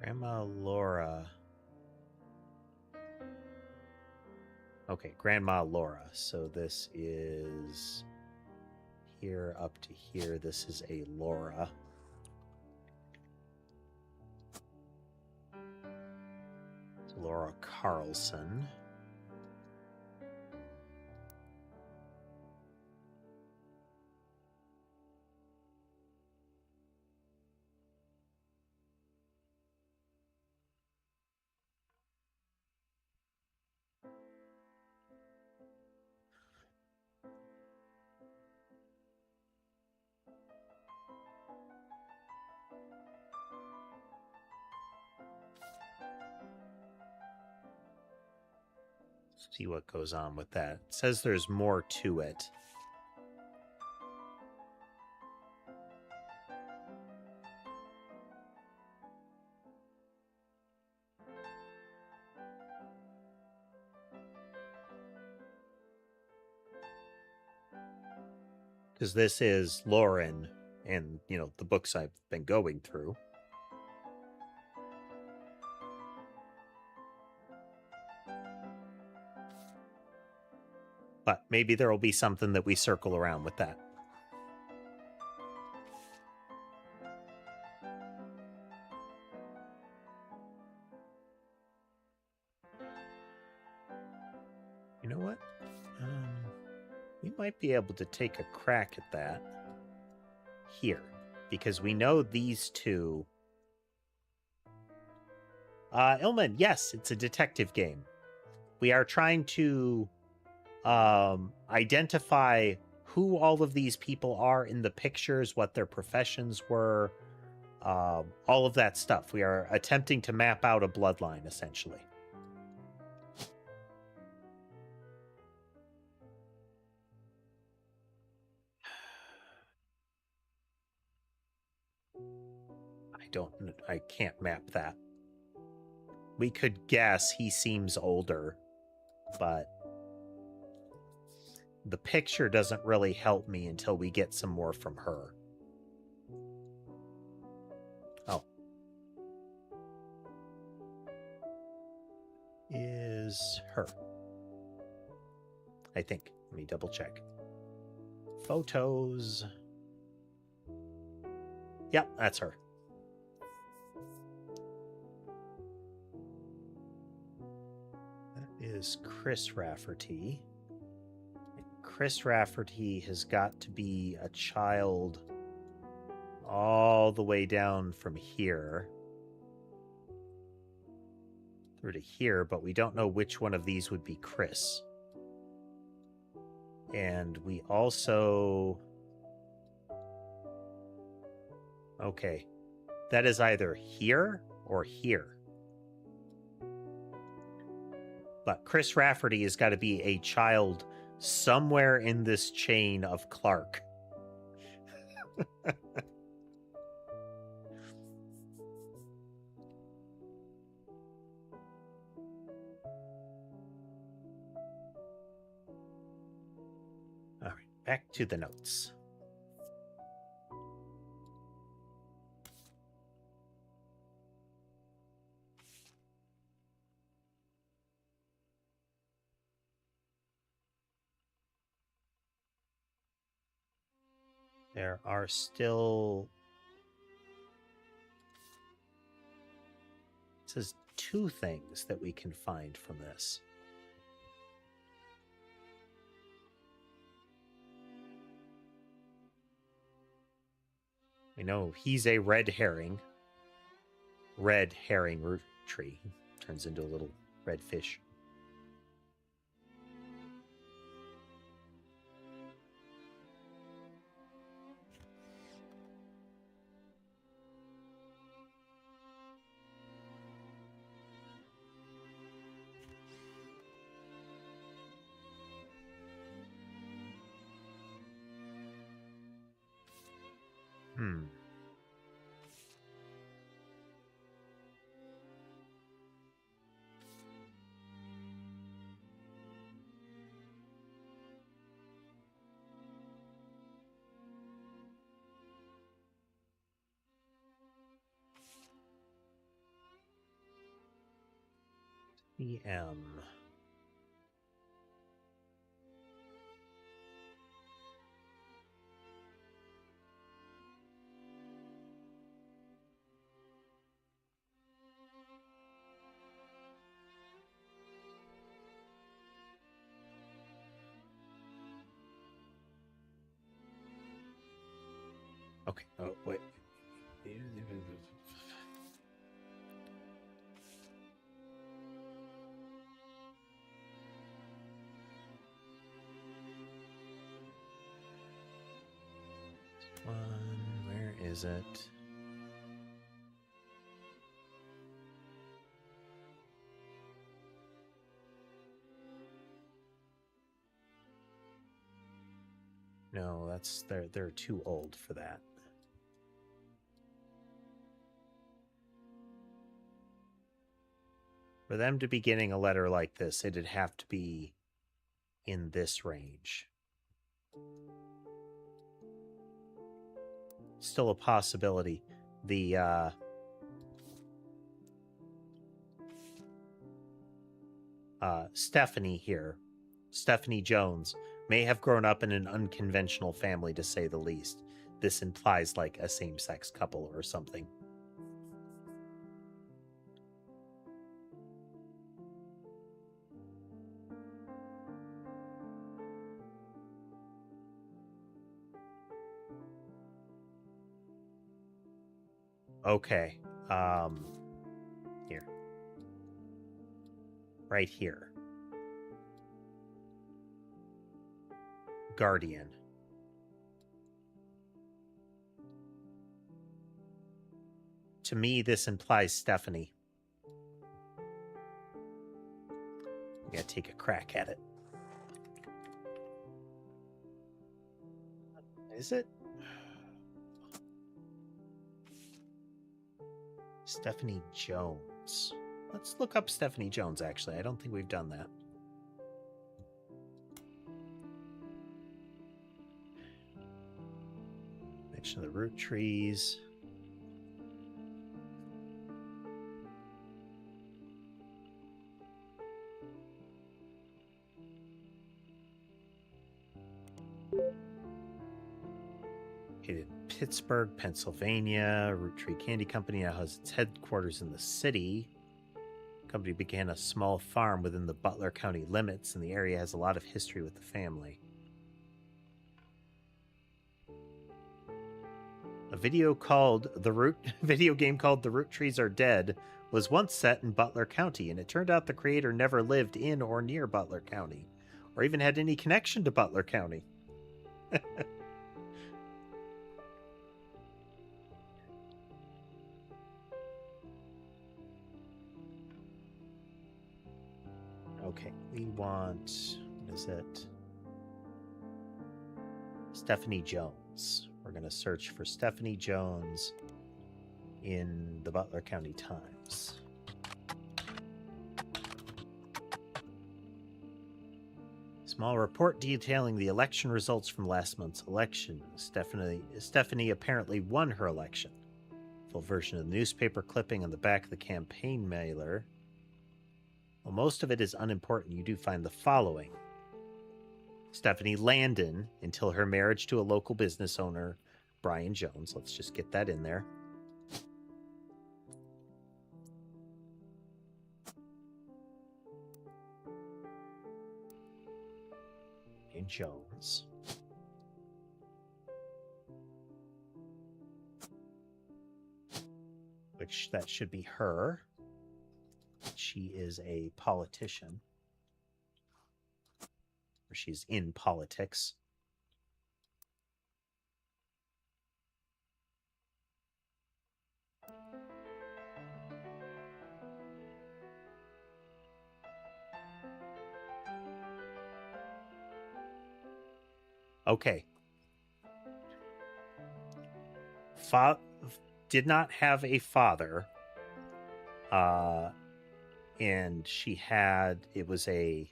Grandma Laura. Okay, Grandma Laura. So this is here up to here. This is a Laura. It's Laura Carlson. See what goes on with that. It says there's more to it. Because this is Lauren and, you know, the books I've been going through. But maybe there will be something that we circle around with that. You know what? We might be able to take a crack at that here, because we know these two. Ilman, yes, it's a detective game. We are trying to identify who all of these people are in the pictures, what their professions were, all of that stuff. We are attempting to map out a bloodline, essentially. I can't map that. We could guess he seems older, but the picture doesn't really help me until we get some more from her. Oh. Is her. I think. Let me double check. Photos. Yep, that's her. That is Chris Rafferty. Chris Rafferty has got to be a child all the way down from here through to here, but we don't know which one of these would be Chris. And we also... Okay. That is either here or here. But Chris Rafferty has got to be a child somewhere in this chain of Clark. All right, back to the notes. There are still... It says 2 things that we can find from this. We know he's a red herring. Red herring root tree. Turns into a little red fish. EM. Okay. Oh, wait. Where is it? No, that's they're too old for that. For them to be getting a letter like this, it'd have to be in this range. still a possibility. The Stephanie here, Stephanie Jones, may have grown up in an unconventional family, to say the least. This implies like a same-sex couple or something. Okay. Here. Right here. Guardian. To me, this implies Stephanie. I'm gonna take a crack at it. Is it? Stephanie Jones. Let's look up Stephanie Jones, actually. I don't think we've done that. Mention the Roottrees. In Pittsburgh, Pennsylvania, Roottrees Candy Company now has its headquarters in the city. The company began a small farm within the Butler County limits, and the area has a lot of history with the family. A video game called The Roottrees Are Dead was once set in Butler County, and it turned out the creator never lived in or near Butler County, or even had any connection to Butler County. Okay, we want, what is it? Stephanie Jones. We're going to search for Stephanie Jones in the Butler County Times. Small report detailing the election results from last month's election. Stephanie apparently won her election. Full version of the newspaper clipping on the back of the campaign mailer. Well, most of it is unimportant. You do find the following. Stephanie Landon, until her marriage to a local business owner, Brian Jones. Let's just get that in there. Brian Jones. Which that should be her. She is a politician. Or she's in politics. Okay. Did not have a father. And she had, it was a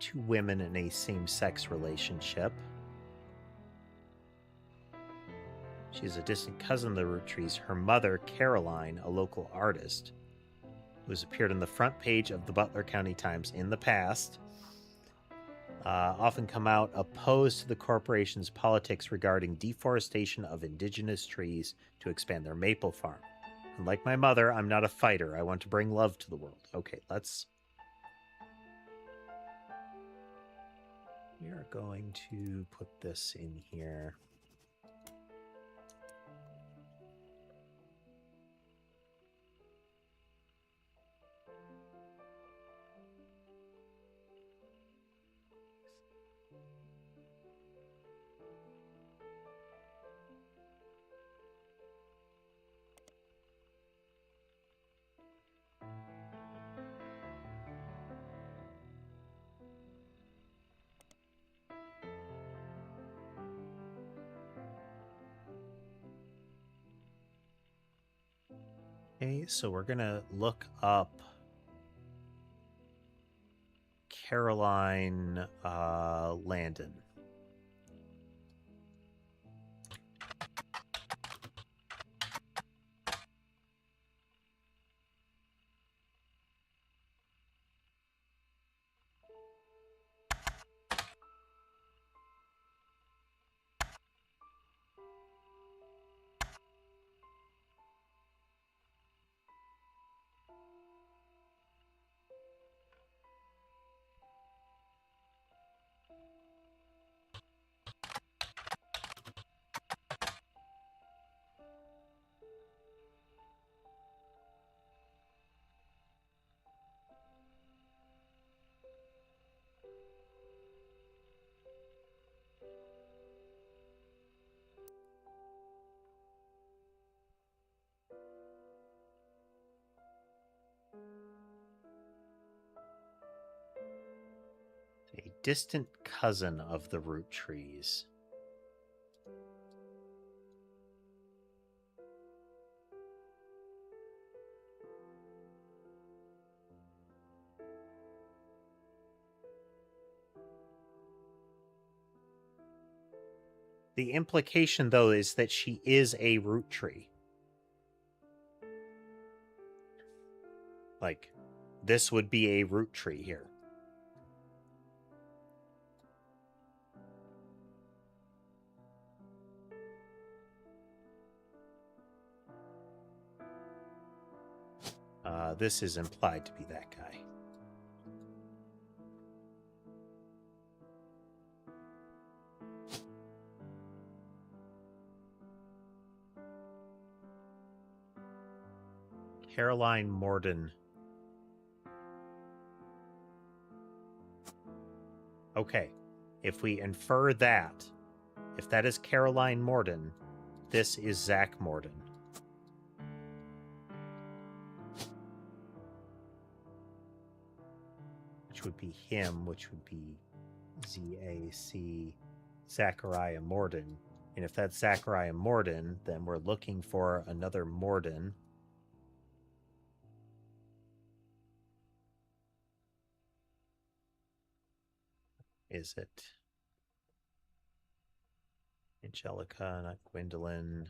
two women in a same-sex relationship. She's a distant cousin of the Roottrees. Her mother, Caroline, a local artist, who has appeared on the front page of the Butler County Times in the past, often come out opposed to the corporation's politics regarding deforestation of indigenous trees to expand their maple farm. And like my mother, I'm not a fighter. I want to bring love to the world. Okay, let's... We are going to put this in here. Okay, so we're gonna look up Caroline Landon. distant cousin of the Roottrees. The implication, though, is that she is a Roottrie. Like, this would be a Roottrie here. This is implied to be that guy. Caroline Morden. Okay, if we infer that, if that is Caroline Morden, this is Zach Morden. Which would be him, which would be Z-A-C, Zachariah Morden. And if that's Zachariah Morden, then we're looking for another Morden. Is it Angelica, not Gwendolyn?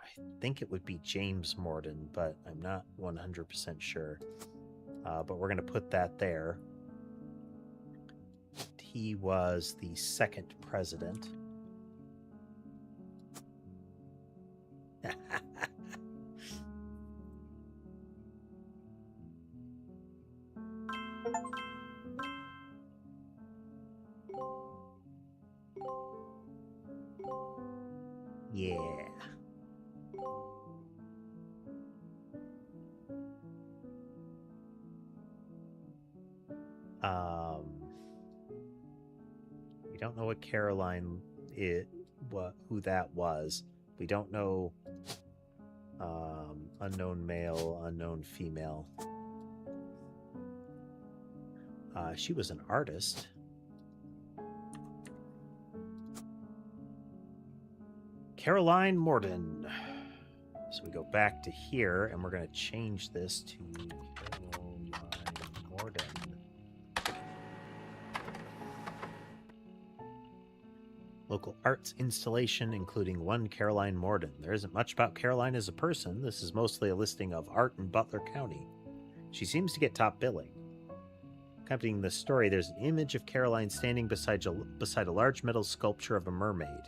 I think it would be James Morden, but I'm not 100% sure. But we're going to put that there. He was the second president. Yeah. We don't know what Caroline who that was. We don't know unknown male, unknown female. She was an artist. Caroline Morden. So we go back to here, and we're going to change this to Caroline Morden. Local arts installation, including one Caroline Morden. There isn't much about Caroline as a person. This is mostly a listing of art in Butler County. She seems to get top billing. Accompanying the story, there's an image of Caroline standing beside a large metal sculpture of a mermaid.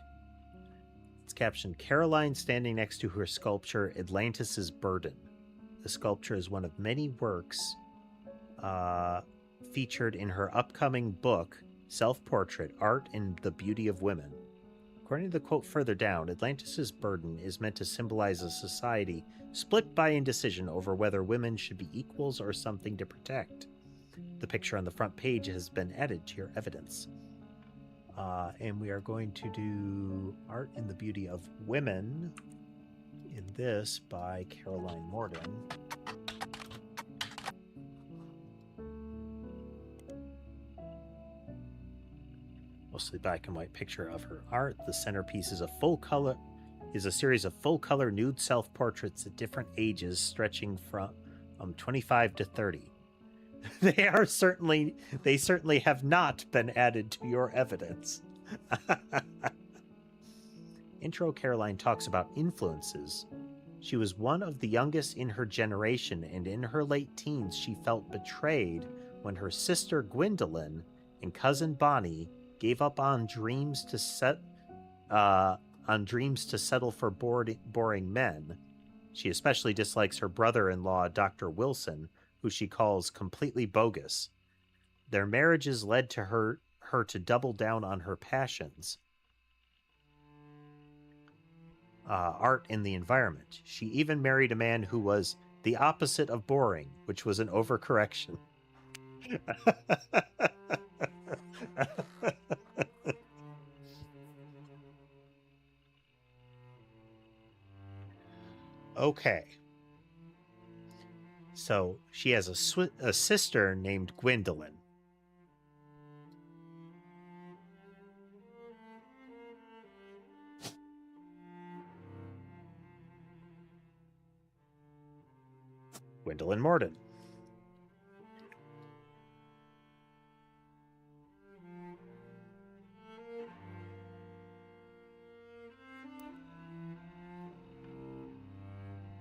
It's captioned, Caroline standing next to her sculpture, Atlantis' Burden. The sculpture is one of many works featured in her upcoming book, Self-Portrait, Art and the Beauty of Women. According to the quote further down, Atlantis' burden is meant to symbolize a society split by indecision over whether women should be equals or something to protect. The picture on the front page has been added to your evidence. And we are going to do Art and the Beauty of Women in this by Caroline Morden. Mostly black and white picture of her art. The centerpiece is a series of full-color nude self-portraits at different ages, stretching from 25 to 30. They certainly have not been added to your evidence. Intro Caroline talks about influences. She was one of the youngest in her generation, and in her late teens she felt betrayed when her sister Gwendolyn and cousin Bonnie gave up on dreams to settle for boring men. She especially dislikes her brother-in-law, Dr. Wilson, who she calls completely bogus. Their marriages led to her to double down on her passions. Art and the environment. She even married a man who was the opposite of boring, which was an overcorrection. Okay. So she has a sister named Gwendolyn. Gwendolyn Morden.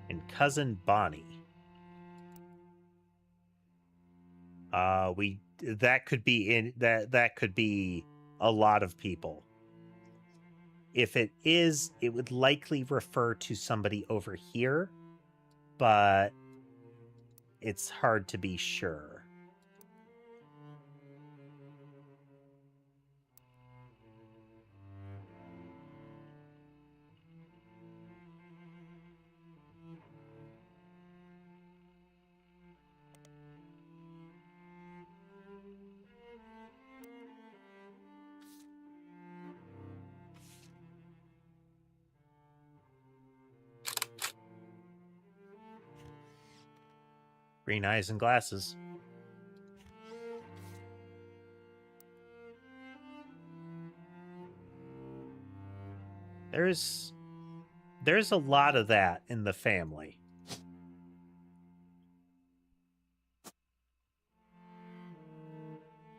And cousin Bonnie. That could be that could be a lot of people. If it is, it would likely refer to somebody over here, but it's hard to be sure. Green eyes and glasses. There's a lot of that in the family.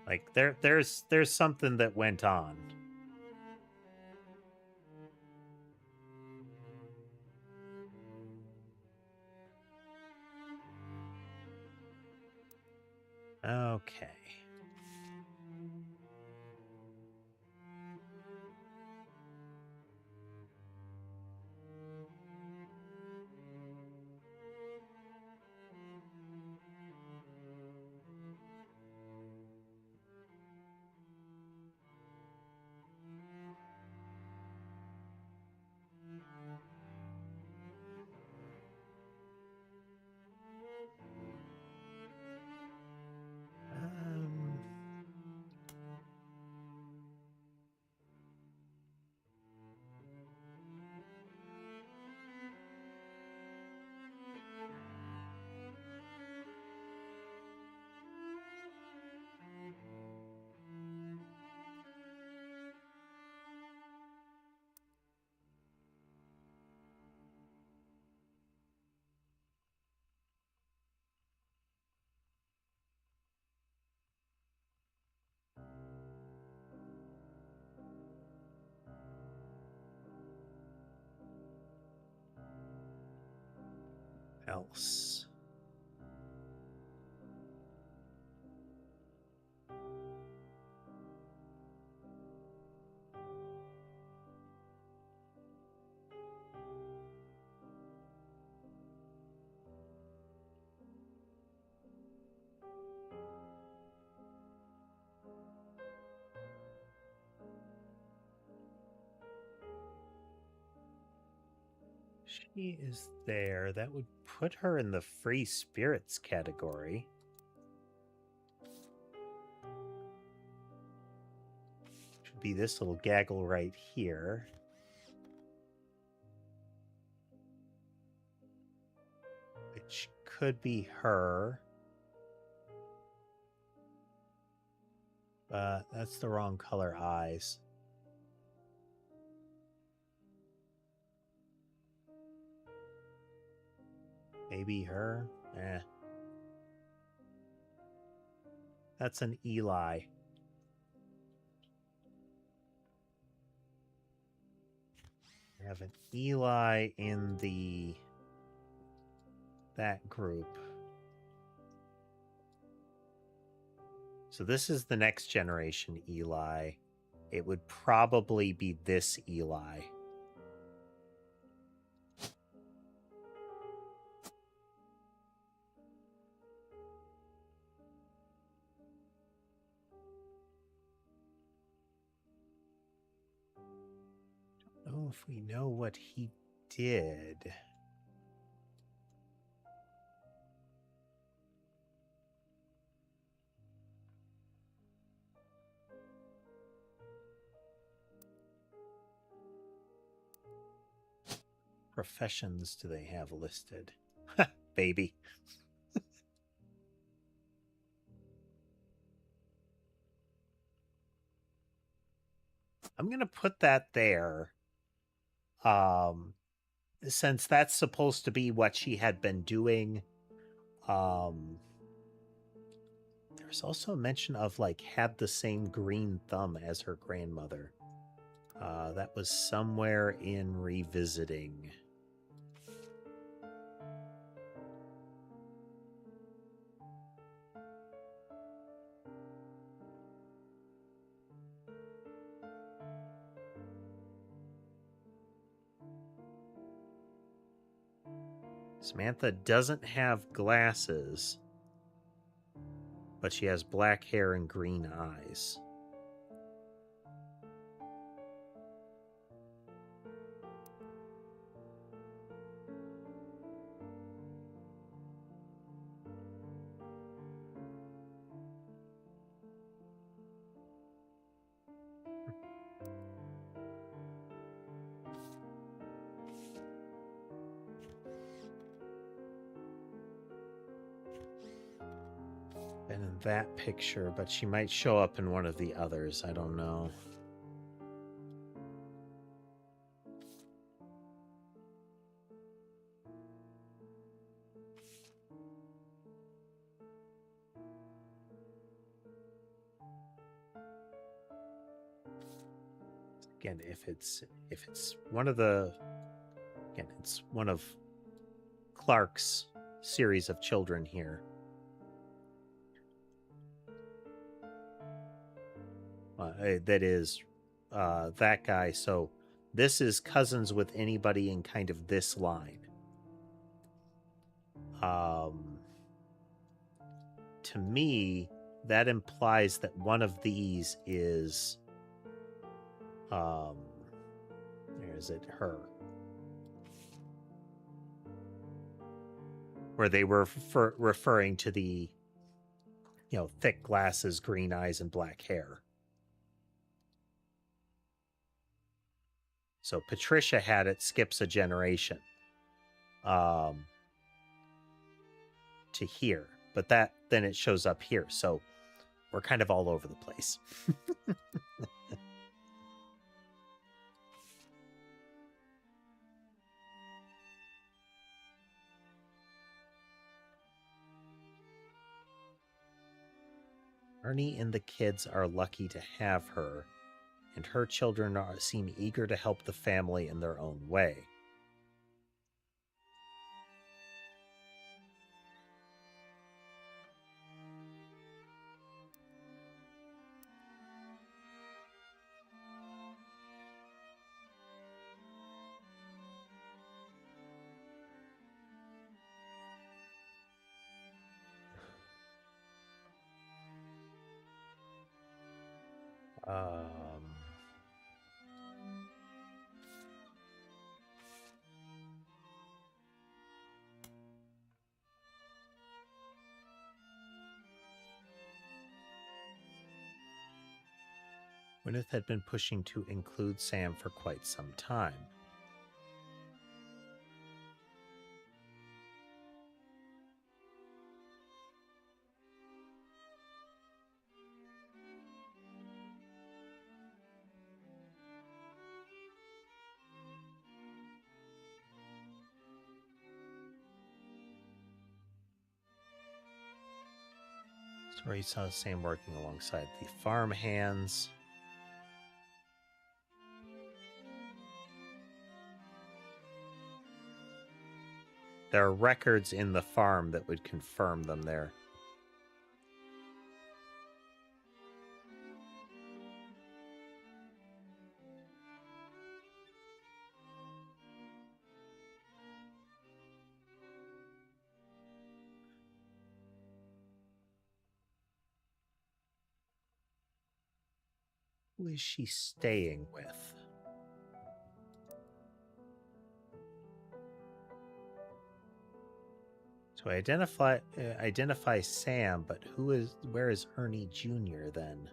Like there's something that went on. Okay. Else. She is there. That would put her in the free spirits category. Should be this little gaggle right here. Which could be her. But that's the wrong color eyes. Maybe her? Eh. That's an Eli. I have an Eli in that group. So this is the next generation Eli. It would probably be this Eli. Don't know if we know what he did. Professions do they have listed? Baby. I'm going to put that there. Since that's supposed to be what she had been doing There's also a mention of like had the same green thumb as her grandmother. That was somewhere in revisiting. Samantha doesn't have glasses, but she has black hair and green eyes. And in that picture, but she might show up in one of the others. I don't know. Again, if it's one of the, again, it's one of Clark's series of children here. That is that guy. So this is cousins with anybody in kind of this line. To me, that implies that one of these is, where is it? Her. Where they were referring to the, thick glasses, green eyes, and black hair. So Patricia had it, skips a generation to here. But then it shows up here. So we're kind of all over the place. Ernie and the kids are lucky to have her, and her children seem eager to help the family in their own way. Gwyneth had been pushing to include Sam for quite some time. So he saw Sam working alongside the farm hands. There are records in the farm that would confirm them there. Who is she staying with? So I identify Sam, but where is Ernie Jr. then?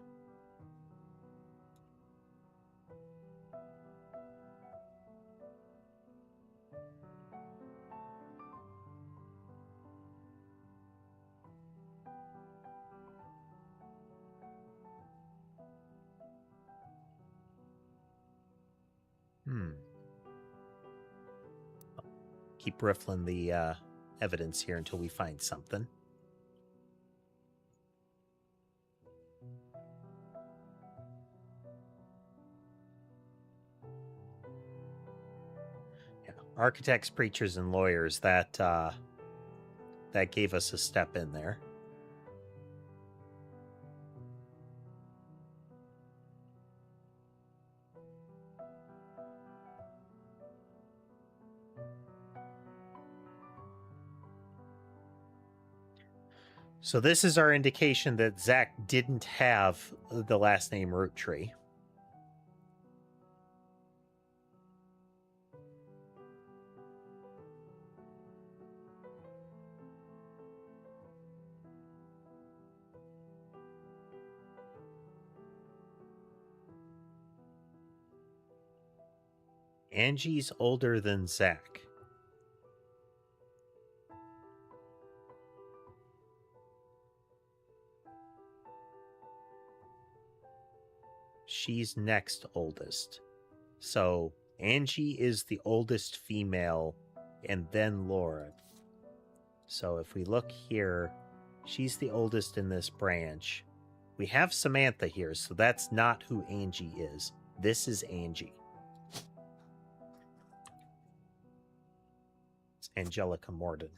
Keep riffling the evidence here until we find something. Yeah, architects, preachers, and lawyers, that gave us a step in there. So this is our indication that Zach didn't have the last name Roottrees. Angie's older than Zach. She's next oldest. So Angie is the oldest female, and then Laura. So if we look here, she's the oldest in this branch. We have Samantha here, so that's not who Angie is. This is Angie. It's Angelica Morden.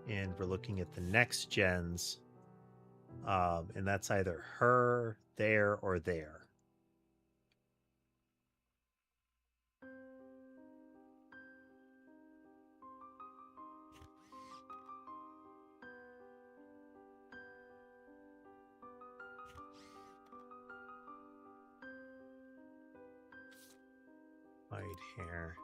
And we're looking at the next gens, and that's either her, there, or there. White hair.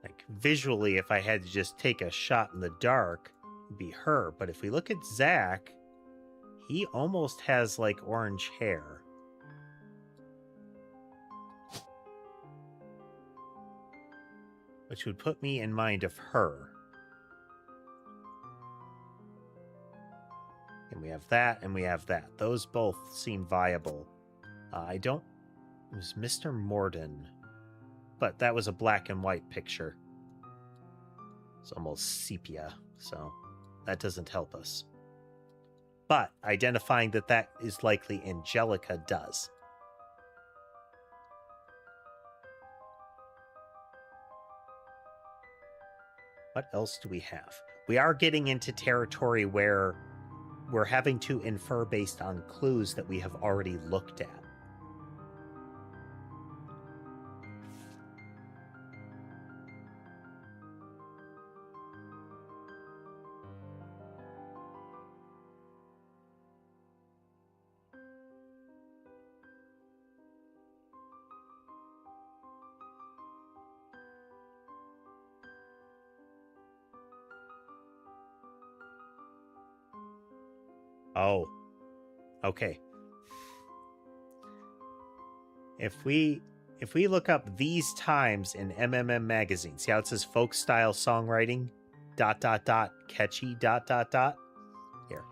Like, visually, if I had to just take a shot in the dark, it'd be her. But if we look at Zach, he almost has, like, orange hair. Which would put me in mind of her. And we have that, and we have that. Those both seem viable. It was Mr. Morden. But that was a black and white picture. It's almost sepia, so that doesn't help us. But identifying that that is likely Angelica does. What else do we have? We are getting into territory where we're having to infer based on clues that we have already looked at. Oh, okay. If we look up these times in MMM magazine, see how it says folk style songwriting, ... catchy ... Here.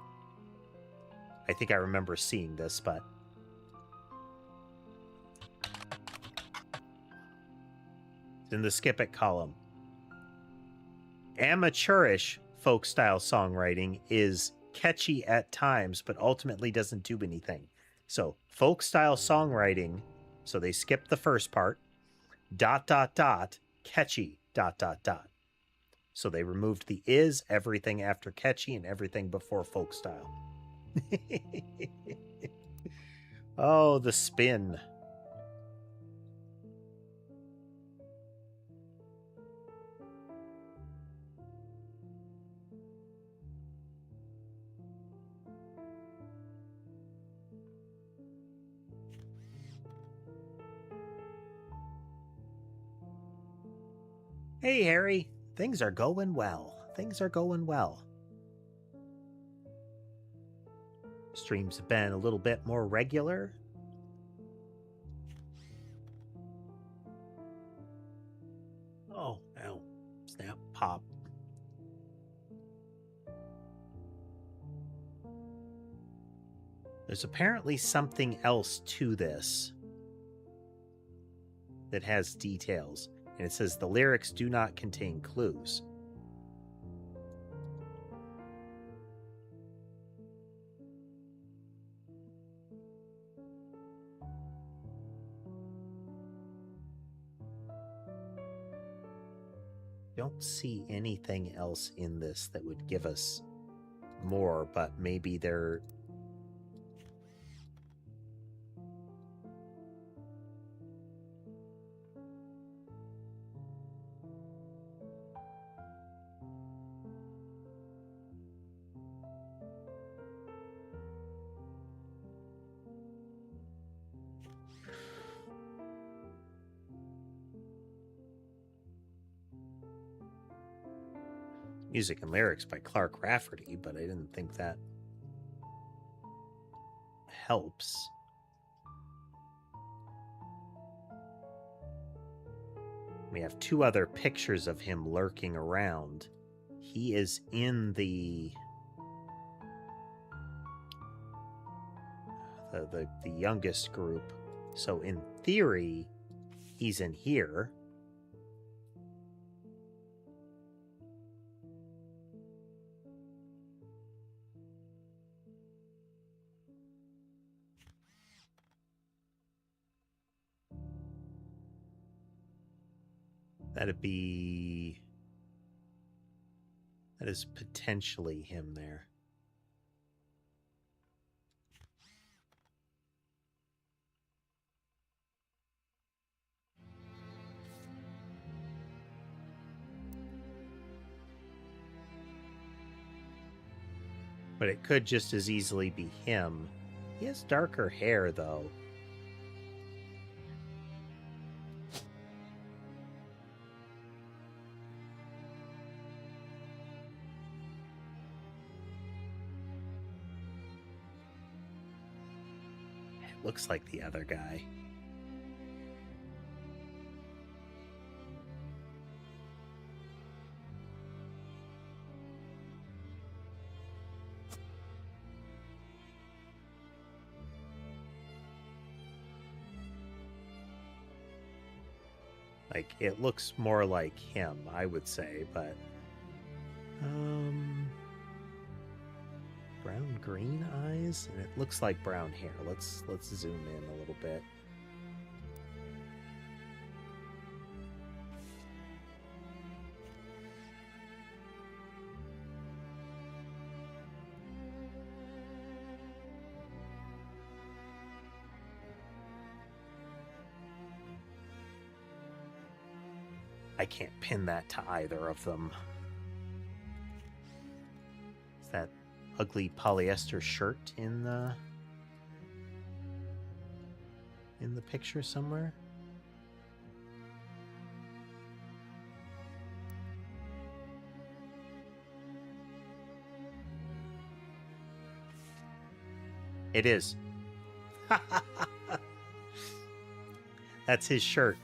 I think I remember seeing this, but it's in the skip it column. Amateurish folk style songwriting is catchy at times, but ultimately doesn't do anything. So folk style songwriting, so they skip the first part, ... catchy ... So they removed the is, everything after catchy, and everything before folk style. Oh, the spin. Hey, Harry. Things are going well. Things are going well. Streams have been a little bit more regular. Oh, ow. Snap, pop. There's apparently something else to this that has details. And it says the lyrics do not contain clues. Don't see anything else in this that would give us more, but maybe they're... Music and lyrics by Clark Rafferty, but I didn't think that helps. We have two other pictures of him lurking around. He is in the youngest group. So in theory, he's in here. That is potentially him there. But it could just as easily be him. He has darker hair, though. Looks like the other guy. Like, it looks more like him, I would say, but... brown-green eyes? And it looks like brown hair. Let's zoom in a little bit. I can't pin that to either of them. Is that ugly polyester shirt in the picture somewhere? It is. That's his shirt.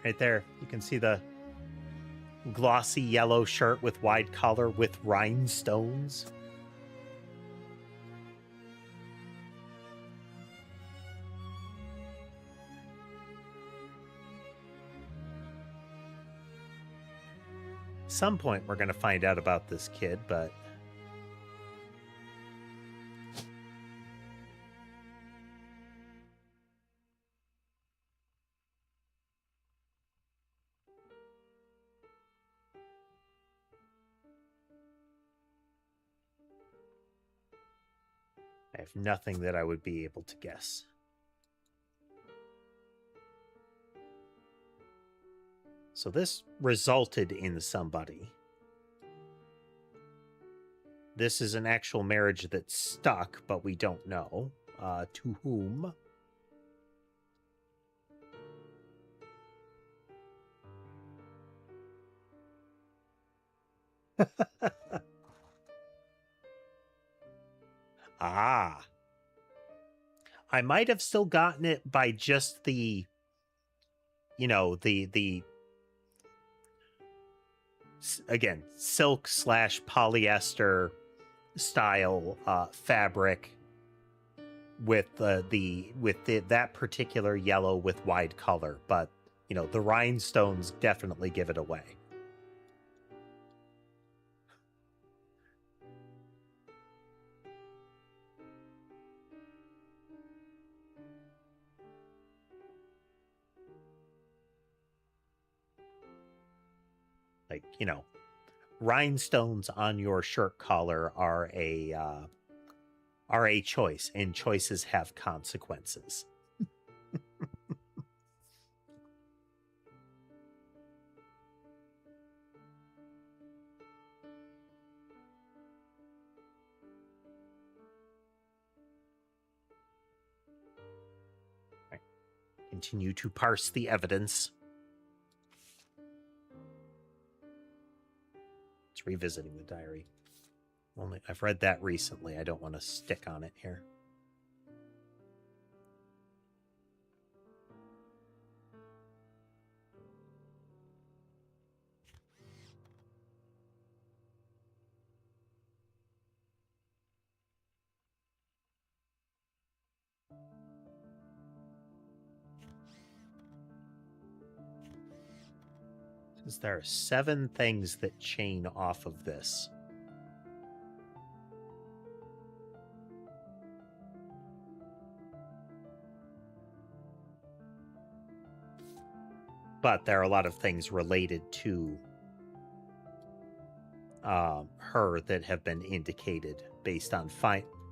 Right there, you can see the glossy yellow shirt with wide collar with rhinestones. Some point we're going to find out about this kid, but I have nothing that I would be able to guess. So this resulted in somebody. This is an actual marriage that stuck, but we don't know to whom. Ah. I might have still gotten it by just the, you know, the again, silk / polyester style fabric with that particular yellow with wide color, but you know, the rhinestones definitely give it away. Like, you know, rhinestones on your shirt collar are a choice, and choices have consequences. Right. Continue to parse the evidence. It's revisiting the diary. Only I've read that recently. I don't want to stick on it here. Because there are 7 things that chain off of this. But there are a lot of things related to her that have been indicated based on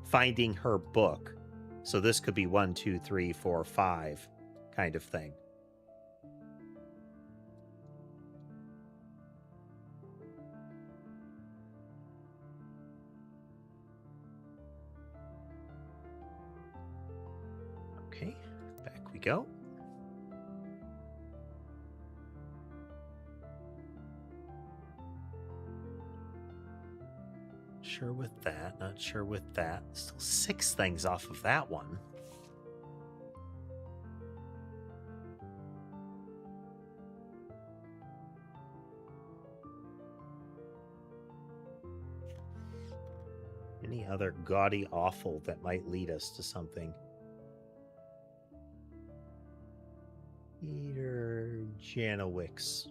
finding her book. So this could be 1, 2, 3, 4, 5 kind of thing. Okay, back we go. Sure with that, not sure with that. Still 6 things off of that one. Any other gaudy awful that might lead us to something? Peter Janowicz.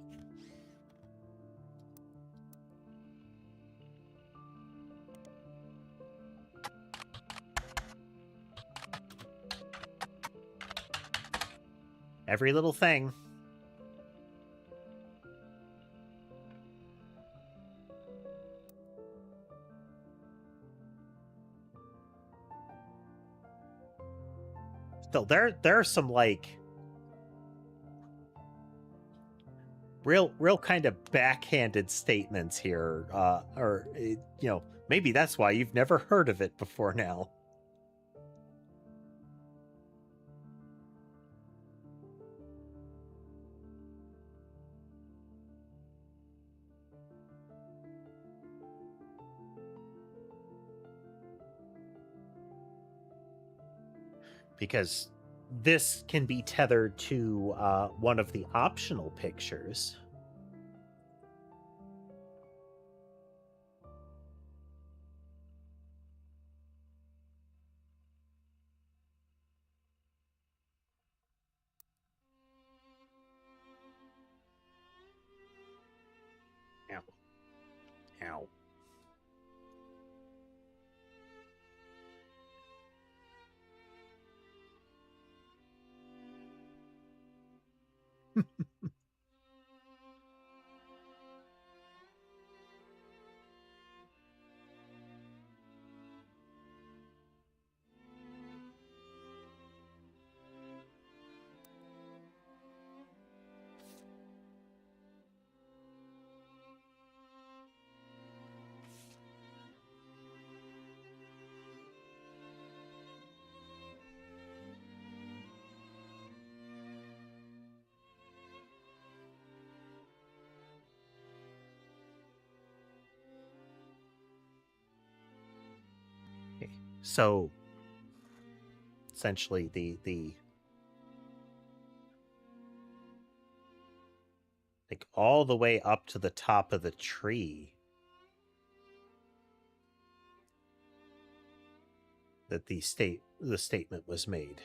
Every little thing. Still, there are some like real kind of backhanded statements here, or you know, maybe that's why you've never heard of it before now. Because this can be tethered to one of the optional pictures. Ow. Ow. So essentially the like all the way up to the top of the tree that the statement was made.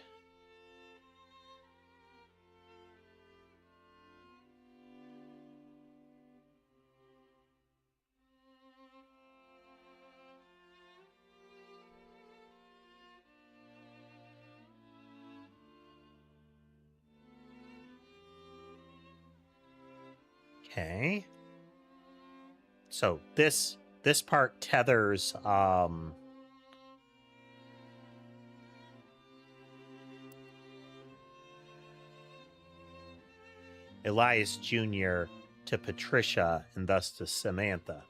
Okay. So this part tethers Elias Jr. to Patricia and thus to Samantha.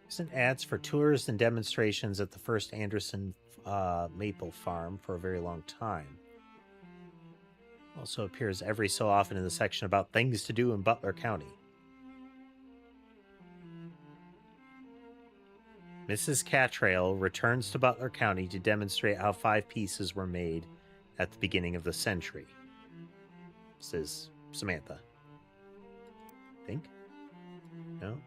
Isn't ads for tours and demonstrations at the first Anderson maple farm for a very long time. Also appears every so often in the section about things to do in Butler County. Mrs. Catrail returns to Butler County to demonstrate how 5 pieces were made at the beginning of the century, says Samantha. Think? No?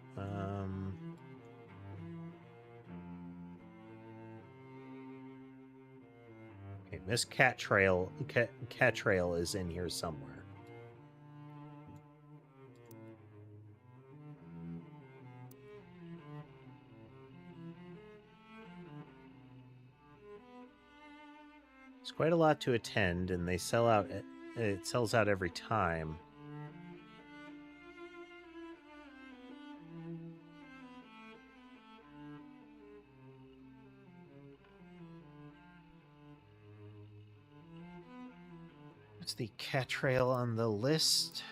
Okay, Miss Catrail is in here somewhere. It's quite a lot to attend, and they sell out. It sells out every time. What's the Catrail on the list?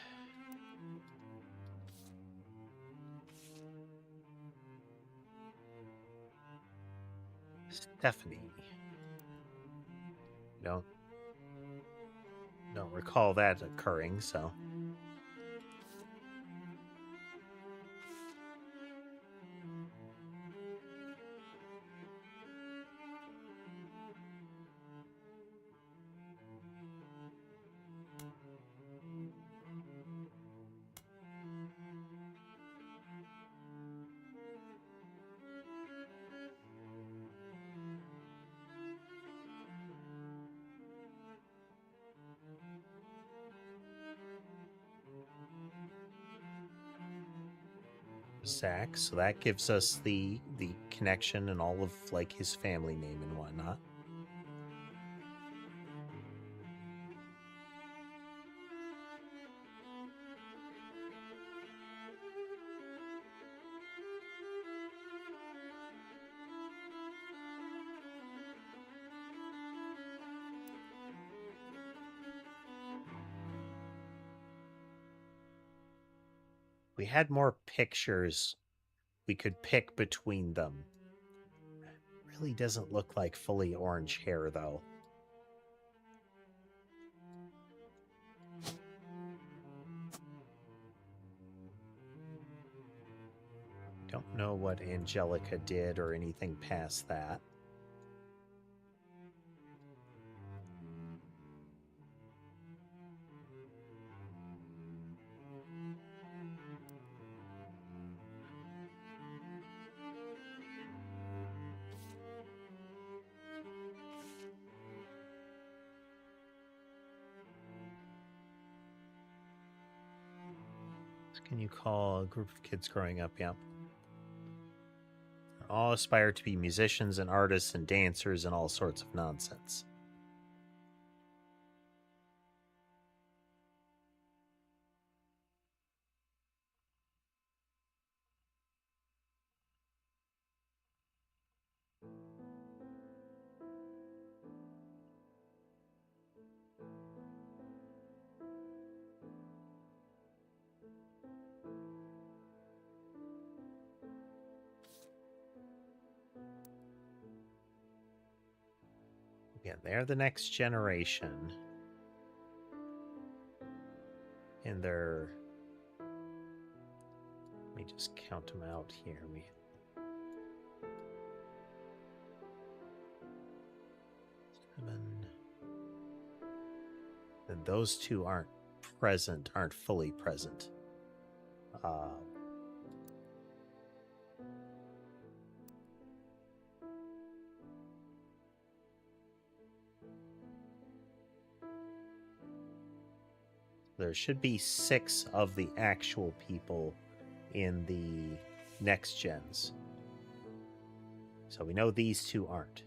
Stephanie. Don't recall that occurring, so. Zach, so that gives us the connection and all of like his family name and whatnot. We had more pictures we could pick between them. It really doesn't look like fully orange hair, though. Don't know what Angelica did or anything past that. What can you call a group of kids growing up? Yeah. They all aspire to be musicians and artists and dancers and all sorts of nonsense. Yeah, they're the next generation. And they're... Let me just count them out here. Seven. And those two aren't fully present. There should be 6 of the actual people in the next gens. So we know these 2 aren't.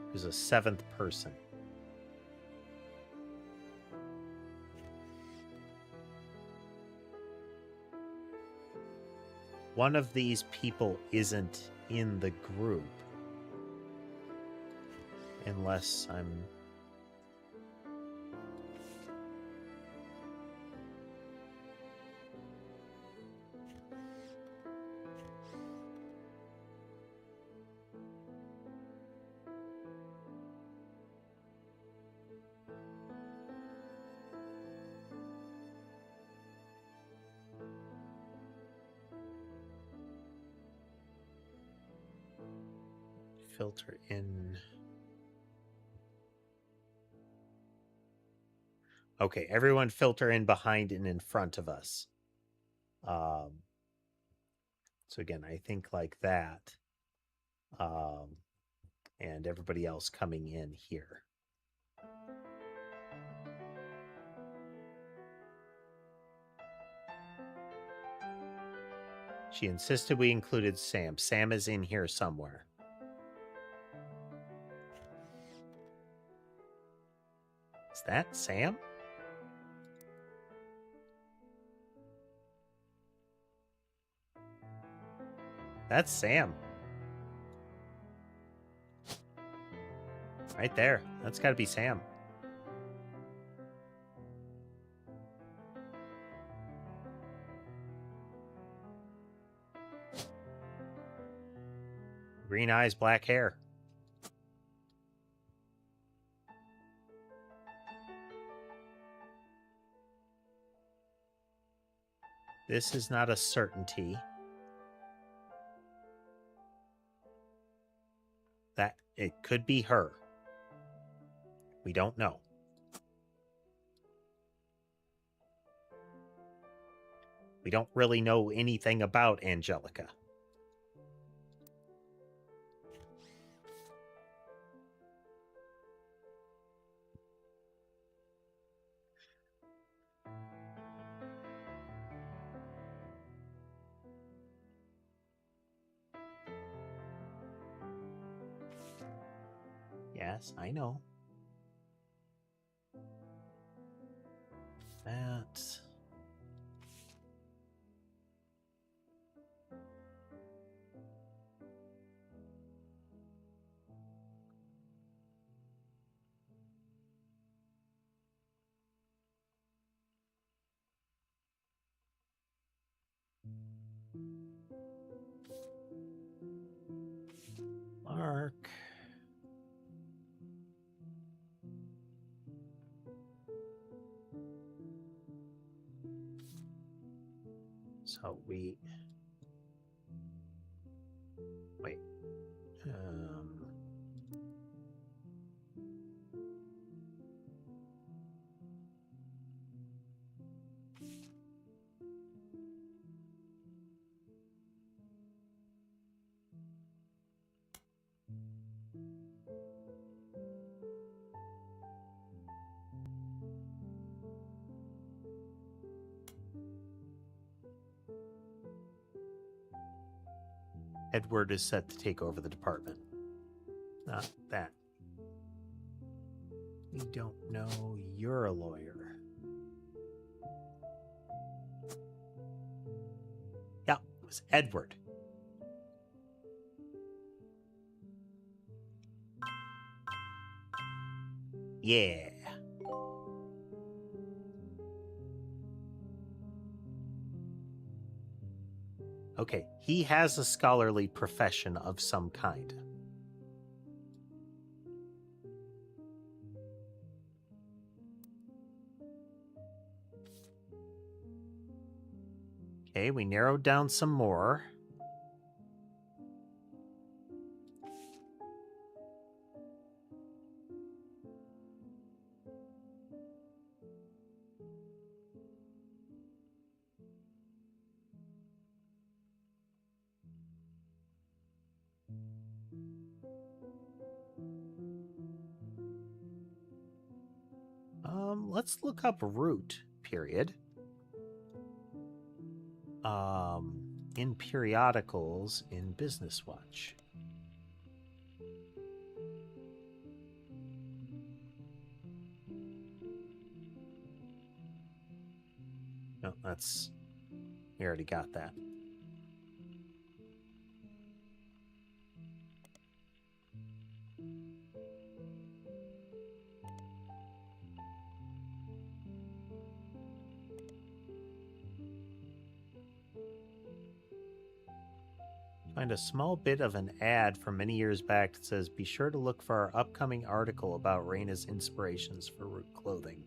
There's a 7th person. One of these people isn't in the group. Unless I'm... filter in. Okay, everyone filter in behind and in front of us. So again, I think like that. And everybody else coming in here. She insisted we included Sam. Sam is in here somewhere. Is that Sam? That's Sam. Right there. That's got to be Sam. Green eyes, black hair. This is not a certainty. That it could be her. We don't know. We don't really know anything about Angelica. Yes, I know. That... Mark. So we... Wait. Edward is set to take over the department. Not that. We don't know you're a lawyer. Yeah, it was Edward. Yeah. Okay, he has a scholarly profession of some kind. Okay, we narrowed down some more. Let's look up root, period. In periodicals in Business Watch. No, that's... We already got that. Find a small bit of an ad from many years back that says, be sure to look for our upcoming article about Raina's inspirations for root clothing.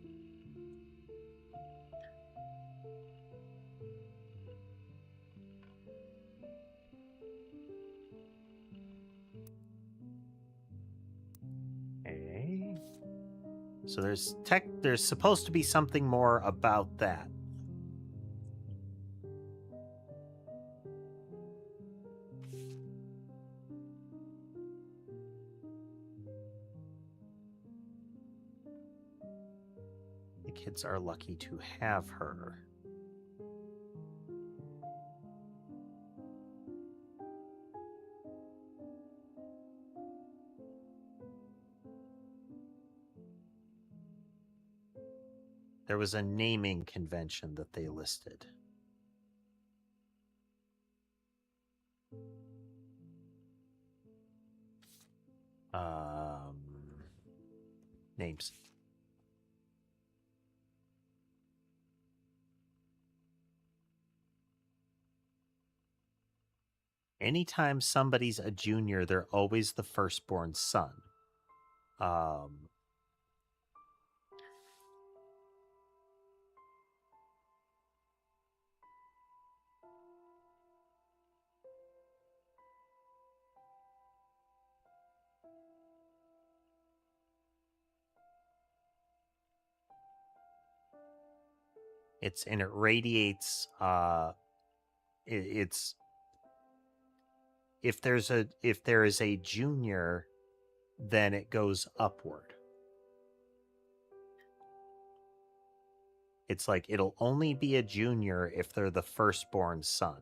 Okay. So there's supposed to be something more about that. The kids are lucky to have her. There was a naming convention that they listed. Names. Anytime somebody's a junior, they're always the firstborn son. And it radiates. It's if there is a junior, then it goes upward. It's like it'll only be a junior if they're the firstborn son.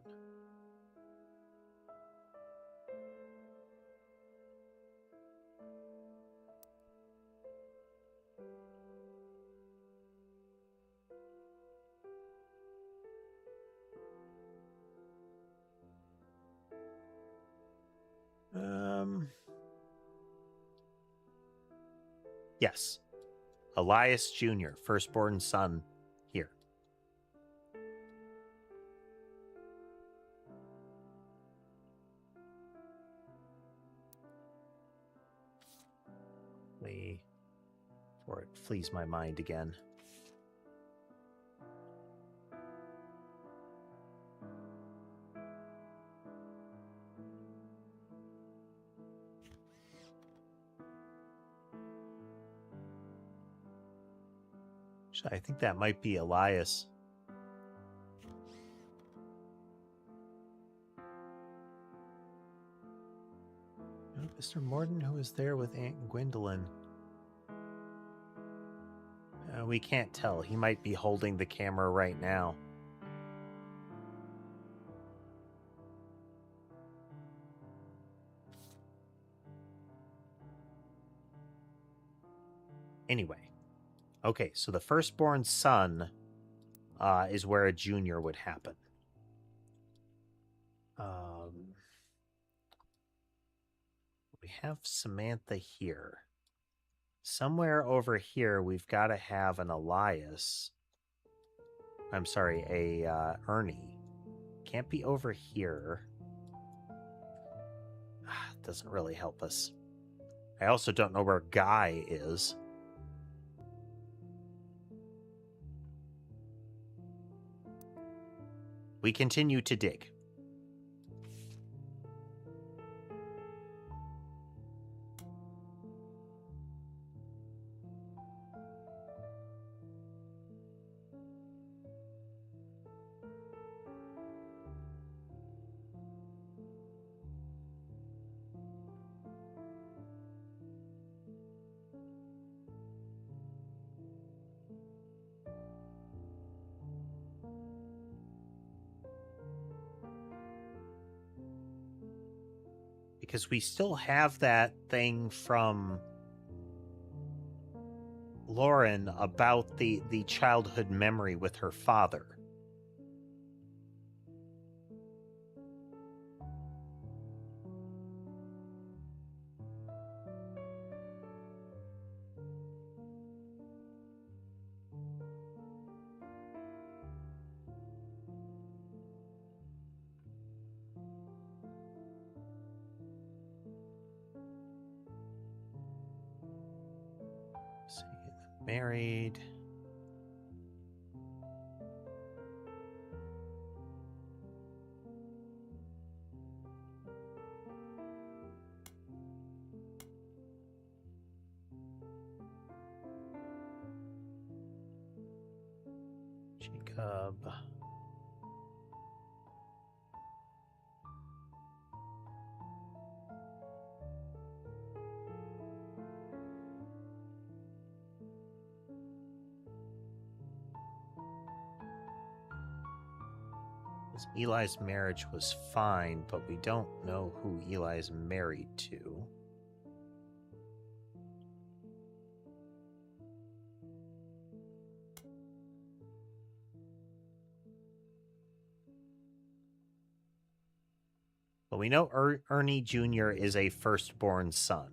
Yes. Elias Jr., firstborn son here. Before it flees my mind again. I think that might be Elias. Mr. Morden, who was there with Aunt Gwendolyn. We can't tell. He might be holding the camera right now. Anyway. Okay, so the firstborn son is where a junior would happen. We have Samantha here. Somewhere over here, we've got to have an Elias. I'm sorry, a Ernie. Can't be over here. Doesn't really help us. I also don't know where Guy is. we continue to dig. Because we still have that thing from Lauren about the childhood memory with her father. Let's see, married. Jacob. Eli's marriage was fine, but we don't know who Eli's married to. But we know Ernie Jr. is a firstborn son.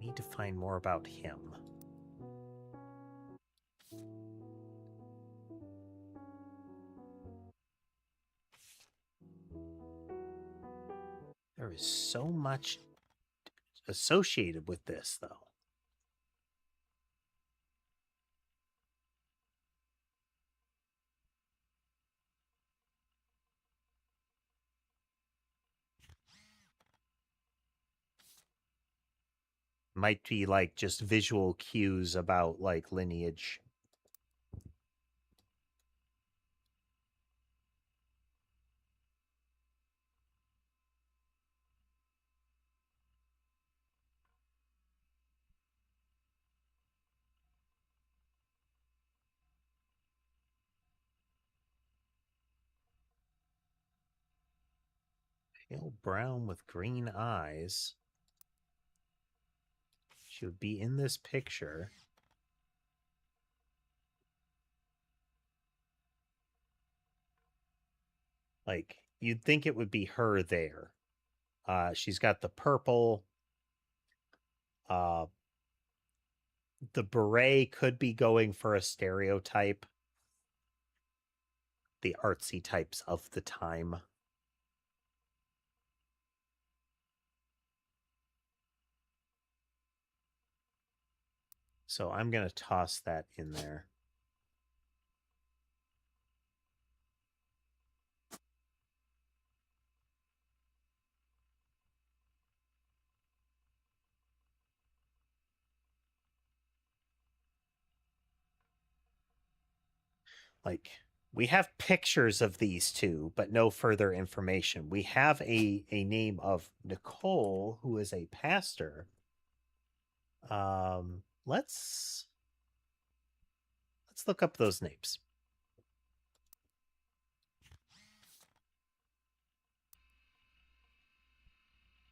We need to find more about him. There is so much associated with this, though. Might be like just visual cues about like lineage. Pale brown with green eyes. She would be in this picture. Like, you'd think it would be her there. She's got the purple. The beret could be going for a stereotype. The artsy types of the time. So I'm going to toss that in there. Like, we have pictures of these two, but no further information. We have a name of Nicole, who is a pastor. Let's look up those names.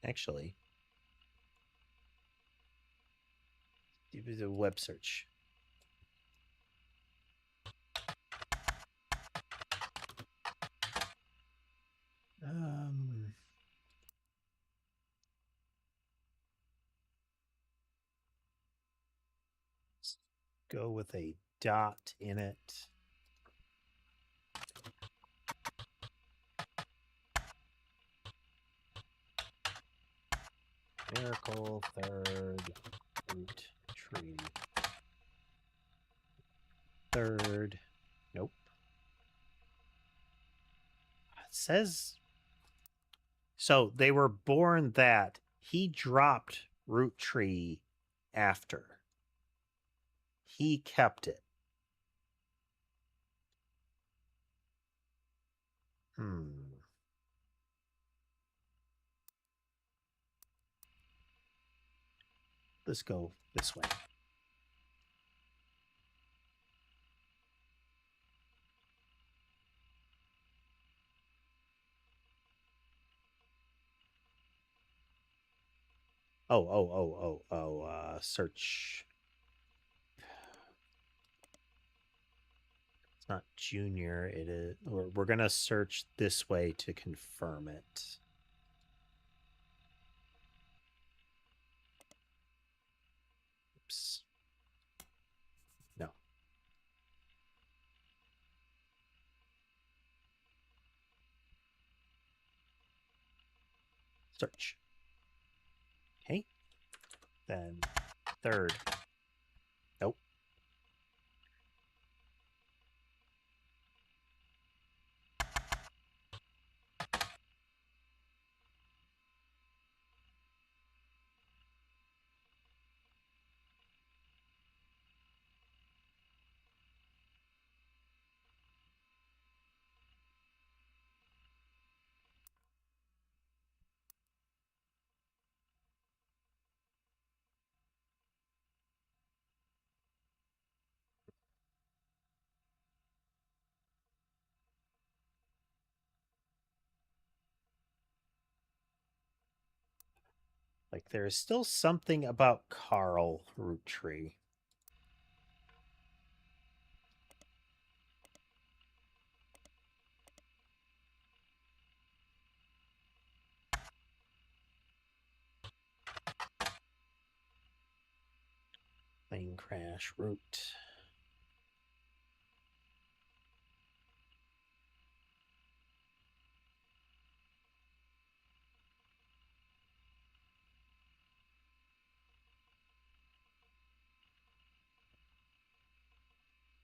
Actually, it was a web search. Let's go with a dot in it. Miracle third root tree. Third. Nope. It says. So they were born that he dropped root tree after. He kept it. Let's go this way. Search. It's not junior. It is. We're gonna search this way to confirm it. Oops. No. Search. Okay. Then third. Nope. Like there is still something about Carl Roottrees. Plane crash route.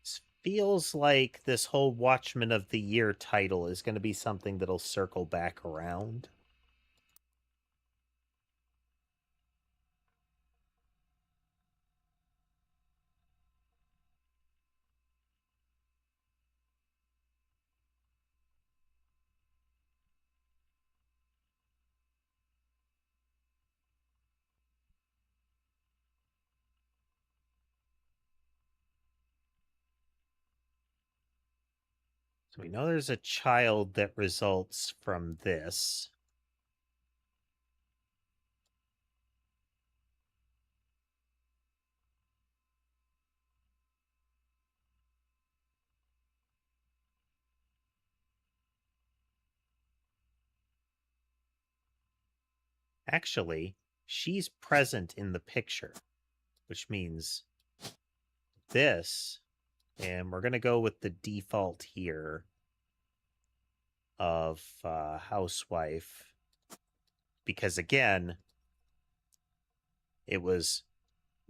This feels like this whole Watchman of the Year title is going to be something that'll circle back around. So we know there's a child that results from this. Actually, she's present in the picture, which means this, and we're going to go with the default here of housewife, because again, it was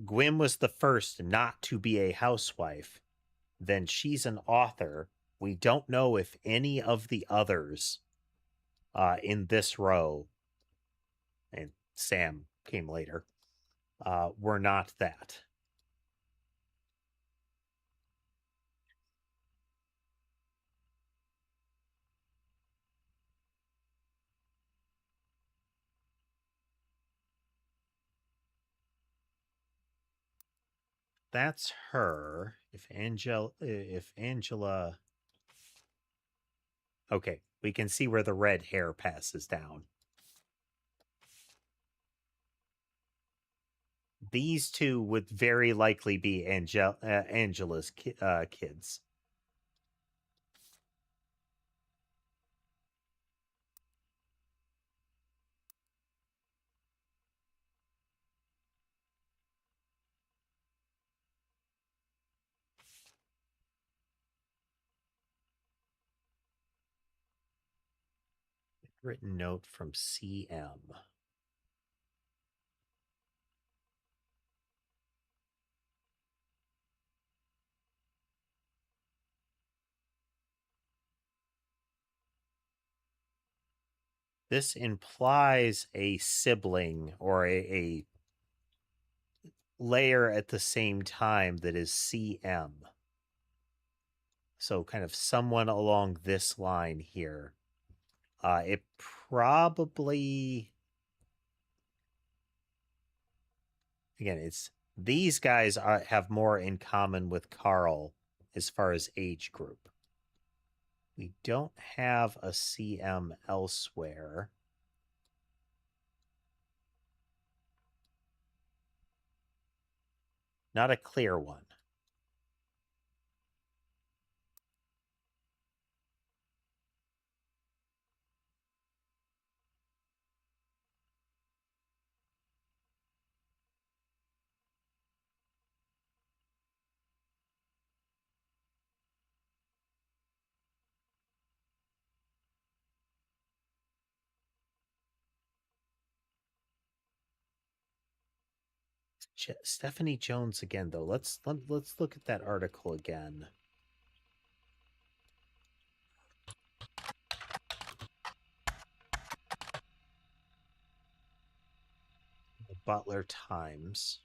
Gwyn was the first not to be a housewife. Then she's an author. We don't know if any of the others in this row, and Sam came later, were not that. That's her. If Angela, okay, we can see where the red hair passes down. these two would very likely be Angela's kids. Written note from CM. This implies a sibling or a layer at the same time that is CM. So kind of someone along this line here. It probably, again, it's these guys have more in common with Carl as far as age group. We don't have a CM elsewhere. Not a clear one. Stephanie Jones again, though. Let's look at that article again. The Butler Times.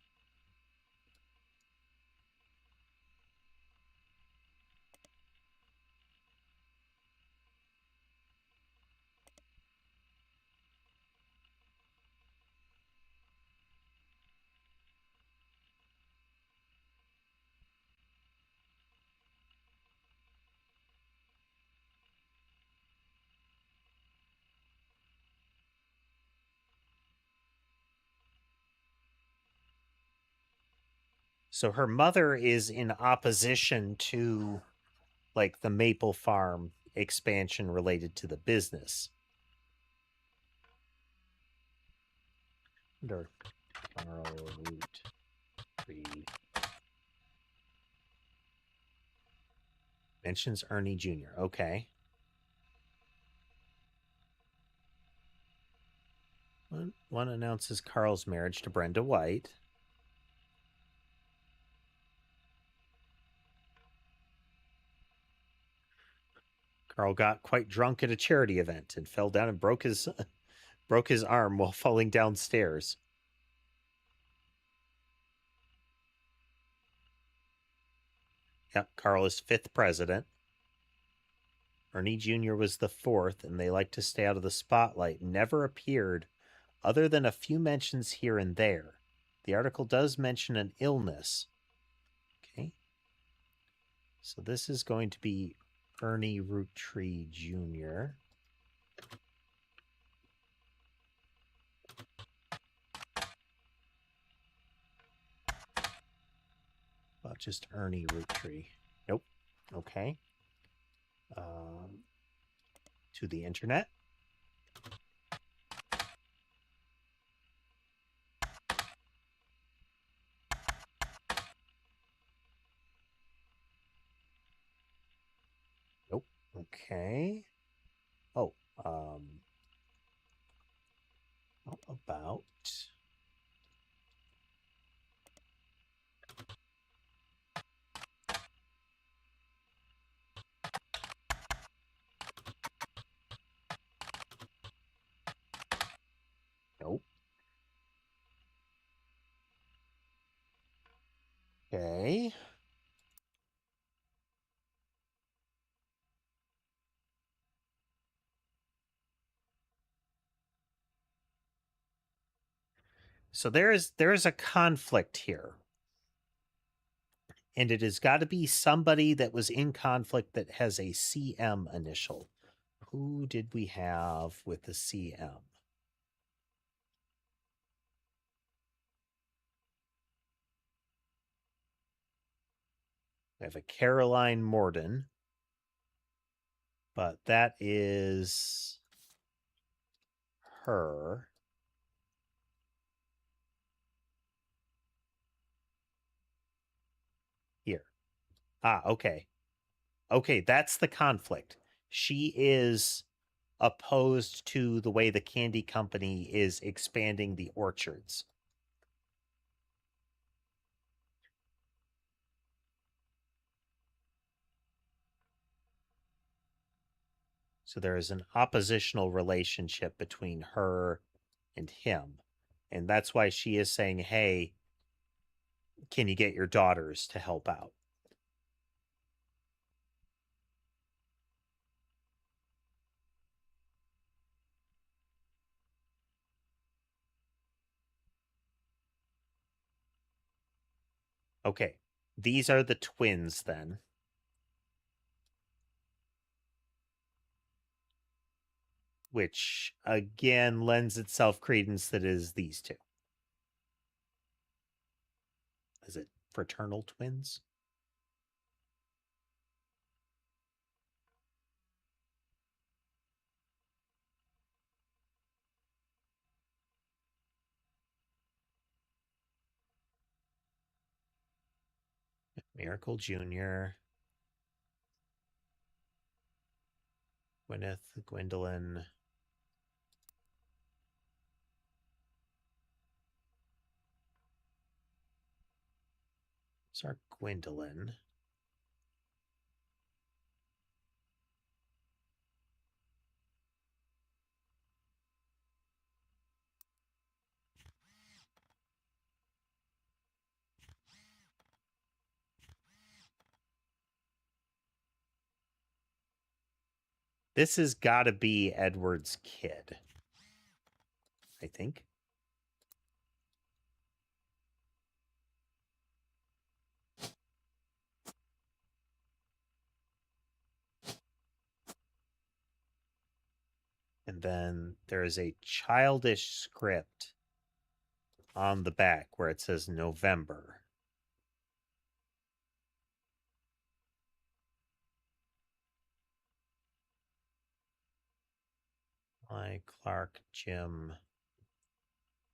So her mother is in opposition to like the Maple Farm expansion related to the business. Under Carl Roottrees mentions Ernie Jr. Okay. One announces Carl's marriage to Brenda White. Carl got quite drunk at a charity event and fell down and broke his arm while falling downstairs. Yep, Carl is 5th president. Ernie Jr. was the 4th, and they like to stay out of the spotlight. Never appeared other than a few mentions here and there. The article does mention an illness. Okay. So this is going to be Ernie Roottrees Jr. About just Ernie Roottrees. Nope. Okay. To the internet. Nope. Okay. Oh, how about nope. Okay. So there is a conflict here. And it has got to be somebody that was in conflict that has a CM initial. Who did we have with the CM? We have a Caroline Morden, but that is her. Here. Okay. Okay, that's the conflict. She is opposed to the way the candy company is expanding the orchards. So there is an oppositional relationship between her and him. And that's why she is saying, hey, can you get your daughters to help out? Okay, these are the twins then. Which, again, lends itself credence that it is these two. Is it fraternal twins? Miracle Jr., Gwyneth, Gwendolyn. It's our Gwendolyn. This has got to be Edward's kid, I think. And then there is a childish script on the back where it says November. Like Clark, Jim.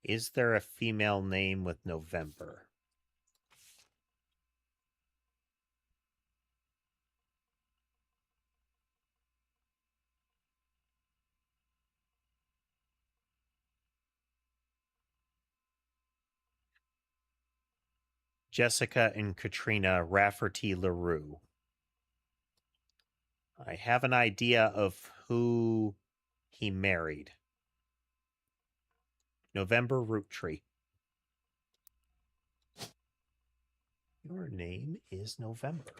Is there a female name with November? Jessica and Katrina Rafferty LaRue. I have an idea of who he married. November Roottrees. Your name is November.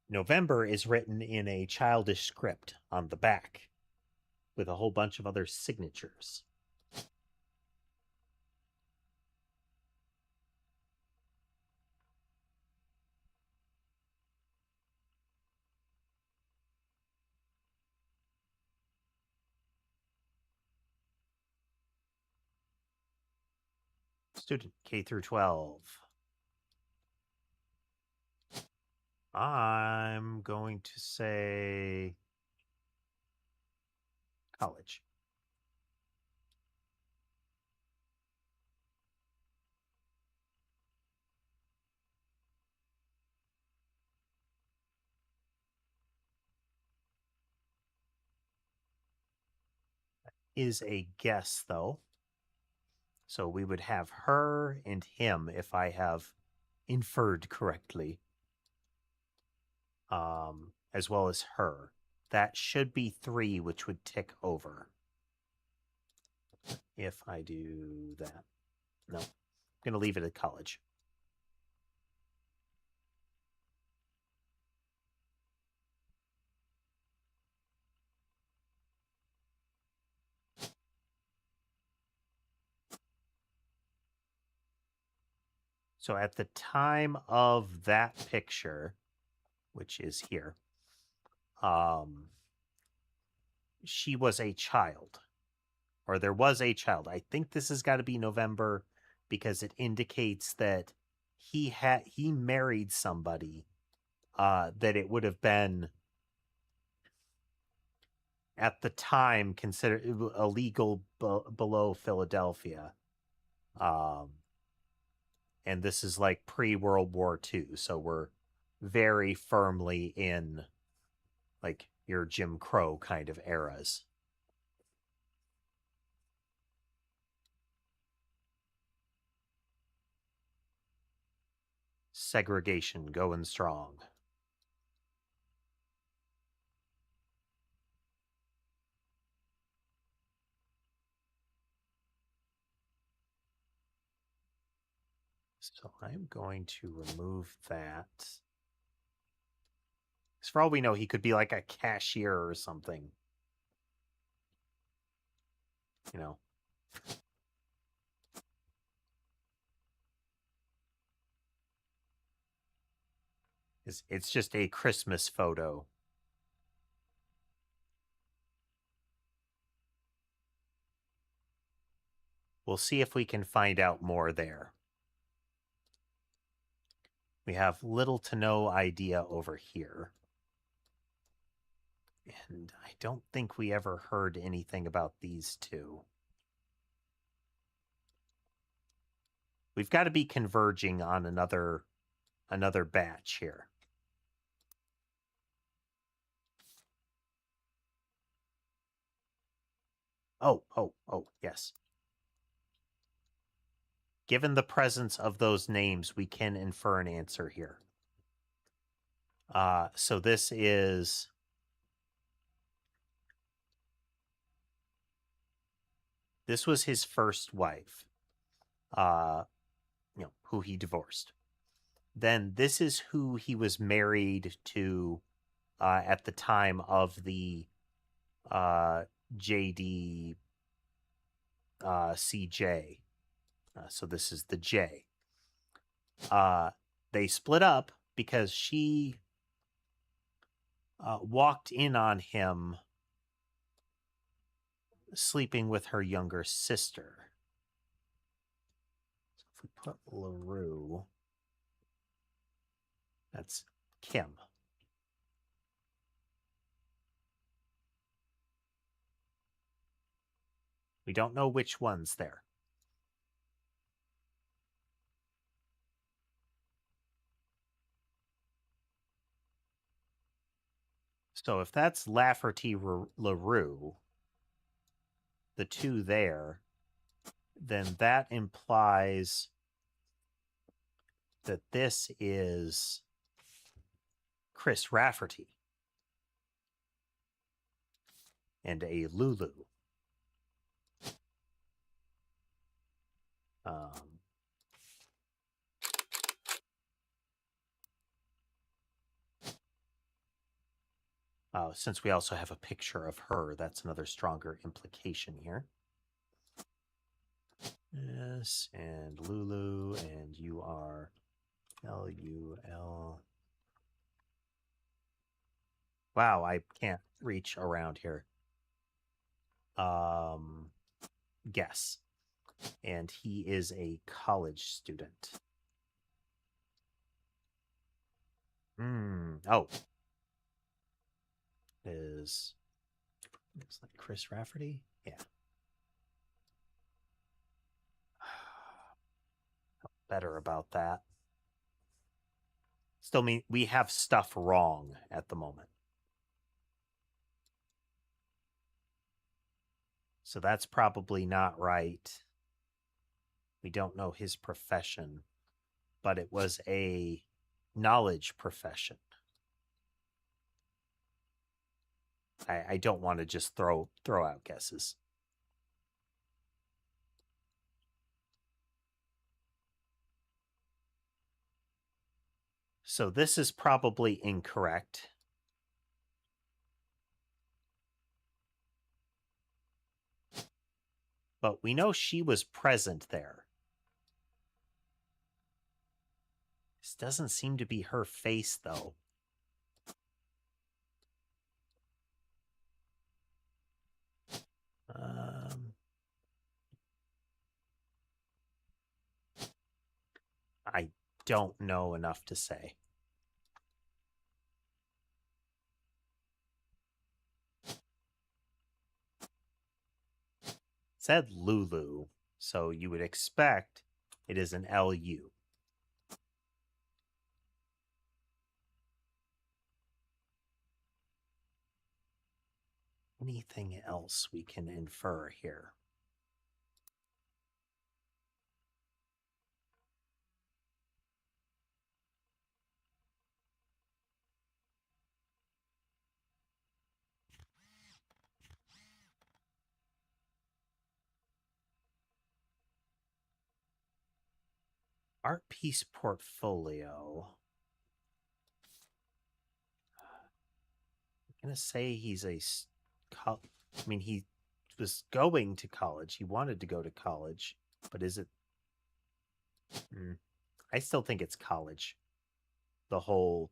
November is written in a childish script on the back with a whole bunch of other signatures. Student K through 12. I'm going to say college. Is a guess, though. So we would have her and him if I have inferred correctly. As well as her. That should be 3, which would tick over. If I do that. No. I'm going to leave it at college. So at the time of that picture, which is here, she was a child. Or there was a child. I think this has got to be November because it indicates that he married somebody that it would have been at the time considered illegal below Philadelphia. And this is like pre-World War II, so we're very firmly in like your Jim Crow kind of eras. Segregation going strong. So I'm going to remove that. Because for all we know, he could be like a cashier or something. You know. It's just a Christmas photo. We'll see if we can find out more there. We have little to no idea over here. And I don't think we ever heard anything about these two. We've got to be converging on another batch here. Oh, yes. Given the presence of those names, we can infer an answer here. So this was his first wife, who he divorced. Then this is who he was married to at the time of the JD CJ. So this is the J. They split up because she walked in on him sleeping with her younger sister. So if we put LaRue, that's Kim. We don't know which one's there. So if that's Lafferty LaRue, the two there, then that implies that this is Chris Rafferty and a Lulu. Since we also have a picture of her, that's another stronger implication here. Yes, and Lulu, and you are LUL. Wow, I can't reach around here. Guess. And he is a college student. Oh. Looks like Chris Rafferty? Yeah. Better about that. Still mean we have stuff wrong at the moment. So that's probably not right. We don't know his profession, but it was a knowledge profession. I don't want to just throw out guesses. So this is probably incorrect. But we know she was present there. This doesn't seem to be her face, though. don't know enough to say. It said Lulu, so you would expect it is an LU. Anything else we can infer here? Art piece portfolio. I'm gonna say he's a. I mean, he was going to college. He wanted to go to college, but is it? I still think it's college. The whole,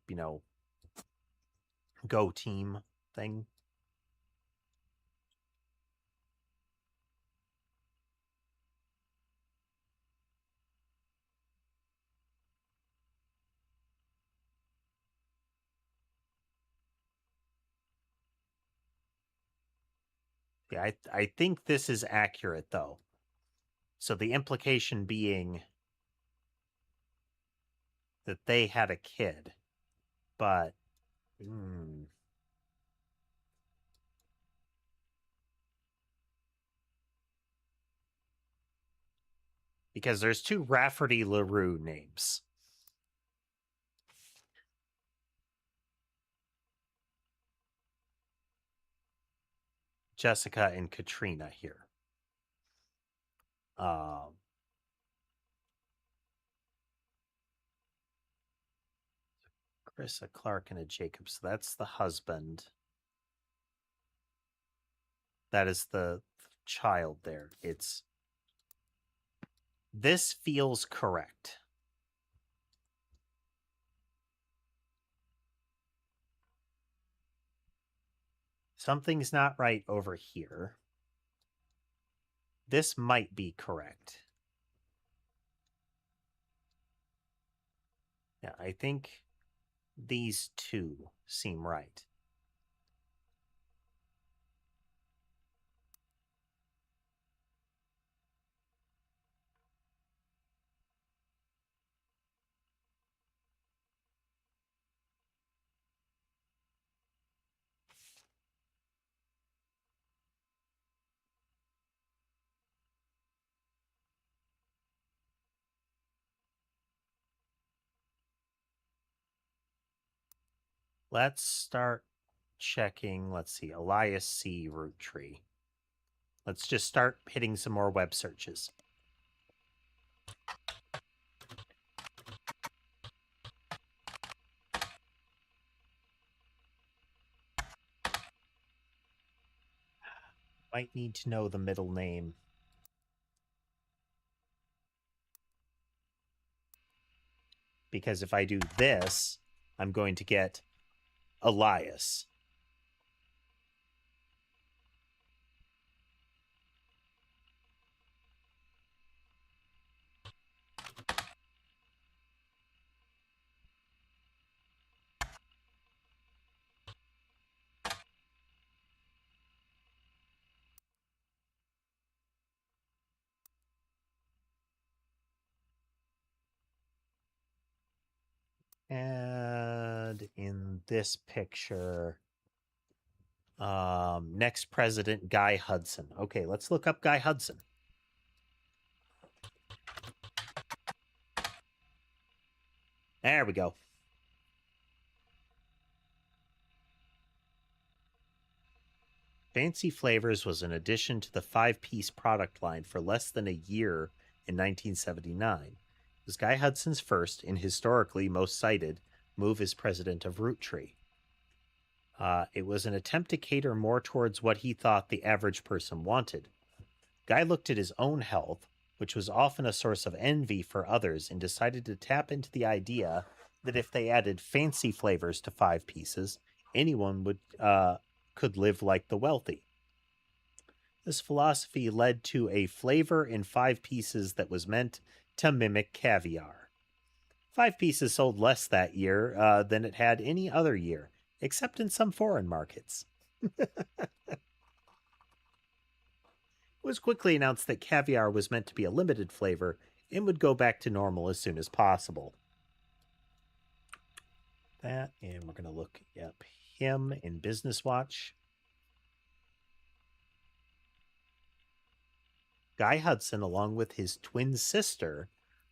go team thing. Yeah, I think this is accurate though. So the implication being that they had a kid, but because there's two Rafferty LaRue names. Jessica and Katrina here. Chris, a Clark, and a Jacobs. So that's the husband. That is the child there. This feels correct. Something's not right over here. This might be correct. Yeah, I think these two seem right. Let's start checking. Let's see. Elias C. Roottrees. Let's just start hitting some more web searches. Might need to know the middle name. Because if I do this, I'm going to get Elias. And in this picture, next president, Guy Hudson. Okay, let's look up Guy Hudson. There we go. Fancy Flavors was an addition to the 5-piece product line for less than a year in 1979. It was Guy Hudson's first and historically most cited move as president of Roottrees. It was an attempt to cater more towards what he thought the average person wanted. Guy looked at his own health, which was often a source of envy for others, and decided to tap into the idea that if they added fancy flavors to 5 pieces, anyone could live like the wealthy. This philosophy led to a flavor in 5 pieces that was meant to mimic caviar. 5 pieces sold less that year than it had any other year, except in some foreign markets. It was quickly announced that caviar was meant to be a limited flavor and would go back to normal as soon as possible. That, and we're going to look up him in Business Watch. Guy Hudson, along with his twin sister,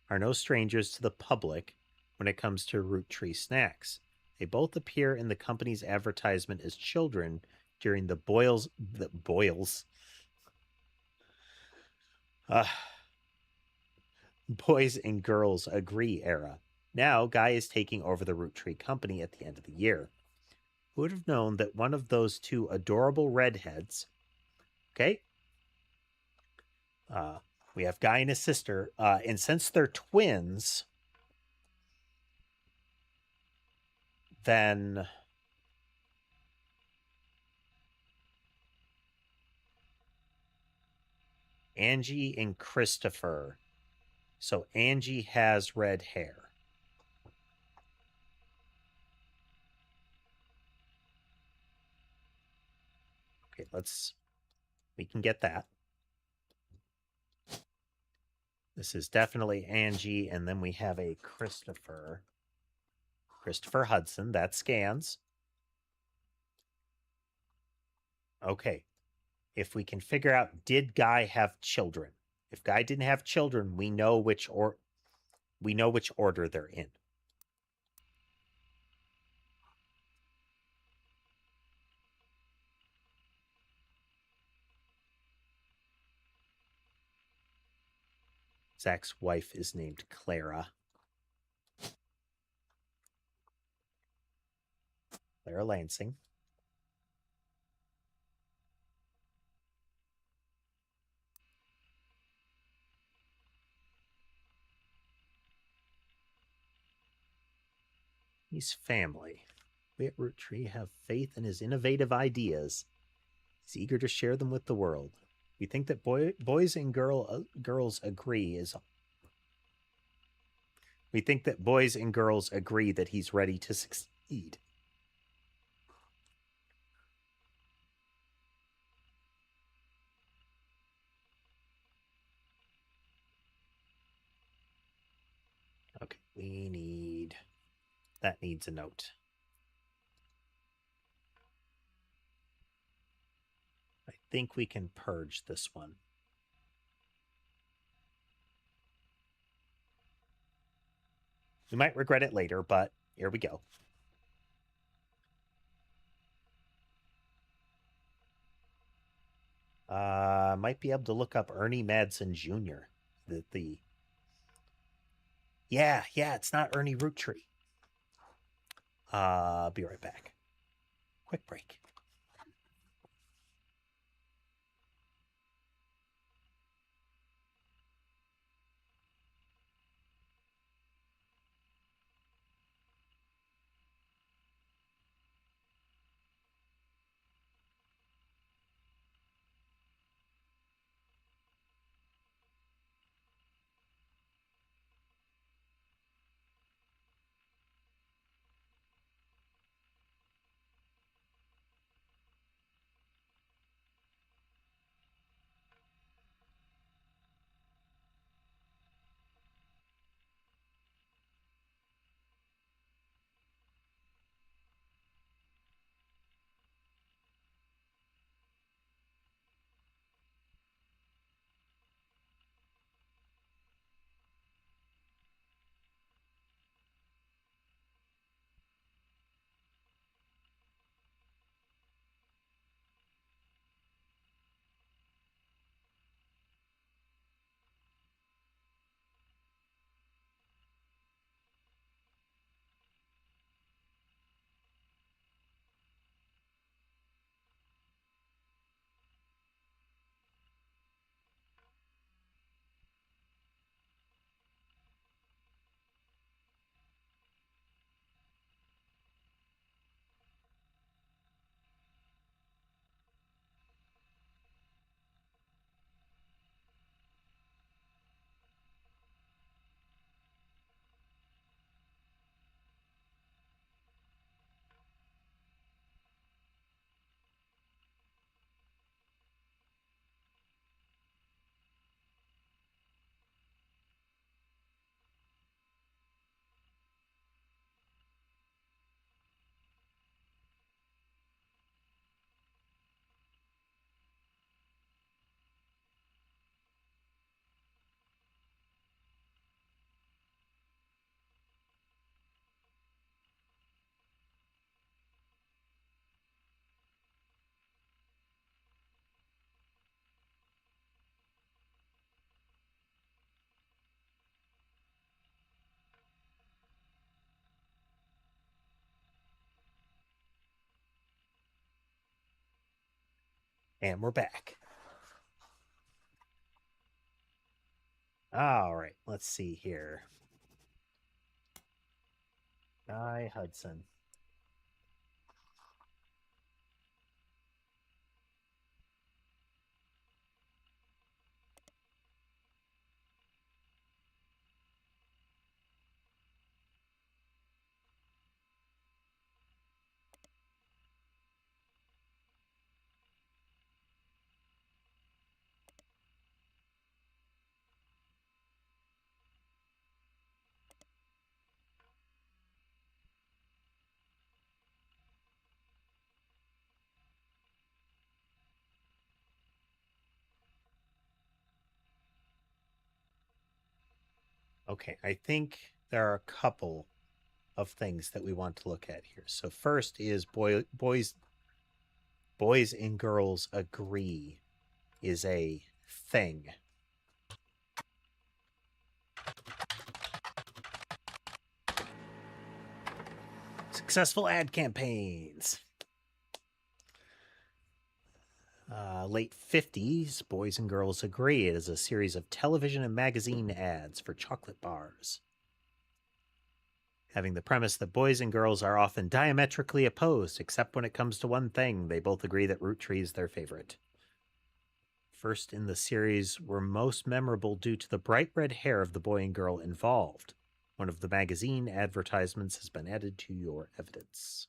are no strangers to the public when it comes to Roottrees snacks. They both appear in the company's advertisement as children during the Boys and Girls Agree era. Now, Guy is taking over the Roottree company at the end of the year. Who would have known that one of those two adorable redheads, okay, we have Guy and his sister, and since they're twins, then Angie and Christopher. So Angie has red hair. Okay, we can get that. This is definitely Angie, and then we have a Christopher. Christopher Hudson, that scans. Okay. If we can figure out, did Guy have children? If Guy didn't have children, we know which order they're in. Zach's wife is named Clara. Clara Lansing. He's family. We at Roottree have faith in his innovative ideas. He's eager to share them with the world. We think that boys and girls agree that he's ready to succeed. Okay, that needs a note. I think we can purge this one. We might regret it later, but here we go. Might be able to look up Ernie Madsen Jr. Yeah, it's not Ernie Roottree. Be right back. Quick break. And we're back. All right, let's see here. Guy Hudson. Okay, I think there are a couple of things that we want to look at here. So first is boys and girls agree is a thing. Successful ad campaigns. Late 50s, Boys and Girls Agree. It is a series of television and magazine ads for chocolate bars. Having the premise that boys and girls are often diametrically opposed, except when it comes to one thing. They both agree that Roottrees is their favorite. First in the series were most memorable due to the bright red hair of the boy and girl involved. One of the magazine advertisements has been added to your evidence.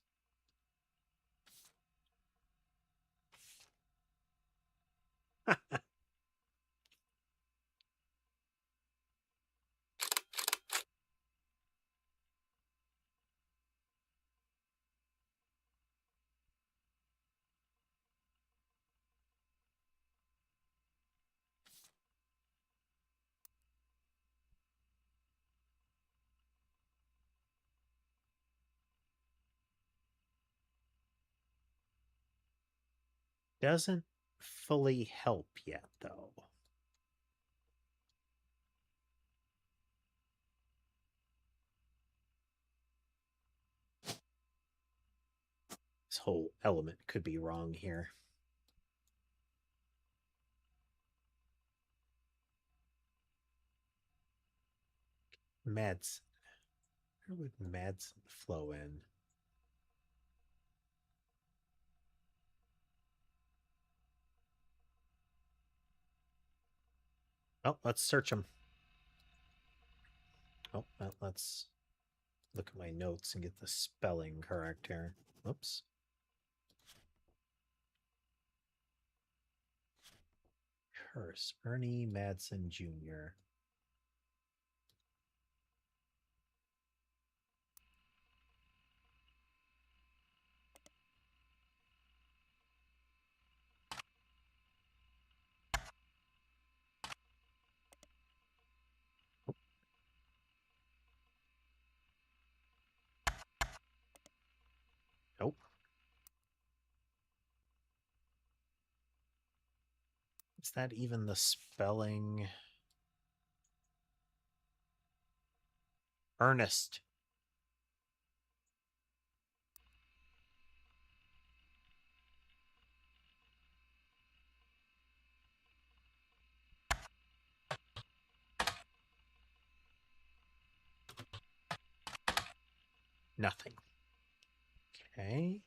Doesn't fully help yet, though. This whole element could be wrong here. Meds. Where would meds flow in? Oh, let's search them. Oh, well, let's look at my notes and get the spelling correct here. Oops. Curse. Ernie Madsen Jr. Nope. Is that even the spelling? Ernest. Nothing. Okay.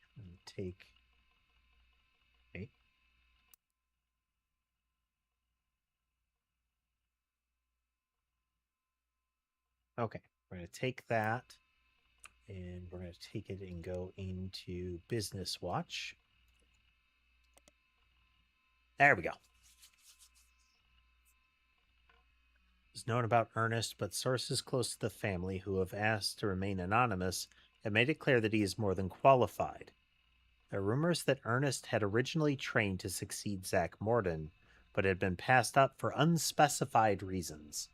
Take. Okay. Okay. We're going to take that and we're going to take it and go into Business Watch. There we go. Is known about Ernest, but sources close to the family who have asked to remain anonymous have made it clear that he is more than qualified. There are rumors that Ernest had originally trained to succeed Zach Morden, but had been passed up for unspecified reasons.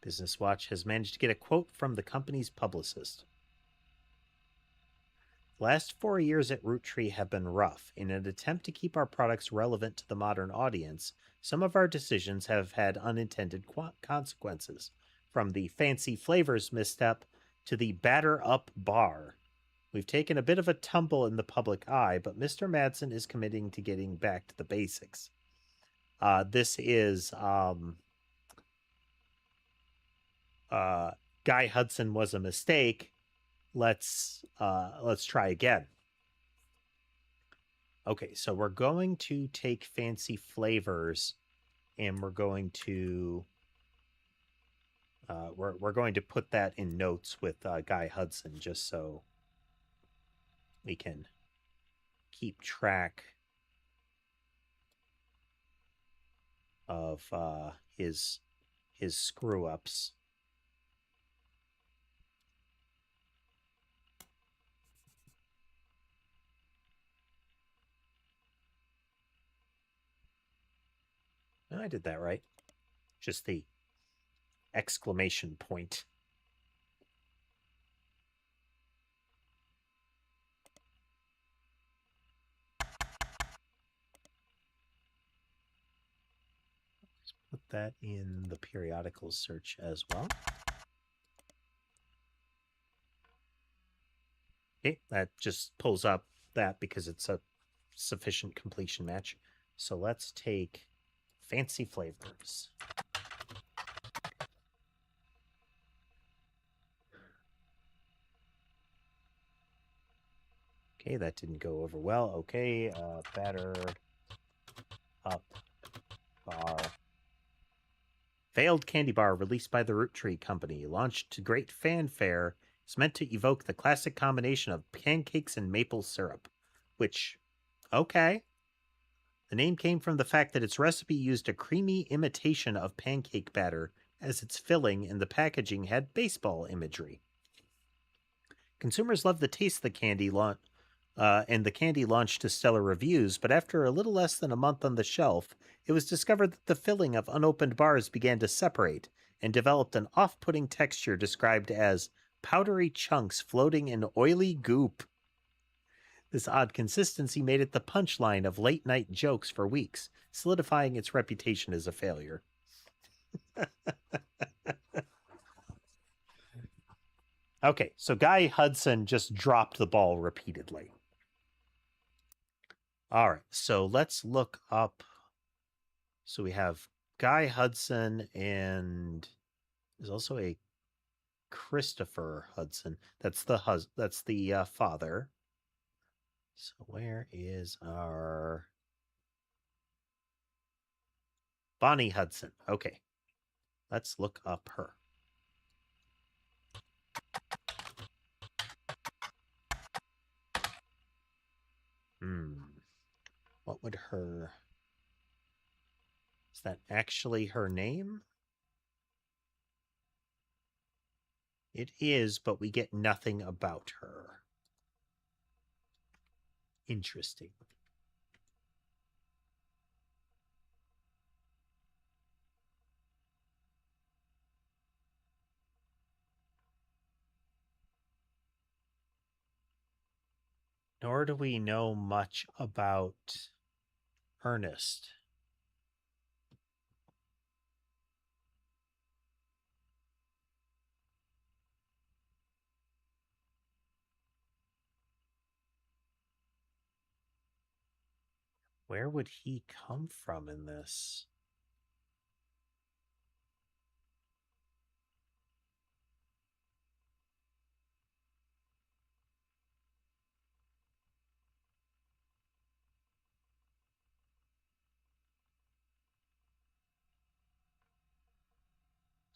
Business Watch has managed to get a quote from the company's publicist. The last 4 years at Roottree have been rough. In an attempt to keep our products relevant to the modern audience, some of our decisions have had unintended consequences, from the fancy flavors misstep to the batter up bar. We've taken a bit of a tumble in the public eye, but Mr. Madsen is committing to getting back to the basics. This is Guy Hudson was a mistake. Let's try again. Okay, so we're going to take fancy flavors, and we're going to we're going to put that in notes with Guy Hudson, just so we can keep track of his screw ups. I did that right. Just the exclamation point. Let's put that in the periodical search as well. Okay, that just pulls up that because it's a sufficient completion match. So let's take fancy flavors. Okay, that didn't go over well. Okay, batter up bar. Failed candy bar released by the Roottrees Company, launched to great fanfare, is meant to evoke the classic combination of pancakes and maple syrup, which, okay. The name came from the fact that its recipe used a creamy imitation of pancake batter as its filling, and the packaging had baseball imagery. Consumers loved the taste of the candy, and the candy launched to stellar reviews, but after a little less than a month on the shelf, it was discovered that the filling of unopened bars began to separate and developed an off-putting texture described as powdery chunks floating in oily goop. This odd consistency made it the punchline of late-night jokes for weeks, solidifying its reputation as a failure. Okay, so Guy Hudson just dropped the ball repeatedly. All right, so let's look up. So we have Guy Hudson, and there's also a Christopher Hudson. That's the father. So where is our Bonnie Hudson? Okay, let's look up her. What would her... Is that actually her name? It is, but we get nothing about her. Interesting. Nor do we know much about Ernest. Where would he come from in this?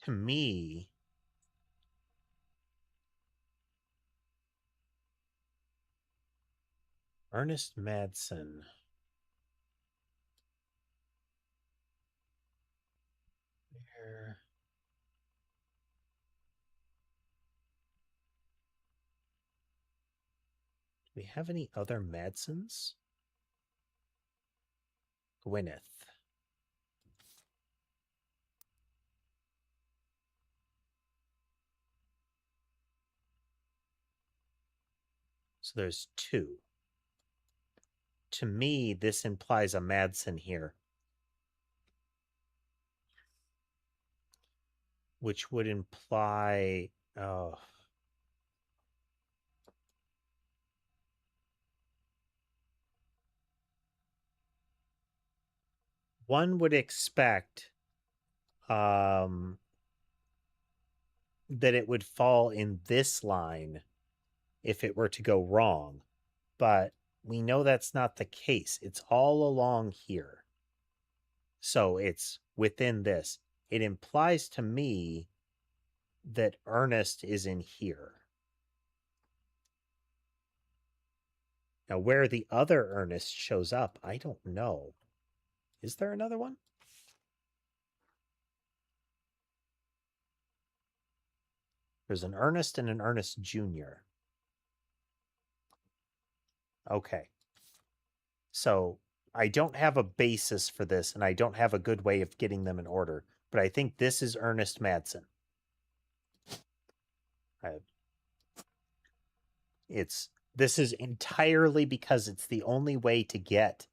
To me, Ernest Madsen. Where... Do we have any other Madsens? Gwyneth. So there's two. To me, this implies a Madsen here, which would imply... Oh. one would expect that it would fall in this line if it were to go wrong, but we know that's not the case. It's all along here. So it's within this. It implies to me that Ernest is in here. Now, where the other Ernest shows up, I don't know. Is there another one? There's an Ernest and an Ernest Jr. Okay. So I don't have a basis for this, and I don't have a good way of getting them in order, but I think this is Ernest Madsen. This is entirely because it's the only way to get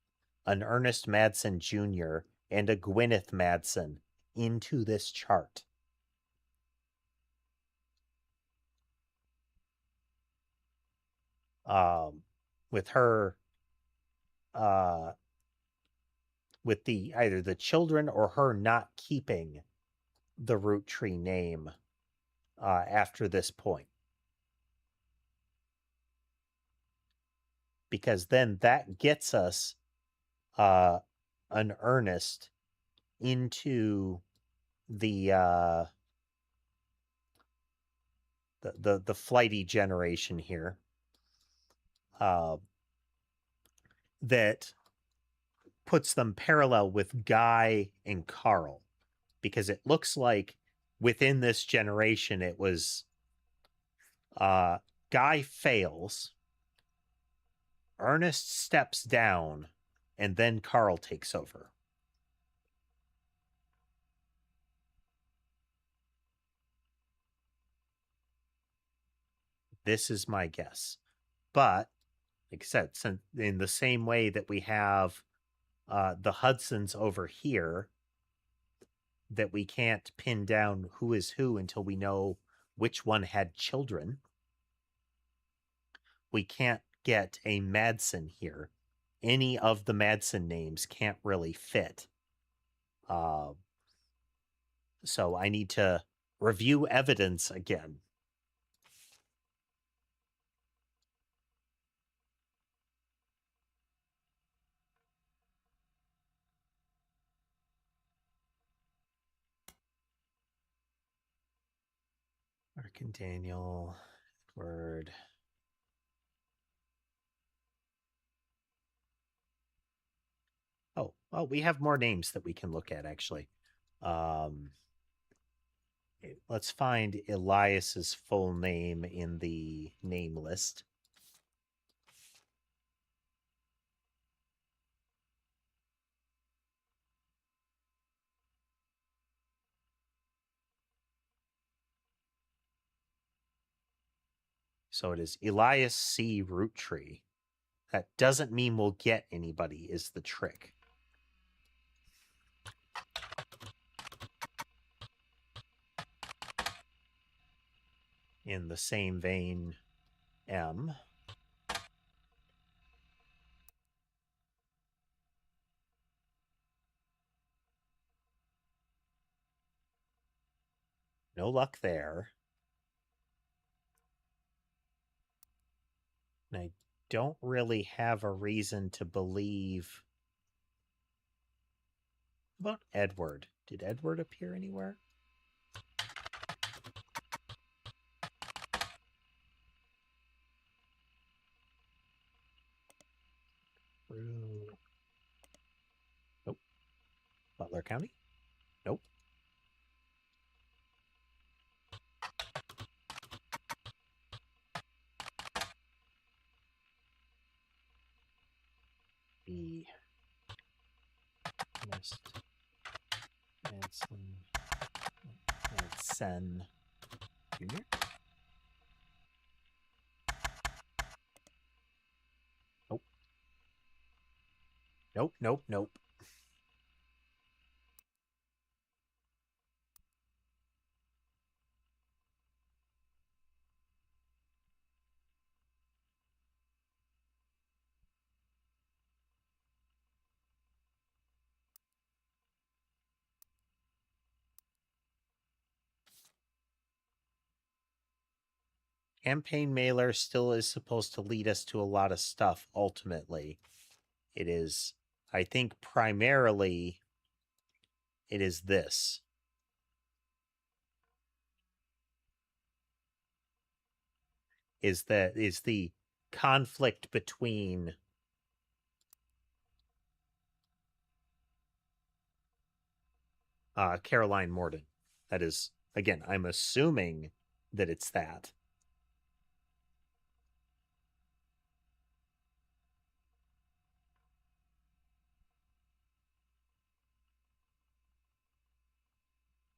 an Ernest Madsen Jr. and a Gwyneth Madsen into this chart. With her, with the either the children or her not keeping the Roottree name after this point. Because then that gets us an Ernest into the flighty generation here. That puts them parallel with Guy and Carl, because it looks like within this generation it was Guy fails, Ernest steps down, and then Carl takes over. This is my guess. But, like I said, in the same way that we have the Hudsons over here, that we can't pin down who is who until we know which one had children, we can't get a Madsen here. Any of the Madsen names can't really fit. So I need to review evidence again. Mark and Daniel, Edward. Oh, we have more names that we can look at, actually. Let's find Elias's full name in the name list. So it is Elias C. Roottree. That doesn't mean we'll get anybody, is the trick. In the same vein, M. No luck there. And I don't really have a reason to believe about Edward. Did Edward appear anywhere? Nope. Butler County? Nope. B. West. Madsen Jr. Nope. Nope. Campaign mailer still is supposed to lead us to a lot of stuff. Ultimately, it is, I think, primarily it is this. Is the conflict between Caroline Morden. That is, again, I'm assuming that it's that.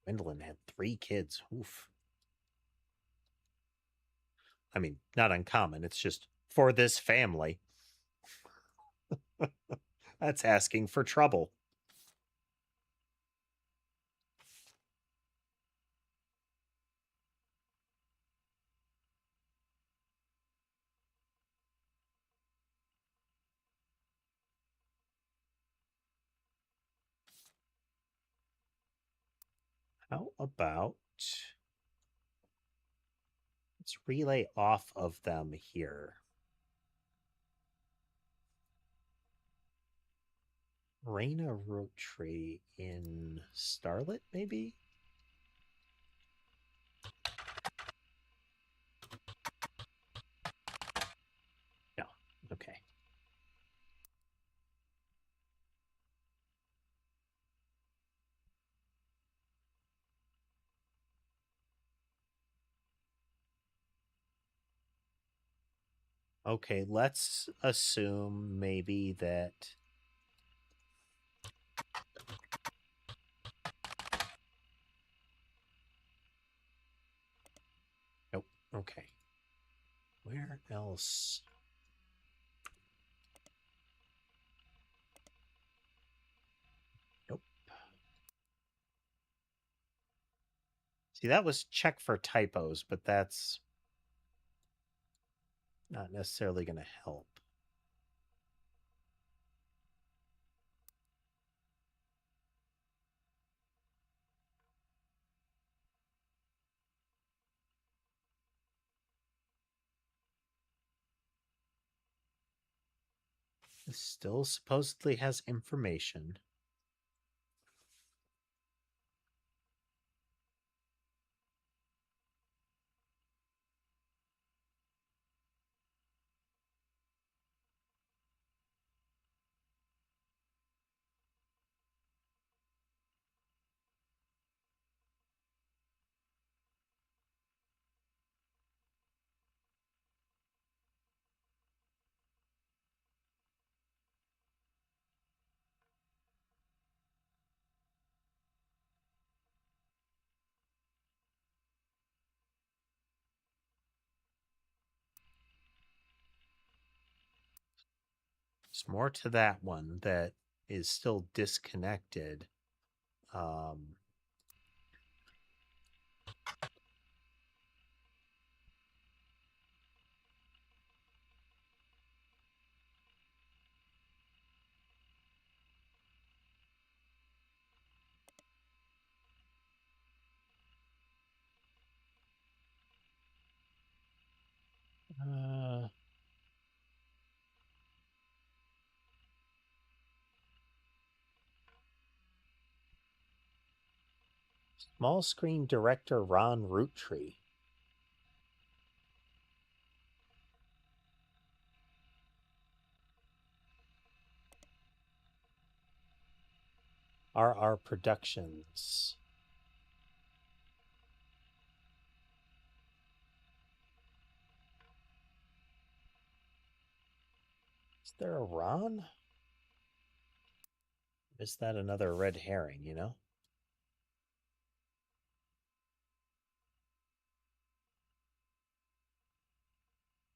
Gwendolyn had 3 kids. Oof. I mean, not uncommon. It's just for this family. That's asking for trouble. How about let's relay off of them here. Raina Roottrees in Starlit, maybe? No. Okay. Okay, let's assume maybe that nope. Okay. Where else? Nope. See, that was check for typos, but that's not necessarily going to help. This still supposedly has information. There's more to that one that is still disconnected. Small screen director Ron Roottrees. RR Productions. Is there a Ron? Is that another red herring, you know?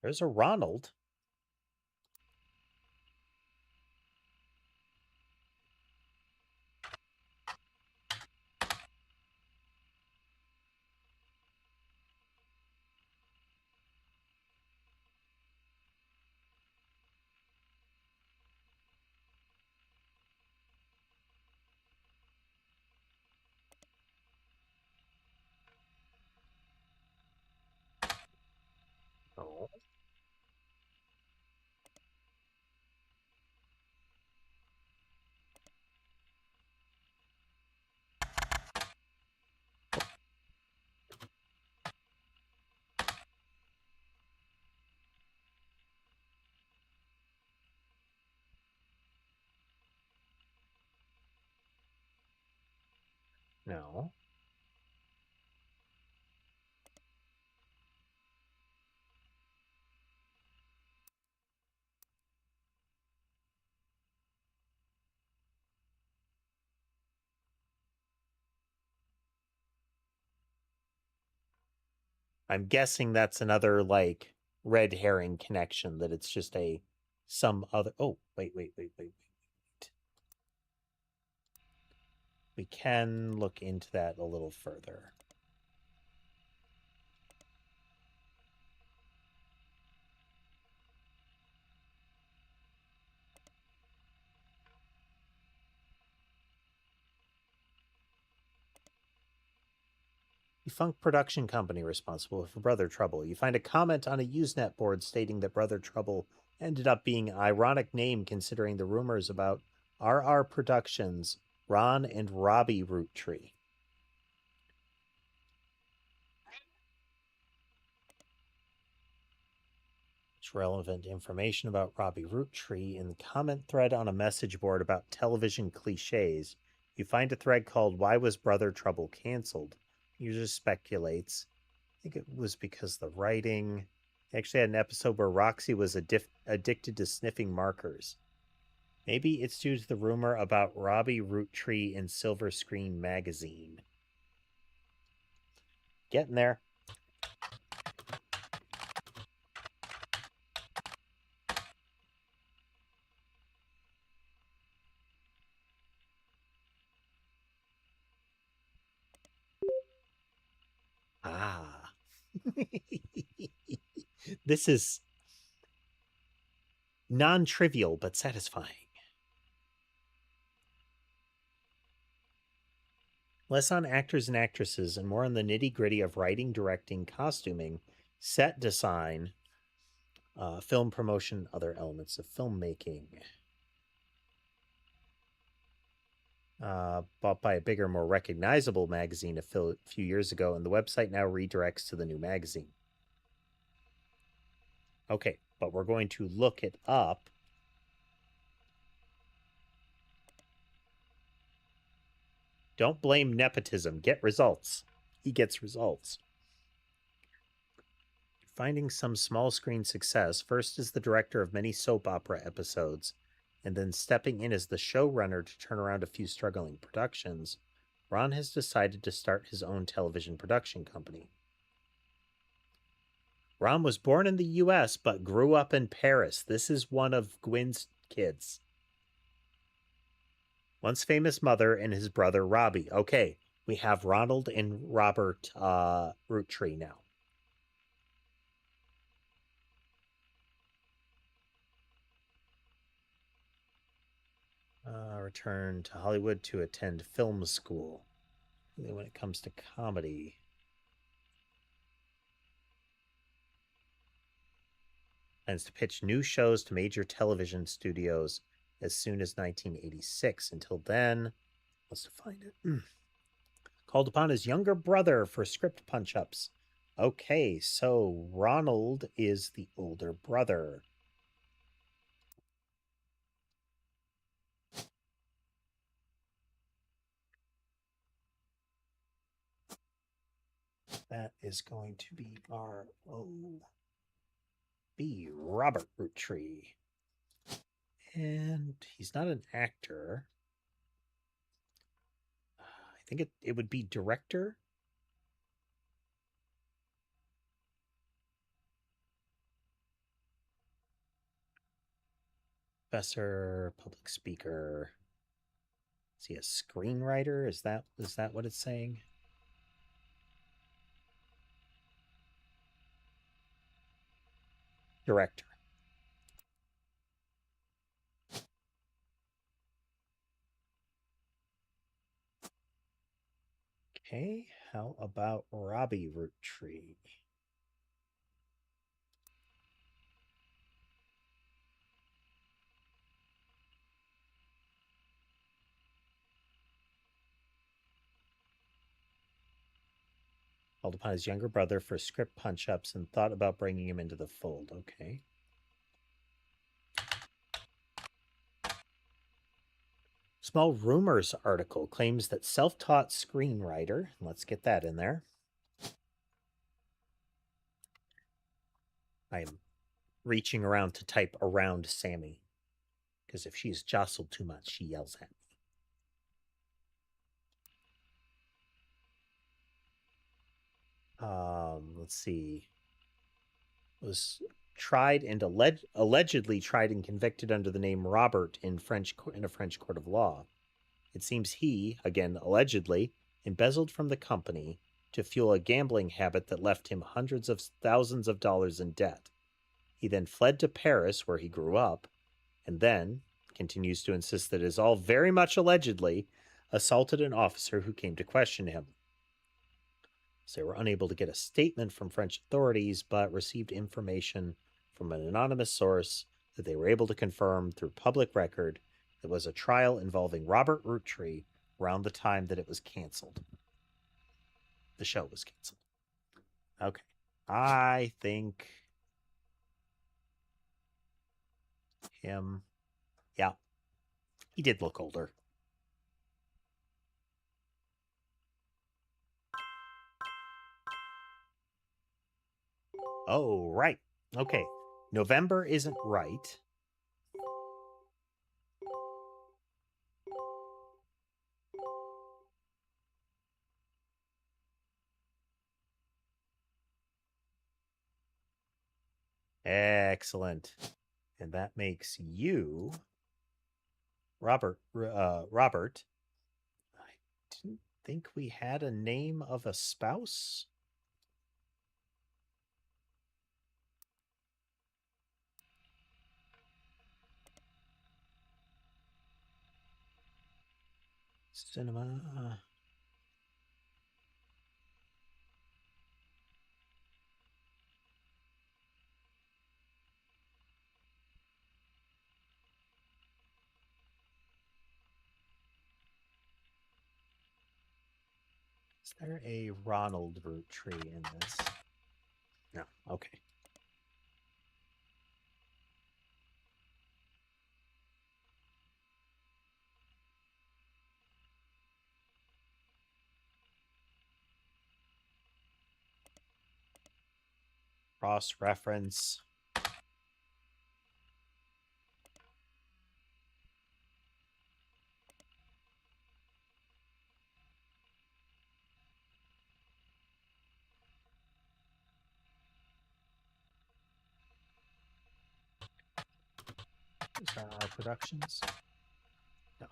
There's a Ronald. No. I'm guessing that's another, like, red herring connection, that it's just some other... Oh, wait. We can look into that a little further. Defunct production company responsible for Brother Trouble. You find a comment on a Usenet board stating that Brother Trouble ended up being an ironic name considering the rumors about RR Productions, Ron and Robbie Roottrees. It's relevant information about Robbie Roottrees in the comment thread on a message board about television cliches. You find a thread called Why Was Brother Trouble Cancelled? User speculates. I think it was because the writing. They actually had an episode where Roxy was addicted to sniffing markers. Maybe it's due to the rumor about Robbie Roottrees in Silver Screen magazine. Getting there. Ah. This is non-trivial but satisfying. Less on actors and actresses and more on the nitty-gritty of writing, directing, costuming, set design, film promotion, other elements of filmmaking. Bought by a bigger, more recognizable magazine a few years ago, and the website now redirects to the new magazine. Okay, but we're going to look it up. Don't blame nepotism. Get results. He gets results. Finding some small screen success, first as the director of many soap opera episodes, and then stepping in as the showrunner to turn around a few struggling productions, Ron has decided to start his own television production company. Ron was born in the U.S., but grew up in Paris. This is one of Gwyn's kids. Once famous mother and his brother Robbie. Okay, we have Ronald and Robert Roottrees now. Returned to Hollywood to attend film school. When it comes to comedy, plans to pitch new shows to major television studios as soon as 1986. Until then, wants to find it. Called upon his younger brother for script punch-ups. Okay, so Ronald is the older brother. That is going to be R.O.B. Robert Roottrees. And he's not an actor. I think it would be director. Professor, public speaker. Is he a screenwriter? Is that what it's saying? Director. Okay, how about Robbie Roottrees? Called upon his younger brother for script punch-ups and thought about bringing him into the fold. Okay. Small Rumors article claims that self-taught screenwriter, let's get that in there. I'm reaching around to type around Sammy, because if she's jostled too much, she yells at me. Let's see. Was tried and allegedly tried and convicted under the name Robert in a French court of law. It seems he, again allegedly, embezzled from the company to fuel a gambling habit that left him hundreds of thousands of dollars in debt. He then fled to Paris, where he grew up, and then continues to insist that it is all very much allegedly assaulted an officer who came to question him. So they were unable to get a statement from French authorities, but received information from an anonymous source that they were able to confirm through public record. There was a trial involving Robert Roottrees around the time that it was canceled. The show was canceled. Okay. I think him. Yeah. He did look older. Oh, right. Okay. November isn't right. Excellent. And that makes you Robert. Robert. I didn't think we had a name of a spouse. Cinema. Is there a Ronald Roottrees in this? No. Okay. Cross-reference. Is that our productions? No.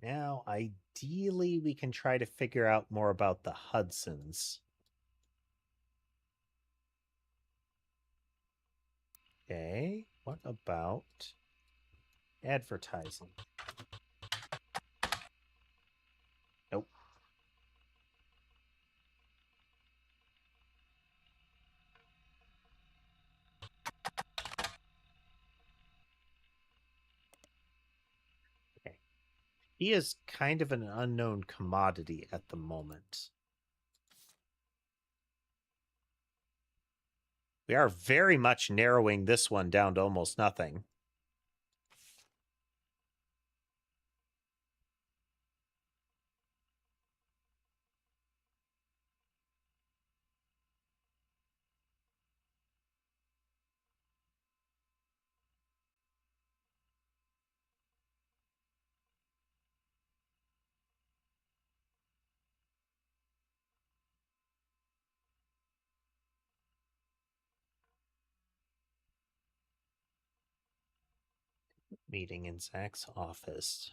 Now, ideally, we can try to figure out more about the Hudsons. Okay, what about advertising? Nope. Okay. He is kind of an unknown commodity at the moment. We are very much narrowing this one down to almost nothing. Meeting in Zach's office.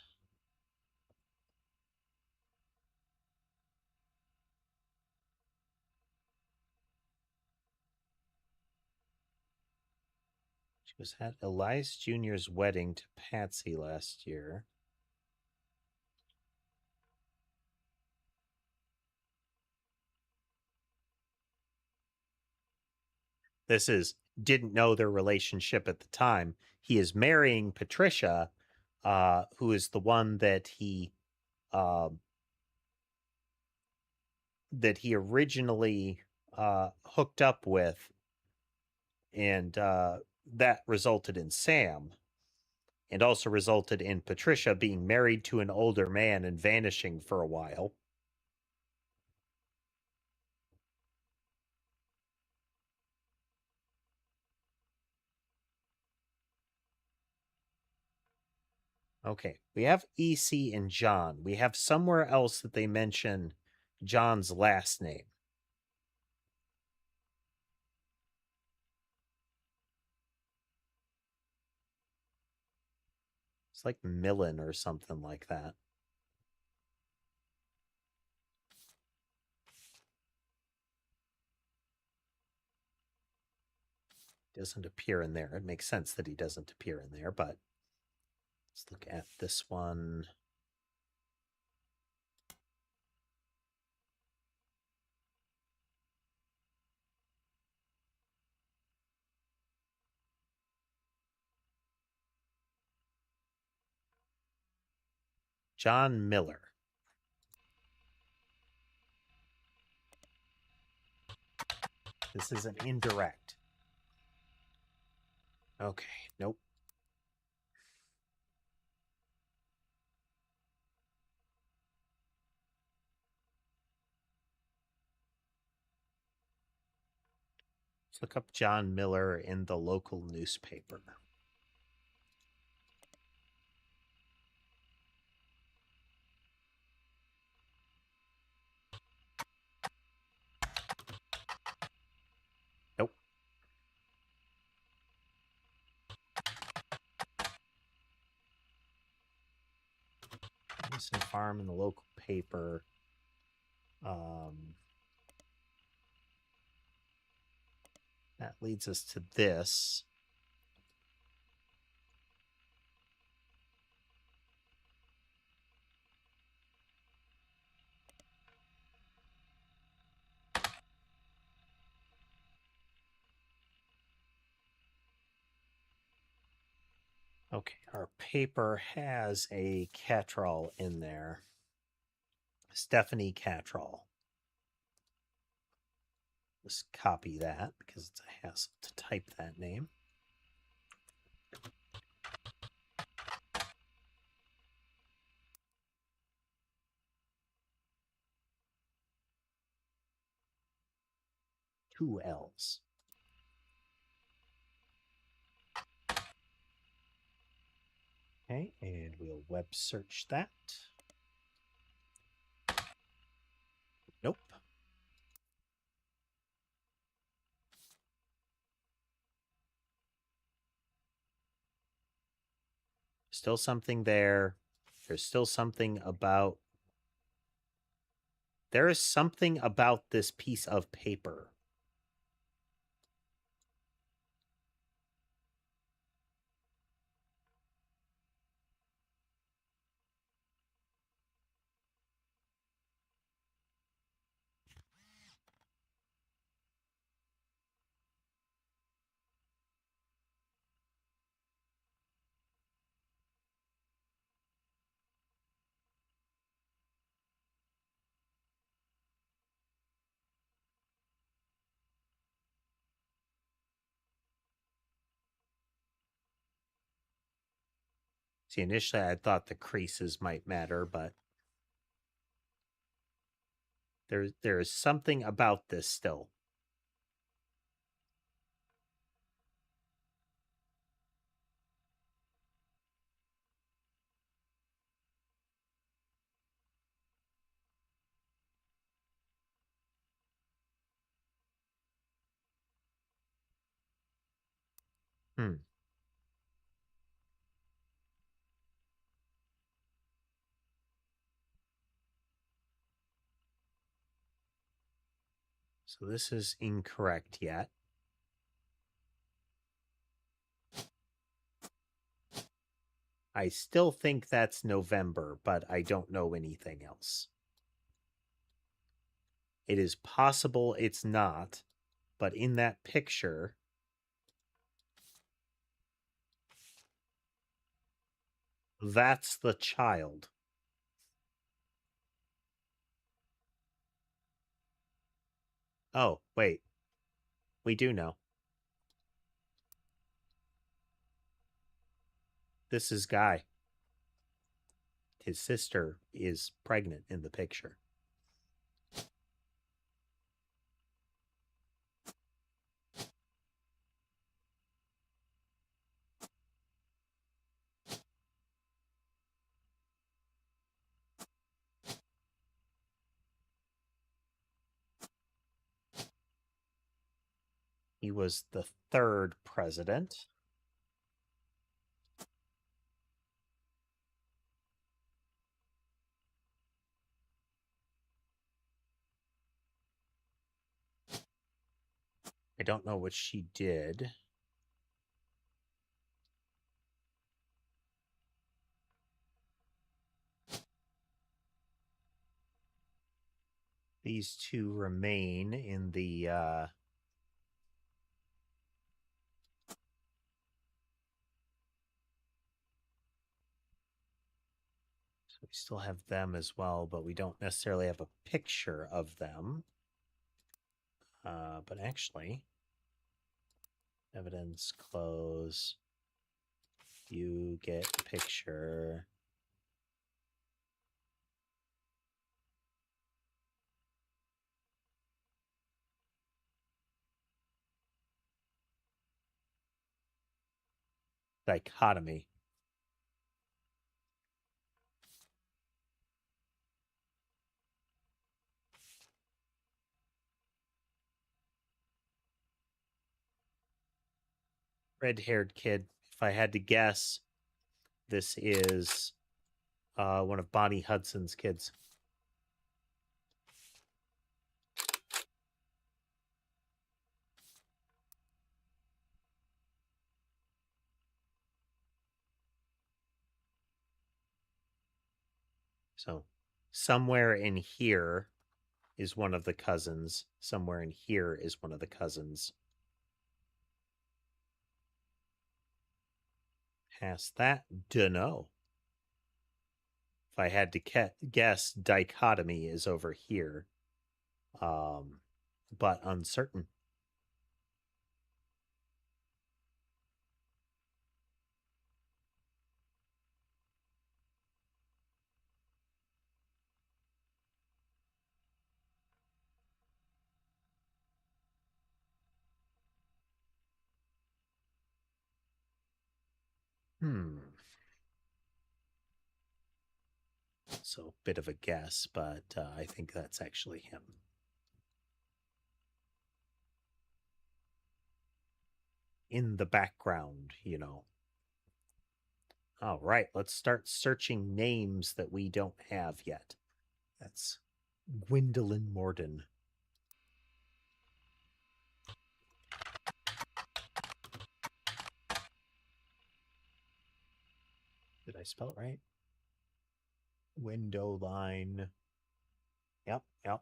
She was at Elias Jr.'s wedding to Patsy last year. this is didn't know their relationship at the time. He is marrying Patricia, who is the one that he originally hooked up with, and that resulted in Sam, and also resulted in Patricia being married to an older man and vanishing for a while. Okay, we have EC and John. We have somewhere else that they mention John's last name. It's like Millen or something like that. Doesn't appear in there. It makes sense that he doesn't appear in there, but let's look at this one. John Miller. This is an indirect. Okay, nope. Let's look up John Miller in the local newspaper. Nope. Listen, farm in the local paper. That leads us to this. Okay, our paper has a Cattrall in there. Stephanie Cattrall. Let's copy that because it's a hassle to type that name. Two L's. Okay, and we'll web search that. Nope. Still something there. There's still something about... There is something about this piece of paper. See, initially I thought the creases might matter, but there is something about this still. So this is incorrect yet. I still think that's November, but I don't know anything else. It is possible it's not, but in that picture, That's the child. Oh, wait. We do know. This is Guy. His sister is pregnant in the picture. He was the third president. I don't know what she did. These two remain in the so we still have them as well, but we don't necessarily have a picture of them. But actually, evidence close. You get picture. Dichotomy. Red-haired kid. If I had to guess, this is one of Bonnie Hudson's kids. So somewhere in here is one of the cousins. Somewhere in here is one of the cousins. Past that, dunno. If I had to guess, dichotomy is over here. But uncertain. So, bit of a guess, but I think that's actually him. In the background, you know. All right, let's start searching names that we don't have yet. That's Gwendolyn Morden. Did I spell it right? Window line. Yep, yep.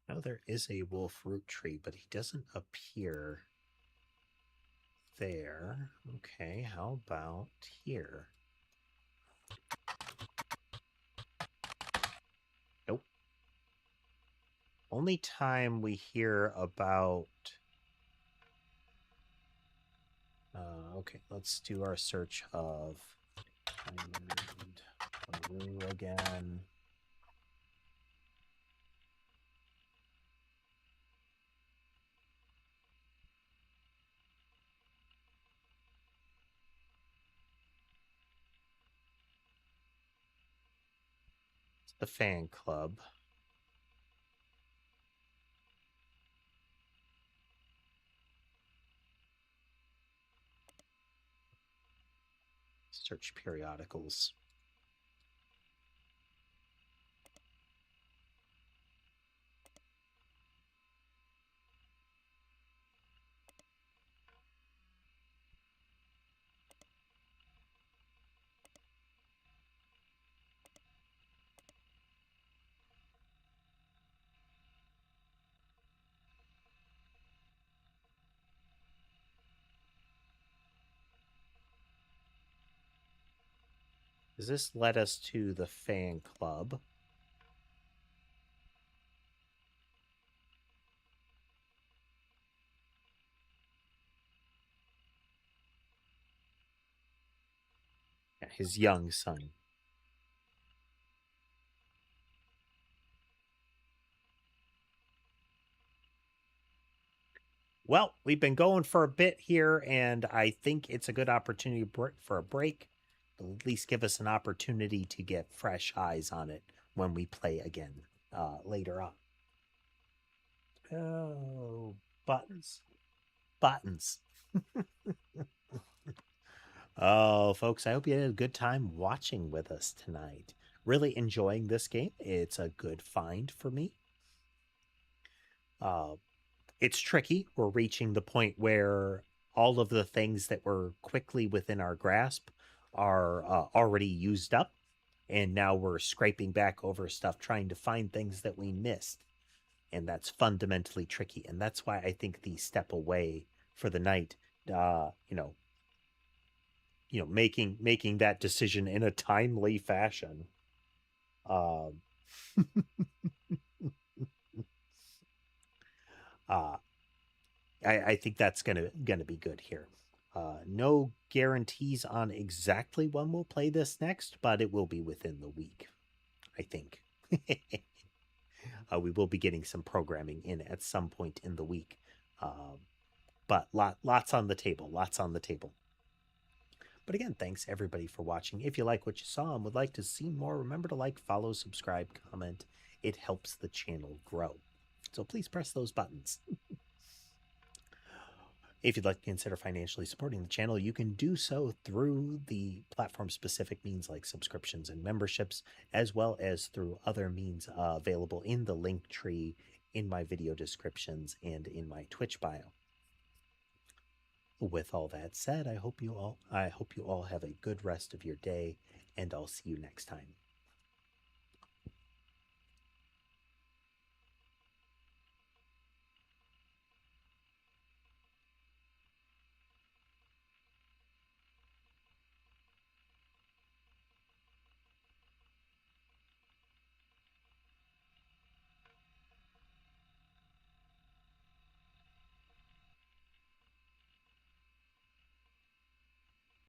Now there is a wolf root tree, but he doesn't appear there. Okay, how about here? Nope. Only time we hear about... okay, let's do our search of Peru again. the fan club. Search periodicals. Does this lead us to the fan club? Yeah, his young son. Well, we've been going for a bit here, and I think it's a good opportunity for a break. At least give us an opportunity to get fresh eyes on it when we play again later on. Oh, buttons. Buttons. Oh, folks, I hope you had a good time watching with us tonight. Really enjoying this game. It's a good find for me. It's tricky. We're reaching the point where all of the things that were quickly within our grasp are already used up. And now we're scraping back over stuff, trying to find things that we missed. And that's fundamentally tricky. And that's why I think the step away for the night, making that decision in a timely fashion. I think that's gonna be good here. No guarantees on exactly when we'll play this next, but it will be within the week, I think. We will be getting some programming in at some point in the week, but lots on the table. Lots on the table. But again, thanks everybody for watching. If you like what you saw and would like to see more, remember to like, follow, subscribe, comment. It helps the channel grow. So please press those buttons. If you'd like to consider financially supporting the channel, you can do so through the platform-specific means like subscriptions and memberships, as well as through other means available in the link tree, in my video descriptions, and in my Twitch bio. With all that said, I hope you all have a good rest of your day, and I'll see you next time.